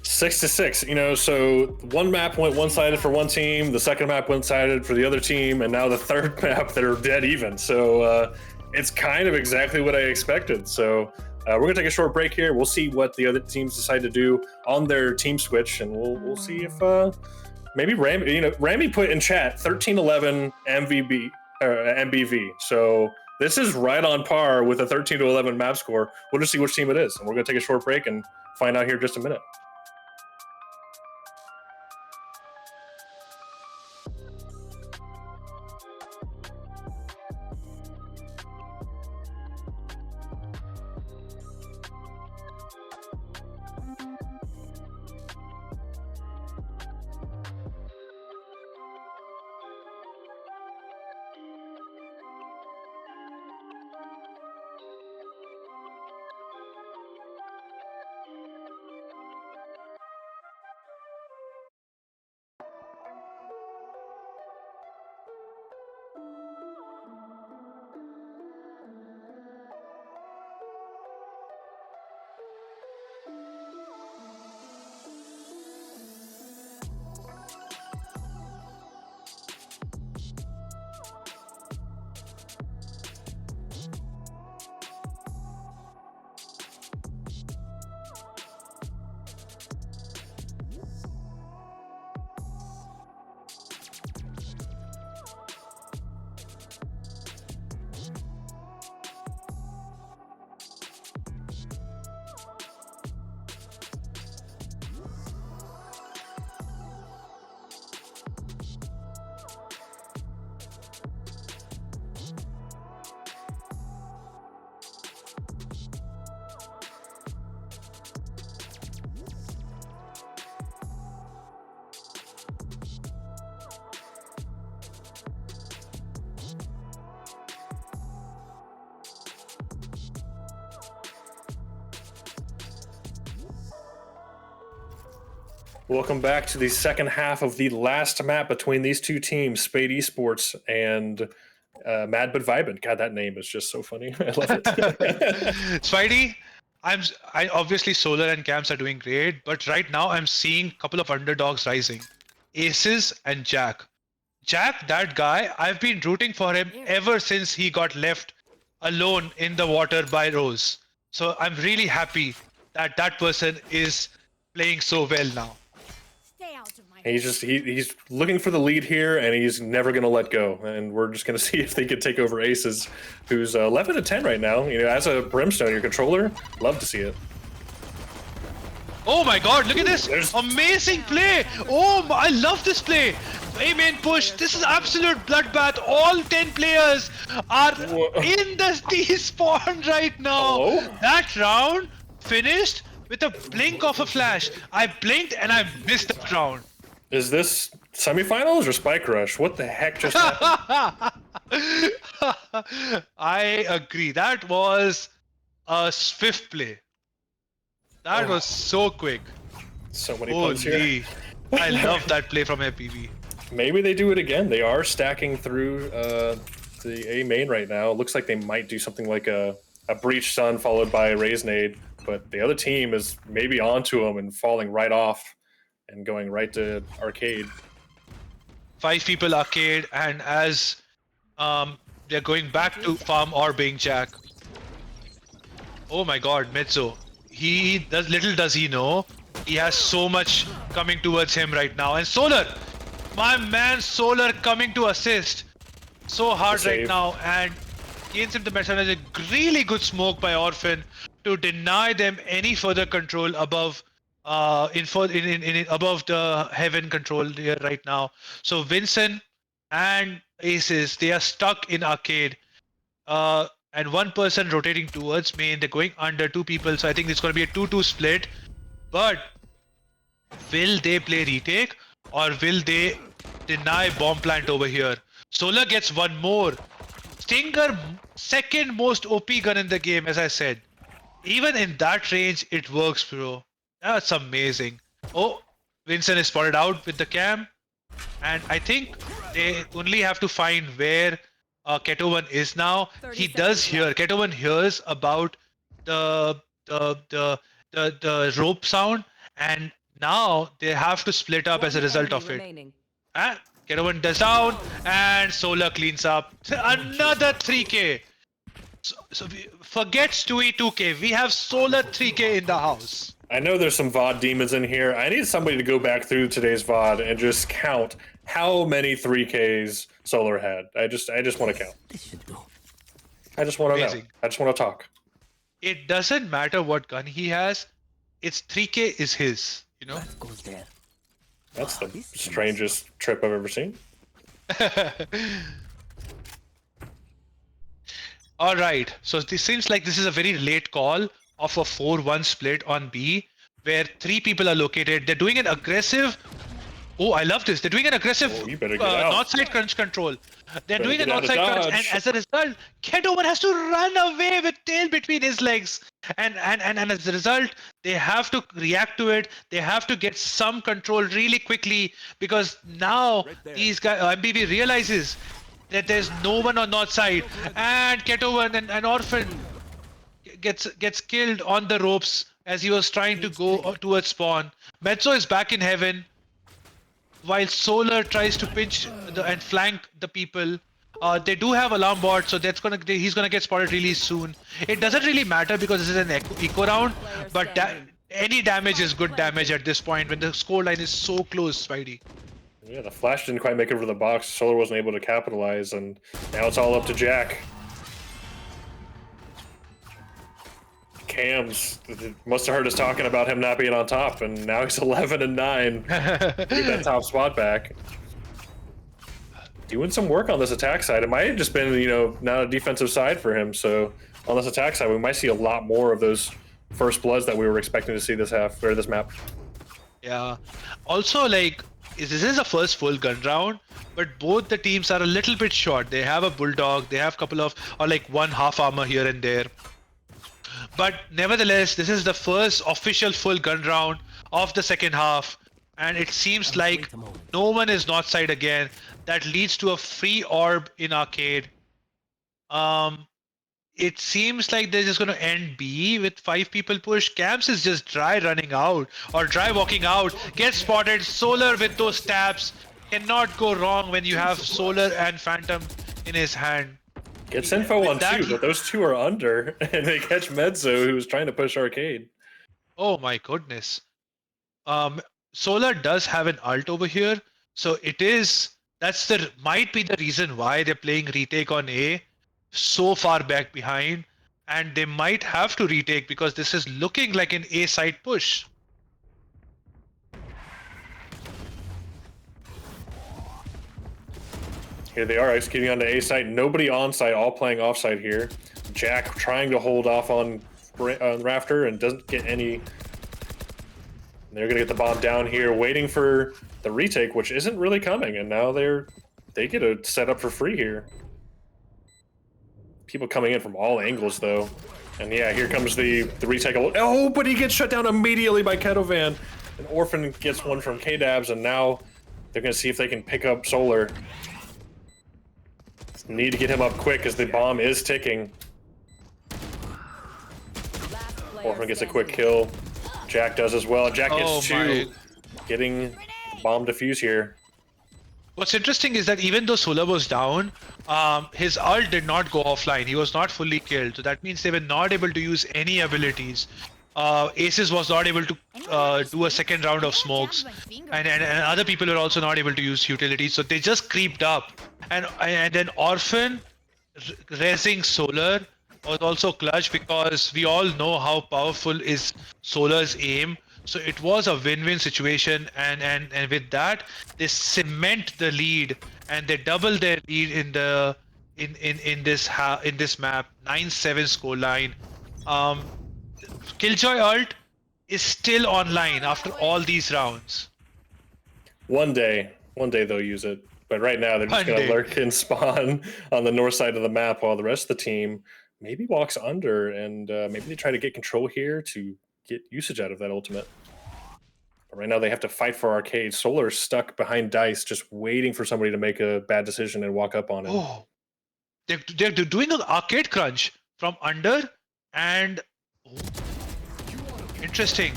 6-6, you know, so one map went one-sided for one team, the second map one-sided for the other team, and now the third map they're dead even. So it's kind of exactly what I expected. So we're gonna take a short break here. We'll see what the other teams decide to do on their team switch, and we'll see if maybe Rami, you know, Rami put in chat 13-11 MBV. So this is right on par with a 13-11 map score. We'll just see which team it is, and we're gonna take a short break and find out here in just a minute. Welcome back to the second half of the last map between these two teams, Spate Esports and Mad But Vibin. God, that name is just so funny. I love it. Spidey, I obviously Solar and Camps are doing great, but right now I'm seeing a couple of underdogs rising. Aces and Jack. Jack, that guy, I've been rooting for him ever since he got left alone in the water by Rose. So I'm really happy that that person is playing so well now. Stay out of my He's looking for the lead here, and he's never going to let go. And we're just going to see if they can take over Aces, who's 11-10 right now. You know, as a Brimstone, your controller, love to see it. Oh my God! Look at this! Amazing play! Oh, I love this play. A main push. This is absolute bloodbath. All 10 players are in the T spawn right now. Hello? That round finished with a blink of a flash. I blinked and I missed that round. Is this semifinals or Spike Rush? What the heck just happened? I agree. That was a swift play. That was so quick. So many points here. I love that play from APV. Maybe they do it again. They are stacking through the A main right now. It looks like they might do something like a Breach Sun followed by a Raise Nade, but the other team is maybe onto them and falling right off and going right to Arcade. 5 people Arcade, and as they're going back to farm or being Jack. Oh my God, Mezzo. He does, little does he know, he has so much coming towards him right now. And Solar, my man Solar coming to assist so hard right now, and gains him the message. A really good smoke by Orphan to deny them any further control above above the heaven control here right now. So Vincent and Aces. They are stuck in arcade. And one person rotating towards main. They're going under 2 people, so I think it's going to be a 2-2 split. But will they play retake or will they deny bomb plant over here? Solar gets one more. Stinger, second most OP gun in the game, as I said. Even in that range, it works, bro. That's amazing. Oh, Vincent is spotted out with the cam. And I think they only have to find where Keto1 is now. He does hear. Keto1 hears about the rope sound, and now they have to split up as a result of it. Keto1 does down, and Solar cleans up. Another 3K. So forget Stewie 2K. We have Solar 3K in the house. I know there's some VOD demons in here. I need somebody to go back through today's VOD and just count how many 3Ks Solar had. I just want to count. I just want to know. I just want to talk. It doesn't matter what gun he has. It's 3K is his, you know? That's the strangest trip I've ever seen. All right. So this seems like this is a very late call of a 4-1 split on B, where 3 people are located. They're doing an aggressive. Oh, I love this. They're doing an aggressive north side crunch control. They're doing a north side crunch, and as a result, Keto1 has to run away with tail between his legs. And as a result, they have to react to it. They have to get some control really quickly, because now these guys, MBB realizes that there's no one on north side, and Keto1 and Orphan gets killed on the ropes as he was trying to go towards spawn. Mezzo is back in heaven, while Solar tries to pinch and flank the people. They do have alarm bot, so he's gonna get spotted really soon. It doesn't really matter because this is an eco round, but any damage is good damage at this point when the scoreline is so close, Spidey. Yeah, the flash didn't quite make it over the box. Solar wasn't able to capitalize, and now it's all up to Jack. Cams must have heard us talking about him not being on top, and now he's 11-9. Get that top spot back. Doing some work on this attack side. It might have just been, not a defensive side for him. So on this attack side, we might see a lot more of those first bloods that we were expecting to see this map. Yeah. Also, this is the first full gun round, but both the teams are a little bit short. They have a bulldog, they have a couple of, or one half armor here and there. But nevertheless, this is the first official full gun round of the second half, and it seems like no one is north side again. That leads to a free orb in arcade. It seems like they're just going to end B with 5 people push. Camps is just dry running out or dry walking out. Gets spotted. Solar with those taps. Cannot go wrong when you have Solar and Phantom in his hand. Gets info on 2, but those 2 are under, and they catch Mezzo, who's trying to push arcade. Oh my goodness. Solar does have an ult over here, so might be the reason why they're playing retake on A so far back behind, and they might have to retake because this is looking like an A side push. Here they are executing on the A site. Nobody on site, all playing off site here. Jack trying to hold off on Rafter and doesn't get any. They're gonna get the bomb down here, waiting for the retake, which isn't really coming, and now they get a setup for free here. People coming in from all angles though, and yeah, here comes the retake. Oh, but he gets shut down immediately by Ketovan. And Orphan gets one from K-Dabs, and now they're gonna see if they can pick up Solar. Need to get him up quick as the bomb is ticking. Orphan gets a quick kill. Jack does as well. Jack gets 2. Getting bomb defuse here. What's interesting is that even though Solar was down, his ult did not go offline. He was not fully killed. So that means they were not able to use any abilities. Aces was not able to do a second round of smokes, and other people were also not able to use utilities, so they just creeped up. And then Orphan raising Solar was also clutch, because we all know how powerful is Solar's aim. So it was a win-win situation, and with that, they cement the lead and they double their lead in this map. 9-7 scoreline. Killjoy ult is still online after all these rounds. One day they'll use it. But right now, they're just going to lurk and spawn on the north side of the map while the rest of the team maybe walks under, and maybe they try to get control here to get usage out of that ultimate. But right now, they have to fight for Arcade. Solar's stuck behind Dice, just waiting for somebody to make a bad decision and walk up on him. Oh, they're doing an Arcade crunch from under, and interesting.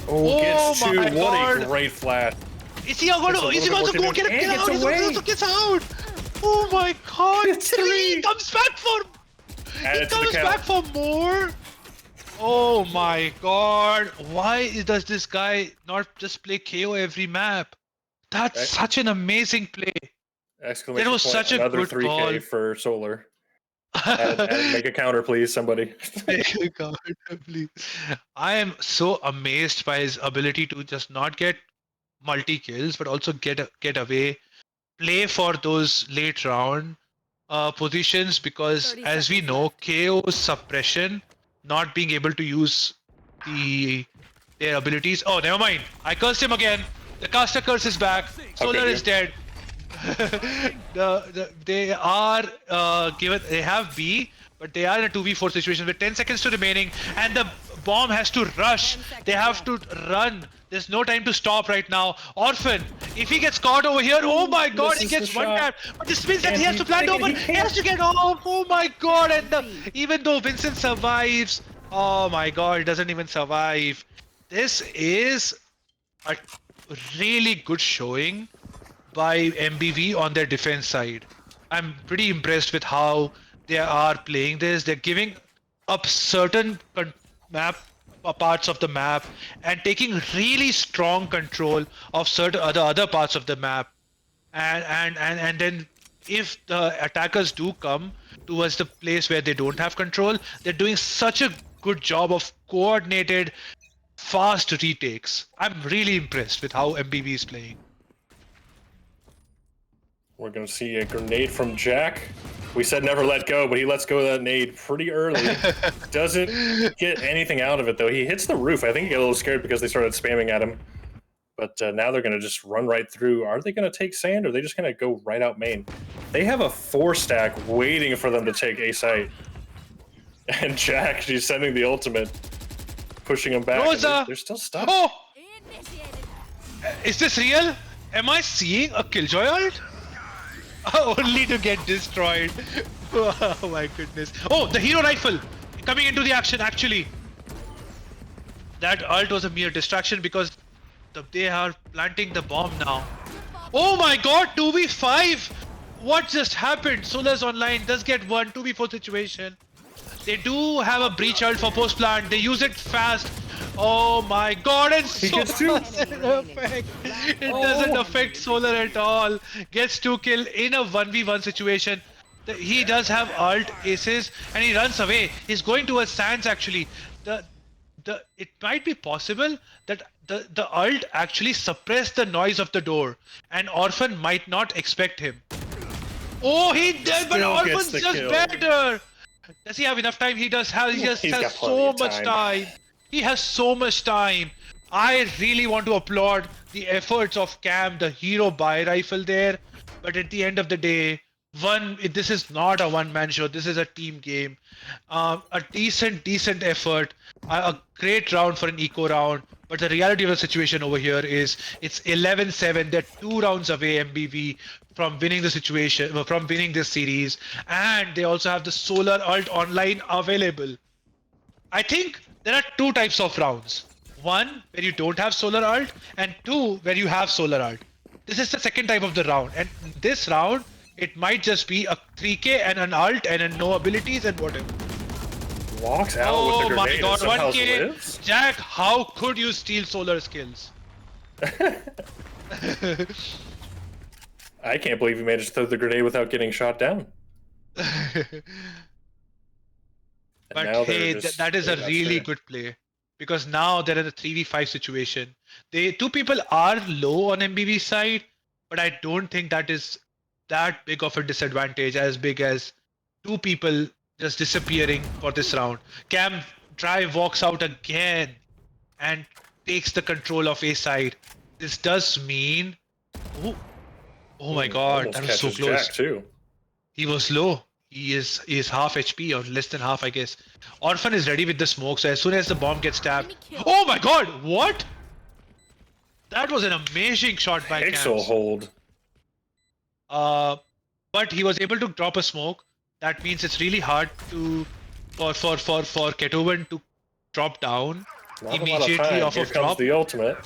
Oh, gets two. My What God. a great flash. Is he also going to get out? He also gets out. Oh my God! He comes back for. He comes back for more. Oh my God! Why does this guy not just play KO every map? That's such an amazing play. Exclamation That was point, such a another good 3K call. for Solar. Make a counter, please, somebody. Please. I am so amazed by his ability to just not get multi kills, but also get away, play for those late round positions, because as we know, KO suppression, not being able to use their abilities. Oh, never mind. I cursed him again. The caster curse is back. Solar is dead. They are they have B, but they are in a 2v4 situation with 10 seconds to remaining, and the bomb has to rush. They have to run. There's no time to stop right now. Orphan, if he gets caught over here, oh my God, he gets one tap. But this means that he has to plant over. He has to get off. Oh my God! And even though Vincent survives, oh my God, he doesn't even survive. This is a really good showing by MBV on their defense side. I'm pretty impressed with how they are playing this. They're giving up certain parts of the map and taking really strong control of certain other parts of the map. And then if the attackers do come towards the place where they don't have control, they're doing such a good job of coordinated, fast retakes. I'm really impressed with how MBV is playing. We're going to see a grenade from Jack. We said never let go, but he lets go of that nade pretty early. Doesn't get anything out of it, though. He hits the roof. I think he got a little scared because they started spamming at him. But now they're going to just run right through. Are they going to take sand, or are they just going to go right out main? They have a 4-stack waiting for them to take A site. And Jack, she's sending the ultimate, pushing him back. They're still stuck. Oh! Is this real? Am I seeing a Killjoy ult? Only to get destroyed. Oh my goodness. Oh, the hero rifle coming into the action actually. That ult was a mere distraction because they are planting the bomb now. Oh my God, 2v5. What just happened? Solar's online, does get one 2v4 situation. They do have a breach ult for post plant. They use it fast. Oh my God, and Solar doesn't affect. It doesn't affect Solar at all. Gets 2 kill in a 1v1 situation. He does have ult aces and he runs away. He's going towards Sands actually. It might be possible that the ult actually suppressed the noise of the door, and Orphan might not expect him. Oh, he did, but Orphan's just better. Does he have enough time? He does have. He just has so much time. He has so much time. I really want to applaud the efforts of Cam, the hero buy rifle there. But at the end of the day, this is not a one-man show. This is a team game. A decent effort. A great round for an eco round. But the reality of the situation over here is it's 11-7. They're 2 rounds away, MBV, from winning the situation, from winning this series. And they also have the Solar ult online available. I think there are 2 types of rounds. One, where you don't have Solar ult, and 2, where you have Solar ult. This is the second type of the round. And this round, it might just be a 3k and an ult and a no abilities and whatever. Walks out with the grenade. Oh my God, 1k! Lives? Jack, how could you steal Solar skills? I can't believe you managed to throw the grenade without getting shot down. But hey, that is a really good play. because now they're in a 3v5 situation. Two people are low on MBV side, but I don't think that is that big of a disadvantage, as big as two people just disappearing for this round. Cam Drive walks out again and takes the control of A side. This does mean, oh my god, that was so close. Jack too. He was low. He is half HP or less than half, I guess. Orphan is ready with the smoke, so as soon as the bomb gets tapped. Oh my god, what? That was an amazing shot by Pixel hold. But he was able to drop a smoke. That means it's really hard to for Ketovan to drop down immediately off of drop. The ultimate.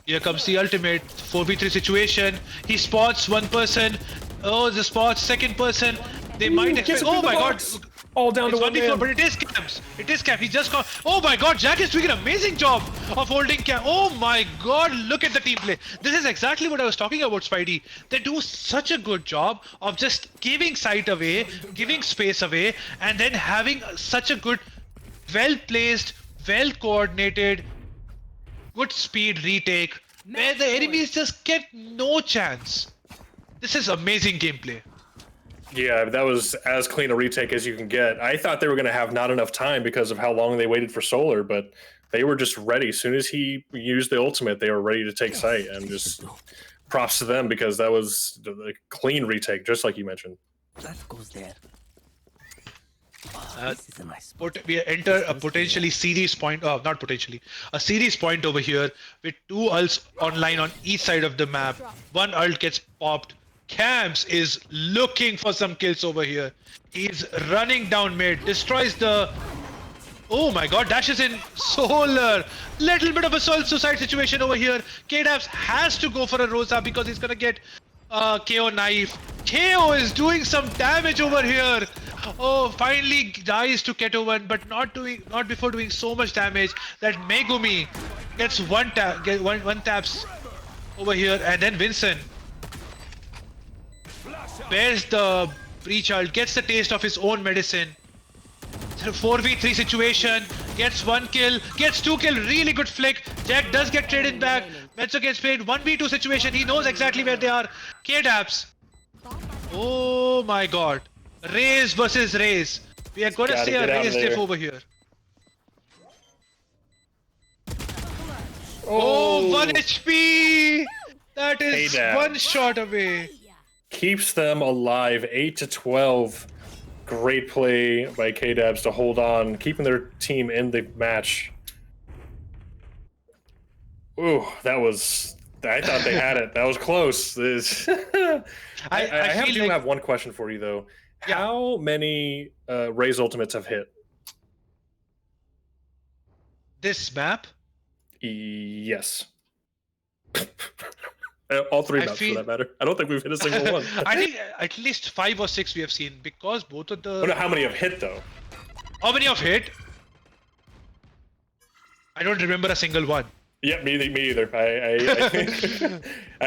Here comes the ultimate 4v3 situation. He spots one person. Oh, the spots second person. They might expect. Oh my god! All down to 1v4, but it is Cam's. It is Cam. He just got. Oh my god! Jack is doing an amazing job of holding Cam. Oh my god! Look at the team play. This is exactly what I was talking about, Spidey. They do such a good job of just giving sight away, giving space away, and then having such a good, well-placed, well-coordinated, good speed retake, where the enemies just get no chance. This is amazing gameplay. Yeah, that was as clean a retake as you can get. I thought they were going to have not enough time because of how long they waited for Solar, but they were just ready. As soon as he used the ultimate, they were ready to take sight, and just props to them because that was a clean retake, just like you mentioned. That goes there. We enter a potentially series point, not potentially, a series point over here with two ults online on each side of the map. One ult gets popped. Camps is looking for some kills over here. He's running down mid, destroys the... Oh my god, dashes in Solar. Little bit of a suicide situation over here. KDAPS has to go for a Rosa because he's gonna get KO knife. KO is doing some damage over here. Oh, finally dies to Keto1, but not before doing so much damage that Megumi gets one taps over here, and then Vincent bears the breach ult, gets the taste of his own medicine. 4v3 situation, gets one kill, gets two kill, really good flick. Jack does get traded back. Metso gets played 1v2 situation, he knows exactly where they are. KDAPS. Oh my god. Raze versus Raze. We are gonna see a Raze diff over here. Oh, 1 HP! That is one shot away. Keeps them alive, 8-12. Great play by KDAPS to hold on, keeping their team in the match. Ooh, that was... I thought they had it. That was close. I have one question for you, though. Yeah. How many Raze ultimates have hit? This map? Yes. All three maps, for that matter. I don't think we've hit a single one. I think at least 5 or 6 we have seen, because both of the... No, how many have hit, though? How many have hit? I don't remember a single one. Yeah, me either. I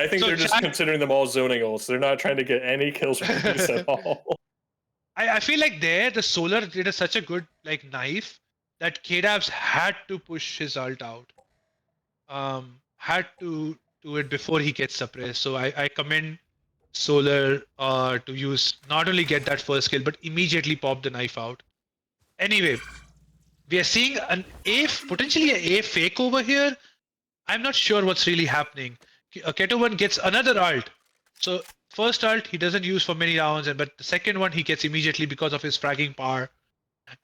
think so they're just considering them all zoning ults. They're not trying to get any kills from this at all. I feel like the Solar did such a good knife that KDAPS had to push his ult out. Had to do it before he gets suppressed. So I commend Solar to use, not only get that first kill, but immediately pop the knife out. Anyway, we are seeing potentially an A fake over here. I'm not sure what's really happening. Keto1 gets another ult. So first ult he doesn't use for many rounds, but the second one he gets immediately because of his fragging power.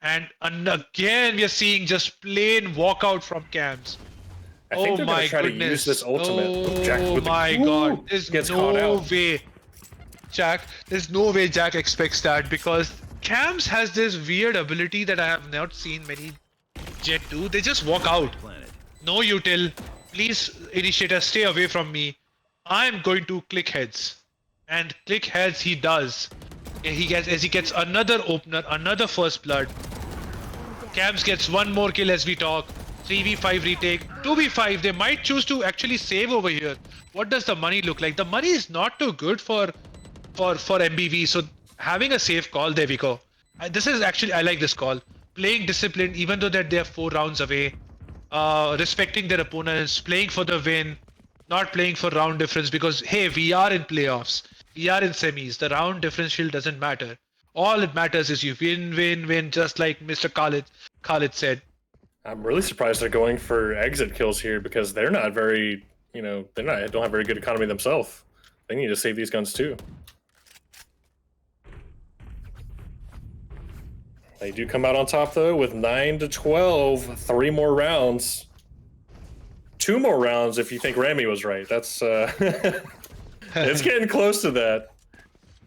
And again we are seeing just plain walkout from Cams. I think they're gonna try to use this ultimate. Oh my god, there's no way. Jack, there's no way Jack expects that, because Cams has this weird ability that I have not seen many Jet do. They just walk out. No util. Please, initiator, stay away from me. I'm going to click heads. And click heads he does. He gets another opener, another first blood. Cams gets one more kill as we talk. 3v5 retake. 2v5. They might choose to actually save over here. What does the money look like? The money is not too good for MBV. So having a safe call, there we go. This is actually, I like this call. Playing disciplined, even though that they are 4 rounds away. respecting their opponents, playing for the win, not playing for round difference, because hey, we are in playoffs, we are in semis. The round differential doesn't matter. All it matters is you win, just like Mr. Khalid said. I'm really surprised they're going for exit kills here because they're not very, don't have very good economy themselves. They need to save these guns too. They do come out on top though with 9-12, 3 more rounds. 2 more rounds if you think Rami was right. That's it's getting close to that.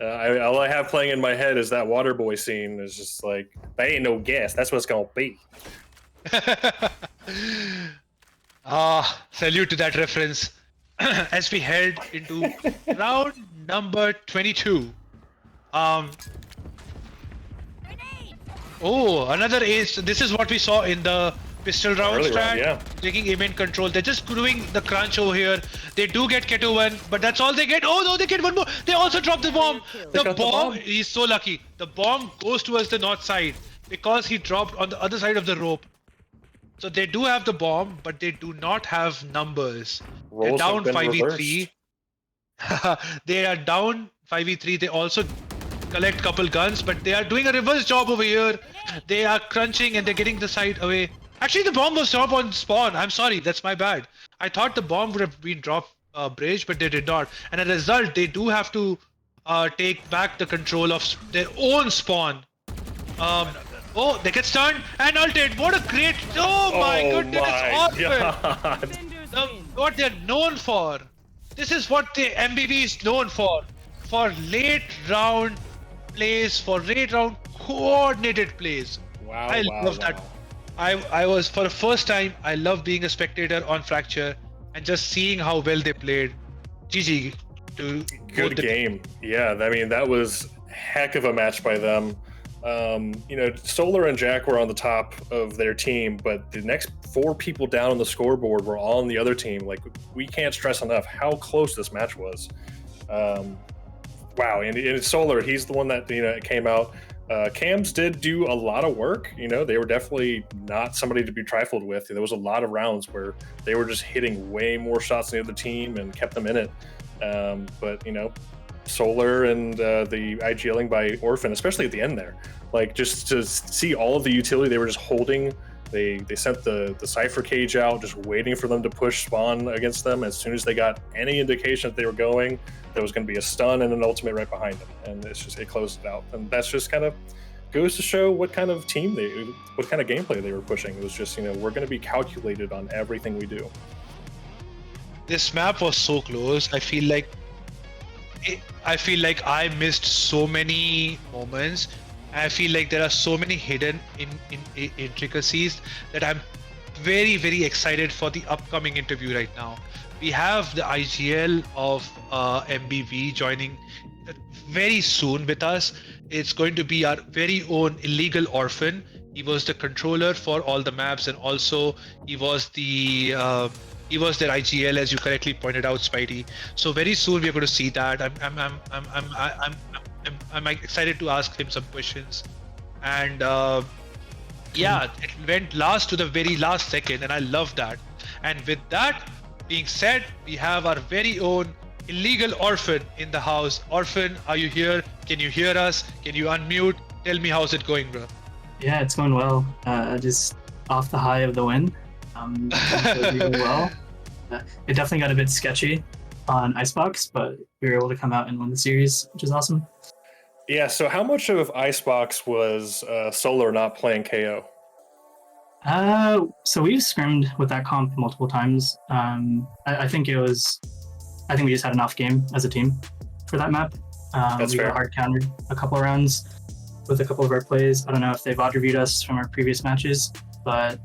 All I have playing in my head is that water boy scene. Is just like, that ain't no guess. That's what it's gonna be. Salute to that reference. As we head into round number 22. Oh, another ace. This is what we saw in the pistol round strat. Yeah. Taking aim in control. They're just doing the crunch over here. They do get Keto 1, but that's all they get. Oh no, they get one more. They also drop the bomb. The bomb, he's so lucky. The bomb goes towards the north side because he dropped on the other side of the rope. So they do have the bomb, but they do not have numbers. They're down 5v3. They are down 5v3. They also collect couple guns, but they are doing a reverse job over here. They are crunching and they're getting the side away. Actually, the bomb was dropped on spawn. I'm sorry, that's my bad. I thought the bomb would have been dropped bridge, but they did not. And as a result, they do have to take back the control of their own spawn. Oh, they get stunned and ulted. What a great... Oh my goodness, awesome. What they're known for. This is what the MBV is known for. For late round plays, for late round coordinated plays. Wow, I love that. I was, for the first time, I love being a spectator on Fracture and just seeing how well they played. GG. Good game. Yeah, I mean, that was heck of a match by them. Solar and Jack were on the top of their team, but the next 4 people down on the scoreboard were all on the other team. Like, we can't stress enough how close this match was. Wow, and Solar, he's the one that came out. Cams did do a lot of work. They were definitely not somebody to be trifled with. There was a lot of rounds where they were just hitting way more shots than the other team and kept them in it. But Solar and the IGLing by Orphan, especially at the end there, like, just to see all of the utility they were just holding. They sent the Cypher cage out, just waiting for them to push spawn against them. As soon as they got any indication that they were going, there was going to be a stun and an ultimate right behind them, and it closed it out. And that's just kind of goes to show what kind of team what kind of gameplay they were pushing. It was just, we're going to be calculated on everything we do. This map was so close. I feel like I missed so many moments. I feel like there are so many hidden intricacies that I'm very, very excited for the upcoming interview right now. We have the IGL of MBV joining very soon with us. It's going to be our very own illegal Orphan. He was the controller for all the maps, and also he was their IGL, as you correctly pointed out, Spidey. So very soon we're going to see that. I'm excited to ask him some questions, and yeah, it went last to the very last second, and I love that. And with that being said, we have our very own illegal Orphan in the house. Orphan, are you here? Can you hear us? Can you unmute? Tell me, how's it going, bro? Yeah, it's going well. Just off the high of the win. Doing well. It definitely got a bit sketchy on Icebox, but we were able to come out and win the series, which is awesome. Yeah, so how much of Icebox was Solar not playing KO? So we've scrimmed with that comp multiple times. I think we just had an off game as a team for that map. We got hard countered a couple of rounds with a couple of our plays. I don't know if they've VOD reviewed us from our previous matches, but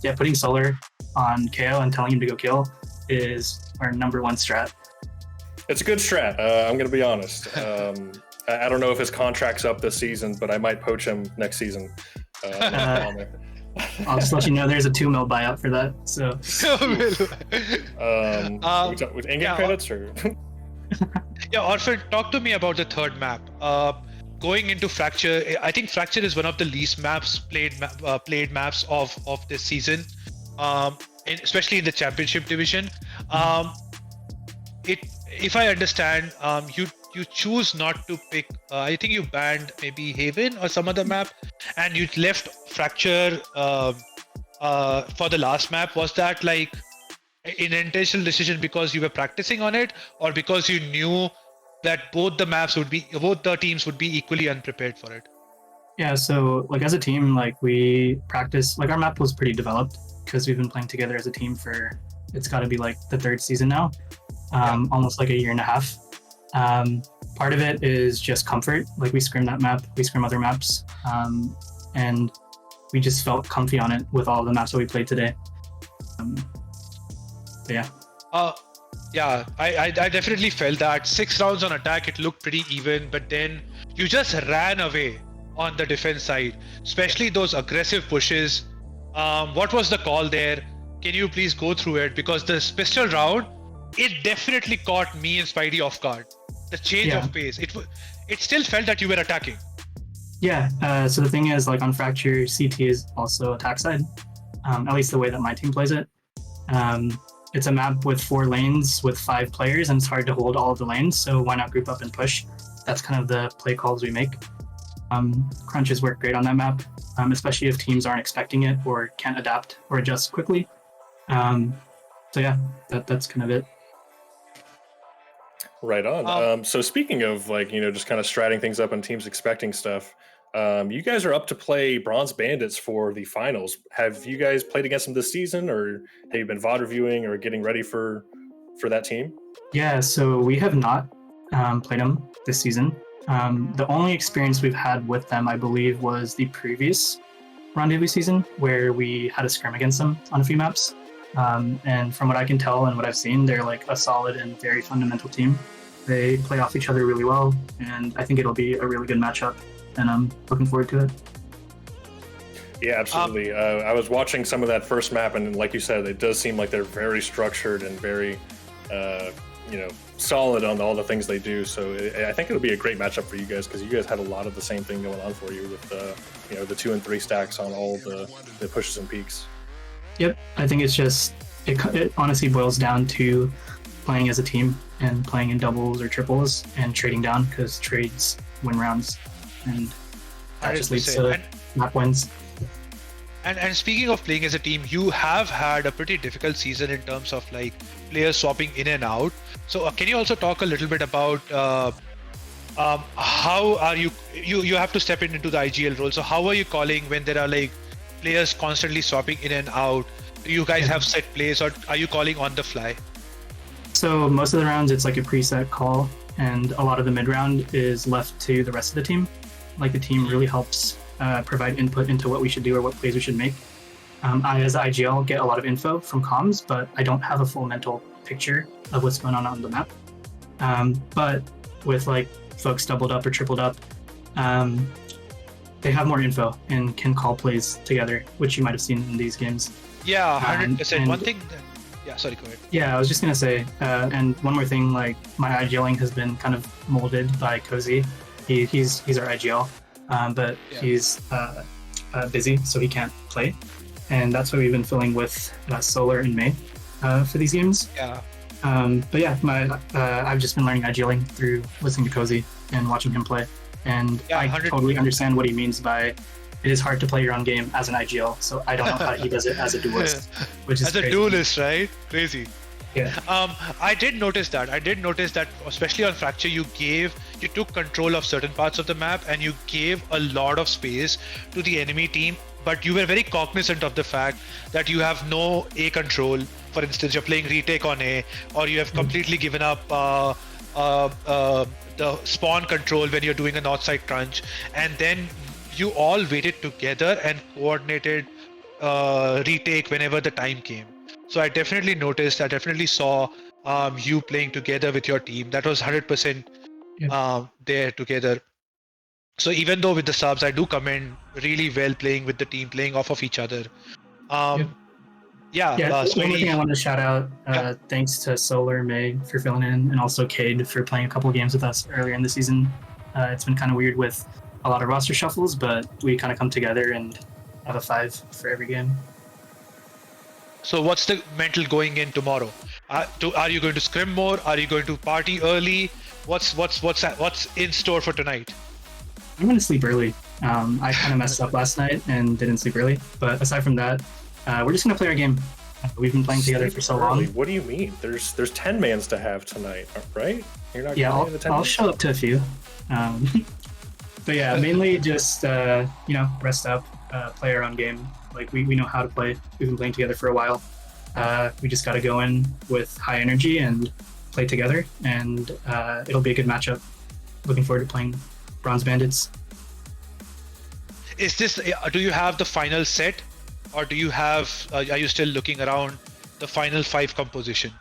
yeah, putting Solar on KO and telling him to go kill is our number 1 strat. It's a good strat. I'm going to be honest. I don't know if his contract's up this season, but I might poach him next season. I'll just let you know there's a 2 mil buyout for that. So, with in-game credits or? Yeah, Orphan, talk to me about the third map. Going into Fracture, I think Fracture is one of the least played maps of this season. especially in the championship division. If I understand, you choose not to pick. I think you banned maybe Haven or some other map, and you left Fracture for the last map. Was that like an intentional decision because you were practicing on it, or because you knew that both the teams would be equally unprepared for it? Yeah, so like as a team, like we practice, like our map was pretty developed because we've been playing together as a team for, it's got to be like the third season now, almost like a year and a half. Part of it is just comfort. Like we scrim that map, we scrim other maps, and we just felt comfy on it with all the maps that we played today. Yeah. I definitely felt that 6 rounds on attack, it looked pretty even, but then you just ran away on the defense side, especially those aggressive pushes. What was the call there? Can you please go through it? Because this pistol round, it definitely caught me and Spidey off guard. The change of pace, it still felt that you were attacking. Yeah, so the thing is, like on Fracture, CT is also attack side, at least the way that my team plays it. It's a map with 4 lanes with 5 players, and it's hard to hold all of the lanes, so why not group up and push? That's kind of the play calls we make. Crunches work great on that map, especially if teams aren't expecting it or can't adapt or adjust quickly. So yeah, that's kind of it. Right on. So speaking of like, just kind of stratting things up and teams expecting stuff, you guys are up to play Bronze Bandits for the finals. Have you guys played against them this season, or have you been VOD reviewing or getting ready for that team? Yeah, so we have not played them this season. The only experience we've had with them, I believe, was the previous Rendezvous season, where we had a scrim against them on a few maps. And from what I can tell and what I've seen, they're like a solid and very fundamental team. They play off each other really well, and I think it'll be a really good matchup, and I'm looking forward to it. Yeah, absolutely. I was watching some of that first map, and like you said, it does seem like they're very structured and very, solid on all the things they do. So I think it'll be a great matchup for you guys, because you guys had a lot of the same thing going on for you with the 2 and 3 stacks on all the pushes and peaks. Yep, I think it's just, it honestly boils down to playing as a team and playing in doubles or triples and trading down, because trades win rounds, and that just leads to map wins. And speaking of playing as a team, you have had a pretty difficult season in terms of like players swapping in and out. So can you also talk a little bit about how are you have to step into the IGL role? So how are you calling when there are like players constantly swapping in and out? Do you guys have set plays, or are you calling on the fly? So most of the rounds it's like a preset call, and a lot of the mid round is left to the rest of the team. Like the team really helps provide input into what we should do or what plays we should make. I, as IGL, get a lot of info from comms, but I don't have a full mental picture of what's going on the map. But with like folks doubled up or tripled up, they have more info and can call plays together, which you might have seen in these games. Yeah, 100%. One thing sorry, go ahead. Yeah, I was just gonna say, and one more thing, like my IGLing has been kind of molded by Cozy. He's our IGL, but he's busy, so he can't play, and that's why we've been filling with Solar and May for these games. Yeah. But yeah, I've just been learning IGLing through listening to Cozy and watching him play, and I totally understand what he means by it is hard to play your own game as an IGL, so I don't know how he does it as a duelist, which is as a duelist, right? Crazy. Yeah. I did notice that, especially on Fracture, you took control of certain parts of the map and you gave a lot of space to the enemy team, but you were very cognizant of the fact that you have no A control. For instance, you're playing retake on A, or you have completely given up the spawn control when you're doing a north side crunch, and then you all waited together and coordinated retake whenever the time came. So I definitely saw you playing together with your team. That was 100% there together. So even though with the subs, I do commend really well playing with the team, playing off of each other. One more thing I want to shout out, thanks to Solar May for filling in, and also Cade for playing a couple games with us earlier in the season. It's been kind of weird with a lot of roster shuffles, but we kind of come together and have a 5 for every game. So what's the mental going in tomorrow? Are you going to scrim more? Are you going to party early? What's in store for tonight? I'm going to sleep early. I kind of messed up last night and didn't sleep early. But aside from that, we're just going to play our game. We've been playing together for so long. What do you mean? There's 10 mans to have tonight, right? You're not yeah, going to the 10 I'll mans? show up to a few. But yeah, mainly just rest up, play our own game. Like we know how to play. We've been playing together for a while. We just got to go in with high energy and play together, and it'll be a good matchup. Looking forward to playing Bronze Bandits. Is this? Do you have the final set, or do you have? Are you still looking around the final 5 composition?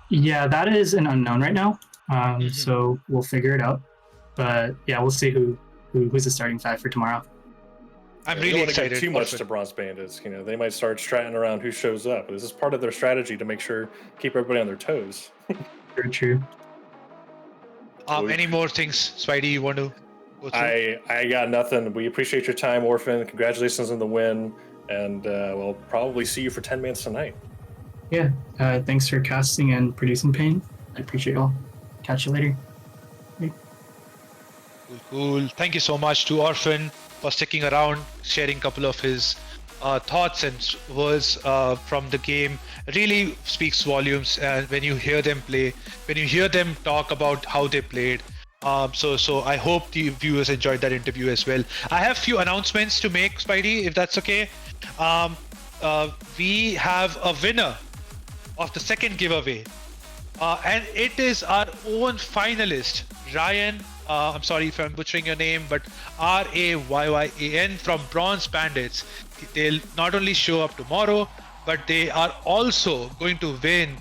Yeah, that is an unknown right now. So we'll figure it out. But yeah, we'll see who's the starting 5 for tomorrow. I'm really excited. Give too much to Bronze Bandits. They might start stratting around who shows up. This is part of their strategy to make sure keep everybody on their toes. Very true. Any more things, Spidey, you want to go through? I got nothing. We appreciate your time, Orphan. Congratulations on the win, and we'll probably see you for 10 mans tonight. Yeah. Thanks for casting and producing Pain. I appreciate y'all. Catch you later. Cool. Thank you so much to Orphan for sticking around, sharing a couple of his thoughts and words from the game. It really speaks volumes when you hear them play, when you hear them talk about how they played. So I hope the viewers enjoyed that interview as well. I have a few announcements to make, Spidey, if that's okay. We have a winner of the second giveaway, and it is our own finalist, Ryan. I'm sorry if I'm butchering your name, but Rayyan from Bronze Bandits. They'll not only show up tomorrow, but they are also going to win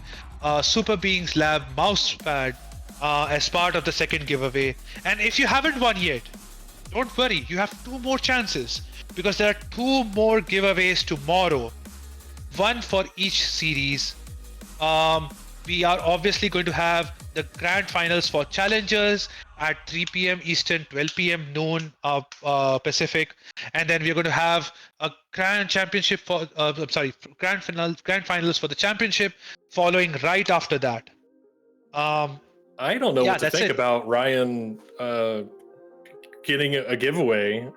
Super Beings Lab mousepad as part of the second giveaway. And if you haven't won yet, don't worry, you have 2 more chances, because there are 2 more giveaways tomorrow, 1 for each series. We are obviously going to have the grand finals for challengers at 3 p.m. Eastern, 12 p.m. noon Pacific, and then we're going to have a grand championship for grand finals for the championship following right after that. I don't know what to think about Ryan getting a giveaway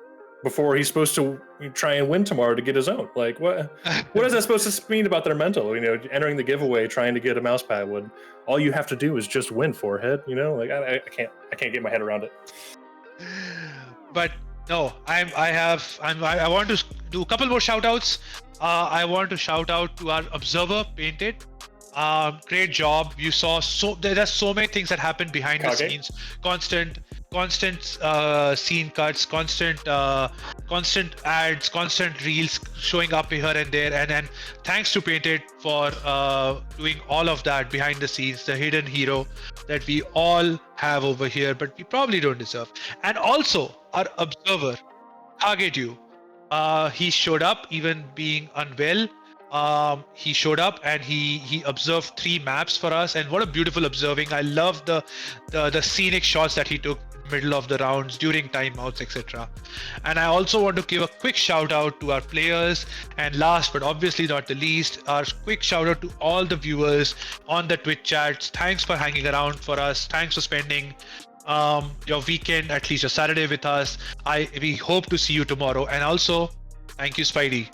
before he's supposed to try and win tomorrow to get his own. Like, what is that supposed to mean about their mental? Entering the giveaway, trying to get a mouse pad, when all you have to do is just win, forehead. Like I can't get my head around it. But no, I want to do a couple more shout outs. I want to shout out to our observer, Painted. Great job. You saw there's so many things that happen behind the scenes. Constant scene cuts, constant ads, constant reels showing up here and there, and thanks to Painted for doing all of that behind the scenes, the hidden hero that we all have over here, but we probably don't deserve. And also our observer, Hagedu, he showed up even being unwell. He showed up and he observed 3 maps for us, and what a beautiful observing. I love the scenic shots that he took middle of the rounds, during timeouts, etc. And I also want to give a quick shout out to our players, and last but obviously not the least, our quick shout out to all the viewers on the Twitch chats. Thanks for hanging around for us. Thanks for spending your weekend, at least your Saturday, with us. We hope to see you tomorrow. And also thank you, Spidey.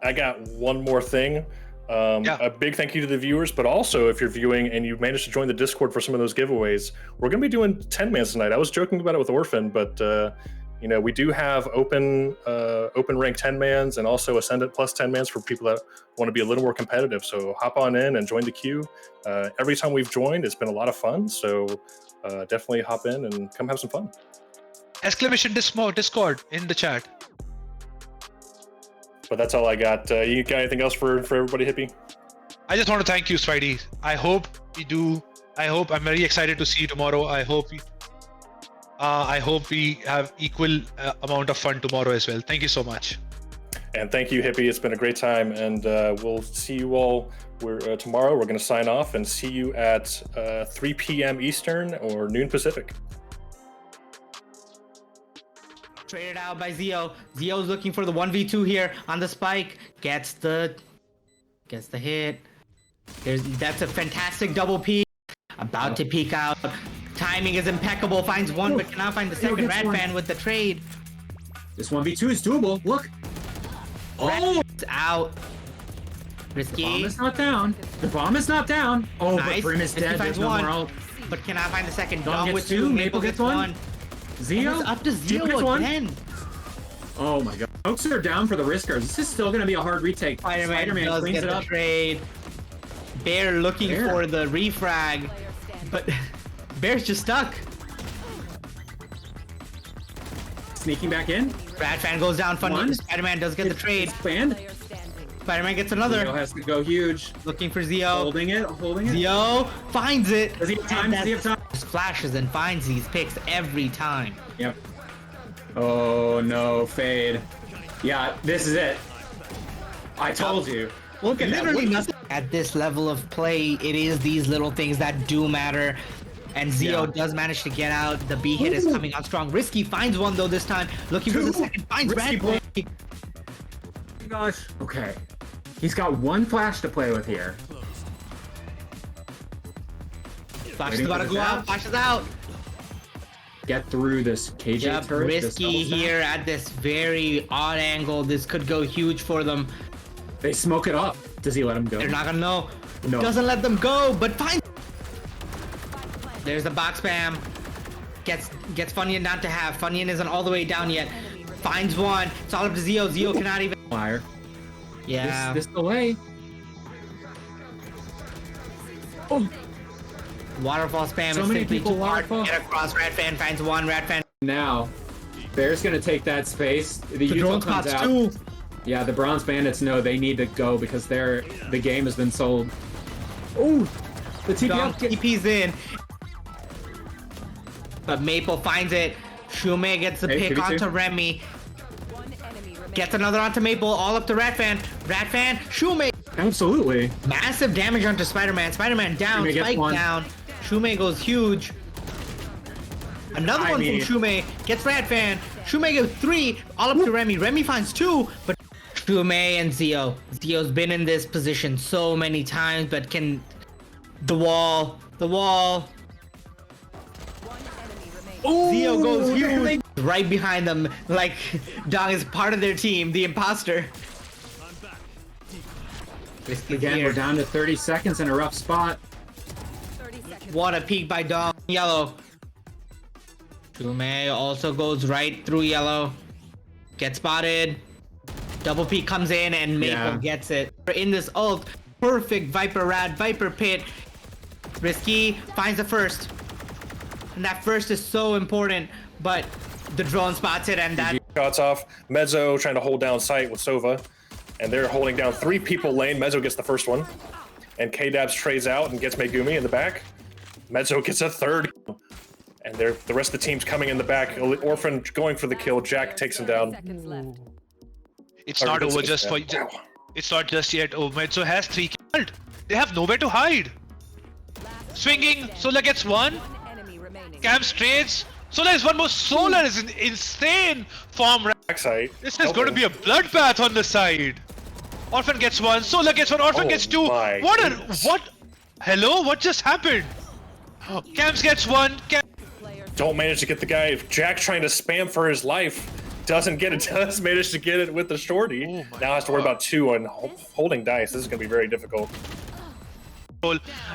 I got one more thing. A big thank you to the viewers, but also if you're viewing and you managed to join the Discord for some of those giveaways, we're going to be doing 10 mans tonight. I was joking about it with Orphan, but we do have open rank 10 mans and also Ascendant plus 10 mans for people that want to be a little more competitive. So hop on in and join the queue. Every time we've joined, it's been a lot of fun. So definitely hop in and come have some fun. Exclamation Discord in the chat. But that's all I got. You got anything else for everybody, Hippie? I just want to thank you, Spidey. I hope I'm very excited to see you tomorrow. I hope we have equal amount of fun tomorrow as well. Thank you so much. And thank you, Hippie. It's been a great time, and we'll see you all. Tomorrow we're going to sign off and see you at 3 p.m. Eastern or noon Pacific. Traded out by Zio. Zio's looking for the 1v2 here on the spike. Gets the Gets the hit. That's a fantastic double peek. About to peek out. Timing is impeccable. Finds one, but cannot find the second. Radfan with the trade. This 1v2 is doable. Look. Oh! Out. Risky. The bomb is not down. The bomb is not down. Oh, Nice. but Brim is dead. There's no more ult. But cannot find the second. Dom Dom gets with 2. Maple gets 1. Zeo? It's up to Zeo gets Zeo 1. again. Oh my god. Folks are down for the Riskers. This is still going to be a hard retake. Spider-Man does cleans get it the up. trade. Bear looking for the refrag. But Bear's just stuck. Sneaking back in. Radfan goes down. Funny. Spider-Man does get the trade. Expand. Spider-Man gets another. Zeo has to go huge. Looking for Zeo. Holding it. Zeo finds it. Does he have time? Does he have time? Just flashes and finds these picks every time. Yep. Oh no, fade. Yeah, this is it. I told you. Look at Literally that. nothing. At this level of play, it is these little things that do matter. And Zeo does manage to get out. The B hit is coming on strong. Risky finds one though this time. Looking for the second. Finds Radfan. Gosh. Okay. He's got one flash to play with here. Flash is about to go out. Flash is out. Get through this KJ turret. Risky here at this very odd angle. This could go huge for them. They smoke it up. Does he let him go? They're not gonna know. No. Doesn't let them go, but fine. There's the box spam. Gets Funyun not to have. Funyun isn't all the way down yet. Finds one. It's all up to Zeo. Zeo cannot even. Fire. Yeah. This delay. Oh. Waterfall spam So is many simply people too hard to waterfall. get across. Radfan finds one. Radfan. Now, Bear's gonna take that space. The drone Utah comes spots out. too. Yeah, the Bronze Bandits know they need to go because the game has been sold. Oh, the Dom TPL. TP's in. But Maple finds it. Shume gets the pick 2v2. onto Remy. Gets another onto Maple. All up to Radfan. Radfan. Shume. Absolutely. Massive damage onto Spider-Man. Spider-Man down. Shume gets Spike one. down. Shume goes huge. Another one from Shume. Gets Radfan. Shume goes 3. All up to Remy. Remy finds 2. But Shume and Zeo. Zeo's been in this position so many times, but can... The wall. Oh, Zeo goes huge. Right behind them, like Dong is part of their team, the imposter. Again, we're down to 30 seconds in a rough spot. What a peek by Dong. Yellow. Shume also goes right through yellow. Gets spotted. Double peek comes in and Maple gets it. In this ult, perfect Viper Rad, Viper Pit. Risky finds the first. And that first is so important, but the drone spots it and that... Shots off. Mezzo trying to hold down site with Sova. And they're holding down 3 people lane. Mezzo gets the first one. And K-Dabs trades out and gets Megumi in the back. Mezzo gets a third. And the rest of the team's coming in the back. Orphan going for the kill. Jack takes him down. It's not over just for... It's not just yet. Oh, Mezzo has 3 killed. They have nowhere to hide. Swinging. Solar gets 1. Camps trades. Solar is one more. Solar is an insane form. Backside. This is going to be a bloodbath on the side. Orphan gets 1. Solar gets 1. Orphan gets 2. What? Hello? What just happened? Camps gets 1. Don't manage to get the guy. Jack trying to spam for his life. Doesn't get it. Does manage to get it with the shorty. Now has to worry about 2 and holding dice. This is going to be very difficult.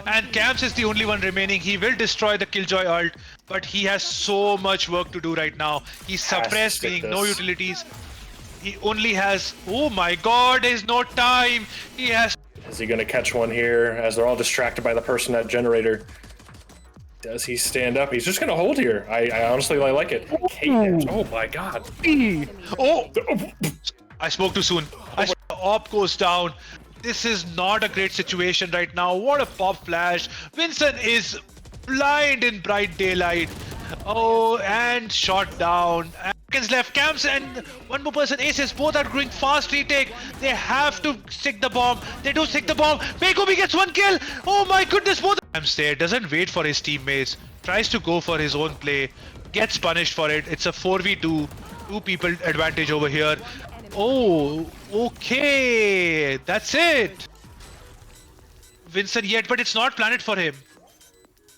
And Camps is the only one remaining. He will destroy the Killjoy ult, but he has so much work to do right now. He's suppressed, being no utilities. He only has... Oh my god, there's no time. He has... Is he going to catch one here as they're all distracted by the person at generator? Does he stand up? He's just going to hold here. I honestly like it. K-Dabs. Oh my god. Oh! I spoke too soon. Op goes down. This is not a great situation right now. What a pop flash. Vincent is blind in bright daylight. Oh, and shot down. Seconds left. Camps and one more person. Aces. Both are going fast retake. They have to stick the bomb. They do stick the bomb. Megumi gets 1 kill. Oh my goodness. Both. Camps there. Doesn't wait for his teammates. Tries to go for his own play. Gets punished for it. It's a 4v2. 2 people advantage over here. Oh, okay. That's it. Vincent yet, but it's not planted for him.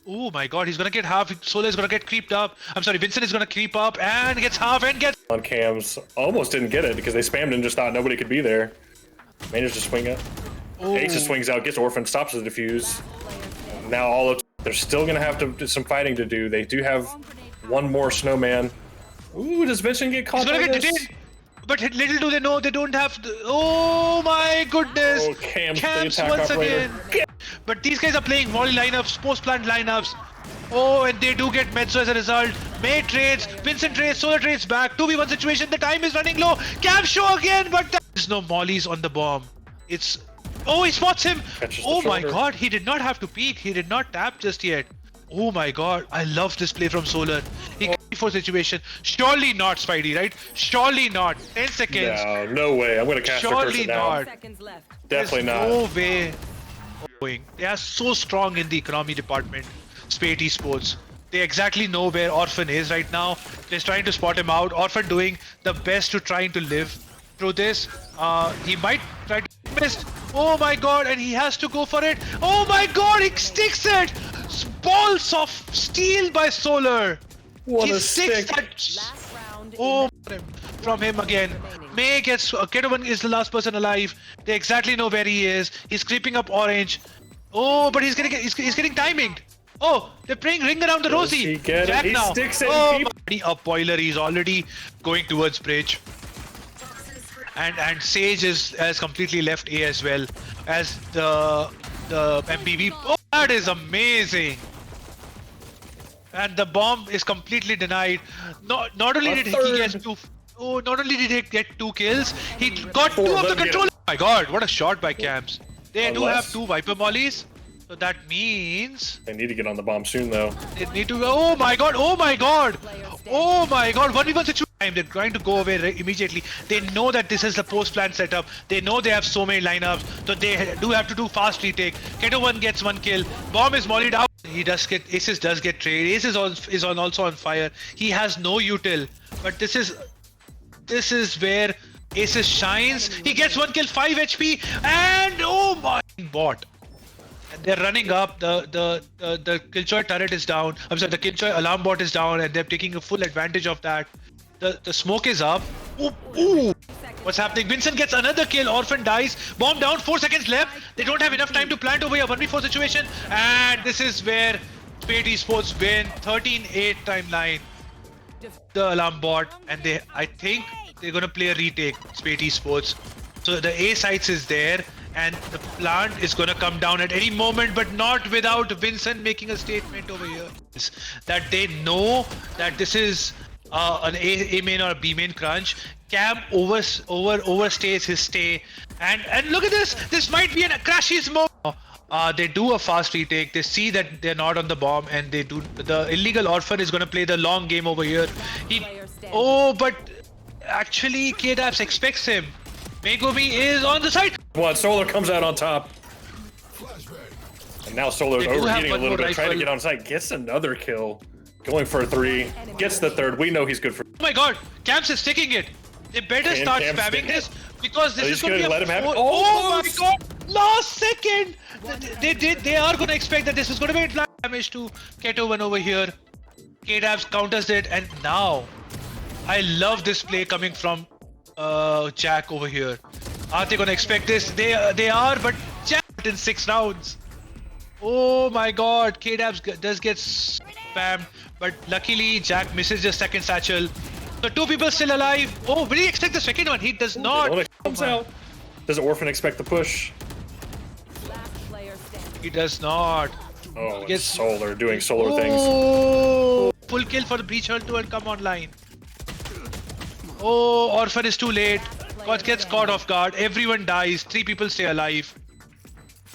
Oh my god, he's gonna get half. Solar is gonna get creeped up. I'm sorry, Vincent is gonna creep up and gets half and gets. On cams, almost didn't get it because they spammed and just thought nobody could be there. Managed to swing it. Ace just swings out, gets Orphan, stops the defuse. Now all of they're still gonna have to do some fighting to do. They do have one more snowman. Ooh, does Vincent get caught? He's gonna get detained. But little do they know, they don't have to. Oh my goodness! Oh, Camps once again. But these guys are playing volley lineups, post-plant lineups. Oh, and they do get Mezzo as a result. May trades, Vincent trades, Solar trades back. 2v1 situation, the time is running low. Cam show again, but there's no mollies on the bomb. It's... Oh, he spots him! Oh my god, he did not have to peek. He did not tap just yet. Oh my god, I love this play from Solar. He for situation. Surely not, Spidey, right? Surely not. 10 seconds. No way. I'm gonna cast the Surely person now. not. Definitely not. No way. They are so strong in the economy department. Spate Esports. They exactly know where Orphan is right now. They're trying to spot him out. Orphan doing the best to trying to live through this. He might try to miss. Oh my god, and he has to go for it. Oh my god, he sticks it! Balls of steel by Solar. What he a sticks stick. that. Oh, from him again. May gets Kedovan is the last person alive. They exactly know where he is. He's creeping up orange. Oh, but he's getting timinged. Oh, they're playing ring around the rosy. He get Jack it? He now. sticks it. Oh, up boiler. He's already going towards bridge. And Sage has completely left A as well as the MPV. Oh, that is amazing. And the bomb is completely denied. Not only did he get not only did he get 2 kills, he got 2 of the control. Oh my god, what a shot by Camps. They do have 2 Viper mollies. So that means they need to get on the bomb soon though. They need to go. Oh my god, oh my god. Oh my god, 1v1 situation. They're trying to go away immediately. They know that this is the post-plan setup. They know they have so many lineups. So they do have to do fast retake. Keto1 gets 1 kill. Bomb is mollied out. He does get Aces does get trade. Aces is also on fire. He has no util. But this is where Aces shines. He gets 1 kill, 5 HP, and oh my bot. And they're running up. The Killjoy turret is down. I'm sorry, the Killjoy alarm bot is down, and they're taking a full advantage of that. The smoke is up. Ooh. What's happening? Vincent gets another kill. Orphan dies. Bomb down. 4 seconds left. They don't have enough time to plant over here. 1v4 situation. And this is where Spate Esports win. 13-8 timeline. The alarm bot. And I think they're going to play a retake. Spate Esports. So the A sites is there. And the plant is going to come down at any moment. But not without Vincent making a statement over here. That they know that this is an A main or a B main crunch. Cam overstays his stay, and look at this. This might be a crashy smoke. They do a fast retake. They see that they're not on the bomb, and they do. The illegal Orphan is going to play the long game over here. But actually, K-Daps expects him. Megumi is on the side. Solar comes out on top. And now Solar's overheating a little bit, trying to get on site. Gets another kill. Going for a 3. Gets the 3rd. We know he's good for. Oh my god. Camps is sticking it. They better start spamming this because this is going to be let him have it. Oh my god. Last second. They are going to expect that this is going to be flat damage to Keto1 over here. K-Dabs counters it, and now I love this play coming from Jack over here. Are they going to expect this? They are, but Jack in 6 rounds. Oh my god, K-Dabs does get spammed, but luckily Jack misses the second satchel. So 2 people still alive. Oh, will he expect the second one? He does not. Comes out. Does Orphan expect the push? He does not. Oh, gets Solar doing Solar things. Oh, full kill for the Breach Hurt to come online. Oh, Orphan is too late. God gets caught off guard. Everyone dies. 3 people stay alive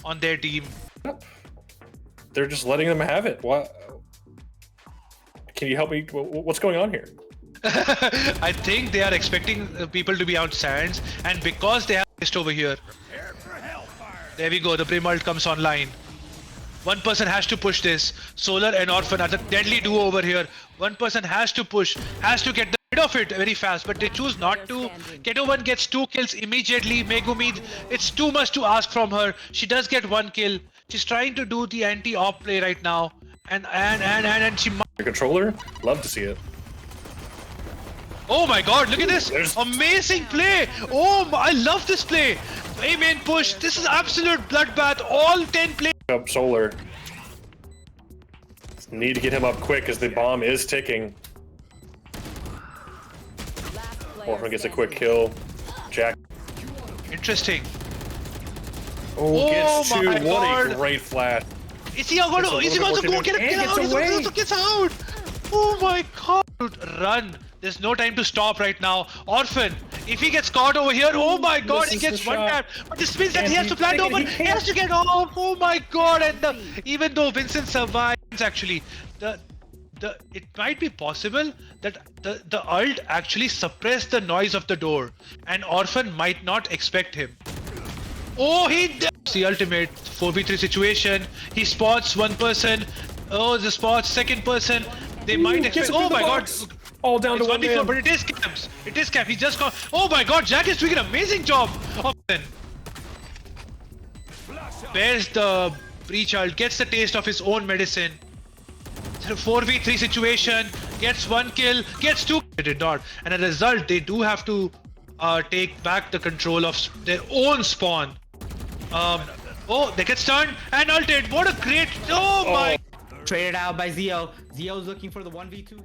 on their team. They're just letting them have it. What? Can you help me? What's going on here? I think they are expecting people to be out sands, and because they have missed over here. There we go. The Brimult comes online. One person has to push this. Solar and Orphan are the deadly duo over here. One person has to push, has to get rid of it very fast, but they choose not to. Keto1 gets 2 kills immediately. Megumi, it's too much to ask from her. She does get 1 kill. She's trying to do the anti-op play right now, and she. The controller, love to see it. Oh my God! Look at this! There's... Amazing play! Oh, I love this play. A main push. This is absolute bloodbath. All 10 plays. Up Solar. Need to get him up quick as the bomb is ticking. Orphan gets a quick kill. Jack. Interesting. Oh, gets two. My What God. a great flash. Is he going to? Is he going to go get out? He gets out. Oh my God! Run. There's no time to stop right now. Orphan, if he gets caught over here, oh my God, he gets one tap. But this means that he has to plant over. He has to get off. Oh my God! And even though Vincent survives, actually, it might be possible that the ult actually suppressed the noise of the door, and Orphan might not expect him. Oh, he does the ultimate 4v3 situation. He spots one person. Oh, the spots second person. They might expect. Oh my God. All down to 1v4, but it is camps. It is camp. He just got. Oh my God, Jack is doing an amazing job. Bears the breach ult, gets the taste of his own medicine. 4v3 situation, gets one kill, gets two. They did not, and as a result, they do have to take back the control of their own spawn. Oh, they get stunned and ulted. What a great. Oh my. Traded out by Zio. Zio's looking for the 1v2.